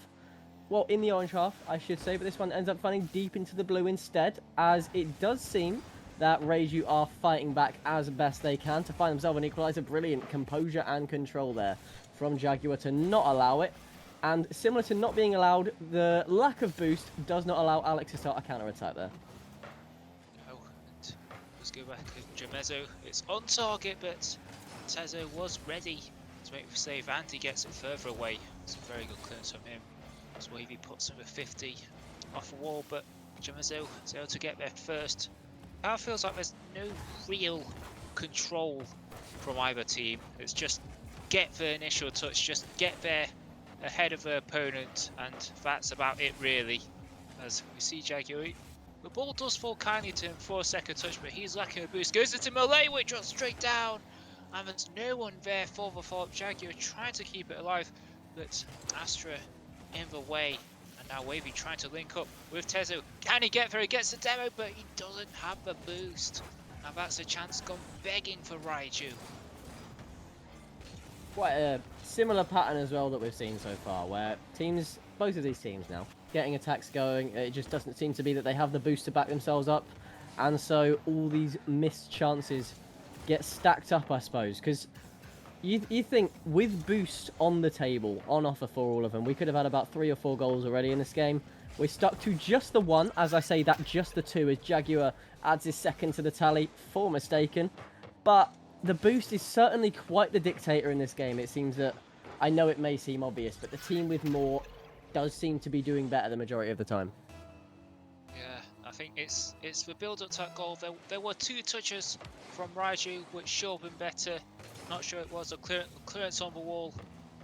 well, in the orange half, I should say, but this one ends up finding deep into the blue instead, as it does seem that Reiju are fighting back as best they can to find themselves an equalizer. Brilliant composure and control there from Jaguar to not allow it. And similar to not being allowed, the lack of boost does not allow Alex to start a counter-attack there. Oh, and let's go back at Jamezo. It's on target, but Tezo was ready to make the save, and he gets it further away. It's a very good clearance from him. So Wavy puts him at 50 off the wall, but Jamezo is able to get there first. Now it feels like there's no real control from either team. It's just get the initial touch, just get there ahead of the opponent, and that's about it really. As we see Jaguar, the ball does fall kindly to him for a second touch, but he's lacking a boost. Goes into Malay, which drops straight down, and there's no one there for the follow-up. Jaguar trying to keep it alive, but Astra in the way. And now Wavy trying to link up with Tezo. Can he get there? He gets the demo, but he doesn't have the boost. Now that's a chance gone begging for Raiju. Quite a similar pattern as well that we've seen so far, where teams, both of these teams now, getting attacks going, it just doesn't seem to be that they have the boost to back themselves up, and so all these missed chances get stacked up, I suppose, because you think with boost on the table, on offer for all of them, we could have had about 3 or 4 goals already in this game. We're stuck to just the 1, as I say that, just the 2, as Jaguar adds his second to the tally for Mistaken, but the boost is certainly quite the dictator in this game. It seems that, I know it may seem obvious, but the team with more does seem to be doing better the majority of the time. Yeah, I think it's the build-up to that goal. There were 2 touches from Raiju, which should have been better. Not sure it was a clearance on the wall.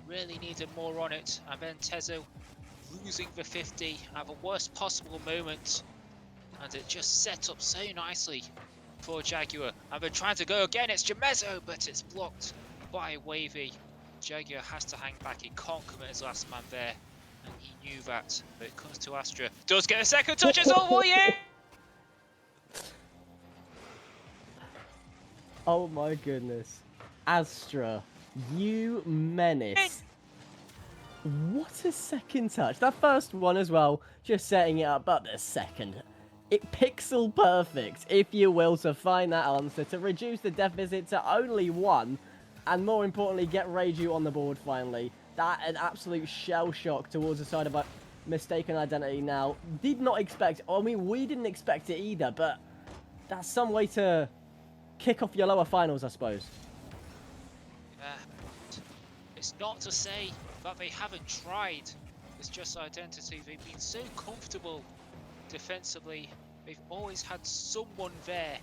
Really needed more on it. And then Tezo losing the 50 at the worst possible moment. And it just set up so nicely for Jaguar. And they're trying to go again. It's Jamezo, but it's blocked by Wavy. Jaguar has to hang back. He can't commit his last man there. And he knew that. But it comes to Astra. Does get a second touch. It's all for you! Oh my goodness. Astra, you menace. What a second touch. That first one as well, just setting it up, but the second. It pixel perfect, if you will, to find that answer, to reduce the deficit to only 1, and more importantly, get Reiju on the board finally. That an absolute shell shock towards the side of a Mistaken Identity now. Did not expect, I mean, we didn't expect it either, but that's some way to kick off your lower finals, I suppose. It's not to say that they haven't tried. It's just Identity. They've been so comfortable defensively. They've always had someone there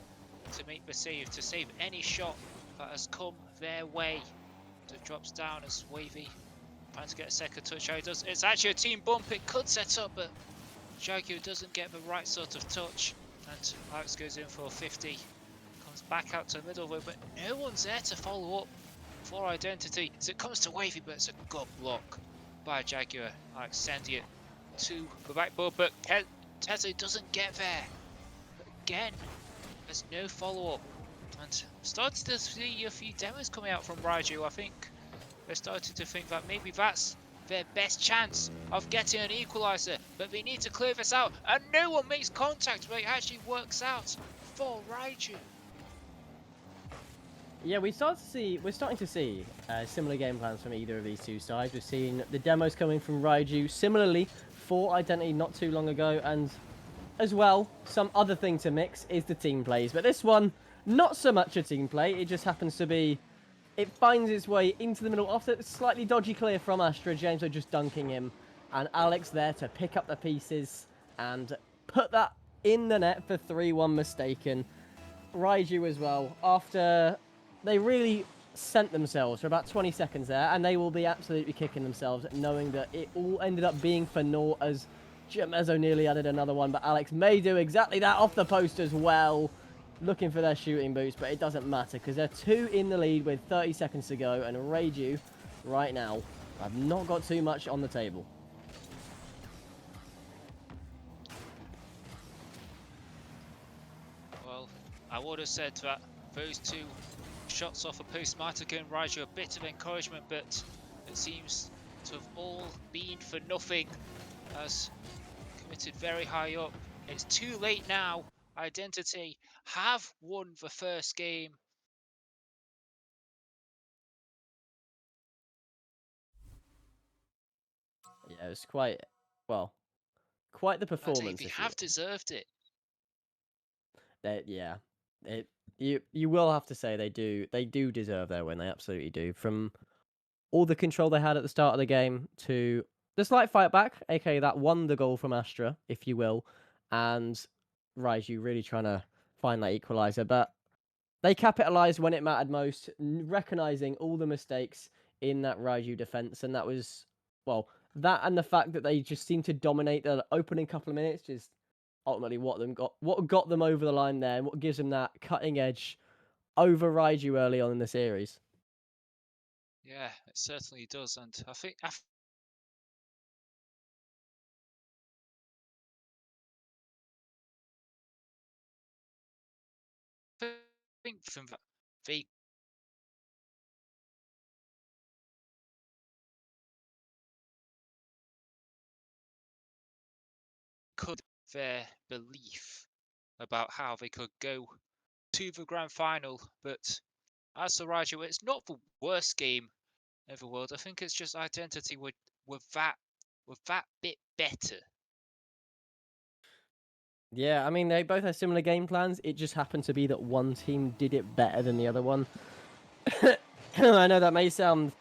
to make the save, to save any shot that has come their way. So it drops down as Wavy trying to get a second touch. How he does. It's actually a team bump. It could set up, but Jaguar doesn't get the right sort of touch. And Alex goes in for a 50. Comes back out to the middle of it, but no one's there to follow up for Identity. So it comes to Wavy, but it's a good block by Jaguar. Alex sending it to the backboard, but Tezo doesn't get there. But again, there's no follow-up. And started to see a few demos coming out from Raiju. I think they're starting to think that maybe that's their best chance of getting an equaliser. But they need to clear this out. And no one makes contact, but it actually works out for Raiju. Yeah, we're starting to see similar game plans from either of these two sides. We've seen the demos coming from Raiju, similarly for Identity not too long ago, and as well, some other thing to mix is the team plays. But this one, not so much a team play, it just happens to be, it finds its way into the middle after a slightly dodgy clear from Astra. James are just dunking him, and Alex there to pick up the pieces and put that in the net for 3-1 Mistaken. Raiju as well, after they really sent themselves for about 20 seconds there, and they will be absolutely kicking themselves knowing that it all ended up being for naught, as Jamezo nearly added another one, but Alex may do exactly that off the post as well, looking for their shooting boost, but it doesn't matter because they're 2 in the lead with 30 seconds to go, and Raiju right now have not got too much on the table. Well, I would have said that those 2 shots off a post might have given Raiju a bit of encouragement, but it seems to have all been for nothing. has committed very high up. It's too late now. Identity have won the first game. Yeah, it was quite, well, quite the performance. They If have deserved it. yeah, you will have to say they do deserve their win. They absolutely do. From all the control they had at the start of the game to the slight fight back, aka that wonder goal from Astra, if you will, and Raiju really trying to find that equalizer, but they capitalized when it mattered most, recognizing all the mistakes in that Raiju defense, and that was, well, that and the fact that they just seemed to dominate the opening couple of minutes is ultimately what got them over the line there, and what gives them that cutting edge over Raiju early on in the series. Yeah, it certainly does, and I think from that they could their belief about how they could go to the grand final, but as for Raiju, it's not the worst game in the world. I think it's just Identity were that bit better. Yeah, I mean, they both had similar game plans. It just happened to be that one team did it better than the other one. I know that may sound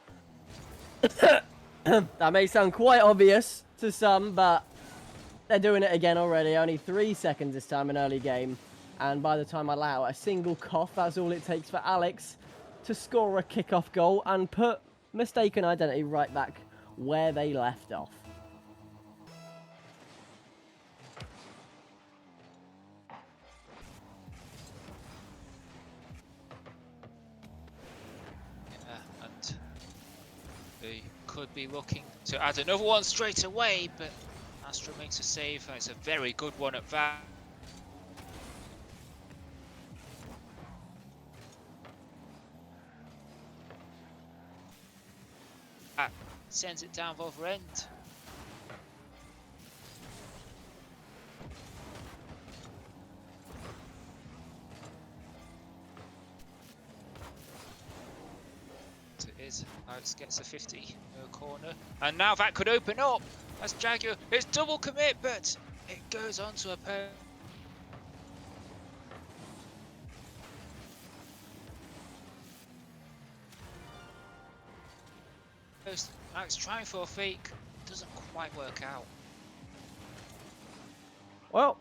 that may sound quite obvious to some, but they're doing it again already. Only 3 seconds this time in early game, and by the time I allow a single cough, that's all it takes for Alex to score a kickoff goal and put Mistaken Identity right back where they left off. Yeah, and they could be looking to add another one straight away, but Astra makes a save, and it's a very good one at that. Sends it down the other end. It is. Alex gets a 50 corner, and now that could open up. That's Jaguar. It's double commit, but it goes on to a pair. Alex trying for a fake, doesn't quite work out. Well,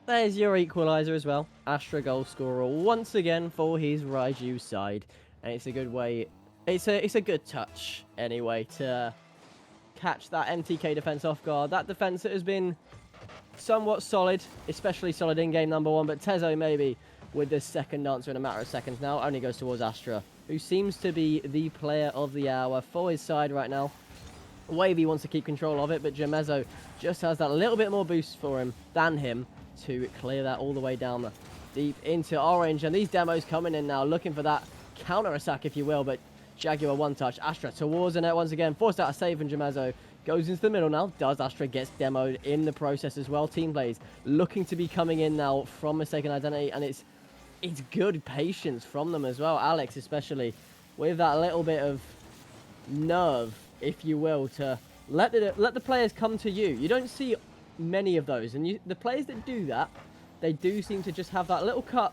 there's your equaliser as well. Astra goal scorer once again for his Raiju side, and it's a good way. It's a good touch anyway to catch that MTK defense off guard. That defense that has been somewhat solid, especially solid in game number one, but Tezo maybe with this second answer in a matter of seconds now only goes towards Astra, who seems to be the player of the hour for his side right now. Wavy wants to keep control of it, but Jamezo just has that little bit more boost for him than him to clear that all the way down deep into orange. And these demos coming in now, looking for that counter attack, if you will, but Jaguar one touch. Astra towards the net once again, forced out a save, and Jamezo goes into the middle now. Does Astra gets demoed in the process as well. Team plays looking to be coming in now from Mistaken Identity, and it's good patience from them as well. Alex especially with that little bit of nerve, if you will, to let the players come to you. You don't see many of those, and the players that do that, they do seem to just have that little cut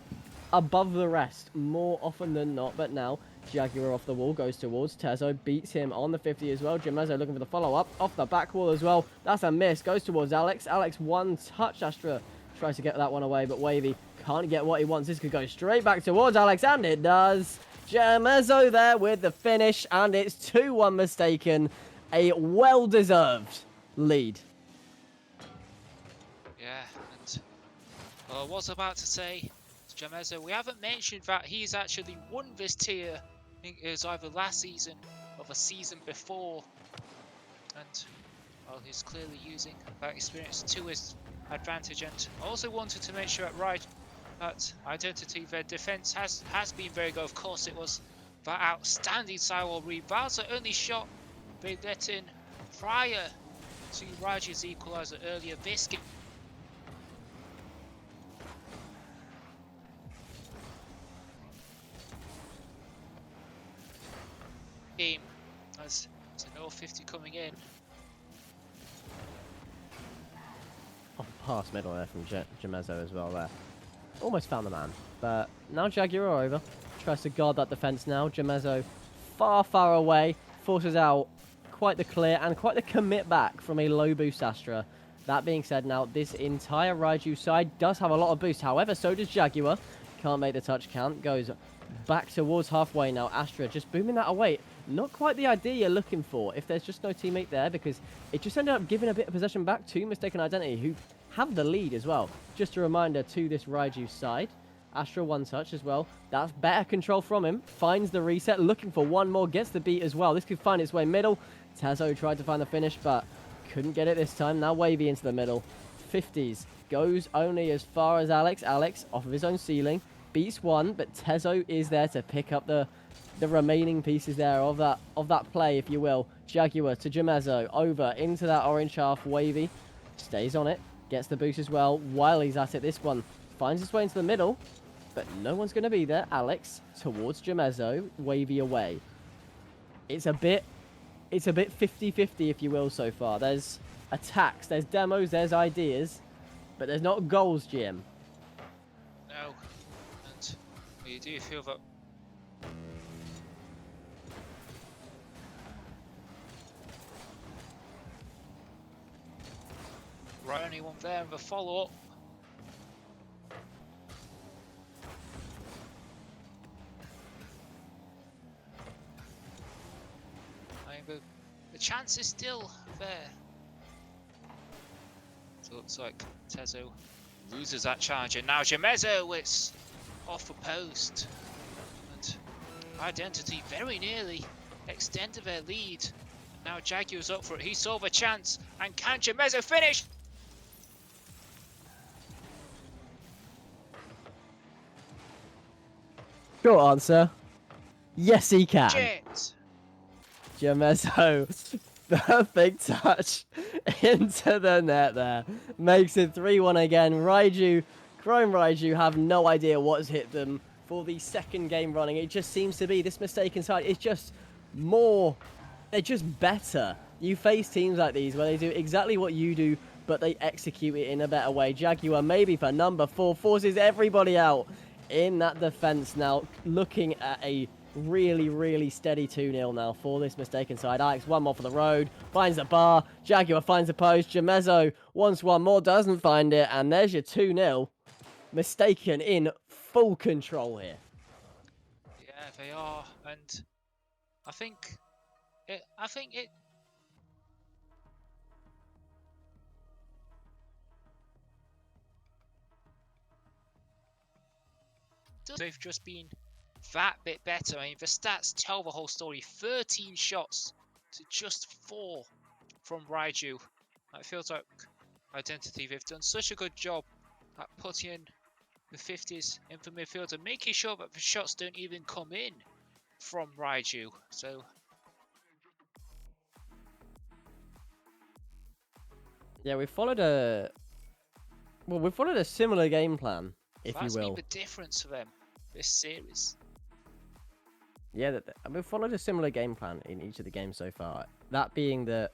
above the rest more often than not. But now Jaguar off the wall goes towards Tezo, beats him on the 50 as well. Jamezo looking for the follow-up off the back wall as well. That's a miss, goes towards Alex. Alex one touch. Astra tries to get that one away, but Wavy can't get what he wants. This could go straight back towards Alex, and it does. Jamezo there with the finish, and it's 2-1 Mistaken. A well-deserved lead. Yeah, and I was about to say, Jamezo, we haven't mentioned that he's actually won this tier. I think it was either last season or the season before. And, well, he's clearly using that experience to his advantage. And I also wanted to make sure that Identity, their defense has been very good. Of course, it was that outstanding sidewall read. That was the only shot they let in prior to Raju's equaliser earlier. This game as an 50 coming in. Oh, pass middle there from Jamezo as well there. Almost found the man. But now Jaguar over. Tries to guard that defense now. Jamezo far, far away. Forces out quite the clear and quite the commit back from a low boost Astra. That being said, now this entire Raiju side does have a lot of boost. However, so does Jaguar. Can't make the touch count. Goes back towards halfway now. Astra just booming that away. Not quite the idea you're looking for if there's just no teammate there, because it just ended up giving a bit of possession back to Mistaken Identity, who have the lead as well. Just a reminder to this Raiju side. Astra one touch as well. That's better control from him. Finds the reset, looking for one more, gets the beat as well. This could find its way middle. Tazo tried to find the finish, but couldn't get it this time. Now Wavy into the middle. 50s goes only as far as Alex. Alex off of his own ceiling. Beats one, but Tezo is there to pick up the remaining pieces there of that play, if you will. Jaguar to Jamezo, over into that orange half. Wavy stays on it, gets the boost as well while he's at it. This one finds its way into the middle, but no one's going to be there. Alex towards Jamezo, Wavy away. It's a bit 50-50, if you will, so far. There's attacks, there's demos, there's ideas, but there's not goals, Jim. No, and you do feel that right, only one there and the follow-up. I mean, the chance is still there. So it looks like Tezo loses that charge, and now Jamezo, it's off the post. And Identity very nearly extended their lead. Now Jaguar's up for it. He saw the chance, and can Jamezo finish? Short answer. Yes, he can. Jet. Jamezo, perfect touch into the net there. Makes it 3-1 again. Raiju, Chrome Raiju have no idea what's hit them for the second game running. It just seems to be this Mistaken side is just more, they're just better. You face teams like these where they do exactly what you do, but they execute it in a better way. Jaguar, maybe for number 4, forces everybody out in that defense now, looking at a really, really steady 2-0 now for this Mistaken side. Alex, one more for the road, finds the bar. Jaguar finds the post. Jamezo wants one more, doesn't find it, and there's your 2-0. Mistaken in full control here. Yeah, they are, and I think it. They've just been that bit better. I mean, the stats tell the whole story. 13 shots to just 4 from Raiju. It feels like Identity, they've done such a good job at putting in the 50s in the midfield and making sure that the shots don't even come in from Raiju. So yeah, we followed a similar game plan, if you that's will. been the difference for them this series. Yeah, we've followed a similar game plan in each of the games so far. That being that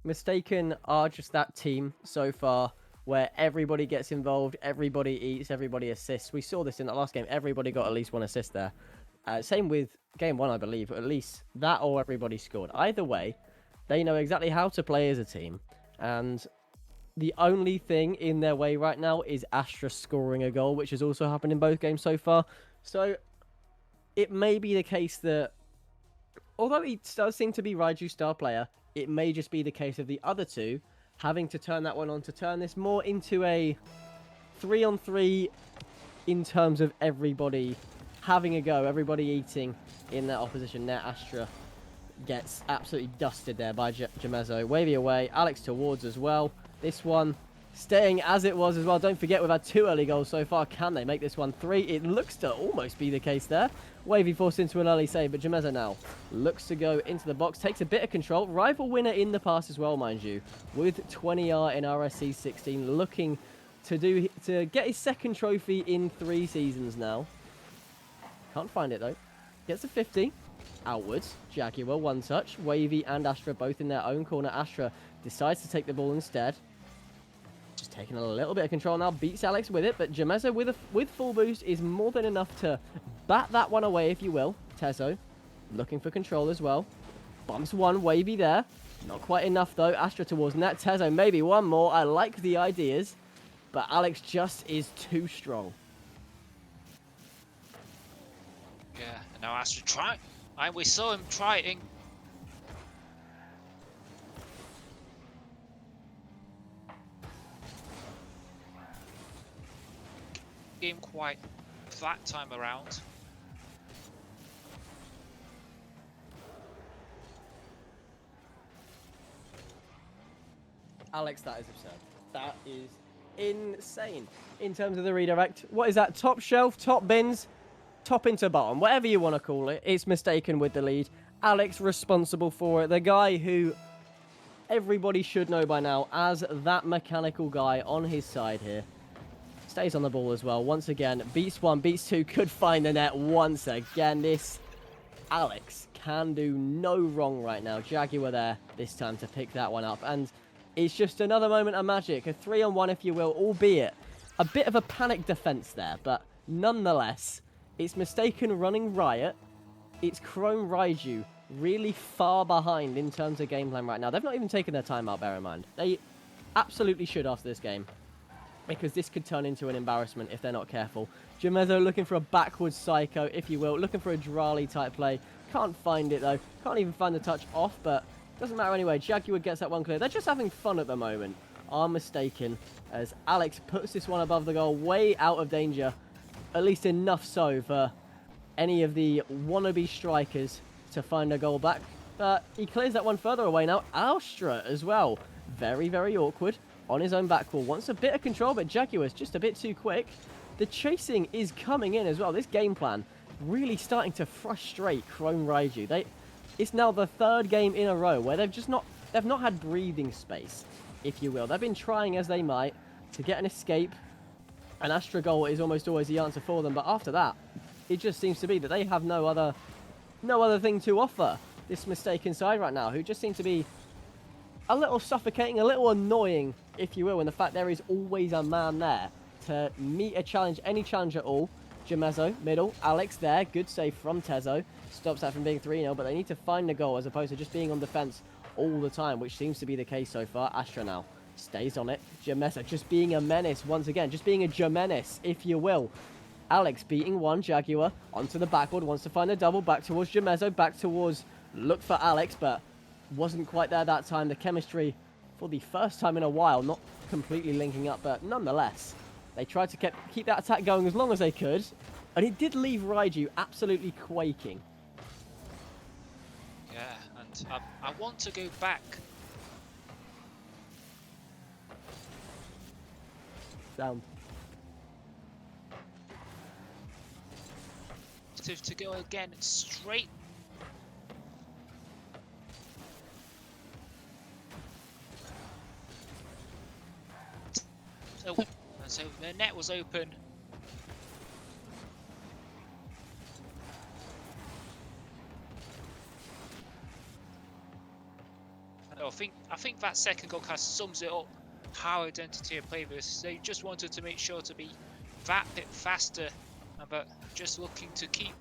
Mistaken are just that team so far where everybody gets involved, everybody eats, everybody assists. We saw this in that last game. Everybody got at least one assist there. Same with game 1, I believe. At least that or everybody scored. Either way, they know exactly how to play as a team. And the only thing in their way right now is Astra scoring a goal, which has also happened in both games so far. So it may be the case that, although he does seem to be Raiju's star player, it may just be the case of the other two having to turn that one on to turn this more into a 3-on-3 in terms of everybody having a go, everybody eating in that opposition net. Astra gets absolutely dusted there by Jamezo. Wavy away, Alex towards as well. This one staying as it was as well. Don't forget, we've had 2 early goals so far. Can they make this one 3? It looks to almost be the case there. Wavy forced into an early save, but Jameza now looks to go into the box, takes a bit of control. Rival winner in the past as well, mind you, with 20R in RSC 16, looking to get his second trophy in 3 seasons now. Can't find it though. Gets a 50. Outwards. Jaguar, one touch. Wavy and Astra both in their own corner. Astra decides to take the ball instead. Just taking a little bit of control now. Beats Alex with it, but Jameza with full boost is more than enough to bat that one away, if you will. Tezo looking for control as well. Bumps one. Wavy there. Not quite enough though. Astra towards net. Tezo maybe one more. I like the ideas, but Alex just is too strong. Yeah, and now Astra try. And we saw him trying. Game quite flat time around. Alex, that is absurd. That is insane. In terms of the redirect, what is that? Top shelf, top bins, top into bottom, whatever you want to call it. It's mistaken with the lead. Alex responsible for it. The guy who everybody should know by now as that mechanical guy on his side here. Stays on the ball as well. Once again, beats 1, beats 2, could find the net once again. This Alex can do no wrong right now. Jaguar there this time to pick that one up. And it's just another moment of magic. A 3-on-1, if you will, albeit a bit of a panic defense there. But nonetheless, it's mistaken running riot. It's Chrome Raiju really far behind in terms of game plan right now. They've not even taken their time out, bear in mind. They absolutely should after this game, because this could turn into an embarrassment if they're not careful. Jameza looking for a backwards psycho, if you will. Looking for a Drali type play. Can't find it though. Can't even find the touch off, but doesn't matter anyway. Jaguar gets that one clear. They're just having fun at the moment. Are mistaken as Alex puts this one above the goal, way out of danger. At least enough so for any of the wannabe strikers to find a goal back. But he clears that one further away now. Astra as well. Very, very awkward. On his own back wall. Wants a bit of control, but Jaguar's just a bit too quick. The chasing is coming in as well. This game plan really starting to frustrate Chrome Raiju. It's now the 3rd game in a row where they've not had breathing space, if you will. They've been trying as they might to get an escape. An Astra goal is almost always the answer for them, but after that, it just seems to be that they have no other thing to offer. This mistaken side right now, who just seem to be a little suffocating, a little annoying, if you will, in the fact there is always a man there to meet a challenge, any challenge at all. Jameza, middle, Alex there, good save from Tezo. Stops that from being 3-0, but they need to find the goal as opposed to just being on defense all the time, which seems to be the case so far. Astra now stays on it. Jameza just being a menace once again, just being a Jamenis, if you will. Alex beating one, Jaguar onto the backboard, wants to find a double, back towards Jameza, back towards, look for Alex, but wasn't quite there that time. The chemistry, for the first time in a while, not completely linking up, but nonetheless, they tried to keep that attack going as long as they could, and it did leave Raiju absolutely quaking. Yeah, and I want to go back. Down. To go again straight. So the net was open. I think that second goal kind of sums it up. How identity of play this. They just wanted to make sure to be that bit faster, but just looking to keep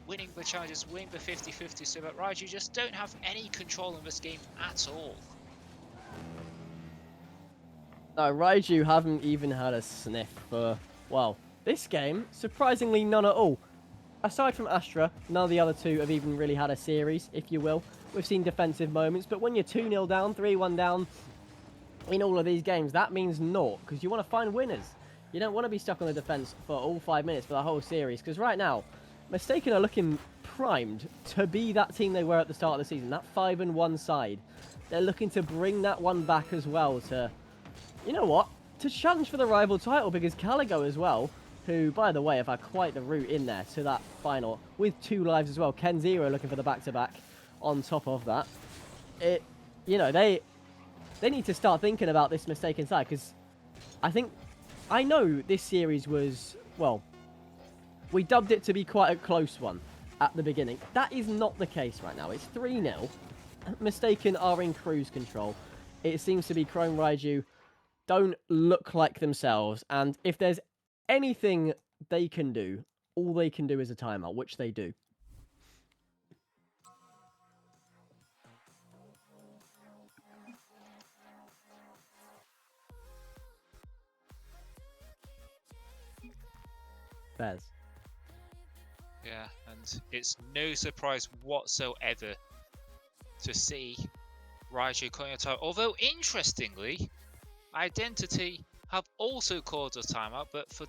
winning the challenges, winning the 50-50, so that Raiju just don't have any control in this game at all. No, Raiju haven't even had a sniff for, well, this game, surprisingly none at all. Aside from Astra, none of the other two have even really had a series, if you will. We've seen defensive moments, but when you're 2-0 down, 3-1 down, in all of these games, that means naught, because you want to find winners. You don't want to be stuck on the defense for all 5 minutes for the whole series, because right now, Mistaken are looking primed to be that team they were at the start of the season, that 5-1 side. They're looking to bring that one back as well to, you know what, to challenge for the rival title, because Caligo as well, who, by the way, have had quite the route in there to that final with 2 lives as well. Ken Zero looking for the back-to-back on top of that. They need to start thinking about this mistaken side, because I know this series was, well, we dubbed it to be quite a close one at the beginning. That is not the case right now. It's 3-0. Mistaken are in cruise control. It seems to be Chrome Raiju don't look like themselves, and if there's anything they can do, all they can do is a timeout, which they do. Bez. Yeah, and it's no surprise whatsoever to see Raiju calling a timeout. Although, interestingly, Identity have also called a timeout, but for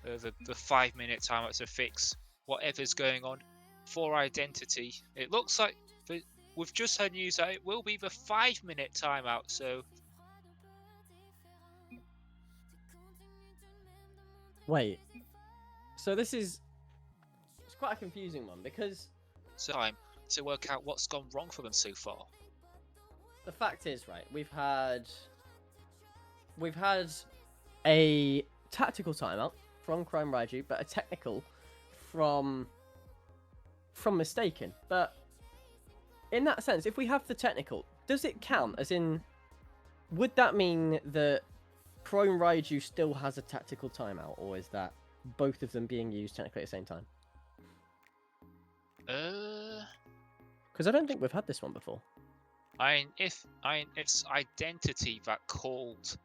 the 5-minute timeout to fix whatever's going on. For Identity, it looks like we've just had news that it will be the 5-minute timeout, so wait, so this is, it's quite a confusing one, because time to work out what's gone wrong for them so far. the fact is, right, we've had a tactical timeout from Chrome Raiju, but a technical from Mistaken. But in that sense, if we have the technical, does it count? As in, would that mean that Chrome Raiju still has a tactical timeout, or is that both of them being used technically at the same time? Because I don't think we've had this one before. If it's Identity that called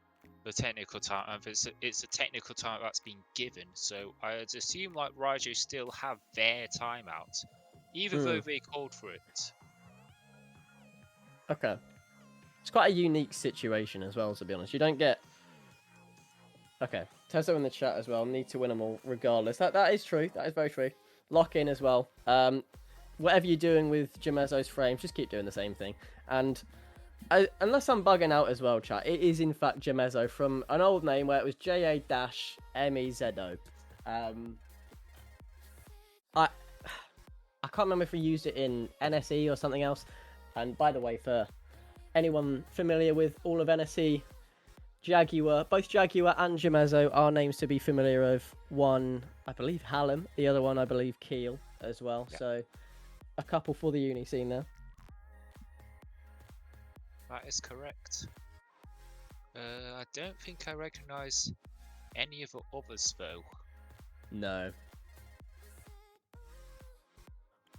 the technical timeout, it's a technical timeout that's been given, so I'd assume like Raiju still have their timeout, even though they called for it. Okay. It's quite a unique situation as well, to be honest. You don't get... Okay. Tezo in the chat as well. Need to win them all regardless. That is true. That is very true. Lock in as well. Whatever you're doing with Jamezo's frames, just keep doing the same thing. And unless I'm bugging out as well, chat, it is in fact Jamezo from an old name where it was JA-MEZO. I can't remember if we used it in NSE or something else. And by the way, for anyone familiar with all of NSE, Jaguar, both Jaguar and Jamezo are names to be familiar of. One, I believe Hallam, the other one, I believe Keel as well. Yeah. So a couple for the uni scene there. That is correct. I don't think I recognise any of the others though. No.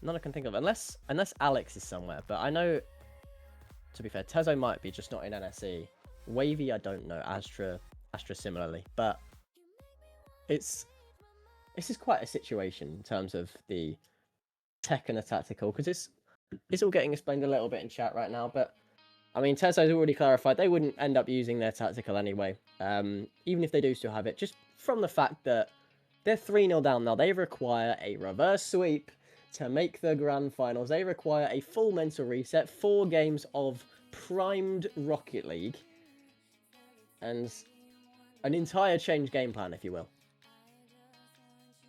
None I can think of, unless Alex is somewhere. But I know, to be fair, Tezo might be, just not in NSE. Wavy, I don't know. Astra similarly. But this is quite a situation in terms of the tech and the tactical, because it's all getting explained a little bit in chat right now. But I mean, Tezo's already clarified they wouldn't end up using their tactical anyway, even if they do still have it. Just from the fact that they're 3-0 down now, they require a reverse sweep to make the grand finals. They require a full mental reset, 4 games of primed Rocket League, and an entire change game plan, if you will.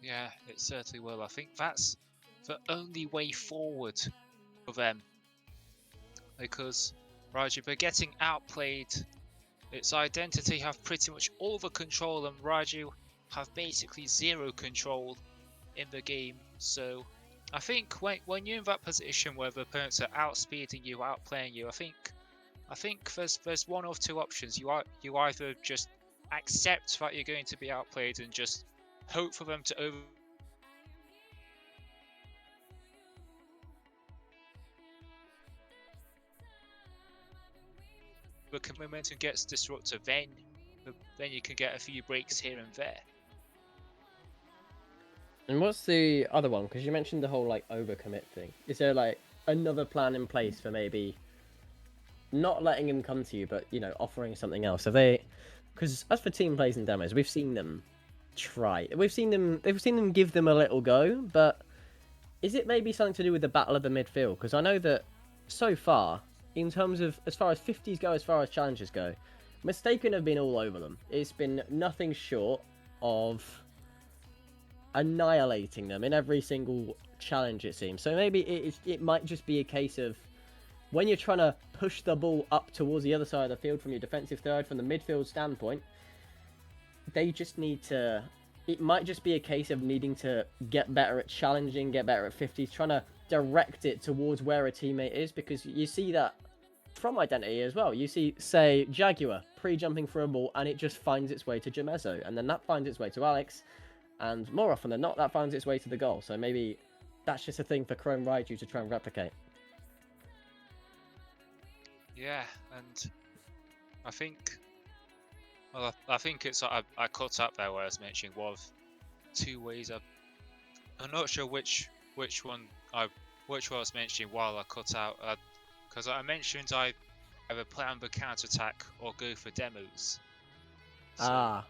Yeah, it certainly will. I think that's the only way forward for them, because Raiju, they're getting outplayed. Its Identity have pretty much all the control, and Raiju have basically 0 control in the game. So I think when you're in that position where the opponents are outspeeding you, outplaying you, I think there's one of 2 options. You either just accept that you're going to be outplayed and just hope for them to the momentum gets disrupted, then you can get a few breaks here and there. And what's the other one? Because you mentioned the whole like overcommit thing. Is there like another plan in place for maybe not letting him come to you, but offering something else? Have they? Because as for team plays and demos, we've seen them try. They've seen them give them a little go, but is it maybe something to do with the battle of the midfield? Because I know that so far, in terms of as far as 50s go, as far as challenges go, Mistaken have been all over them. It's been nothing short of annihilating them in every single challenge, it seems. So maybe it might just be a case of when you're trying to push the ball up towards the other side of the field from your defensive third, from the midfield standpoint, they just need to... It might just be a case of needing to get better at challenging, get better at 50s, trying to direct it towards where a teammate is, because you see that from Identity as well. You see, say, Jaguar pre-jumping for a ball, and it just finds its way to Jamezo, and then that finds its way to Alex, and more often than not, that finds its way to the goal. So maybe that's just a thing for Chrome Raiju to try and replicate. Yeah, and I think... Well, I think it's I cut up there where I was mentioning one of two ways. I'm not sure which one I was mentioning while I cut out, because I mentioned I either play on the counter attack or go for demos. So,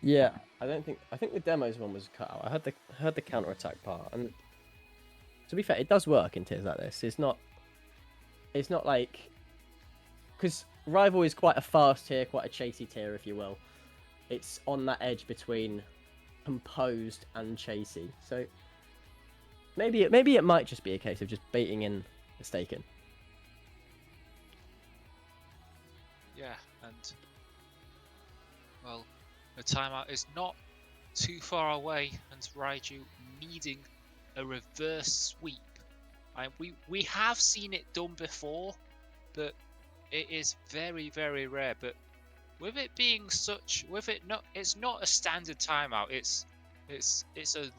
yeah, I think the demos one was cut out. I heard the counter attack part, and to be fair, it does work in tiers like this. It's not like, because Rival is quite a fast tier, quite a chasey tier, if you will. It's on that edge between composed and chasey. So maybe it might just be a case of just baiting in Mistaken. yeah, and well, the timeout is not too far away, and Raiju needing a reverse sweep. We have seen it done before, but it is very, very rare. But with it being such, it's not a standard timeout. It's a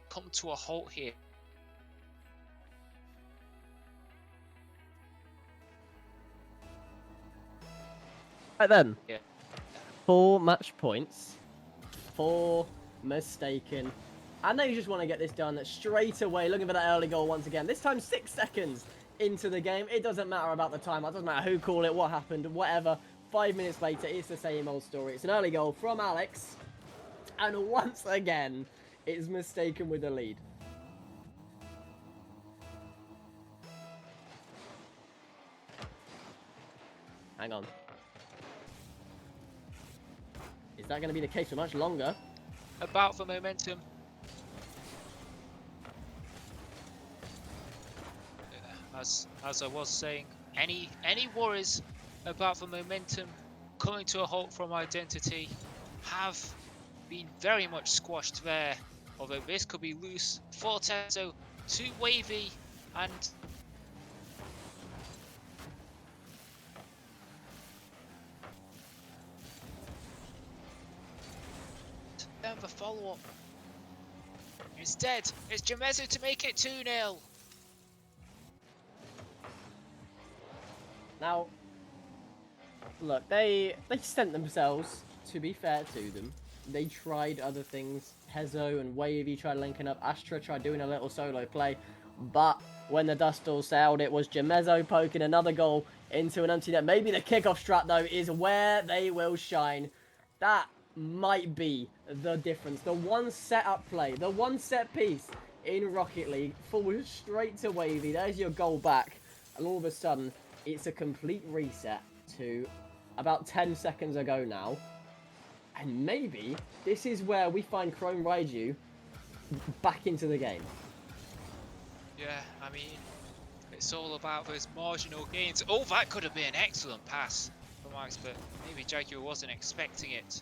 come to a halt here. Right then. Yeah. 4 match points. 4 Mistaken. I know you just want to get this done straight away. Looking for that early goal once again. This time 6 seconds into the game. It doesn't matter about the time. It doesn't matter who called it, what happened, whatever. 5 minutes later, it's the same old story. It's an early goal from Alex. And once again, it's Mistaken with the lead. Hang on. Is that going to be the case for much longer? About the momentum. As I was saying, any worries about the momentum coming to a halt from Identity have been very much squashed there. Although this could be loose for Tezo to Wavy, and then the follow-up. Instead, it's Jamezu to make it 2-0. Now, look, they sent themselves, to be fair to them. They tried other things. Hezo and Wavy tried linking up. Astra tried doing a little solo play. But when the dust all settled, it was Jamezo poking another goal into an empty net. Maybe the kickoff strat, though, is where they will shine. That might be the difference. The one set-up play, the one set piece in Rocket League falls straight to Wavy. There's your goal back. And all of a sudden, it's a complete reset to about 10 seconds ago now. And maybe this is where we find Chrome Raiju back into the game. Yeah, I mean, it's all about those marginal gains. Oh, that could have been an excellent pass from Alex, but maybe Jaguar wasn't expecting it.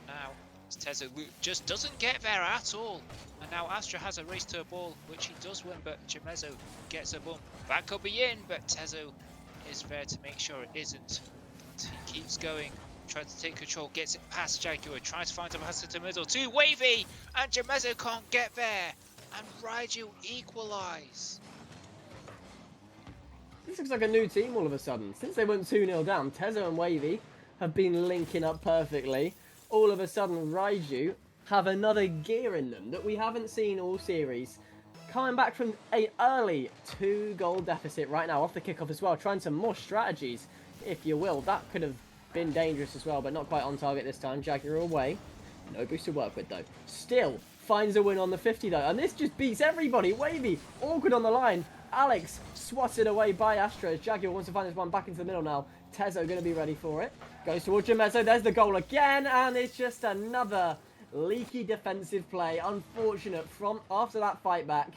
And now Tezo just doesn't get there at all. And now Astra has a race to a ball, which he does win, but Jamezo gets a bump. That could be in, but Tezo is there to make sure it isn't. But he keeps going. Tries to take control, gets it past Jaguar, tries to find a pass to the middle to Wavy, and Jamezo can't get there, and Raiju equalise. This looks like a new team all of a sudden. Since they went 2-0 down, Tezo and Wavy have been linking up perfectly. All of a sudden, Raiju have another gear in them that we haven't seen all series. coming back from an early 2-goal deficit right now off the kickoff as well, trying some more strategies, if you will. That could have been dangerous as well, but not quite on target this time. Jaguar away. No boost to work with, though. Still finds a win on the 50, though. And this just beats everybody. Wavy, awkward on the line. Alex swatted away by Astra as Jaguar wants to find his one back into the middle now. Tezo going to be ready for it. Goes towards Jamezo. There's the goal again. And it's just another leaky defensive play. Unfortunate from after that fight back.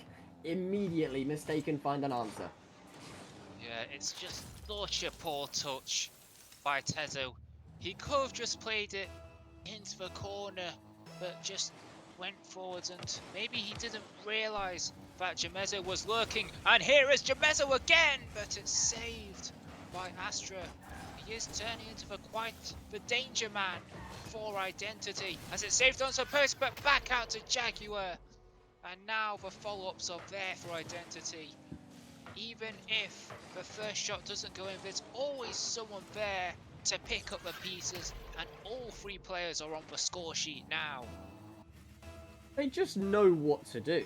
Immediately mistaken find an answer. Yeah, it's just such a poor touch by Tezo. He could have just played it into the corner, but just went forwards, and maybe he didn't realise that Jamezo was lurking. And here is Jamezo again, but it's saved by Astra. He is turning into the danger man for Identity, as it's saved onto post, but back out to Jaguar. And now the follow-ups are there for Identity. Even if the first shot doesn't go in, there's always someone there to pick up the pieces, and all 3 players are on the score sheet now. They just know what to do.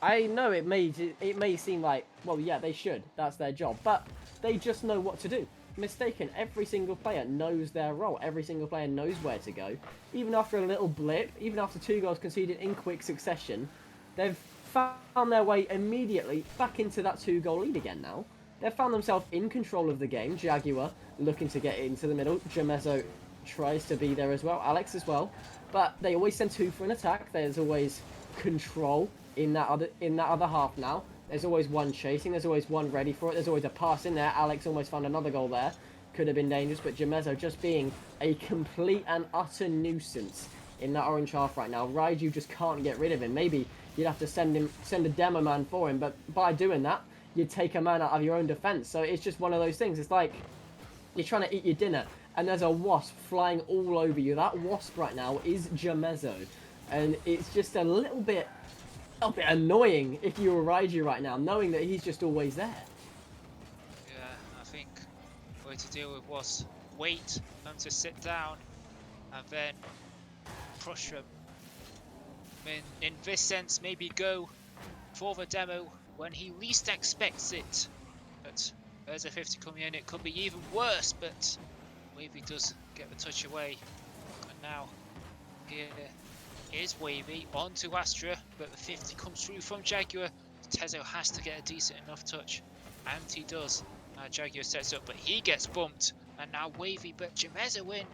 I know it may seem like, well, yeah, they should. That's their job. But they just know what to do. Mistaken. Every single player knows their role. Every single player knows where to go. Even after a little blip, even after 2 goals conceded in quick succession, they've found their way immediately back into that 2-goal lead again now. They've found themselves in control of the game. Jaguar looking to get into the middle. Jamezo tries to be there as well. Alex as well. But they always send 2 for an attack. There's always control in that other half now. There's always one chasing. There's always one ready for it. There's always a pass in there. Alex almost found another goal there. Could have been dangerous, but Jamezo just being a complete and utter nuisance in that orange half right now. Raiju just can't get rid of him. Maybe you'd have to send a demo man for him, but by doing that, you'd take a man out of your own defense. So it's just one of those things. It's like you're trying to eat your dinner, and there's a wasp flying all over you. That wasp right now is Jamezo, and it's just a little bit annoying if you were Raiju right now, knowing that he's just always there. Yeah, I think the way to deal with was wait for them to sit down and then crush them. In this sense, maybe go for the demo when he least expects it. But there's a 50 coming in. It could be even worse, but Wavy does get the touch away. And now here is Wavy onto Astra, but the 50 comes through from Jaguar. Tezo has to get a decent enough touch, and he does. Jaguar sets up, but he gets bumped. And now Wavy, but Jamezo in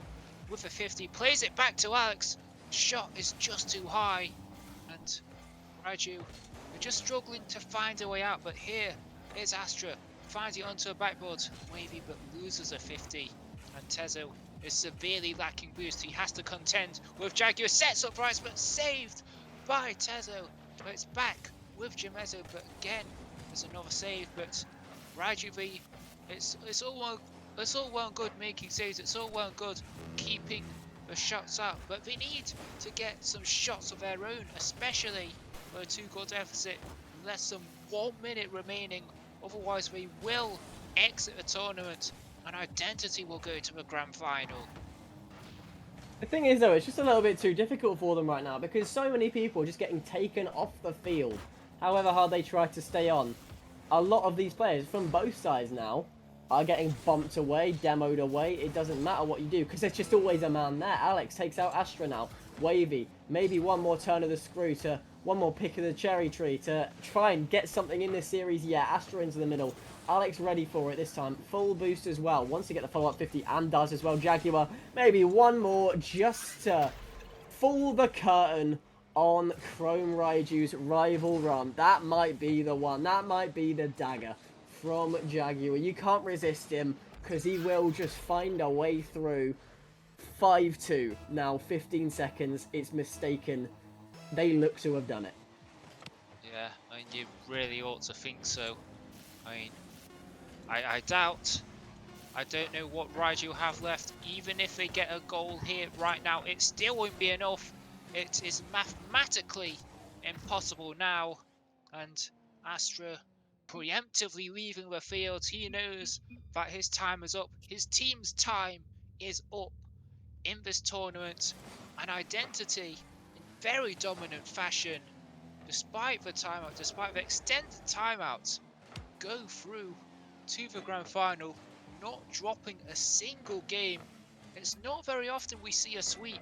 with the 50, plays it back to Alex. Shot is just too high, and Raiju are just struggling to find a way out. But here is Astra, finds it onto a backboard. Wavy but loses a 50, and Tezo is severely lacking boost. He has to contend with Jaguar, sets up Rice, but saved by Tezo. But it's back with Jamezo, but again there's another save. But Raiju, it's all well and good making saves, it's all well and good keeping the shots out, but they need to get some shots of their own, especially for a 2-goal deficit, less than 1 minute remaining. Otherwise they will exit the tournament and Identity will go to the grand final. The thing is though, it's just a little bit too difficult for them right now because so many people are just getting taken off the field, however hard they try to stay on. A lot of these players from both sides now are getting bumped away, demoed away. It doesn't matter what you do because there's just always a man there. Alex takes out Astra now. Wavy, maybe one more turn of the screw, to one more pick of the cherry tree to try and get something in this series. Yeah, Astra into the middle. Alex ready for it this time. Full boost as well. Wants to get the follow-up 50 and does as well. Jaguar, maybe one more just to fool the curtain on Chrome Raiju's rival run. That might be the one. That might be the dagger from Jaguar. You can't resist him because he will just find a way through. 5-2 now, 15 seconds. It's mistaken. They look to have done it. Yeah, I mean, you really ought to think so. I mean, I doubt. I don't know what Raiju have left. Even if they get a goal here right now, it still won't be enough. It is mathematically impossible now. And Astra preemptively leaving the field. He knows that his time is up. His team's time is up in this tournament. And Identity, in very dominant fashion, despite the timeout, despite the extended timeout, go through to the grand final, not dropping a single game. It's not very often we see a sweep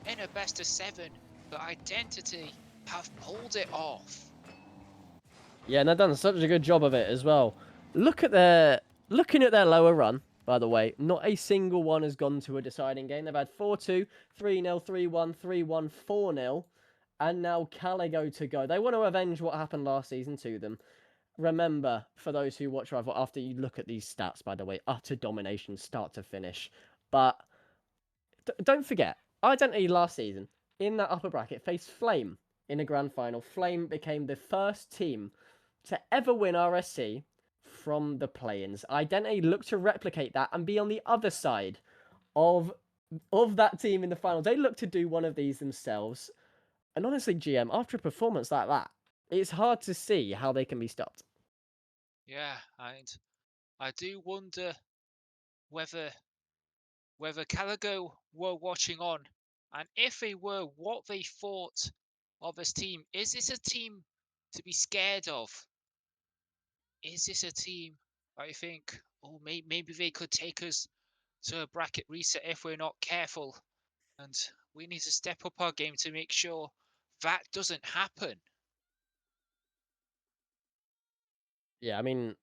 in a best of 7, but Identity have pulled it off. Yeah, and they've done such a good job of it as well. Looking at their lower run, by the way, not a single one has gone to a deciding game. They've had 4-2, 3-0, 3-1, 3-1, 4-0, and now Caligo to go. They want to avenge what happened last season to them. Remember, for those who watch Rival, after you look at these stats, by the way, utter domination, start to finish. But don't forget, Identity last season, in that upper bracket, faced Flame in a grand final. Flame became the first team to ever win RSC from the play-ins. Identity looked to replicate that and be on the other side of that team in the final. They look to do one of these themselves. And honestly, GM, after a performance like that, it's hard to see how they can be stopped. Yeah, and I do wonder whether Caligo were watching on, and if they were, what they thought of this team. Is this a team to be scared of? Is this a team I think, oh, maybe they could take us to a bracket reset if we're not careful, and we need to step up our game to make sure that doesn't happen. Yeah, I mean,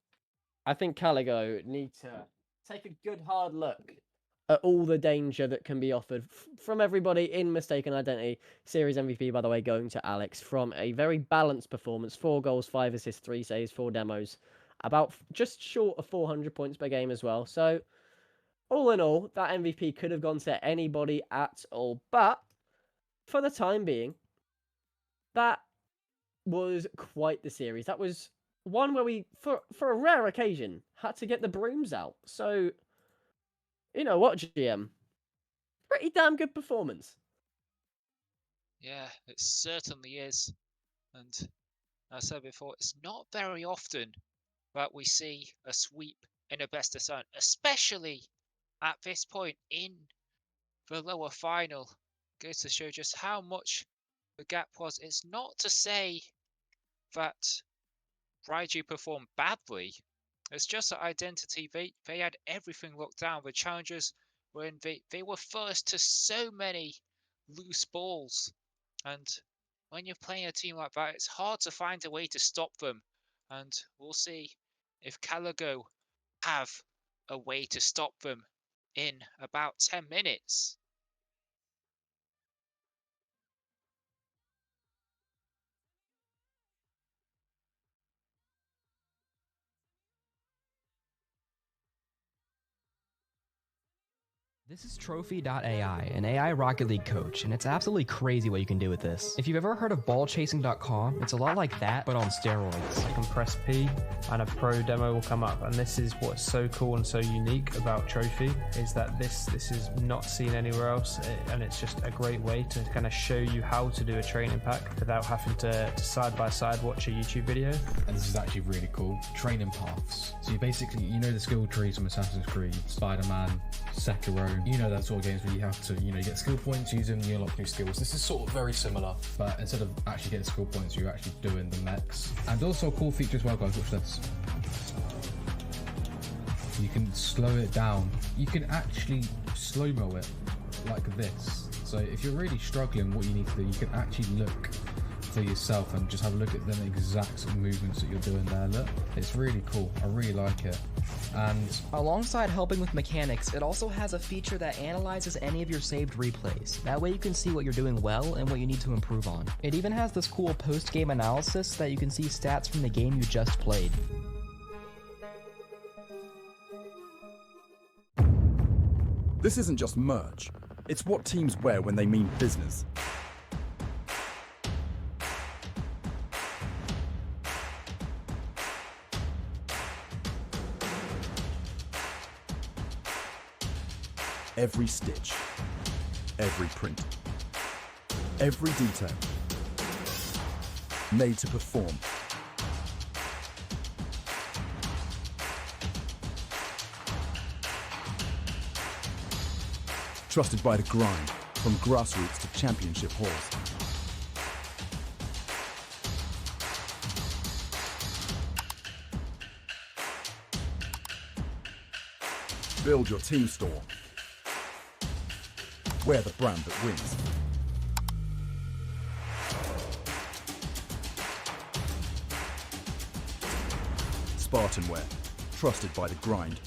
I think Caligo need to take a good hard look at all the danger that can be offered from everybody in Mistaken Identity. Series MVP, by the way, going to Alex from a very balanced performance. 4 goals, 5 assists, 3 saves, 4 demos. About just short of 400 points per game as well. So, all in all, that MVP could have gone to anybody at all. But, for the time being, that was quite the series. That was one where we, for a rare occasion, had to get the brooms out. So, you know what, GM? Pretty damn good performance. Yeah, it certainly is. And as I said before, it's not very often that we see a sweep in a best of 7, especially at this point in the lower final. Goes to show just how much the gap was. It's not to say that Raiju performed badly. It's just that Identity, they had everything locked down. The challenges when they were first to so many loose balls. And when you're playing a team like that, it's hard to find a way to stop them. And we'll see if Caligo have a way to stop them in about 10 minutes. This is trophi.ai, an AI Rocket League coach, and it's absolutely crazy what you can do with this. If you've ever heard of ballchasing.com, it's a lot like that, but on steroids. You can press P and a pro demo will come up, and this is what's so cool and so unique about Trophi, is that this is not seen anywhere else, and it's just a great way to kind of show you how to do a training pack without having to side by side watch a YouTube video. And this is actually really cool. Training paths. So you basically, you know the skill trees from Assassin's Creed, Spider-Man, Sekiro, you know that sort of games where you have to, get skill points, use them, you unlock new skills. This is sort of very similar, but instead of actually getting skill points, you're actually doing the mechs. And also a cool feature as well, guys, watch this. You can slow it down. You can actually slow-mo it like this. So if you're really struggling, what you need to do, you can actually look for yourself and just have a look at them exact movements that you're doing there. Look, it's really cool. I really like it. And alongside helping with mechanics, it also has a feature that analyzes any of your saved replays. That way you can see what you're doing well and what you need to improve on. It even has this cool post-game analysis that you can see stats from the game you just played. This isn't just merch, it's what teams wear when they mean business. Every stitch, every print, every detail, made to perform. Trusted by the grind, from grassroots to championship halls. Build your team store. We're the brand that wins. SpartanWare, trusted by the grind.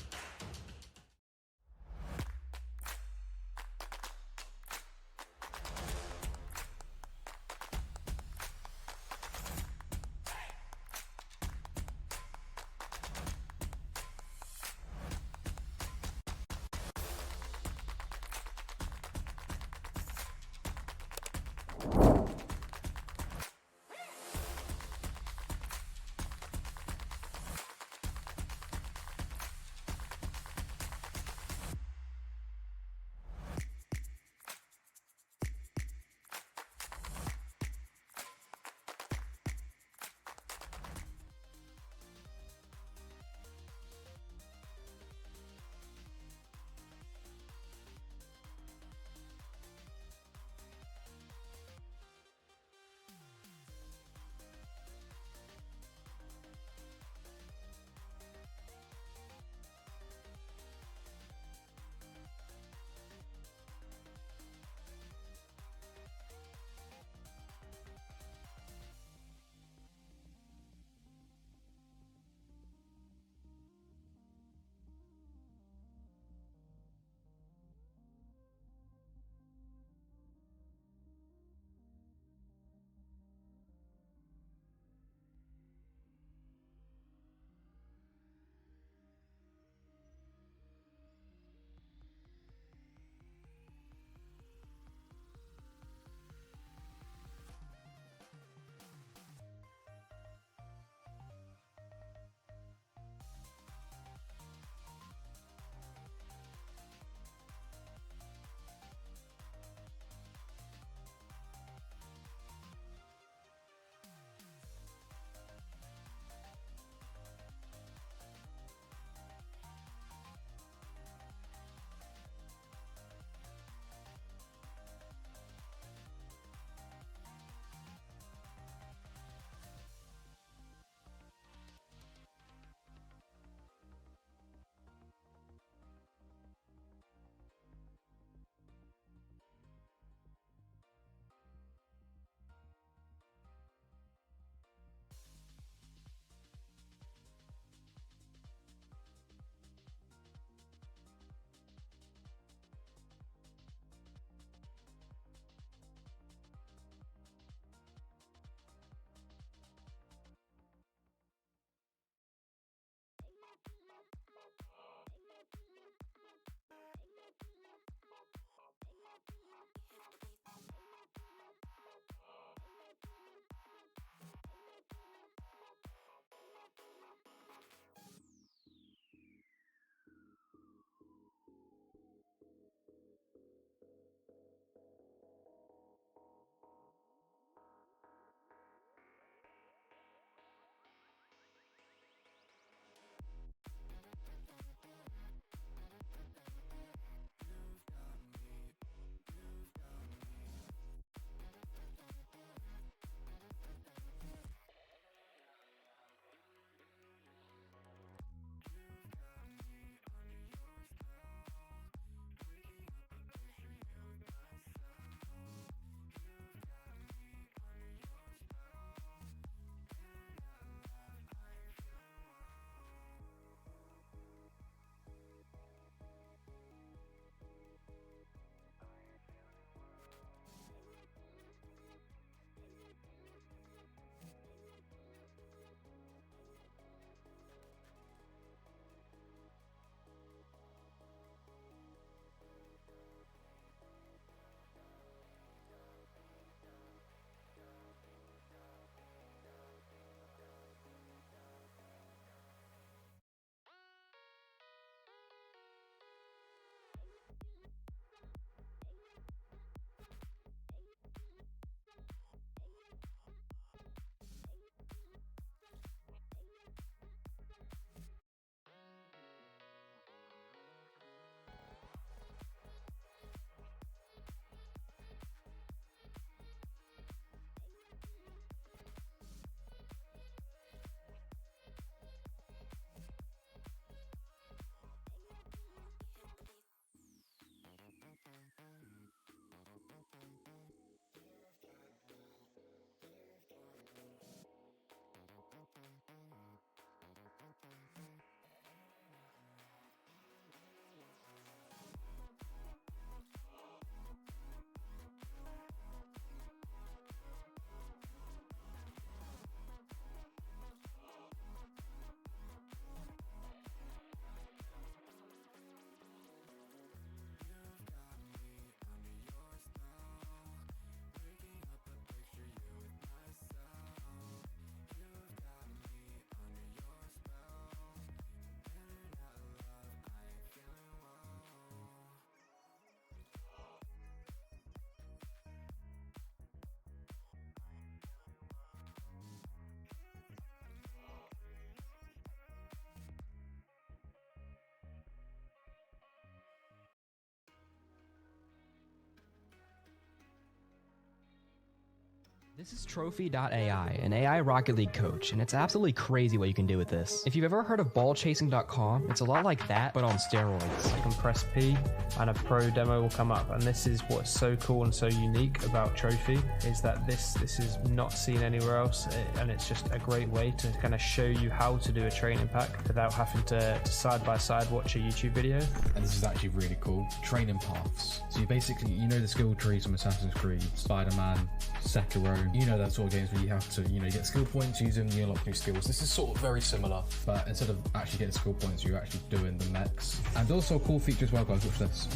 This is trophi.ai, an AI Rocket League coach, and it's absolutely crazy what you can do with this. If you've ever heard of ballchasing.com, it's a lot like that, but on steroids. You can press P and a pro demo will come up, and this is what's so cool and so unique about Trophy, is that this is not seen anywhere else, and it's just a great way to kind of show you how to do a training pack without having to side by side watch a YouTube video. And this is actually really cool. Training paths. So you basically, you know the skill trees from Assassin's Creed, Spider-Man, Sekiro, you know that sort of games where you have to, you get skill points, use them, you unlock new skills. This is sort of very similar, but instead of actually getting skill points, you're actually doing the mechs. And also a cool feature as well, guys, watch this.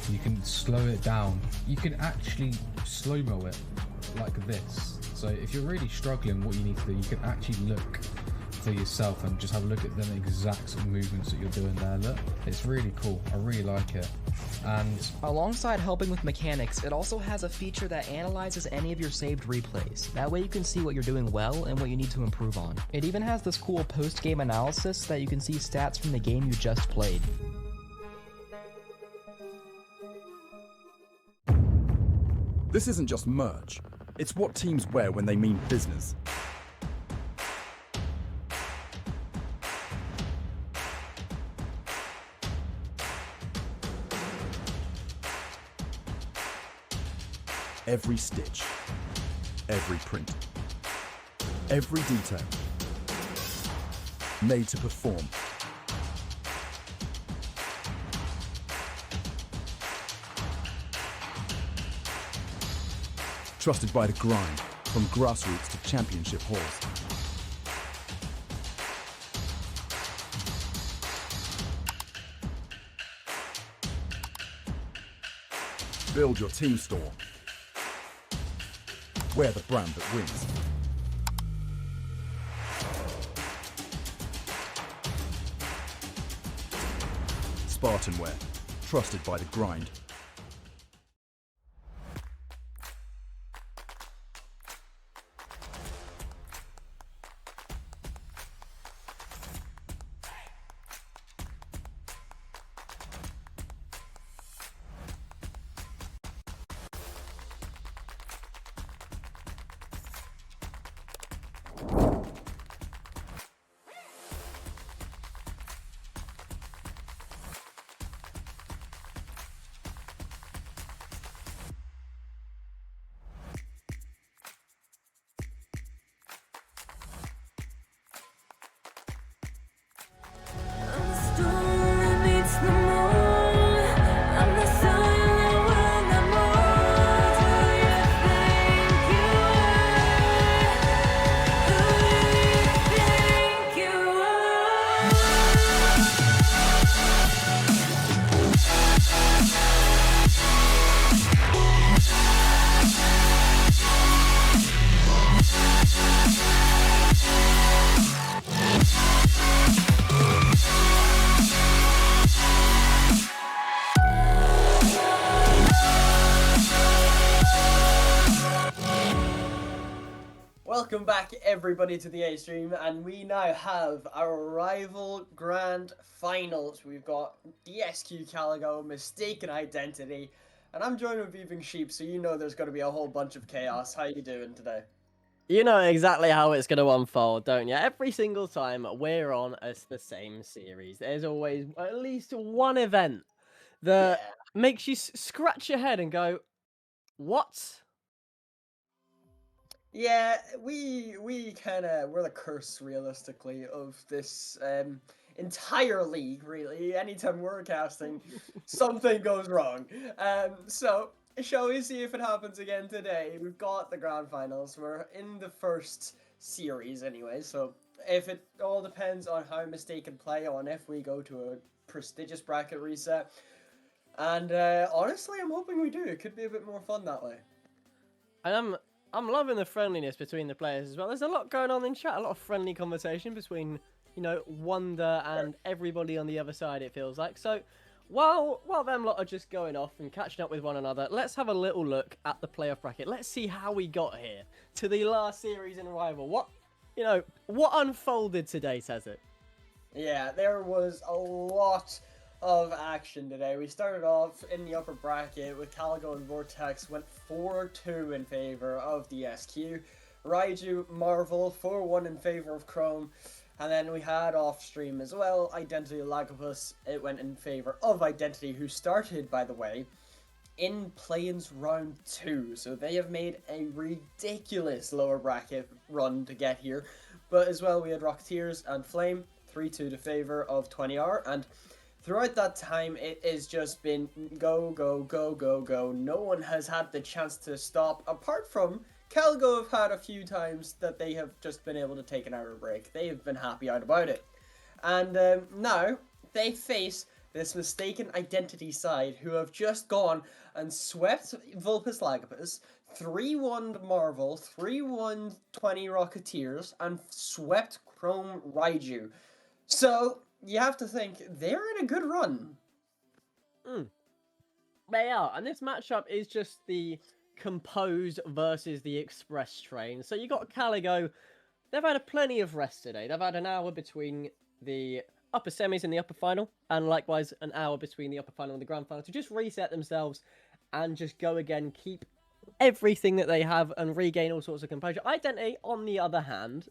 You can slow it down. You can actually slow-mo it like this. So if you're really struggling, what you need to do, you can actually look for yourself and just have a look at the exact sort of movements that you're doing there. Look, it's really cool. I really like it. And alongside helping with mechanics, it also has a feature that analyzes any of your saved replays. That way you can see what you're doing well and what you need to improve on. It even has this cool post-game analysis that you can see stats from the game you just played. This isn't just merch. It's what teams wear when they mean business. Every stitch, every print, every detail, made to perform. Trusted by the grind, from grassroots to championship halls. Build your team store. Wear the brand that wins. SpartanWare, trusted by the grind. Welcome back everybody to the A stream, and we now have our rival grand finals. We've got DSQ Caligo, Mistaken Identity, and I'm joined with Weaving Sheep, so you know there's going to be a whole bunch of chaos. How you doing today? You know exactly how it's going to unfold, don't you? Every single time we're on the same series, there's always at least one event that makes you scratch your head and go, what? Yeah, we're the curse, realistically, of this entire league, really. Anytime we're casting, something goes wrong. So, shall we see if it happens again today? We've got the grand finals. We're in the first series anyway, so if it all depends on how Mistaken play on if we go to a prestigious bracket reset. And honestly, I'm hoping we do. It could be a bit more fun that way. And I'm loving the friendliness between the players as well. There's a lot going on in chat, a lot of friendly conversation between, Wonder and everybody on the other side, it feels like. So while them lot are just going off and catching up with one another, let's have a little look at the playoff bracket. Let's see how we got here to the last series in Rival. What unfolded today, Tezit? Yeah, there was a lot of action today. We started off in the upper bracket with Caligo and Vortex, went 4-2 in favor of the SQ. Raiju, Marvel, 4-1 in favor of Chrome. And then we had off stream as well, Identity Lagopus. It went in favor of Identity, who started, by the way, in play-ins round 2. So they have made a ridiculous lower bracket run to get here. But as well, we had Rocketeers and Flame, 3-2 to favor of 20R. And throughout that time, it has just been go, go, go, go, go. No one has had the chance to stop, apart from Caligo have had a few times that they have just been able to take an hour break. They have been happy out about it. And now they face this mistaken Identity side who have just gone and swept Vulpus Lagopus, 3-1 Marvel, 3-1 20 Rocketeers, and swept Chrome Raiju. So you have to think they're in a good run. They are, and this matchup is just the composed versus the express train. So you got Caligo. They've had plenty of rest today. They've had an hour between the upper semis and the upper final, and likewise an hour between the upper final and the grand final to just reset themselves and just go again, keep everything that they have and regain all sorts of composure. Identity, on the other hand,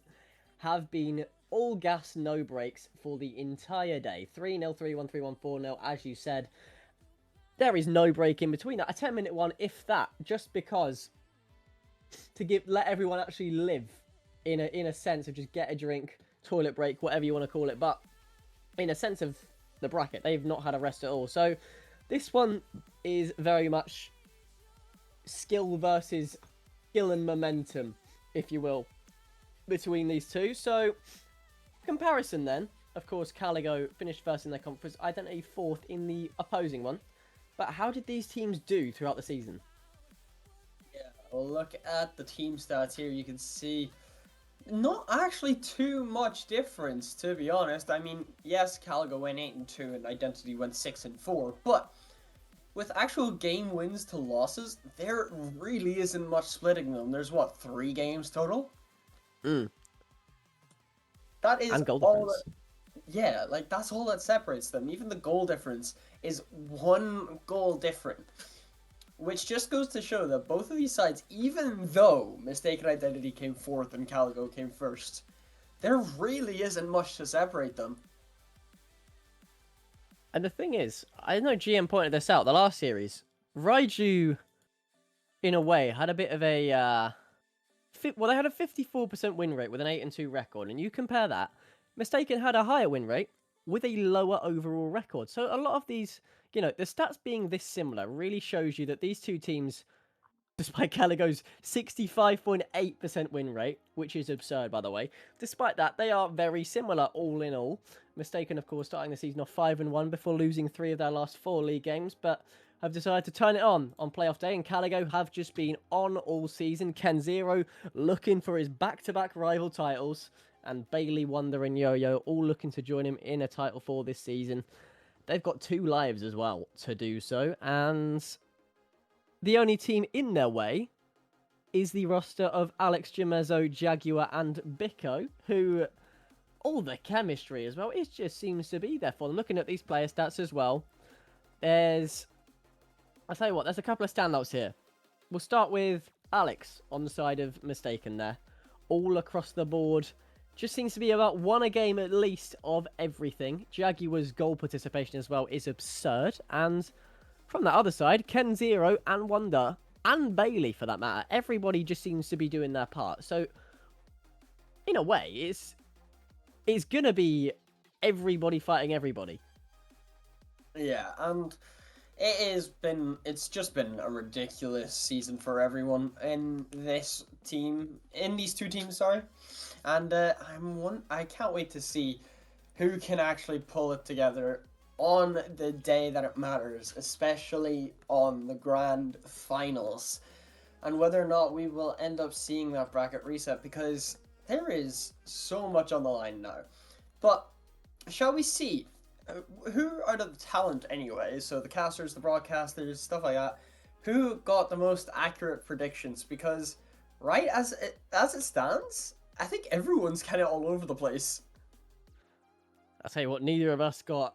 have been all gas, no brakes for the entire day. 3-0, 3-1, 3-1, 4-0, as you said. There is no break in between that. A 10-minute one, if that, just because to let everyone actually live in a sense of just get a drink, toilet break, whatever you want to call it. But in a sense of the bracket, they've not had a rest at all. So this one is very much skill versus skill and momentum, if you will, between these two. So comparison then, of course, Caligo finished first in their conference, Identity fourth in the opposing one. But how did these teams do throughout the season? Yeah, well, look at the team stats here. You can see not actually too much difference, to be honest. I mean, yes, Caligo went 8-2 and Identity went 6-4, but with actual game wins to losses, there really isn't much splitting them. There's what, 3 games total? That is and goal all. difference. Yeah, like that's all that separates them. Even the goal difference is 1 goal different. Which just goes to show that both of these sides, even though Mistaken Identity came 4th and Caligo came 1st, there really isn't much to separate them. And the thing is, I know GM pointed this out, the last series, Raiju, in a way, had a bit of a, well, they had a 54% win rate with an 8-2 record, and you compare that, Mistaken had a higher win rate with a lower overall record. So a lot of these, the stats being this similar really shows you that these two teams, despite Caligo's 65.8% win rate, which is absurd, by the way, despite that, they are very similar all in all. Mistaken, of course, starting the season off 5-1 before losing 3 of their last 4 league games, but have decided to turn it on playoff day, and Caligo have just been on all season. Ken0 looking for his back-to-back rival titles, and Bailey, Wonder, and Yo-Yo all looking to join him in a Title 4 this season. They've got 2 lives as well to do so, and the only team in their way is the roster of Alex, Jamezo, Jaguar, and Biko, who all the chemistry as well, it just seems to be there for them. Looking at these player stats as well, I'll tell you what, there's a couple of standouts here. We'll start with Alex on the side of Mistaken there. All across the board. Just seems to be about 1 a game at least of everything. Jaguar's goal participation as well is absurd. And from that other side, Ken0 and Wonder, and Bailey for that matter, everybody just seems to be doing their part. So, in a way, it's going to be everybody fighting everybody. Yeah, and it's just been a ridiculous season for everyone in these two teams, sorry. And I can't wait to see who can actually pull it together on the day that it matters, especially on the grand finals, and whether or not we will end up seeing that bracket reset, because there is so much on the line now. But shall we see who are the talent anyway? So the casters, the broadcasters, stuff like that. Who got the most accurate predictions? Because right as it stands, I think everyone's kind of all over the place. I'll tell you what, neither of us got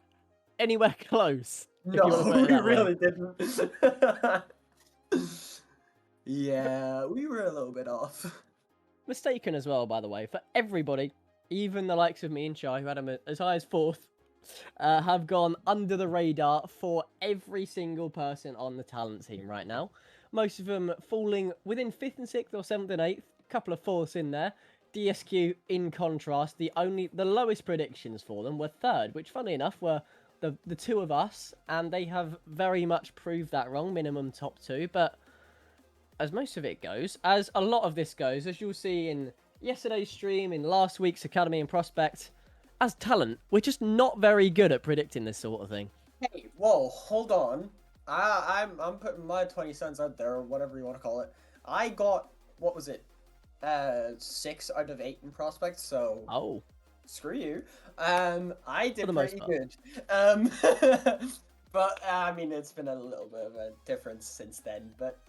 anywhere close. if you wanna No, put it we that way. really didn't. Yeah, we were a little bit off. Mistaken as well, by the way, for everybody, even the likes of me and Chai, who had him as high as 4th, have gone under the radar for every single person on the talent team right now. Most of them falling within 5th and 6th or 7th and 8th, a couple of 4ths in there. DSQ, in contrast, the lowest predictions for them were 3rd, which, funnily enough, were the two of us, and they have very much proved that wrong, minimum top 2, but as most of it goes, as a lot of this goes, as you'll see in yesterday's stream, in last week's Academy and Prospect, as talent, we're just not very good at predicting this sort of thing. Hey, whoa, hold on. I'm putting my 20 cents out there, or whatever you want to call it. I got, what was it? 6 out of 8 in Prospect, so Oh. screw you. I did For the most pretty part. good. But I mean, it's been a little bit of a difference since then. But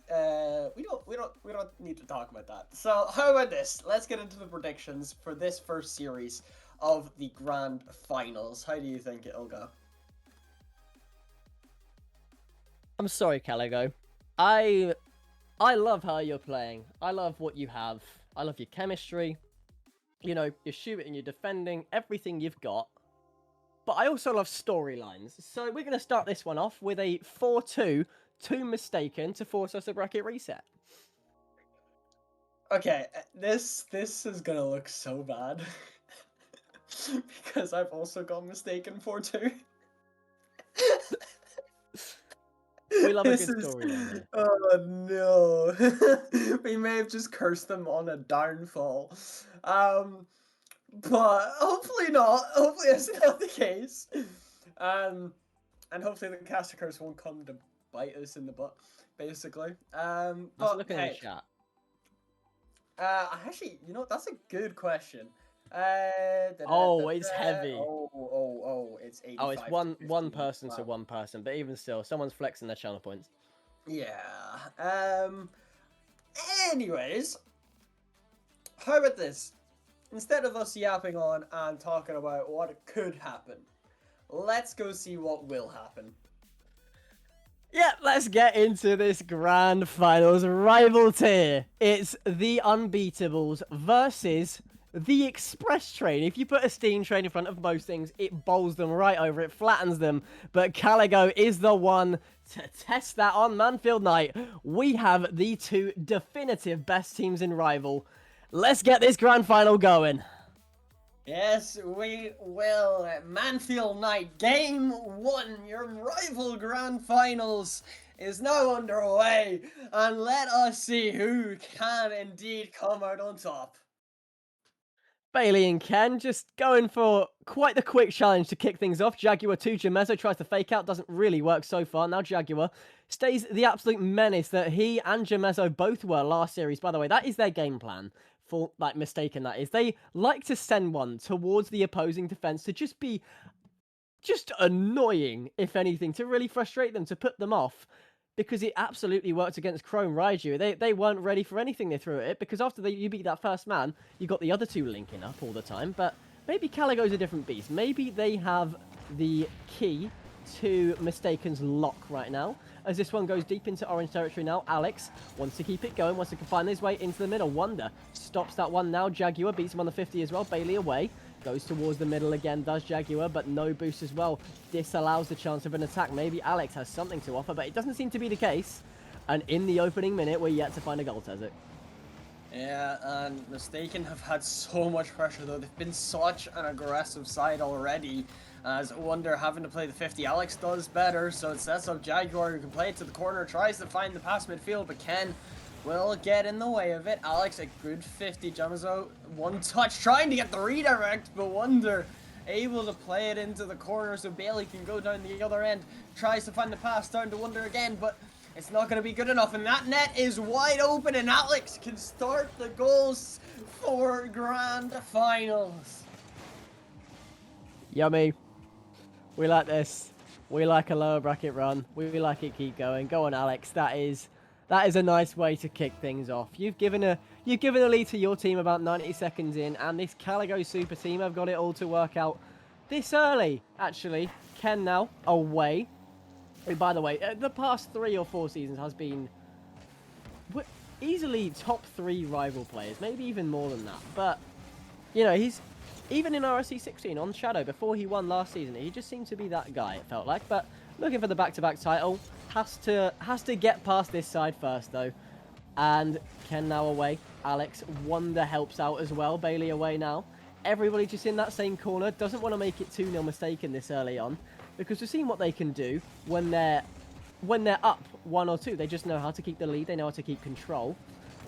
we don't need to talk about that. So how about this? Let's get into the predictions for this first series of the grand finals. How do you think it'll go? I'm sorry, Caligo. I love how you're playing. I love what you have. I love your chemistry. You know, your shooting, your defending, everything you've got. But I also love storylines. So we're going to start this one off with a 4-2 to Mistaken to force us a bracket reset. Okay, this is gonna look so bad. Because I've also got Mistaken 4-2. We love a This good is- storyline here. Oh no. We may have just cursed them on a downfall. But hopefully not. Hopefully that's not the case. And hopefully the caster curse won't come to bite us in the butt, basically. Let's But look in hey, the chat. actually, you know, that's a good question. Oh, it's heavy. It's 85. Oh, it's to one 15. person to Wow. one person, but even still, someone's flexing their channel points. Yeah. Anyways, how about this? Instead of us yapping on and talking about what could happen, let's go see what will happen. Yeah, let's get into this grand finals rival tier. It's the Unbeatables versus the Express Train. If you put a steam train in front of most things, it bowls them right over, it flattens them. But Caligo is the one to test that on Manfield Night. We have the two definitive best teams in Rival. Let's get this grand final going. Yes, we will. Manfield Night, Game 1, your rival grand finals is now underway. And let us see who can indeed come out on top. Bailey and Ken just going for quite the quick challenge to kick things off. Jaguar 2, Jamezo tries to fake out, doesn't really work so far. Now Jaguar stays the absolute menace that he and Jamezo both were last series. By the way, that is their game plan. For like Mistaken, that is. They like to send one towards the opposing defense to just be annoying, if anything, to really frustrate them, to put them off. Because it absolutely worked against Chrome Raiju. They weren't ready for anything they threw at it, because after you beat that first man, you got the other two linking up all the time. But maybe Caligo's a different beast. Maybe they have the key to Mistaken's lock right now. As this one goes deep into orange territory now, Alex wants to keep it going, wants to find his way into the middle. Wonder stops that one now. Jaguar beats him on the 50 as well. Bailey away. Goes towards the middle again, does Jaguar, but no boost as well. Disallows the chance of an attack. Maybe Alex has something to offer, but it doesn't seem to be the case. And in the opening minute, we're yet to find a goal, Tezik. Yeah, and Mistaken have had so much pressure, though. They've been such an aggressive side already. As Wonder having to play the 50. Alex does better, so it sets up Jaguar, who can play it to the corner, tries to find the pass midfield, but Ken will get in the way of it. Alex, a good 50. Jamazo, one touch, trying to get the redirect, but Wonder able to play it into the corner so Bailey can go down the other end. Tries to find the pass down to Wonder again, but it's not going to be good enough, and that net is wide open, and Alex can start the goals for grand finals. Yummy. We like this. We like a lower bracket run. We like it keep going. Go on, Alex. That is a nice way to kick things off. You've given a lead to your team about 90 seconds in, and this Caligo super team have got it all to work out this early, actually. Ken now away. Oh, by the way, the past 3 or 4 seasons has been easily top 3 rival players, maybe even more than that. But, you know, he's even in rsc-16 on Shadow before he won last season. He just seemed to be that guy, it felt like. But looking for the back-to-back title, has to get past this side first, though. And Ken now away. Alex, Wonder helps out as well. Bailey away now. Everybody just in that same corner. Doesn't want to make it 2-0 mistaken this early on. Because we've seen what they can do when they're up 1 or 2. They just know how to keep the lead. They know how to keep control.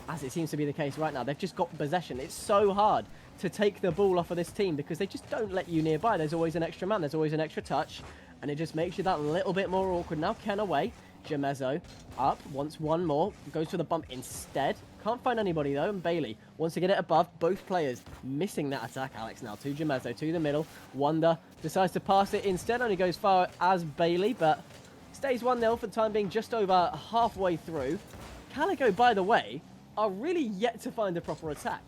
As it seems to be the case right now. They've just got possession. It's so hard to take the ball off of this team because they just don't let you nearby. There's always an extra man. There's always an extra touch. And it just makes you that little bit more awkward. Now Ken away. Jamezo up, wants one more, goes for the bump instead. Can't find anybody though, and Bailey wants to get it above. Both players missing that attack. Alex now to Jamezo, to the middle. Wonder decides to pass it instead, only goes far as Bailey, but stays 1-0 for the time being, just over halfway through. Calico, by the way, are really yet to find a proper attack.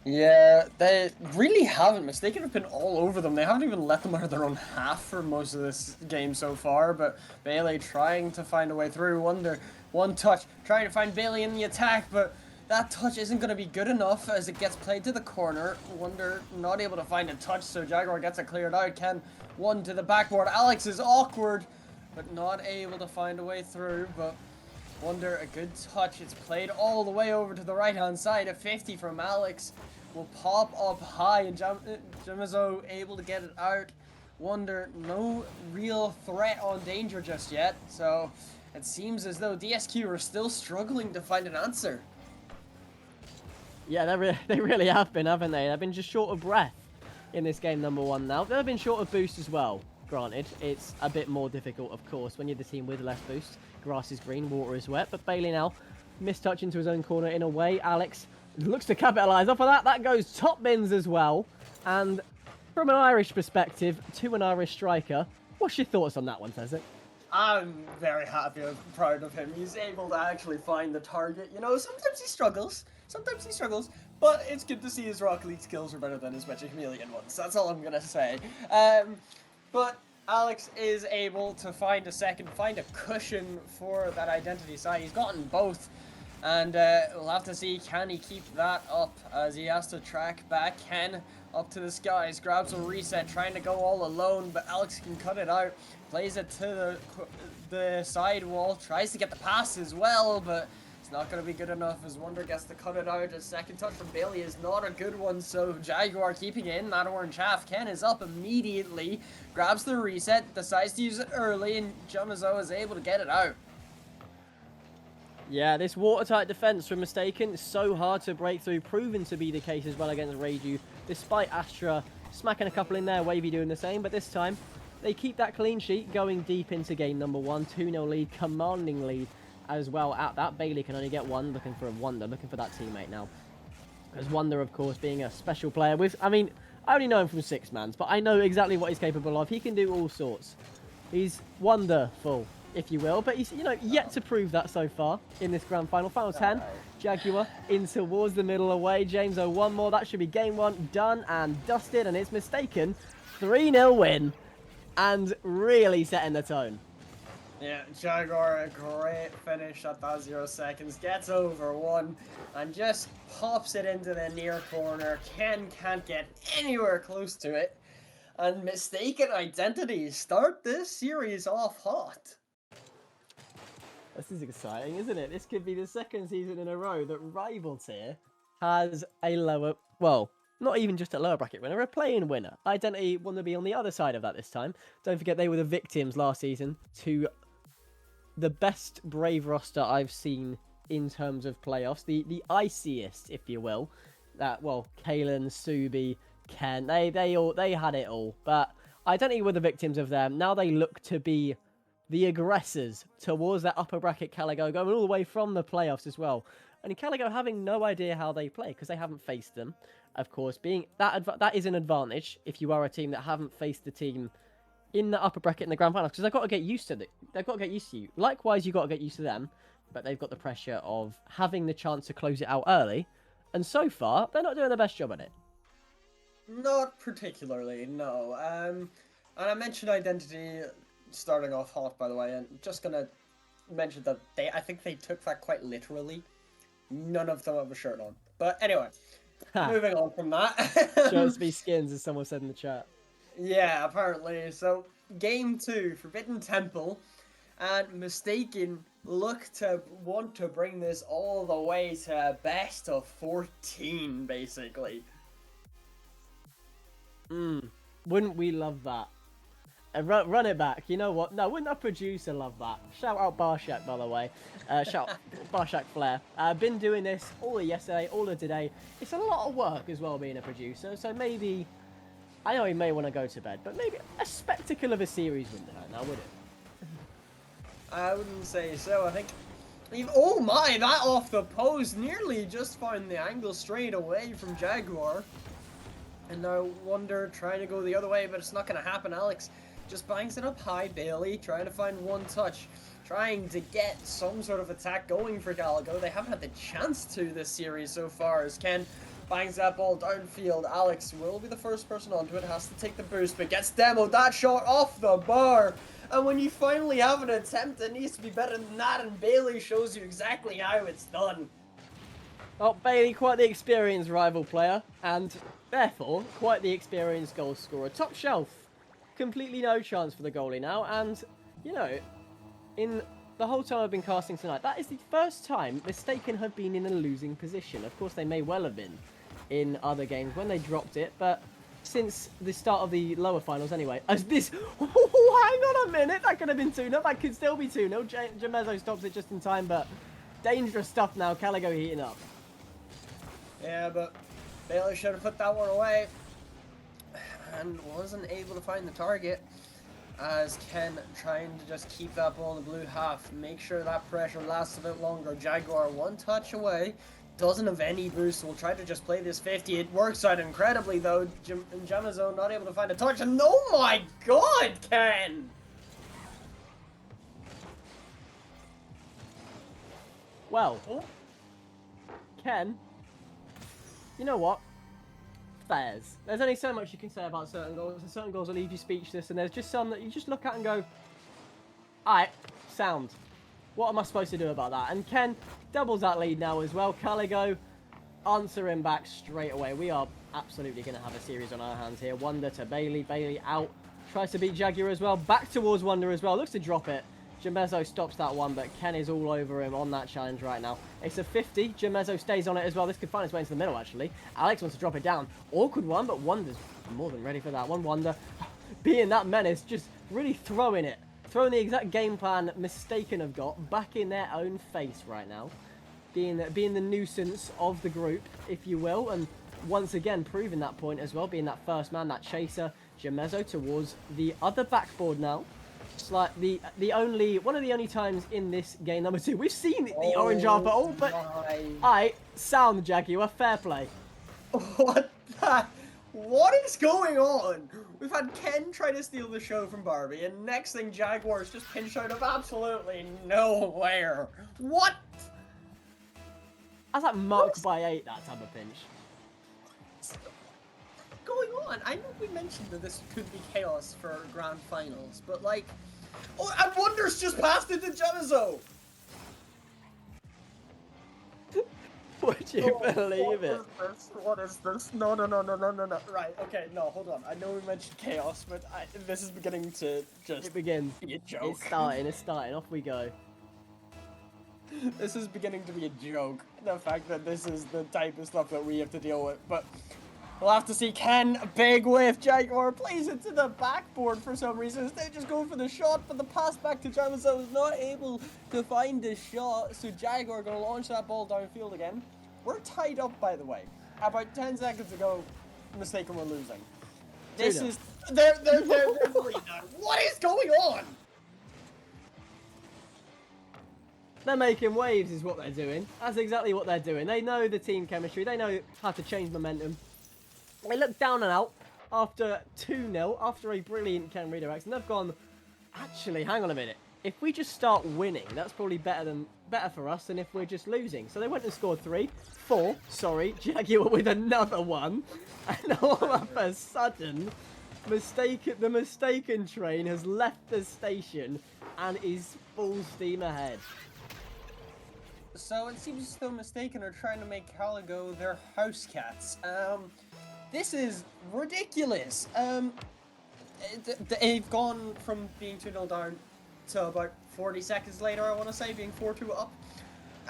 Yeah, they really haven't. Mistaken have been all over them. They haven't even let them out of their own half for most of this game so far, but Bailey trying to find a way through. Wonder, one touch, trying to find Bailey in the attack, but that touch isn't going to be good enough as it gets played to the corner. Wonder not able to find a touch, so Jaguar gets it cleared out. Ken, one to the backboard. Alex is awkward, but not able to find a way through, but Wonder, a good touch. It's played all the way over to the right-hand side. A 50 from Alex will pop up high, and Jamezo able to get it out. Wonder, no real threat on danger just yet, so it seems as though DSQ are still struggling to find an answer. Yeah, they really have been, haven't they? They've been just short of breath in this game number 1 now. They've been short of boost as well. Granted, it's a bit more difficult, of course, when you're the team with less boost. Grass is green, water is wet, but Bailey now mistouch into his own corner in a way. Alex looks to capitalise off of that. That goes top bins as well. And from an Irish perspective to an Irish striker, what's your thoughts on that one, Tezek? I'm very happy and proud of him. He's able to actually find the target. You know, sometimes he struggles. But it's good to see his Rocket League skills are better than his Magic Chameleon ones. That's all I'm going to say. But Alex is able to find a cushion for that identity side. He's gotten both. And we'll have to see, can he keep that up as he has to track back Ken up to the skies, grabs a reset, trying to go all alone, but Alex can cut it out, plays it to the side wall, tries to get the pass as well, but it's not going to be good enough as Wonder gets to cut it out. A second touch from Bailey is not a good one, so Jaguar keeping it in that orange half. Ken is up immediately, grabs the reset, decides to use it early, and Jamezo is able to get it out. Yeah, this watertight defense from Mistaken is so hard to break through, proven to be the case as well against Reiju, despite Astra smacking a couple in there, Wavy doing the same, but this time they keep that clean sheet going deep into game number 1, 2-0 lead, commanding lead as well at that. Bailey can only get one, looking for a Wonder, looking for that teammate now. As Wonder, of course, being a special player with, I mean, I only know him from 6-mans, but I know exactly what he's capable of. He can do all sorts. He's wonderful, if you will, but he's, you know, yet to prove that so far in this grand final. Final 10, Jaguar in towards the middle away. James, one more. That should be game 1 done and dusted, and it's Mistaken. 3-0 win, and really setting the tone. Yeah, Jaguar, a great finish at that 0 seconds, gets over 1 and just pops it into the near corner. Ken can't get anywhere close to it, and Mistaken Identity start this series off hot. This is exciting, isn't it? This could be the second season in a row that Rival Tier has a lower, well, not even just a lower bracket winner, a play-in winner. Identity want to be on the other side of that this time. Don't forget they were the victims last season to the best Brave roster I've seen in terms of playoffs. The iciest, if you will. That, well, Kalen, Subi, Ken, they had it all. But Identity were the victims of them. Now they look to be the aggressors towards that upper bracket Caligo, going all the way from the playoffs as well. And Caligo having no idea how they play because they haven't faced them. Of course, being that is an advantage if you are a team that haven't faced the team in the upper bracket in the grand final, because they've got to get used to it. They've got to get used to you. Likewise, you've got to get used to them, but they've got the pressure of having the chance to close it out early. And so far, they're not doing the best job at it. Not particularly, no. And I mentioned identity starting off hot, by the way, and just gonna mention that I think they took that quite literally. None of them have a shirt on. But anyway, moving on from that. Shirts be skins, as someone said in the chat. Yeah, apparently. So, game 2, Forbidden Temple, and Mistaken look to want to bring this all the way to a best of 14, basically. Wouldn't we love that? And run it back. You know what? No, wouldn't our producer love that? Shout out Barshak, by the way. Shout out Barshak Flair. Been doing this all of yesterday, all of today. It's a lot of work as well being a producer, so maybe... I know he may want to go to bed, but maybe a spectacle of a series wouldn't hurt now, would it? I wouldn't say so. I think... Oh my, that off the post nearly just found the angle straight away from Jaguar. And now Wonder trying to go the other way, but it's not going to happen. Alex just bangs it up high. Bailey trying to find one touch, trying to get some sort of attack going for Gallagher. They haven't had the chance to this series so far, as Ken bangs that ball downfield. Alex will be the first person onto it, has to take the boost, but gets demoed. That shot off the bar. And when you finally have an attempt, it needs to be better than that, and Bailey shows you exactly how it's done. Well, Bailey, quite the experienced rival player, and therefore quite the experienced goal scorer. Top shelf. Completely no chance for the goalie now, and, you know, in the whole time I've been casting tonight, that is the first time Mistaken have been in a losing position. Of course, they may well have been in other games when they dropped it, but since the start of the lower finals anyway, as this... Oh, hang on a minute, that could have been 2-0, that could still be 2-0. Jamezo stops it just in time, but dangerous stuff now, Caligo heating up. Yeah, but Bailey should have put that one away and wasn't able to find the target, as Ken trying to just keep that ball in the blue half, make sure that pressure lasts a bit longer. Jaguar one touch away, doesn't have any boost, will try to just play this 50. It works out incredibly though. Jamazo not able to find a touch, and oh my god, Ken! Well, Ken, you know what? Fairs. There's only so much you can say about certain goals, and certain goals will leave you speechless, and there's just some that you just look at and go, alright, sound. What am I supposed to do about that? And Ken doubles that lead now as well. Caligo answering back straight away. We are absolutely going to have a series on our hands here. Wonder to Bailey. Bailey out. Tries to beat Jaguar as well. Back towards Wonder as well. Looks to drop it. Jamezo stops that one, but Ken is all over him on that challenge right now. It's a 50. Jamezo stays on it as well. This could find its way into the middle, actually. Alex wants to drop it down. Awkward one, but Wonder's more than ready for that one. Wonder, being that menace, just really throwing it. Throwing the exact game plan Mistaken have got back in their own face right now. Being the nuisance of the group, if you will. And once again, proving that point as well. Being that first man, that chaser. Jamezo towards the other backboard now. It's like one of the only times in this game number 2 we've seen the orange armor. Oh, but I sound Jaguar, fair play. What the? What is going on? We've had Ken try to steal the show from Barbie, and next thing Jaguars just pinch out of absolutely nowhere. What? That's like marked by 8, that type of pinch. What's going on? I know we mentioned that this could be chaos for grand finals, but like, oh, and Wonders just passed it to Jamizo. Would you believe it? What is this? No. Right, okay, no, hold on. I know we mentioned chaos, but this is beginning to just It begins. be a joke. It's starting. Off we go. This is beginning to be a joke. The fact that this is the type of stuff that we have to deal with, but we'll have to see. Ken, a big whiff. Jaguar plays it to the backboard for some reason. They just go for the shot, but the pass back to Jamizo is not able to find the shot, so Jaguar gonna launch that ball downfield again. We're tied up, by the way. About 10 seconds ago, Mistaken were losing. This is... They're three now. What is going on? They're making waves is what they're doing. That's exactly what they're doing. They know the team chemistry. They know how to change momentum. They look down and out after 2-0, after a brilliant Ken redirect, and they've gone, actually, hang on a minute. if we just start winning, that's probably better for us than if we're just losing. So they went and scored 4, sorry, Jaguar with another one, and all of a sudden, the mistaken train has left the station and is full steam ahead. So it seems the Mistaken are trying to make Caligo their house cats. This is ridiculous. They've gone from being 2-0 down to about 40 seconds later, I want to say, being 4-2 up.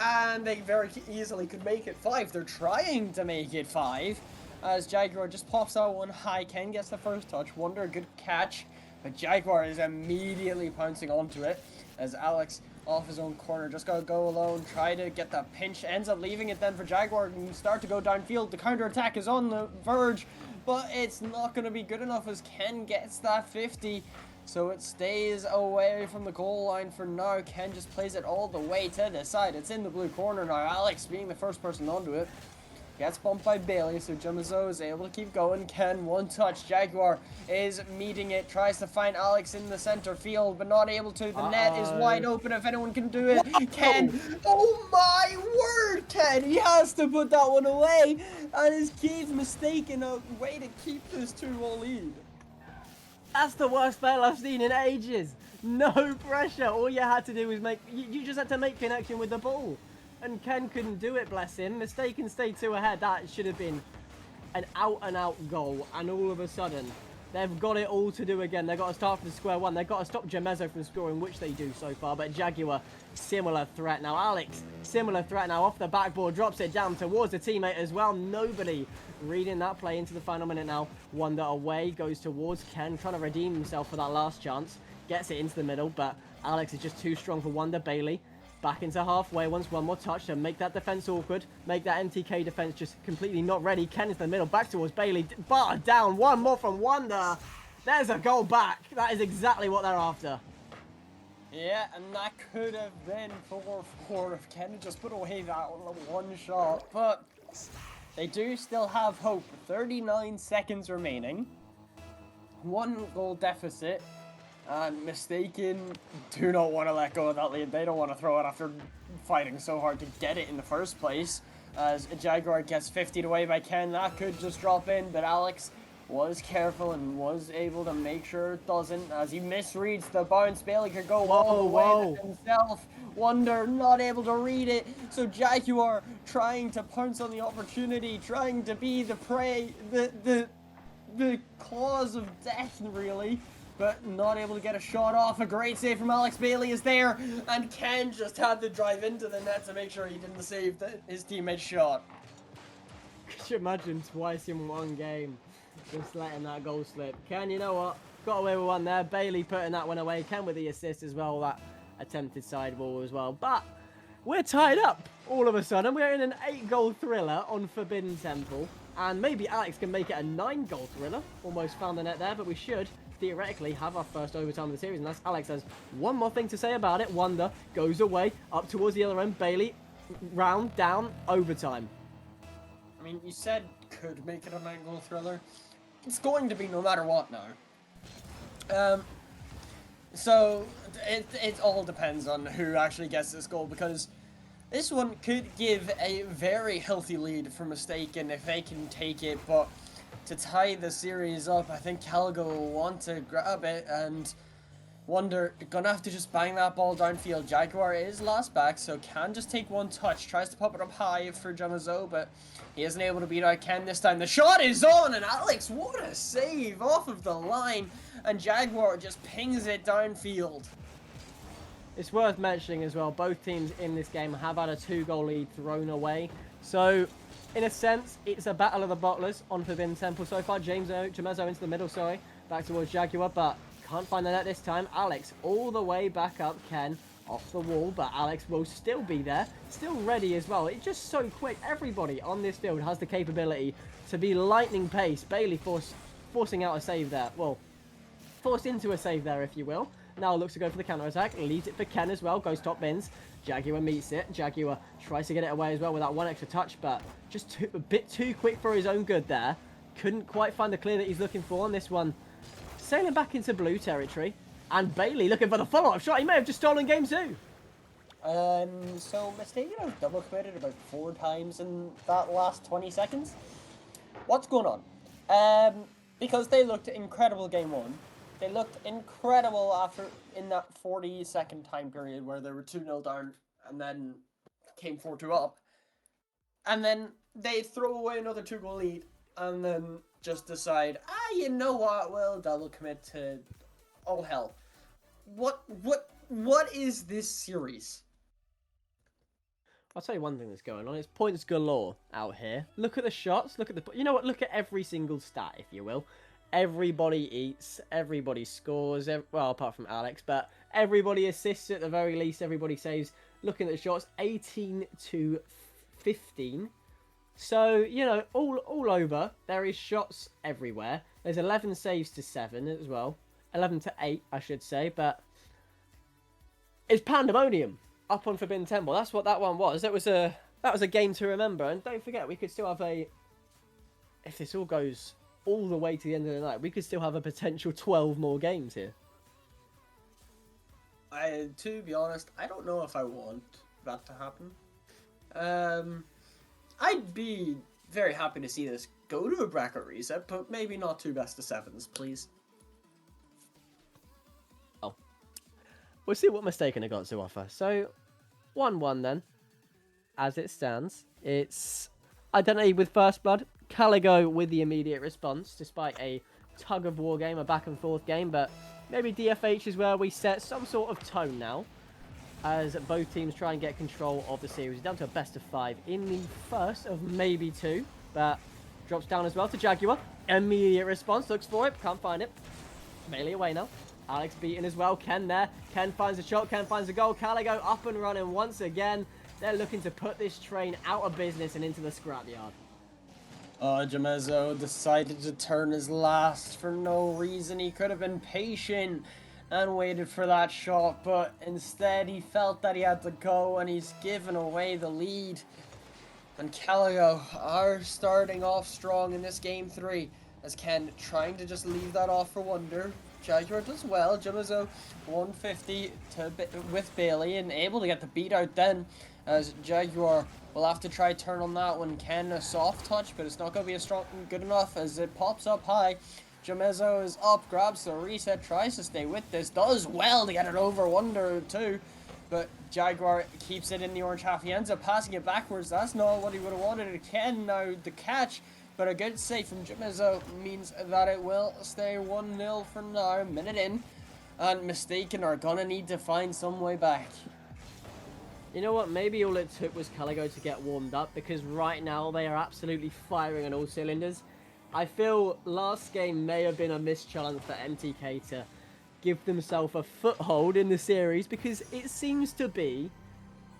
And they very easily could make it 5. They're trying to make it 5. As Jaguar just pops out one high. Ken gets the first touch. Wonder, a good catch. But Jaguar is immediately pouncing onto it. As Alex, off his own corner, just gotta go alone. Try to get that pinch. Ends up leaving it then for Jaguar and start to go downfield. The counter-attack is on the verge. But it's not going to be good enough as Ken gets that 50. So it stays away from the goal line for now. Ken just plays it all the way to the side. It's in the blue corner now. Alex being the first person onto it. Gets bumped by Bailey, so Jimizo is able to keep going. Ken, one touch. Jaguar is meeting it. Tries to find Alex in the center field, but not able to. The net is wide open if anyone can do it. Whoa. Ken, oh my word, Ken. He has to put that one away. And his kid's mistaken a way to keep this 2-0 lead. That's the worst fail I've seen in ages. No pressure. All you had to do was you just had to make connection with the ball. And Ken couldn't do it, bless him. Mistaken stayed 2 ahead. That should have been an out-and-out goal. And all of a sudden, they've got it all to do again. They've got to start from square one. They've got to stop Jimizo from scoring, which they do so far. But Jaguar, similar threat now. Alex, similar threat now. Off the backboard, drops it down towards the teammate as well. Nobody reading that play into the final minute now. Wonder away, goes towards Ken, trying to redeem himself for that last chance. Gets it into the middle, but Alex is just too strong for Wonder. Bailey back into halfway, wants one more touch to make that defense awkward, make that MTK defense just completely not ready. Ken is in the middle, back towards Bailey, bar down, one more from Wonder. There's a goal back. That is exactly what they're after. Yeah, and that could have been 4-4 if Ken had just put away that one shot, but they do still have hope. 39 seconds remaining, 1 goal deficit. And Mistaken do not want to let go of that lead. They don't want to throw it after fighting so hard to get it in the first place. As Jaguar gets 50'd away by Ken, that could just drop in, but Alex was careful and was able to make sure it doesn't. As he misreads the bounce, Bailey could go all the way with himself. Wonder not able to read it, so Jaguar trying to pounce on the opportunity, trying to be the prey, the cause of death, really. But not able to get a shot off. A great save from Alex. Bailey is there, and Ken just had to drive into the net to make sure he didn't save his teammate's shot. Could you imagine twice in one game just letting that goal slip? Ken, you know what? Got away with one there. Bailey putting that one away. Ken with the assist as well. That attempted sideball as well. But we're tied up all of a sudden. We're in an 8-goal thriller on Forbidden Temple. And maybe Alex can make it a 9-goal thriller. Almost found the net there, but we should theoretically have our first overtime of the series, unless Alex has one more thing to say about it. Wonder goes away, up towards the other end. Bailey, round, down, overtime. I mean, you said could make it a 9-goal thriller. It's going to be no matter what now. So, it all depends on who actually gets this goal, because this one could give a very healthy lead for Mistaken if they can take it, but to tie the series up, I think Caligo will want to grab it, and Wonder gonna have to just bang that ball downfield. Jaguar is last back, so can just take one touch. Tries to pop it up high for Jimizo, but he isn't able to beat out Ken this time. The shot is on, and Alex, what a save off of the line, and Jaguar just pings it downfield. It's worth mentioning as well, both teams in this game have had a 2-goal lead thrown away. So, in a sense, it's a battle of the bottlers on Forbidden Temple so far. Jimizo into the middle, sorry. Back towards Jaguar, but can't find the net this time. Alex all the way back up. Ken off the wall, but Alex will still be there. Still ready as well. It's just so quick. Everybody on this field has the capability to be lightning pace. Bailey forcing out a save there. Well, forced into a save there, if you will. Now looks to go for the counter-attack. Leaves it for Ken as well. Goes top bins. Jaguar meets it. Jaguar tries to get it away as well with that one extra touch, but just a bit too quick for his own good there. Couldn't quite find the clear that he's looking for on this one. Sailing back into blue territory. And Bailey looking for the follow-up shot. He may have just stolen game 2. So Mistaken has double committed about 4 times in that last 20 seconds. What's going on? Because they looked incredible game 1. They looked incredible in that 40-second time period where they were 2-0 down and then came 4-2 up. And then they throw away another 2-goal lead and then just decide, you know what, we'll double commit to all hell. What is this series? I'll tell you one thing that's going on. It's points galore out here. Look at the shots. Look at the... You know what? Look at every single stat, if you will. Everybody eats. Everybody scores. Well, apart from Alex. But everybody assists at the very least. Everybody saves. Looking at the shots, 18 to 15. So, you know, all over. There is shots everywhere. There's 11 saves to 7 as well. 11 to 8, I should say. But it's pandemonium up on Forbidden Temple. That's what that one was. That was a game to remember. And don't forget, we could still have if this all goes all the way to the end of the night, we could still have a potential 12 more games here. To be honest, I don't know if I want that to happen. I'd be very happy to see this go to a bracket reset, but maybe not 2 best of 7s, please. We'll see what Mistaken have got to offer. So, 1-1 then. As it stands, it's Identity with First Blood. Caligo with the immediate response, despite a tug-of-war game, a back-and-forth game. But maybe DFH is where we set some sort of tone now, as both teams try and get control of the series. Down to a best of 5 in the first of maybe 2. But drops down as well to Jaguar. Immediate response, looks for it, can't find it. Bailey away now. Alex beaten as well. Ken there. Ken finds a shot. Ken finds a goal. Caligo up and running once again. They're looking to put this train out of business and into the scrapyard. Jamezo decided to turn his last for no reason. He could have been patient and waited for that shot, but instead he felt that he had to go and he's given away the lead. And Caligo are starting off strong in this game 3, as Ken trying to just leave that off for wonder. Jaguar does well. Jamezo 150 with Bailey and able to get the beat out then, as Jaguar will have to try turn on that one. Ken a soft touch, but it's not going to be good enough as it pops up high. Jamezo is up, grabs the reset, tries to stay with this, does well to get it over Wonder too, but Jaguar keeps it in the orange half. He ends up passing it backwards. That's not what he would have wanted. Ken now the catch, but a good save from Jamezo means that it will stay 1-0 for now, minute in, and Mistaken are gonna need to find some way back. You know what? Maybe all it took was Caligo to get warmed up, because right now they are absolutely firing on all cylinders. I feel last game may have been a missed challenge for MTK to give themselves a foothold in the series, because it seems to be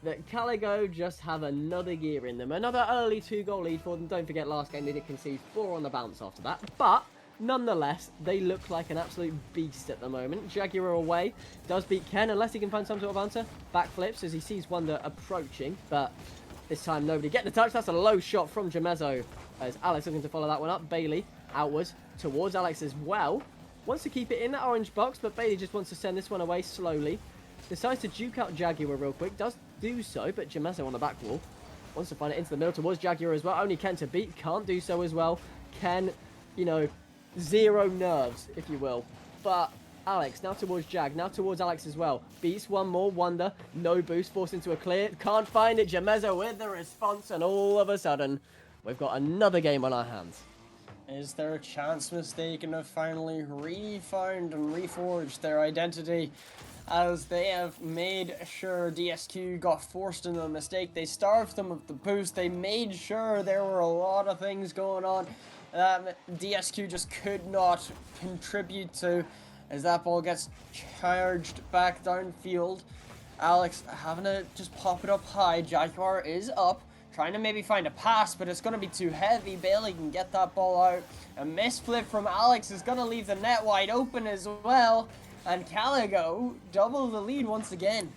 that Caligo just have another gear in them. Another early 2-goal lead for them. Don't forget, last game they did concede 4 on the bounce after that. But nonetheless, they look like an absolute beast at the moment. Jaguar away. Does beat Ken, unless he can find some sort of answer. Backflips as he sees Wonder approaching. But this time nobody getting the touch. That's a low shot from Jamezo, as Alex looking to follow that one up. Bailey outwards towards Alex as well. Wants to keep it in that orange box, but Bailey just wants to send this one away slowly. Decides to juke out Jaguar real quick. Does do so, but Jamezo on the back wall. Wants to find it into the middle towards Jaguar as well. Only Ken to beat. Can't do so as well. Ken, you know, zero nerves, if you will. But Alex, now towards Jag. Now towards Alex as well. Beats one more. Wonder. No boost. Forced into a clear. Can't find it. Jamezo with the response. And all of a sudden, we've got another game on our hands. Is there a chance Mistaken have finally refound and reforged their identity, as they have made sure DSQ got forced into a mistake? They starved them of the boost. They made sure there were a lot of things going on that DSQ just could not contribute to, as that ball gets charged back downfield. Alex having to just pop it up high. Jaguar is up, trying to maybe find a pass, but it's going to be too heavy. Bailey can get that ball out. A misflip from Alex is going to leave the net wide open as well. And Caligo double the lead once again.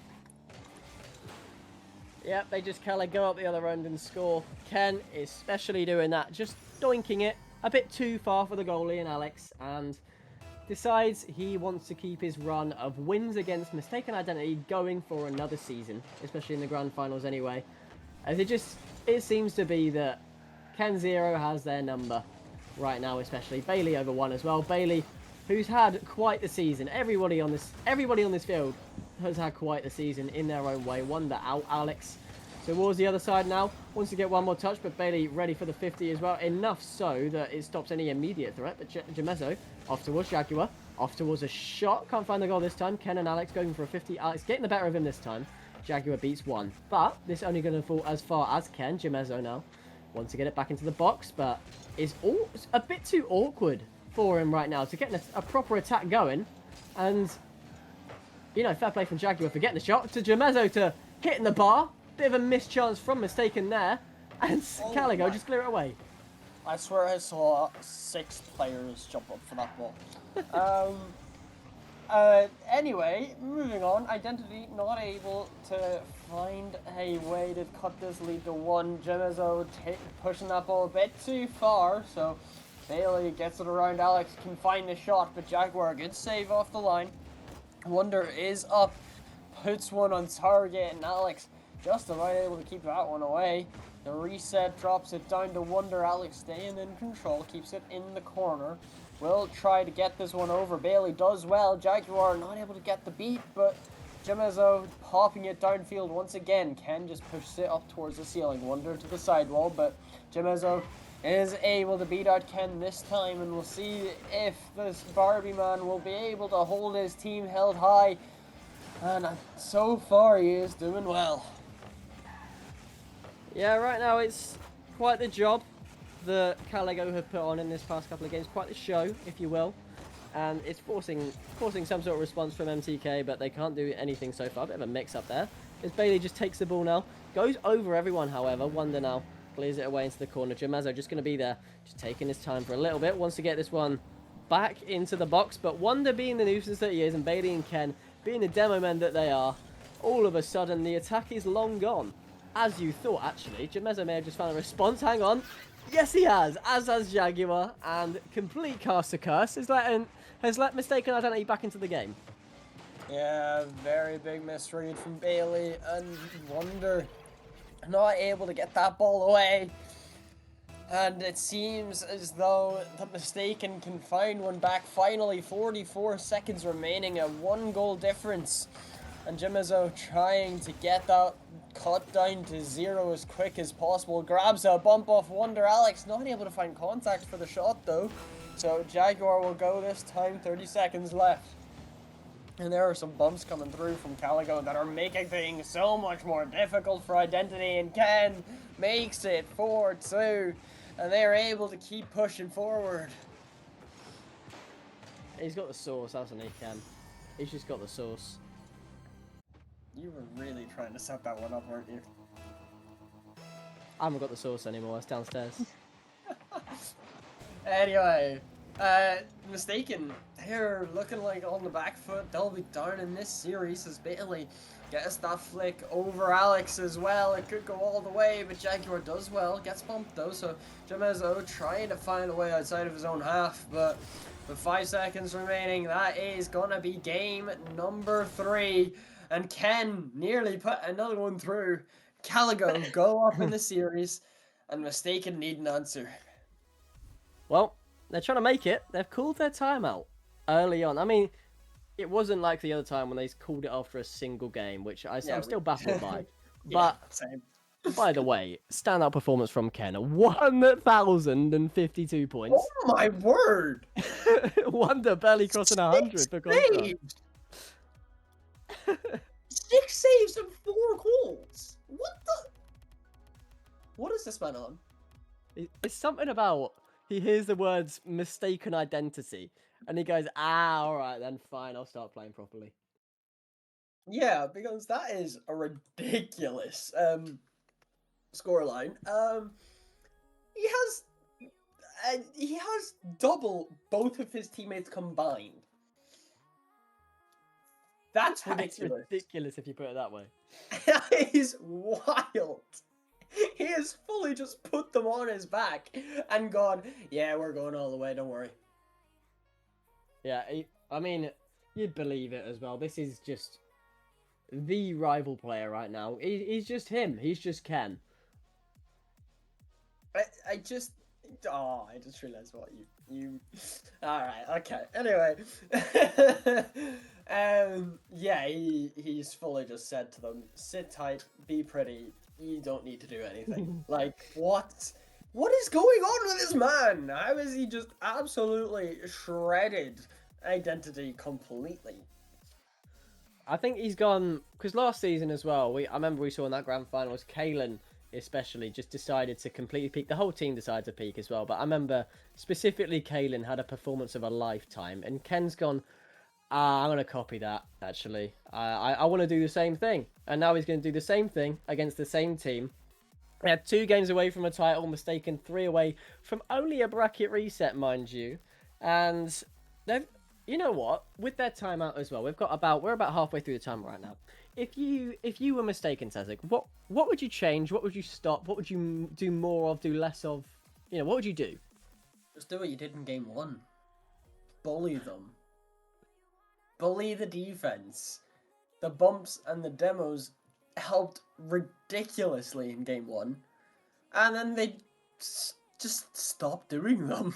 Yep, they just Caligo up the other end and score. Ken especially doing that, just doinking it a bit too far for the goalie and Alex. And decides he wants to keep his run of wins against Mistaken Identity going for another season, especially in the grand finals anyway. As it seems to be that Ken Zero has their number right now, especially Bailey over 1 as well. Bailey, who's had quite the season. Everybody on this field has had quite the season in their own way. Wonder out. Alex towards the other side now, wants to get one more touch, but Bailey ready for the 50 as well. Enough so that it stops any immediate threat. But Jamezo off towards Jaguar, off towards a shot. Can't find the goal this time. Ken and Alex going for a 50. Alex getting the better of him this time. Jaguar beats 1. But this only going to fall as far as Ken. Jamezo now wants to get it back into the box, but it's a bit too awkward for him right now to get a proper attack going. And, you know, fair play from Jaguar for getting the shot. To Jamezo to hitting the bar. Bit of a missed chance from Mistaken there. And Caligo just clear it away. I swear I saw 6 players jump up for that ball. Anyway, moving on. Identity not able to find a way to cut this lead to 1. Jamezo pushing that ball a bit too far, so Bailey gets it around Alex, can find the shot, but Jaguar, good save off the line. Wonder is up, puts one on target, and Alex just about able to keep that one away. The reset drops it down to Wonder. Alex staying in control, keeps it in the corner. Will try to get this one over. Bailey does well. Jaguar not able to get the beat, but Jamezo popping it downfield once again. Ken just pushes it up towards the ceiling. Wonder to the sidewall, but Jamezo is able to beat out Ken this time, and we'll see if this Barbie man will be able to hold his team held high. And so far he is doing well. Yeah, right now it's quite the job that Caligo have put on in this past couple of games. Quite the show, if you will. And it's forcing some sort of response from MTK, but they can't do anything so far. A bit of a mix-up there. As Bailey just takes the ball now. Goes over everyone, however. Wonder now clears it away into the corner. Jamezo just going to be there. Just taking his time for a little bit. Wants to get this one back into the box. But Wonder being the nuisance that he is, and Bailey and Ken being the demo men that they are, all of a sudden the attack is long gone. As you thought, actually. Jamezo may have just found a response. Hang on. Yes, he has. As has Jaguar. And complete caster curse has let Mistaken Identity back into the game. Yeah, very big misread from Bailey. And Wonder not able to get that ball away. And it seems as though the Mistaken can find one back. Finally, 44 seconds remaining. A 1-goal difference. And Jamezo trying to get that cut down to 0 as quick as possible. Grabs a bump off Wonder. Alex not able to find contact for the shot though. So Jaguar will go this time, 30 seconds left. And there are some bumps coming through from Caligo that are making things so much more difficult for Identity. And Ken makes it 4-2. And they're able to keep pushing forward. He's got the sauce, hasn't he, Ken? He's just got the sauce. You were really trying to set that one up, weren't you? I haven't got the sauce anymore, it's downstairs. Anyway, Mistaken, they're looking like on the back foot. They'll be down in this series as Bailey gets that flick over Alex as well. It could go all the way, but Jaguar does well. Gets bumped though, so Jamezo trying to find a way outside of his own half, but with 5 seconds remaining, that is gonna be game number 3. And Ken nearly put another one through. Caligo go up in the series, and Mistaken need an answer. Well, they're trying to make it. They've called their timeout early on. I mean, it wasn't like the other time when they called it after a single game, which I'm still baffled by. But, same. By the way, standout performance from Ken. 1,052 points. Oh my word! Wonder barely crossing 100 for Contra. 6 saves and 4 goals. What is this man on? It's something about he hears the words mistaken identity and he goes, alright then, fine, I'll start playing properly. Yeah, because that is a ridiculous scoreline. He has double both of his teammates combined. That's ridiculous. It's ridiculous if you put it that way. That is wild. He has fully just put them on his back and gone, yeah, we're going all the way, don't worry. Yeah, I mean, you'd believe it as well. This is just the rival player right now. He's just him. He's just Ken. I just realized what you all right, okay, anyway. Yeah, he's fully just said to them, sit tight, be pretty, you don't need to do anything. Like, what is going on with this man? How is he just absolutely shredded identity completely? I think he's gone because last season as well. I remember we saw in that grand final was Kalen especially just decided to completely peak. The whole team decided to peak as well, but I remember specifically Kalen had a performance of a lifetime, and Ken's gone, I'm gonna copy that. Actually, I want to do the same thing, and now he's going to do the same thing against the same team. They had 2 games away from a title, mistaken 3 away from only a bracket reset, mind you, and they've. You know what? With their timeout as well, we're about halfway through the time right now. If you were mistaken, Tazek, what would you change? What would you stop? What would you do more of? Do less of? You know, what would you do? Just do what you did in game 1. Bully them. Bully the defense. The bumps and the demos helped ridiculously in game 1, and then they just stopped doing them.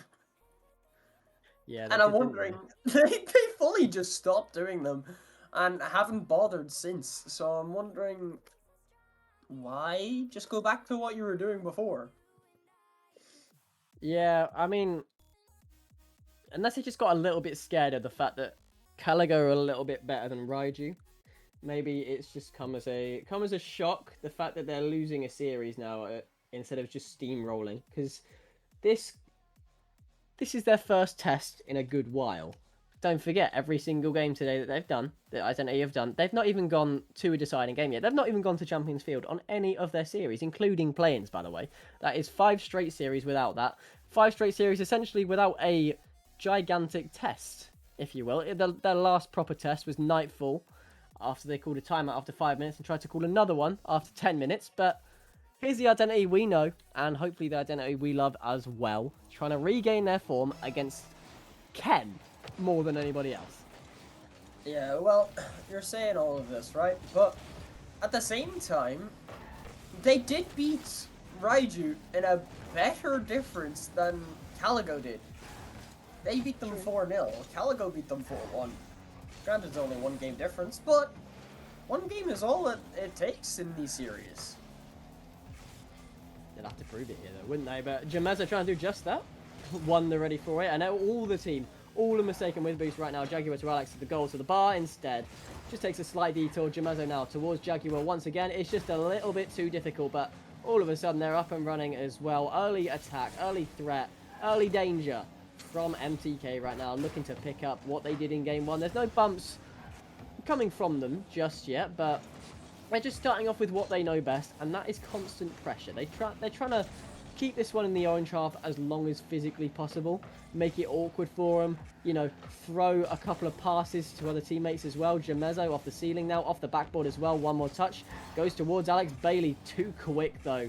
Yeah, and I'm wondering, they fully just stopped doing them and haven't bothered since. So I'm wondering, why just go back to what you were doing before? Yeah, I mean, unless they just got a little bit scared of the fact that Caligo are a little bit better than Raiju. Maybe it's just come as a shock, the fact that they're losing a series now instead of just steamrolling, because this is their first test in a good while. Don't forget, every single game today that they've done, that Identity have done, they've not even gone to a deciding game yet. They've not even gone to Champions Field on any of their series, including play-ins, by the way. That is 5 straight series without that. 5 straight series essentially without a gigantic test, if you will. Their last proper test was Nightfall, after they called a timeout after 5 minutes and tried to call another one after 10 minutes, but here's the Identity we know, and hopefully the Identity we love as well, trying to regain their form against Ken more than anybody else. Yeah, well, you're saying all of this, right? But at the same time, they did beat Raiju in a better difference than Caligo did. They beat them 4-0. Caligo beat them 4-1. Granted, it's only 1 game difference, but 1 game is all it takes in these series. They'd have to prove it here, though, wouldn't they? But Jameza trying to do just that. Won the ready for it, and now all the team, all are mistaken with boost right now. Jaguar to Alex to the goal to the bar instead. Just takes a slight detour. Jameza now towards Jaguar once again. It's just a little bit too difficult, but all of a sudden they're up and running as well. Early attack, early threat, early danger from MTK right now, looking to pick up what they did in game 1. There's no bumps coming from them just yet, but they're just starting off with what they know best, and that is constant pressure. They're trying to keep this one in the orange half as long as physically possible, make it awkward for them, you know, throw a couple of passes to other teammates as well. Jamezo off the ceiling now, off the backboard as well. One more touch, goes towards Alex Bailey. Too quick though.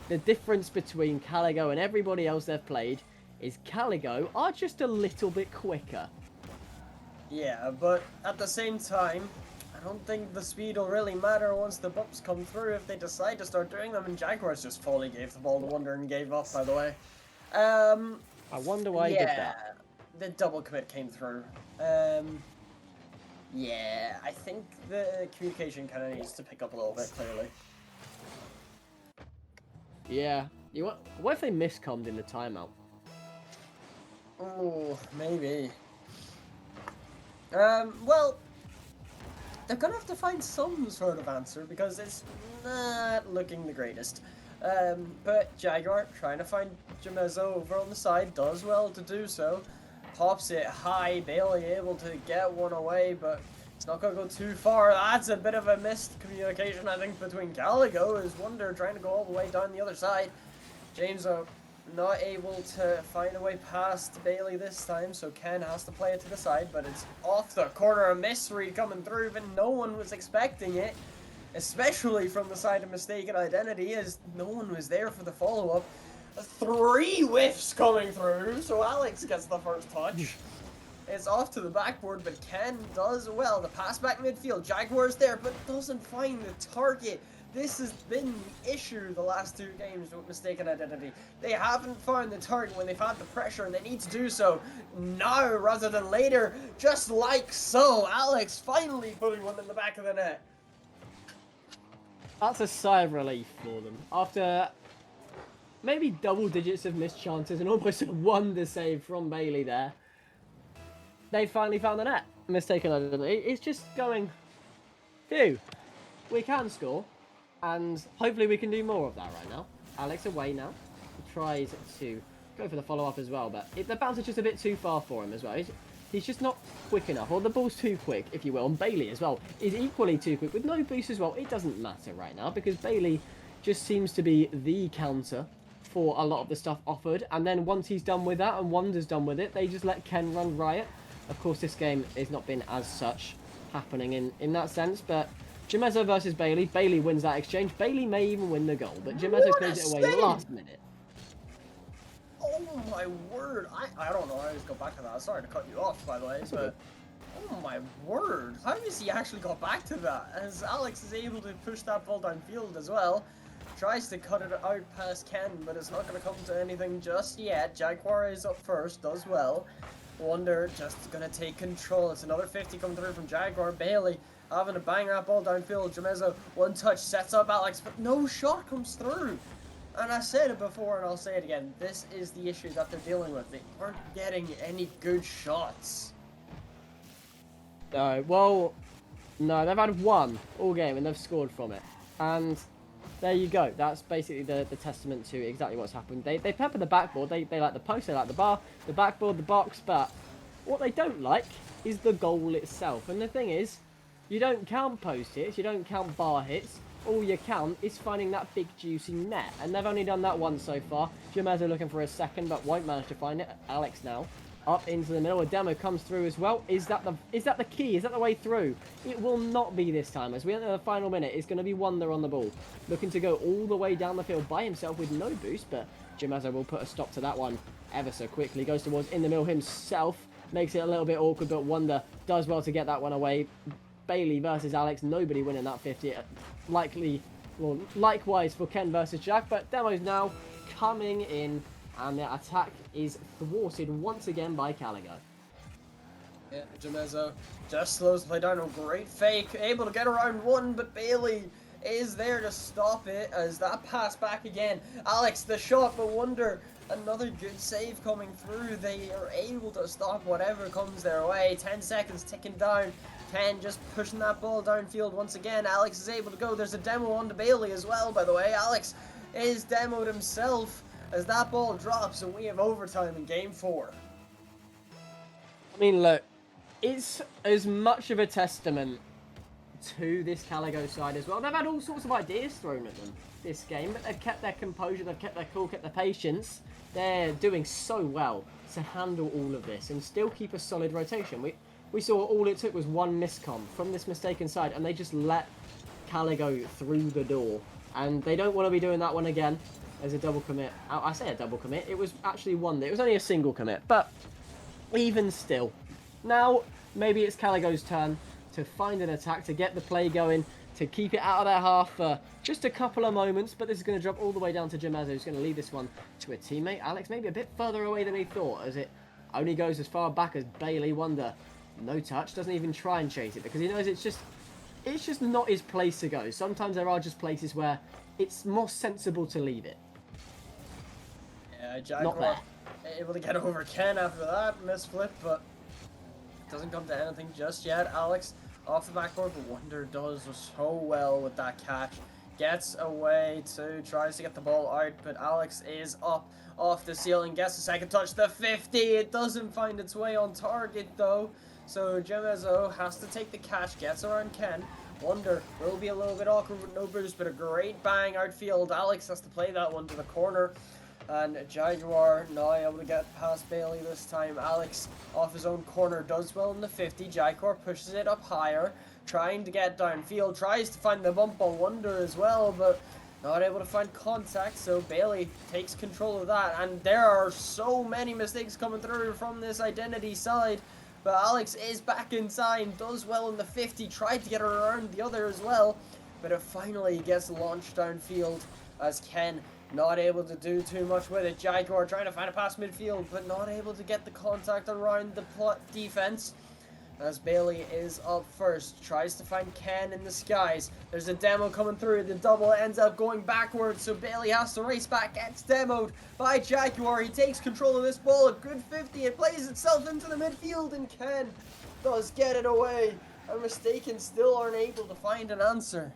The difference between Caligo and everybody else they've played is Caligo are just a little bit quicker. Yeah, but at the same time, I don't think the speed will really matter once the bumps come through if they decide to start doing them, and Jaguars just fully gave the ball to Wonder and gave up, by the way. I wonder why he did that. The double commit came through. Yeah, I think the communication kind of needs to pick up a little bit, clearly. Yeah. What if they miscommed in the timeout? Oh, maybe. Well, they're gonna have to find some sort of answer because it's not looking the greatest. But Jaguar trying to find Jamezo over on the side, does well to do so. Pops it high, Bailey able to get one away, but it's not gonna go too far. That's a bit of a missed communication, I think, between Caligo as Wonder trying to go all the way down the other side. James not able to find a way past Bailey this time, so Ken has to play it to the side, but it's off the corner, a misread coming through, but no one was expecting it, especially from the side of Mistaken Identity, as no one was there for the follow-up. 3 whiffs coming through, so Alex gets the first touch. It's off to the backboard, but Ken does well. The pass back midfield. Jaguar's there, but doesn't find the target. This has been the issue the last 2 games with mistaken identity. They haven't found the target when they've had the pressure, and they need to do so now rather than later, just like so. Alex finally putting one in the back of the net. That's a sigh of relief for them. After maybe double digits of missed chances and almost a wonder save from Bailey there, they finally found the net. Mistaken identity. It's just going, phew, we can score. And hopefully we can do more of that right now. Alex away now. He tries to go for the follow-up as well, but the bounce is just a bit too far for him as well. He's just not quick enough, or the ball's too quick, if you will. And Bailey as well is equally too quick with no boost as well. It doesn't matter right now because Bailey just seems to be the counter for a lot of the stuff offered. And then once he's done with that and Wonder's done with it, they just let Ken run riot. Of course, this game has not been as such happening in that sense, but Jamezo versus Bailey. Bailey wins that exchange. Bailey may even win the goal, but Jamezo clears it away last minute. Oh my word. I don't know how he's got back to that. Sorry to cut you off, by the way, but oh my word. How has he actually got back to that? As Alex is able to push that ball downfield as well. Tries to cut it out past Ken, but it's not going to come to anything just yet. Jaguar is up first, does well. Wonder just going to take control. It's another 50 coming through from Jaguar. Bailey having to bang that ball downfield. Jamezo, one touch, sets up Alex, but no shot comes through. And I said it before and I'll say it again. This is the issue that they're dealing with. They aren't getting any good shots. No, well, no, they've had one all game and they've scored from it. And there you go. That's basically the testament to exactly what's happened. They pepper the backboard. They like the post, they like the bar, the backboard, the box, but what they don't like is the goal itself. And the thing is, you don't count post hits, you don't count bar hits. All you count is finding that big juicy net. And they've only done that once so far. Jamezo looking for a second, but won't manage to find it. Alex now up into the middle. A demo comes through as well. Is that the key? Is that the way through? It will not be this time. As we enter the final minute, it's going to be Wonder on the ball. Looking to go all the way down the field by himself with no boost, but Jamezo will put a stop to that one ever so quickly. Goes towards in the middle himself. Makes it a little bit awkward, but Wonder does well to get that one away. Bailey versus Alex. Nobody winning that 50. Likewise for Ken versus Jack, but Demo's now coming in. And the attack is thwarted once again by Caligo. Yeah, Jamezo just slows the play down. A great fake. Able to get around one, but Bailey is there to stop it as that pass back again. Alex, the shot, but Wonder, another good save coming through. They are able to stop whatever comes their way. 10 seconds ticking down. Ken just pushing that ball downfield once again. Alex is able to go. There's a demo on to Bailey as well, by the way. Alex is demoed himself as that ball drops and we have overtime in game 4. I mean, look, it's as much of a testament to this Caligo side as well. They've had all sorts of ideas thrown at them this game, but they've kept their composure, they've kept their cool, kept their patience. They're doing so well to handle all of this and still keep a solid rotation. We saw all it took was one miscom from this mistaken side, and they just let Caligo through the door. And they don't want to be doing that one again. There's a double commit. I say a double commit. It was actually one. It was only a single commit. But even still. Now, maybe it's Caligo's turn to find an attack, to get the play going, to keep it out of their half for just a couple of moments. But this is going to drop all the way down to Jamezo, who's going to leave this one to a teammate. Alex maybe a bit further away than he thought, as it only goes as far back as Bailey. Wonder, no touch. Doesn't even try and chase it because he knows it's just not his place to go. Sometimes there are just places where it's more sensible to leave it. Yeah, Jaguar able to get over Ken after that misflip, but it doesn't come to anything just yet. Alex off the backboard, but Wonder does so well with that catch. Gets away too, tries to get the ball out, but Alex is up off the ceiling, gets a second touch, the 50. It doesn't find its way on target though, so Jamezo has to take the catch, gets around Ken. Wonder will be a little bit awkward with no boost, but a great bang outfield. Alex has to play that one to the corner. And Jaguar now able to get past Bailey this time. Alex off his own corner does well in the 50. Jaguar pushes it up higher, trying to get downfield. Tries to find the bump on Wonder as well, but not able to find contact. So Bailey takes control of that. And there are so many mistakes coming through from this identity side. but Alex is back in time, does well in the 50, tried to get her around the other as well, but it finally gets launched downfield as Ken not able to do too much with it. Jaguar trying to find a pass midfield, but not able to get the contact around the defense. As Bailey is up first, tries to find Ken in the skies. There's a demo coming through. The double ends up going backwards, so Bailey has to race back. Gets demoed by Jaguar. He takes control of this ball, a good 50. It plays itself into the midfield, and Ken does get it away. And Mistaken still aren't able to find an answer.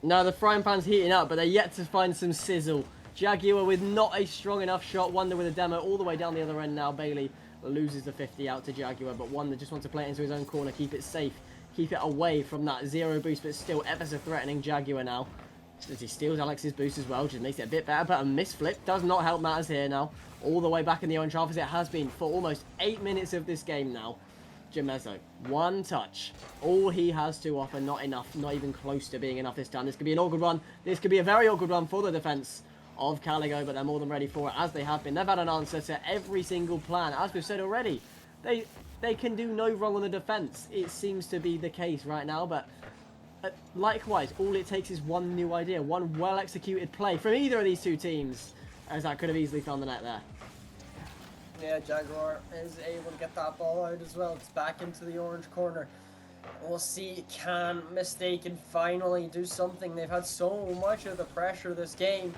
No, the frying pan's heating up, but they're yet to find some sizzle. Jaguar with not a strong enough shot. Wonder with a demo all the way down the other end now. Bailey loses the 50 out to Jaguar, but Wonder just wants to play it into his own corner, keep it safe, keep it away from that zero boost, but still ever so threatening Jaguar now. As he steals Alex's boost as well, just makes it a bit better, but a misflip does not help matters here now. All the way back in the orange half as it has been for almost 8 minutes of this game now. Jamezo, one touch. All he has to offer, not enough, not even close to being enough this time. This could be an awkward run. This could be a very awkward run for the defense of Caligo, but they're more than ready for it, as they have been. They've had an answer to every single plan. As we've said already, they can do no wrong on the defense. It seems to be the case right now, but likewise, all it takes is one new idea, one well-executed play from either of these two teams, as that could have easily found the net there. Yeah, Jaguar is able to get that ball out as well. It's back into the orange corner. We'll see, can Mistaken finally do something? They've had so much of the pressure this game.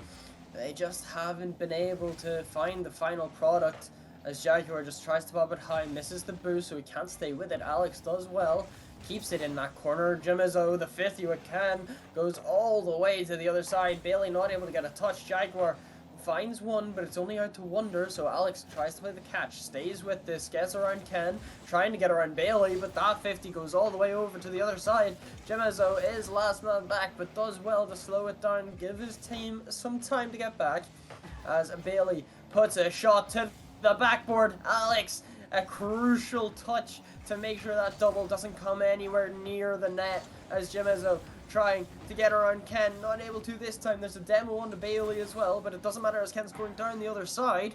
They just haven't been able to find the final product, as Jaguar just tries to pop it high, misses the boost, so he can't stay with it. Alex does well, keeps it in that corner. Jimazo, the 50 with Can, goes all the way to the other side. Bailey not able to get a touch. Jaguar finds one, but it's only out to Wonder, so Alex tries to play the catch, stays with this, gets around Ken, trying to get around Bailey, but that 50 goes all the way over to the other side. Jimazo is last man back, but does well to slow it down, give his team some time to get back, as Bailey puts a shot to the backboard. Alex, a crucial touch to make sure that double doesn't come anywhere near the net, as Jimazo trying to get around Ken, not able to this time. There's a demo on to Bailey as well, but it doesn't matter as Ken's going down the other side,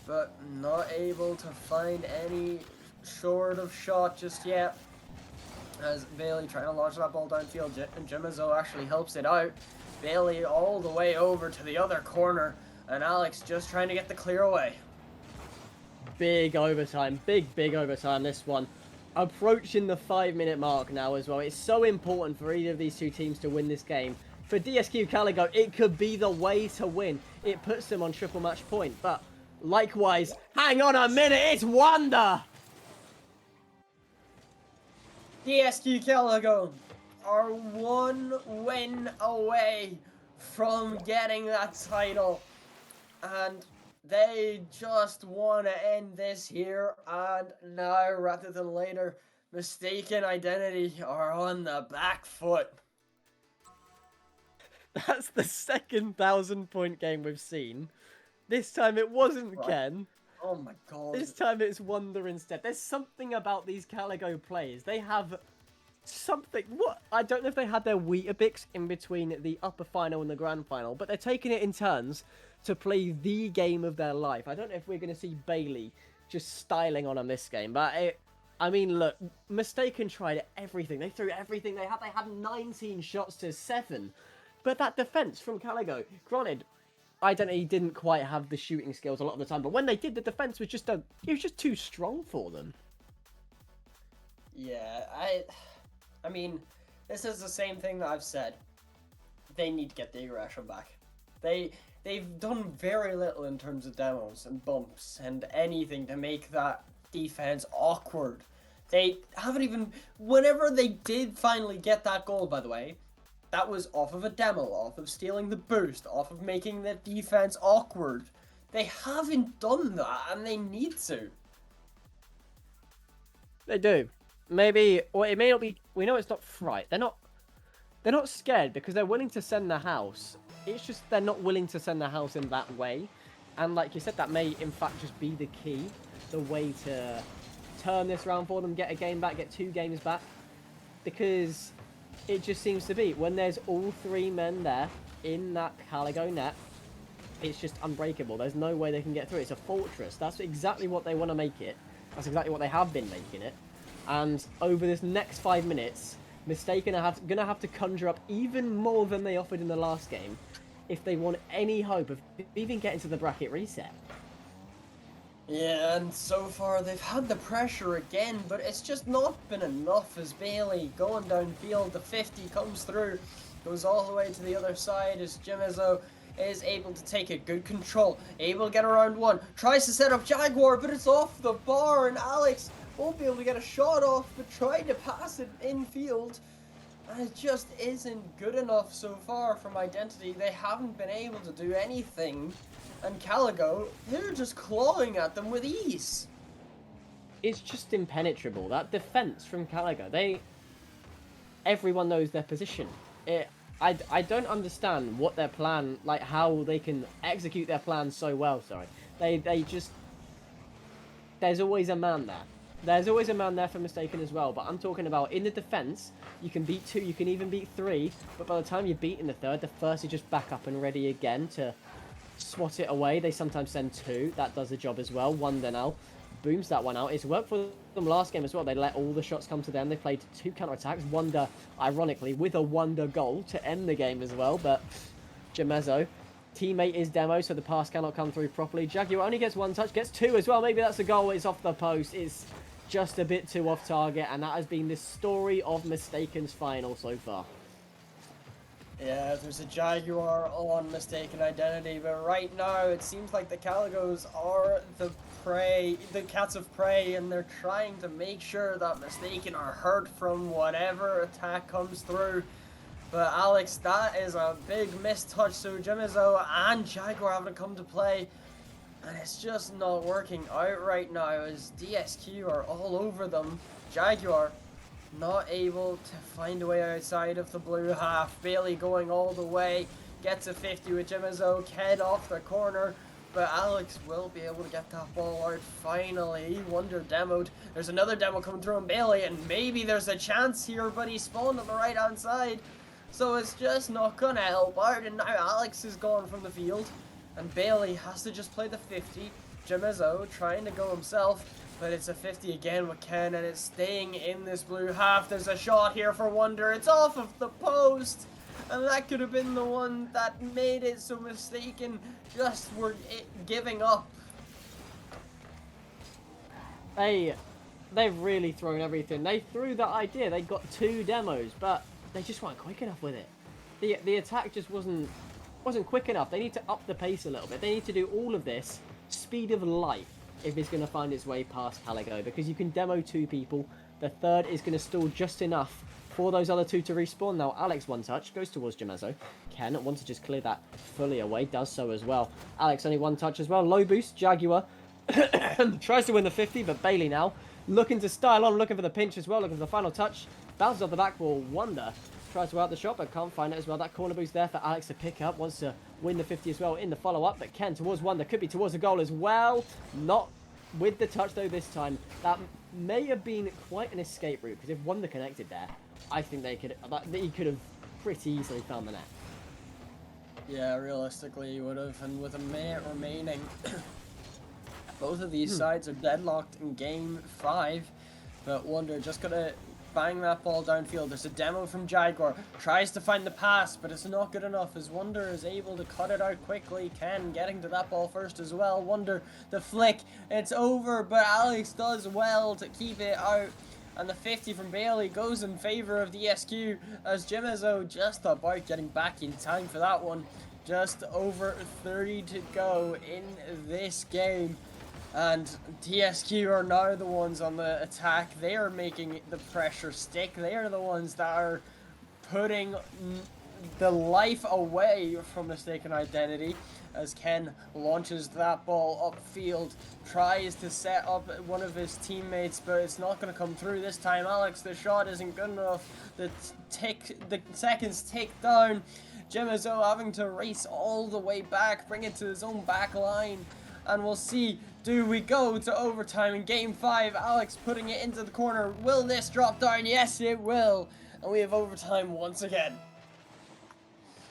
but not able to find any sort of shot just yet, as Bailey trying to launch that ball downfield, and Jimazo actually helps it out. Bailey all the way over to the other corner, and Alex just trying to get the clear away. Big overtime, big overtime this one. Approaching the 5-minute mark now as well. It's so important for either of these two teams to win this game. For DSQ Caligo, it could be the way to win. It puts them on triple match point, but likewise, hang on a minute, it's Wonder! DSQ Caligo are one win away from getting that title, and they just want to end this here and now rather than later. Mistaken Identity are on the back foot. That's the second 1,000-point game we've seen. This time it wasn't Ken. Oh my god. This time it's Wonder instead. There's something about these Caligo players. They have something. What? I don't know if they had their Weetabix in between the upper final and the grand final, but they're taking it in turns to play the game of their life. I don't know if we're going to see Bailey just styling on this game, but I mean, look, Mistaken tried everything. They threw everything they had. They had 19 shots to 7. But that defense from Caligo, granted, Identity didn't quite have the shooting skills a lot of the time, but when they did, the defense was just it was just too strong for them. Yeah, I mean, this is the same thing that I've said. They need to get the aggression back. They've done very little in terms of demos and bumps and anything to make that defense awkward. They haven't even... Whenever they did finally get that goal, by the way, that was off of a demo, off of stealing the boost, off of making the defense awkward. They haven't done that, and they need to. They do. Maybe... Or it may not be... We know it's not fright. They're not scared because they're willing to send the house. It's just they're not willing to send the house in that way. And like you said, that may in fact just be the key. The way to turn this round for them, get a game back, get 2 games back. Because it just seems to be, when there's all 3 men there in that Caligo net, it's just unbreakable. There's no way they can get through. It's a fortress. That's exactly what they want to make it. That's exactly what they have been making it. And over this next 5 minutes, Mistaken are gonna have to conjure up even more than they offered in the last game if they want any hope of even getting to the bracket reset. Yeah, and so far they've had the pressure again, but it's just not been enough as Bailey going downfield, the 50 comes through, goes all the way to the other side as Jimizo is able to take it, good control, able to get around one, tries to set up Jaguar, but it's off the bar, and Alex won't be able to get a shot off, but tried to pass it infield, and it just isn't good enough so far from Identity. They haven't been able to do anything. And Caligo, they're just clawing at them with ease. It's just impenetrable. That defense from Caligo, everyone knows their position. I don't understand what their plan, like how they can execute their plan so well, sorry. They just, there's always a man there. There's always a man there for Mistaken as well, but I'm talking about in the defense, you can beat 2, you can even beat 3, but by the time you're beating the 3rd, the first is just back up and ready again to swat it away. They sometimes send 2. That does the job as well. Wonder now booms that one out. It's worked for them last game as well. They let all the shots come to them. They played 2 counter-attacks. Wonder, ironically, with a Wonder goal to end the game as well. But Jamezo, teammate is Demo, so the pass cannot come through properly. Jaguar only gets 1 touch, gets 2 as well. Maybe that's a goal. It's off the post. It's just a bit too off target. And that has been the story of Mistaken's final so far. Yeah, there's a Jaguar on Mistaken Identity, but right now it seems like the Caligos are the prey, the cats of prey, and they're trying to make sure that Mistaken are hurt from whatever attack comes through. But Alex, that is a big missed touch, so Jimizo and Jaguar having to come to play, and it's just not working out right now as DSQ are all over them. Jaguar not able to find a way outside of the blue half. Bailey going all the way, gets a 50 with Jimizo, Ked off the corner, but Alex will be able to get that ball out finally. Wonder demoed. There's another demo coming through on Bailey, and maybe there's a chance here, but he spawned on the right hand side, so it's just not gonna help out, and now Alex is gone from the field, and Bailey has to just play the 50. Jimizo trying to go himself, but it's a 50 again with Ken, and it's staying in this blue half. There's a shot here for Wonder. It's off of the post, and that could have been the one that made it so Mistaken just were giving up. They've really thrown everything. They threw that idea. They got 2 demos, but they just weren't quick enough with it. The attack just wasn't quick enough. They need to up the pace a little bit. They need to do all of this speed of light if it's going to find its way past Caligo, because you can demo 2 people. The 3rd is going to stall just enough for those other 2 to respawn. Now Alex 1 touch, goes towards Jimizo. Ken wants to just clear that fully away, does so as well. Alex only 1 touch as well. Low boost, Jaguar tries to win the 50, but Bailey now looking to style on, looking for the pinch as well, looking for the final touch. Bounces off the back wall, Wonder tries to out the shot, but can't find it as well. That corner boost there for Alex to pick up. Wants to win the 50 as well in the follow-up, but Ken towards Wonder, could be towards a goal as well. Not with the touch though this time. That may have been quite an escape route, because if Wonder connected there, I think he could have pretty easily found the net. Yeah, realistically he would have, and with a minute remaining, both of these sides are deadlocked in game 5, but Wonder just gonna bang that ball downfield. There's a demo from Jaguar, tries to find the pass, but it's not good enough as Wonder is able to cut it out quickly. Ken getting to that ball first as well. Wonder, the flick, it's over, but Alex does well to keep it out, and the 50 from Bailey goes in favor of the SQ as Jimizo just about getting back in time for that one. Just over 30 to go in this game. And TSQ are now the ones on the attack. They are making the pressure stick. They are the ones that are putting the life away from Mistaken Identity as Ken launches that ball upfield, tries to set up one of his teammates, but it's not going to come through this time. Alex, the shot isn't good enough. The seconds tick down. Jimizo having to race all the way back, bring it to his own back line, and we'll see. Do we go to overtime in game 5? Alex putting it into the corner. Will this drop down? Yes, it will. And we have overtime once again.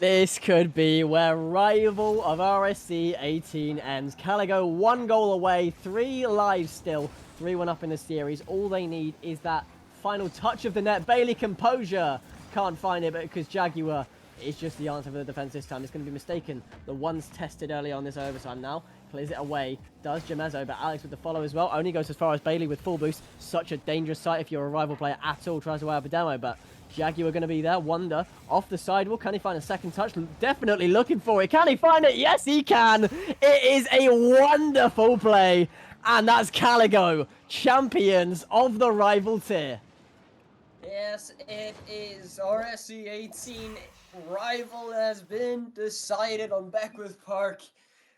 This could be where rival of RSC 18 ends. Caligo 1 goal away, 3 lives still, 3-1 up in the series. All they need is that final touch of the net. Bailey composure. Can't find it, but because Jaguar is just the answer for the defense this time. It's going to be mistaken. The one's tested early on this overtime now. Plays it away. Does Jamezo, but Alex with the follow as well. Only goes as far as Bailey with full boost. Such a dangerous sight if you're a rival player at all. Tries to wear up a demo, but Jaguar going to be there. Wonder off the sidewalk. Can he find a second touch? Definitely looking for it. Can he find it? Yes, he can. It is a wonderful play. And that's Caligo, champions of the rival tier. Yes, it is. rsc-18 rival has been decided on Beckwith Park.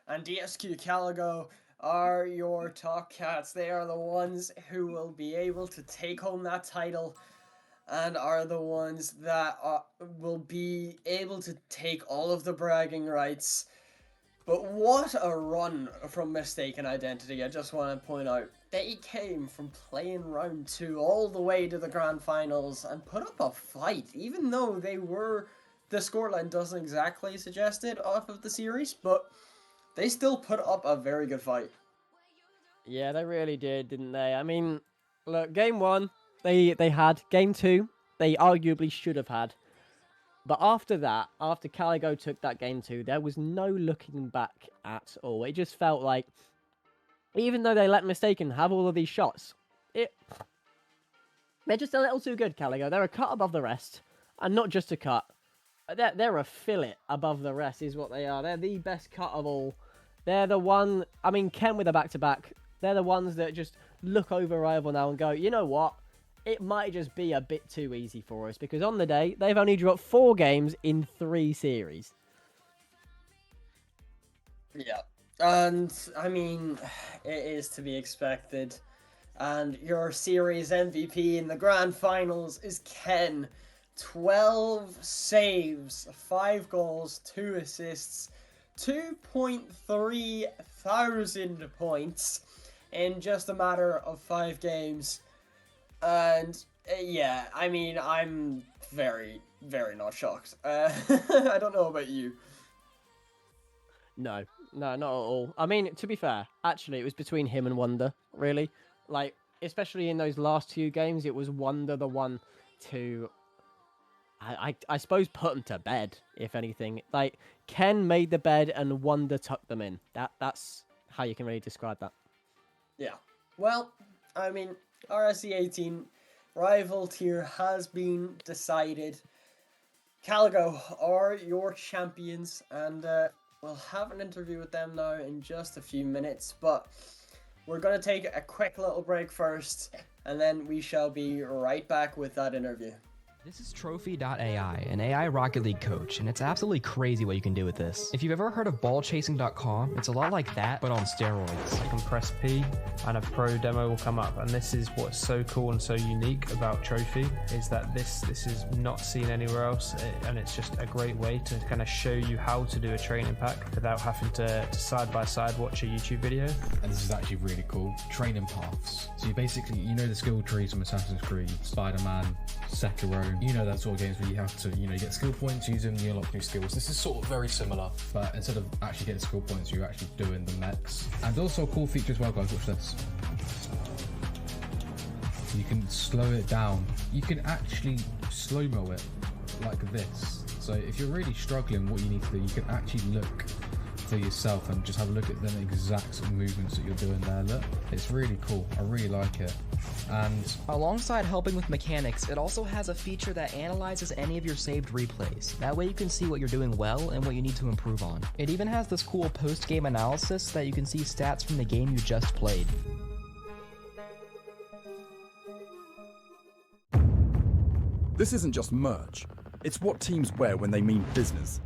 And DSQ Caligo are your top cats. They are the ones who will be able to take home that title and are the ones that will be able to take all of the bragging rights. But what a run from Mistaken Identity. I just want to point out, they came from playing round 2 all the way to the grand finals and put up a fight, even though the scoreline doesn't exactly suggest it off of the series, but they still put up a very good fight. Yeah, they really did, didn't they? I mean, look, game 1, they had. Game 2, they arguably should have had. But after that, after Caligo took that game 2, there was no looking back at all. It just felt like, even though they let Mistaken have all of these shots, they're just a little too good, Caligo. They're a cut above the rest, and not just a cut. They're a fillet above the rest is what they are. They're the best cut of all. They're the one, I mean, Ken with a back-to-back, they're the ones that just look over rival now and go, you know what? It might just be a bit too easy for us, because on the day, they've only dropped 4 games in 3 series. Yeah, and I mean, it is to be expected. And your series MVP in the grand finals is Ken. 12 saves, 5 goals, 2 assists, 2.3 thousand points in just a matter of 5 games. And yeah, I mean, I'm very, very not shocked. I don't know about you. No, not at all. I mean, to be fair, actually, it was between him and Wonder, really. Like, especially in those last 2 games, it was Wonder the one to, I suppose, put him to bed, if anything. Like, Ken made the bed and Wonder tucked them in. That's how you can really describe that. Yeah. Well, I mean, RSC-18 rival tier has been decided. Caligo are your champions, and we'll have an interview with them now in just a few minutes, but we're going to take a quick little break first, and then we shall be right back with that interview. This is trophi.ai, an AI Rocket League coach, and it's absolutely crazy what you can do with this. If you've ever heard of ballchasing.com, it's a lot like that, but on steroids. You can press P and a pro demo will come up, and this is what's so cool and so unique about Trophy, is that this is not seen anywhere else, and it's just a great way to kind of show you how to do a training pack without having to side by side watch a YouTube video. And this is actually really cool. Training paths. So you basically, you know the skill trees from Assassin's Creed, Spider-Man, Sekiro, you know that sort of games where you have to, you get skill points, use them, you unlock new skills. This is sort of very similar, but instead of actually getting skill points, you're actually doing the mechs. And also a cool feature as well, guys, watch this. You can slow it down. You can actually slow-mo it like this. So if you're really struggling, what you need to do, you can actually look for yourself and just have a look at the exact movements that you're doing there. Look, it's really cool. I really like it. And alongside helping with mechanics, it also has a feature that analyzes any of your saved replays. That way you can see what you're doing well and what you need to improve on. It even has this cool post-game analysis that you can see stats from the game you just played. This isn't just merch. It's what teams wear when they mean business.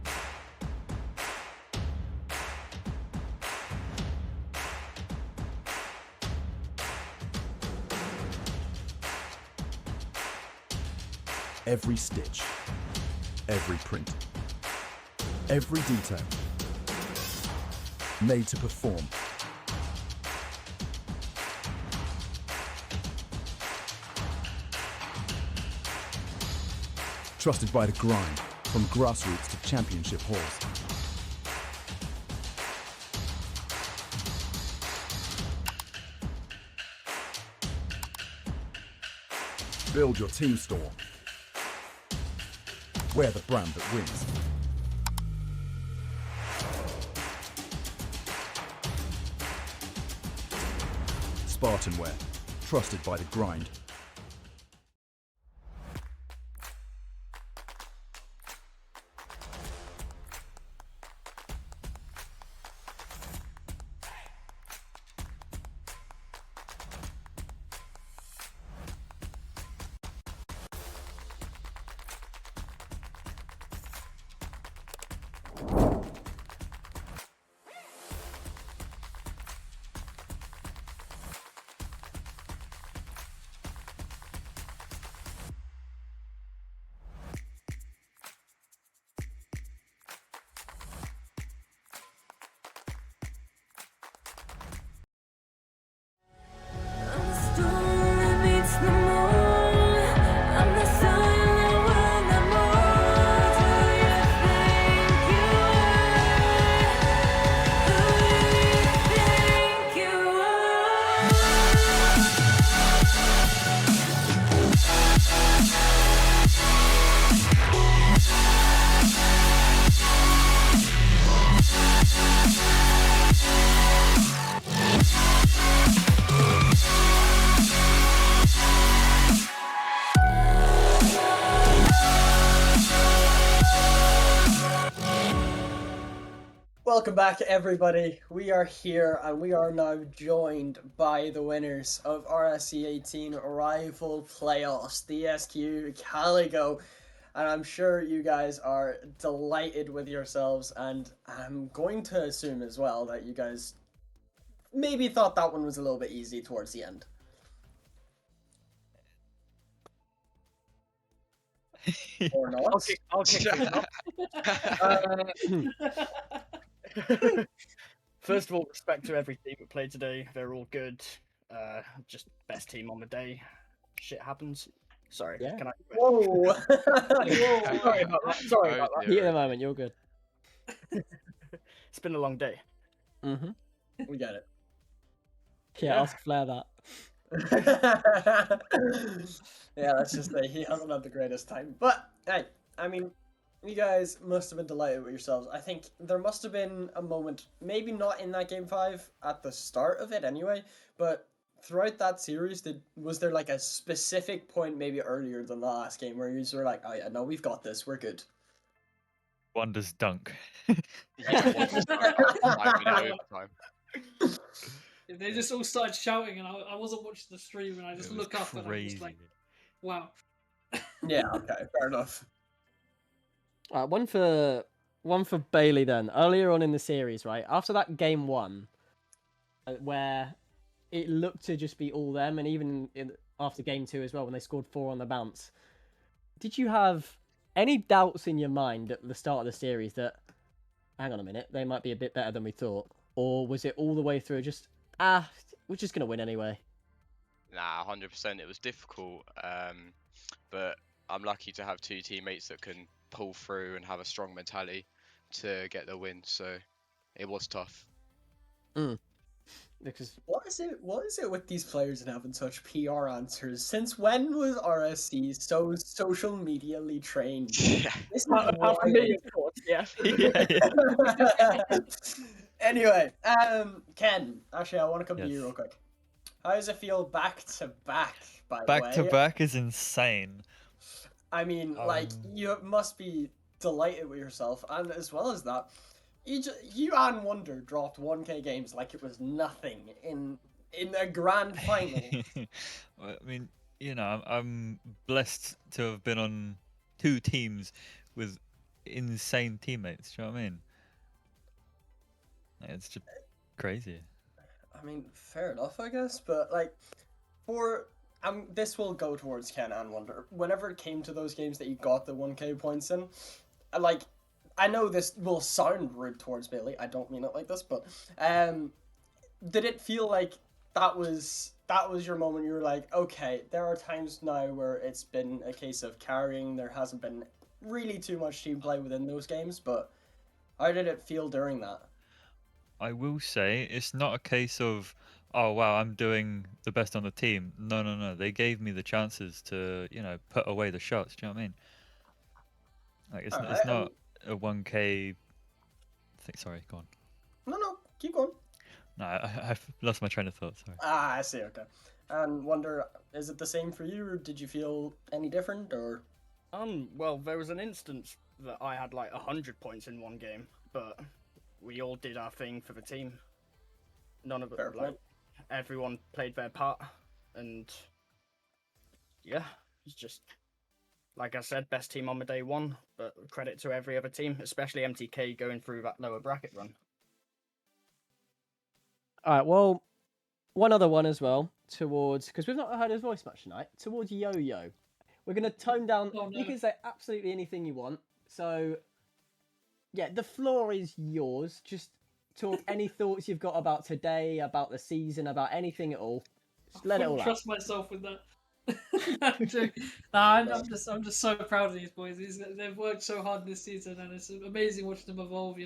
Every stitch, every print, every detail, made to perform. Trusted by the grind, from grassroots to championship halls. Build your team store. We're the brand that wins. SpartanWare, trusted by the grind. I'm the storm that meets the moon. I'm the sun that will not move. Who you think you are? Who you think you Welcome back, everybody. We are here, and we are now joined by the winners of RSC18 Rival Playoffs, the SQ Caligo. And I'm sure you guys are delighted with yourselves, and I'm going to assume as well that you guys maybe thought that one was a little bit easy towards the end. Or not. I'll kick this off. First of all, respect to every team that played today. They're all good. Just best team on the day. Shit happens. Sorry. Yeah. Can I? Whoa! Whoa. Sorry about that. Sorry about that. Heat of the moment, you're good. It's been a long day. Mm-hmm. We get it. Yeah, ask Flair that. Yeah, let's just say he hasn't had the greatest time. But hey, I mean, you guys must have been delighted with yourselves. I think there must have been a moment, maybe not in that game 5 at the start of it anyway, but throughout that series, was there like a specific point maybe earlier than the last game where you were like, oh yeah, no, we've got this, we're good. Wonder's dunk. Yeah, Wonder's dunk after 5 minute overtime. They just all started shouting, and I wasn't watching the stream, and I just It was look up and I'm crazy. just like, wow. Yeah, okay, fair enough. One for Bailey then. Earlier on in the series, right after that game 1, where it looked to just be all them, and even after game 2 as well, when they scored 4 on the bounce, did you have any doubts in your mind at the start of the series that, hang on a minute, they might be a bit better than we thought, or was it all the way through just we're just gonna win anyway? Nah, 100%. It was difficult, but I'm lucky to have 2 teammates that can pull through and have a strong mentality to get the win. So it was tough. Because What is it with these players and having such PR answers? Since when was RSC so social medially trained? Yeah. This is Apart from me, of course. Yeah. Anyway, Ken, actually, I want to come to you Yes. real quick. How does it feel back to back? By the Back way, to back is insane. I mean, like you must be delighted with yourself, and as well as that, you and Wonder dropped 1K games like it was nothing in a grand final. Well, I mean, you know, I'm blessed to have been on 2 teams with insane teammates. Do you know what I mean? Like, it's just crazy. I mean, fair enough, I guess, but like, this will go towards Ken and Wonder. Whenever it came to those games that you got the 1K points in, like, I know this will sound rude towards Bailey. I don't mean it like this, but did it feel like that was your moment? You were like, okay, there are times now where it's been a case of carrying. There hasn't been really too much team play within those games, but how did it feel during that? I will say it's not a case of, oh wow, I'm doing the best on the team. No, no, no. They gave me the chances to, put away the shots. Do you know what I mean? Like it's Alright, not a 1K thing. Sorry, go on. No, keep going. No, I've lost my train of thought. Sorry. Ah, I see. Okay. And wonder, is it the same for you, or did you feel any different, or? Well, there was an instance that I had like 100 points in one game, but we all did our thing for the team. None of it, like, everyone played their part, and yeah, it's just like I said, best team on the day one. But credit to every other team, especially MTK going through that lower bracket run. All right, well, one other one as well towards, because we've not heard his voice much tonight, towards Yo-Yo. We're going to tone down, you can say absolutely anything you want. So, yeah, the floor is yours. Just talk any thoughts you've got about today, about the season, about anything at all. Just let it all out. Trust myself with that. I'm just so proud of these boys. They've worked so hard this season, and it's amazing watching them evolve.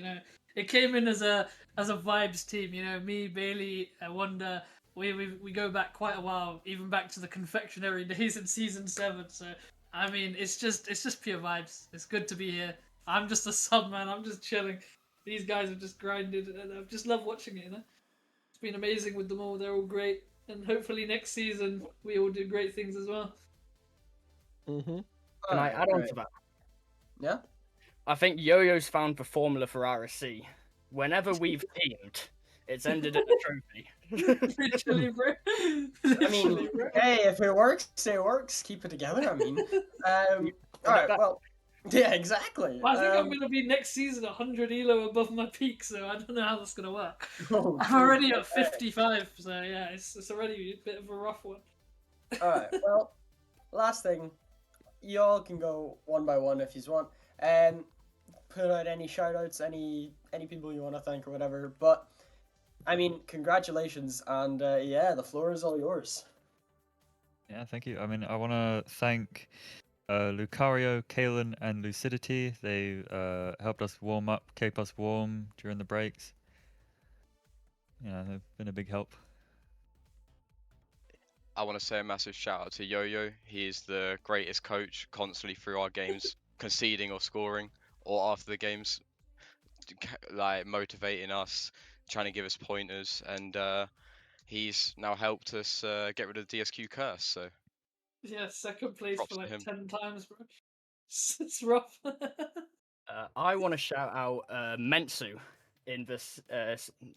It came in as a vibes team. Me, Bailey, Wonder. We go back quite a while, even back to the confectionery days in season 7. So I mean, it's just pure vibes. It's good to be here. I'm just a sub, man. I'm just chilling. These guys have just grinded, and I just love watching it. It's been amazing with them all. They're all great. And hopefully next season we all do great things as well. Can I add on to that? Yeah. I think Yo-Yo's found the formula for RSC. Whenever we've teamed, it's ended at the trophy. Literally, bro. I mean, hey, if it works, it works. Keep it together. I mean, all right. Well, yeah, exactly. I think I'm going to be next season 100 elo above my peak, so I don't know how that's going to work. Oh, I'm already at 55, so yeah, it's already a bit of a rough one. All right. Well, last thing, y'all can go one by one if you want, and put out any shout-outs, any people you want to thank or whatever. But I mean, congratulations, and yeah, the floor is all yours. Yeah, thank you. I mean, I want to thank Lucario, Kalen, and Lucidity. They helped us warm up, keep us warm during the breaks. Yeah, they've been a big help. I want to say a massive shout out to Yo-Yo. He is the greatest coach, constantly through our games, conceding or scoring, or after the games, like motivating us, trying to give us pointers, and he's now helped us get rid of the DSQ curse. So yeah, second place props for to like him. 10 times, bro. It's rough. I want to shout out Mentsu in this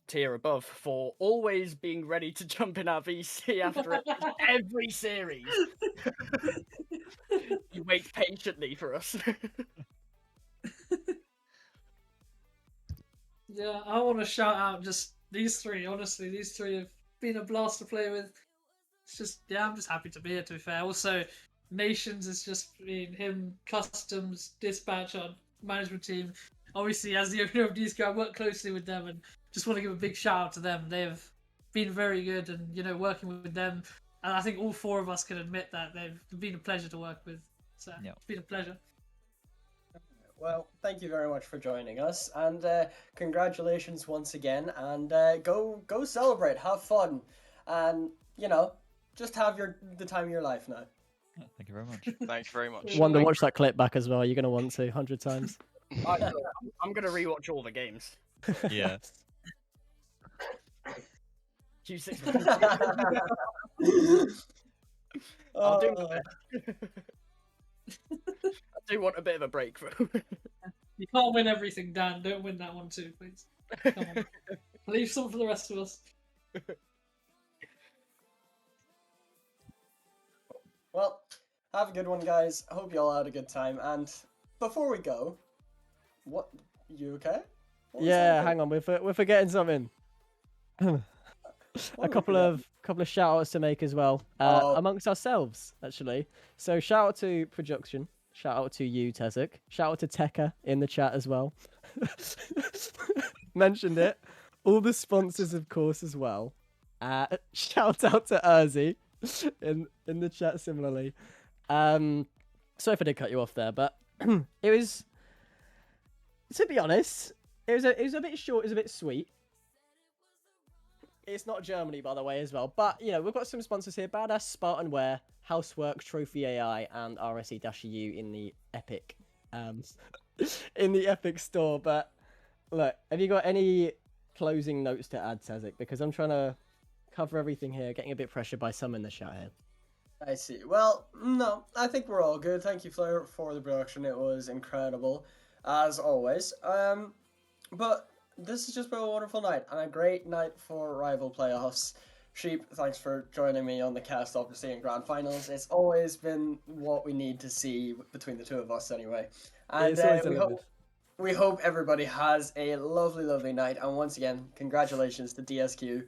tier above for always being ready to jump in our VC after every series. You wait patiently for us. Yeah, I want to shout out just these three. Honestly, these three have been a blast to play with. It's just, yeah, I'm just happy to be here, to be fair. Also, Nations has just been him, Customs, Dispatch on management team. Obviously, as the owner of DSQ, I work closely with them and just want to give a big shout out to them. They have been very good, and working with them, and I think all four of us can admit that they've been a pleasure to work with. So It's been a pleasure. Well, thank you very much for joining us, and congratulations once again. And go celebrate, have fun, and just have the time of your life now. Yeah, thank you very much. Thanks very much. Wonder, watch that clip back as well. You're going to want to 100 times. I'm going to rewatch all the games. Yeah. Q6. I'll do my best. I do want a bit of a breakthrough. You can't win everything, Dan. Don't win that one too, please. Come on. Leave some for the rest of us. Well, have a good one, guys. I hope you all had a good time. And before we go, what? You okay? Yeah, hang on. We're forgetting something. a couple of shout outs to make as well amongst ourselves, actually. So shout out to production. Shout out to you, Tezek. Shout out to Tekka in the chat as well. Mentioned it. All the sponsors, of course, as well. Shout out to Urzi in the chat similarly. Sorry if I did cut you off there, but it was, to be honest, it was a bit short, it was a bit sweet. It's not Germany, by the way, as well. But, you know, we've got some sponsors here. Badass, SpartanWare, HOUSEWORK, Trophy.ai, and rsc-eu in the Epic, in the Epic store. But, look, have you got any closing notes to add, Sazik? Because I'm trying to cover everything here, getting a bit pressured by some in the chat here. I see. Well, no, I think we're all good. Thank you, Flair, for the production. It was incredible, as always. But this has just been a wonderful night, and a great night for rival playoffs. Sheep, thanks for joining me on the cast, obviously, in Grand Finals. It's always been what we need to see between the two of us, anyway. And we hope everybody has a lovely, lovely night. And once again, congratulations to DSQ.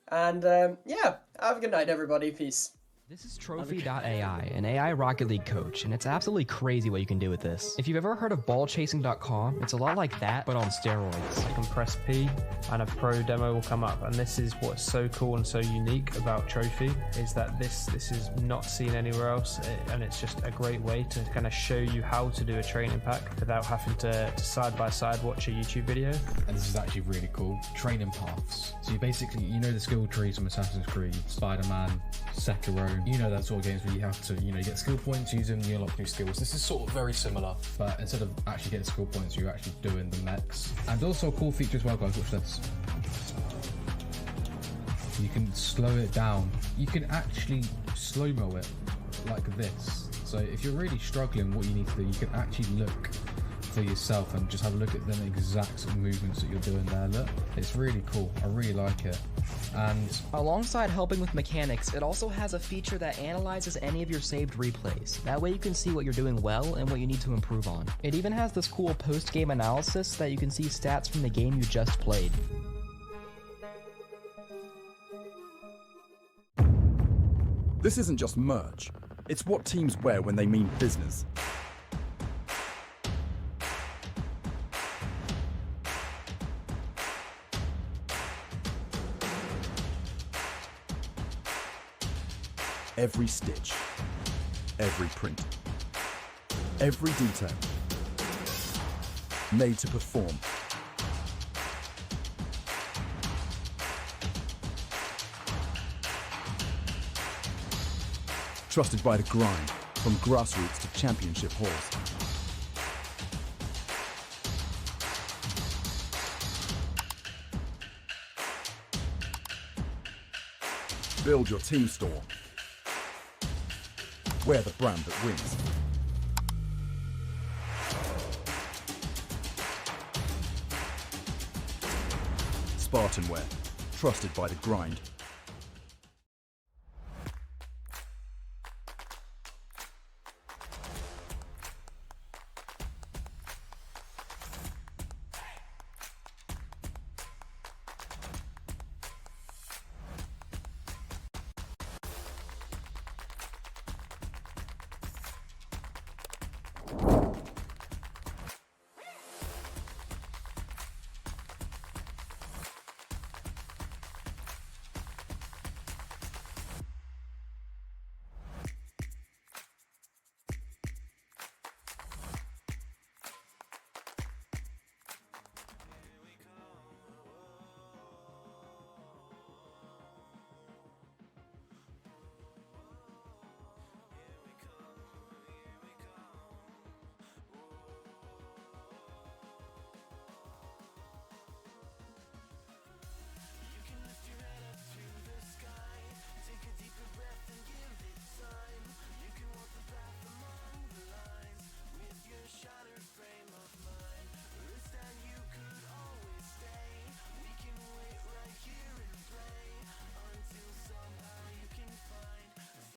And yeah, have a good night, everybody. Peace. This is trophi.ai, an AI Rocket League coach, and it's absolutely crazy what you can do with this. If you've ever heard of ballchasing.com, it's a lot like that, but on steroids. You can press P and a pro demo will come up, and this is what's so cool and so unique about Trophy, is that this is not seen anywhere else, and it's just a great way to kind of show you how to do a training pack without having to side by side watch a YouTube video. And this is actually really cool. Training paths. So you basically, you know the skill trees from Assassin's Creed, Spider-Man, Sekiro, you know that sort of games where you have to, you know, get skill points, use them, you unlock new skills. This is sort of very similar, but instead of actually getting skill points, you're actually doing the mechs. And also a cool feature as well, guys, watch this. You can slow it down. You can actually slow-mo it like this. So if you're really struggling, what you need to do, you can actually look for yourself and just have a look at them exact movements that you're doing there. Look, it's really cool. I really like it. And alongside helping with mechanics, it also has a feature that analyzes any of your saved replays. That way you can see what you're doing well and what you need to improve on. It even has this cool post-game analysis that you can see stats from the game you just played. This isn't just merch. It's what teams wear when they mean business. Every stitch, every print, every detail, made to perform. Trusted by the grind, from grassroots to championship halls. Build your team store. Wear the brand that wins. SpartanWare, trusted by the grind.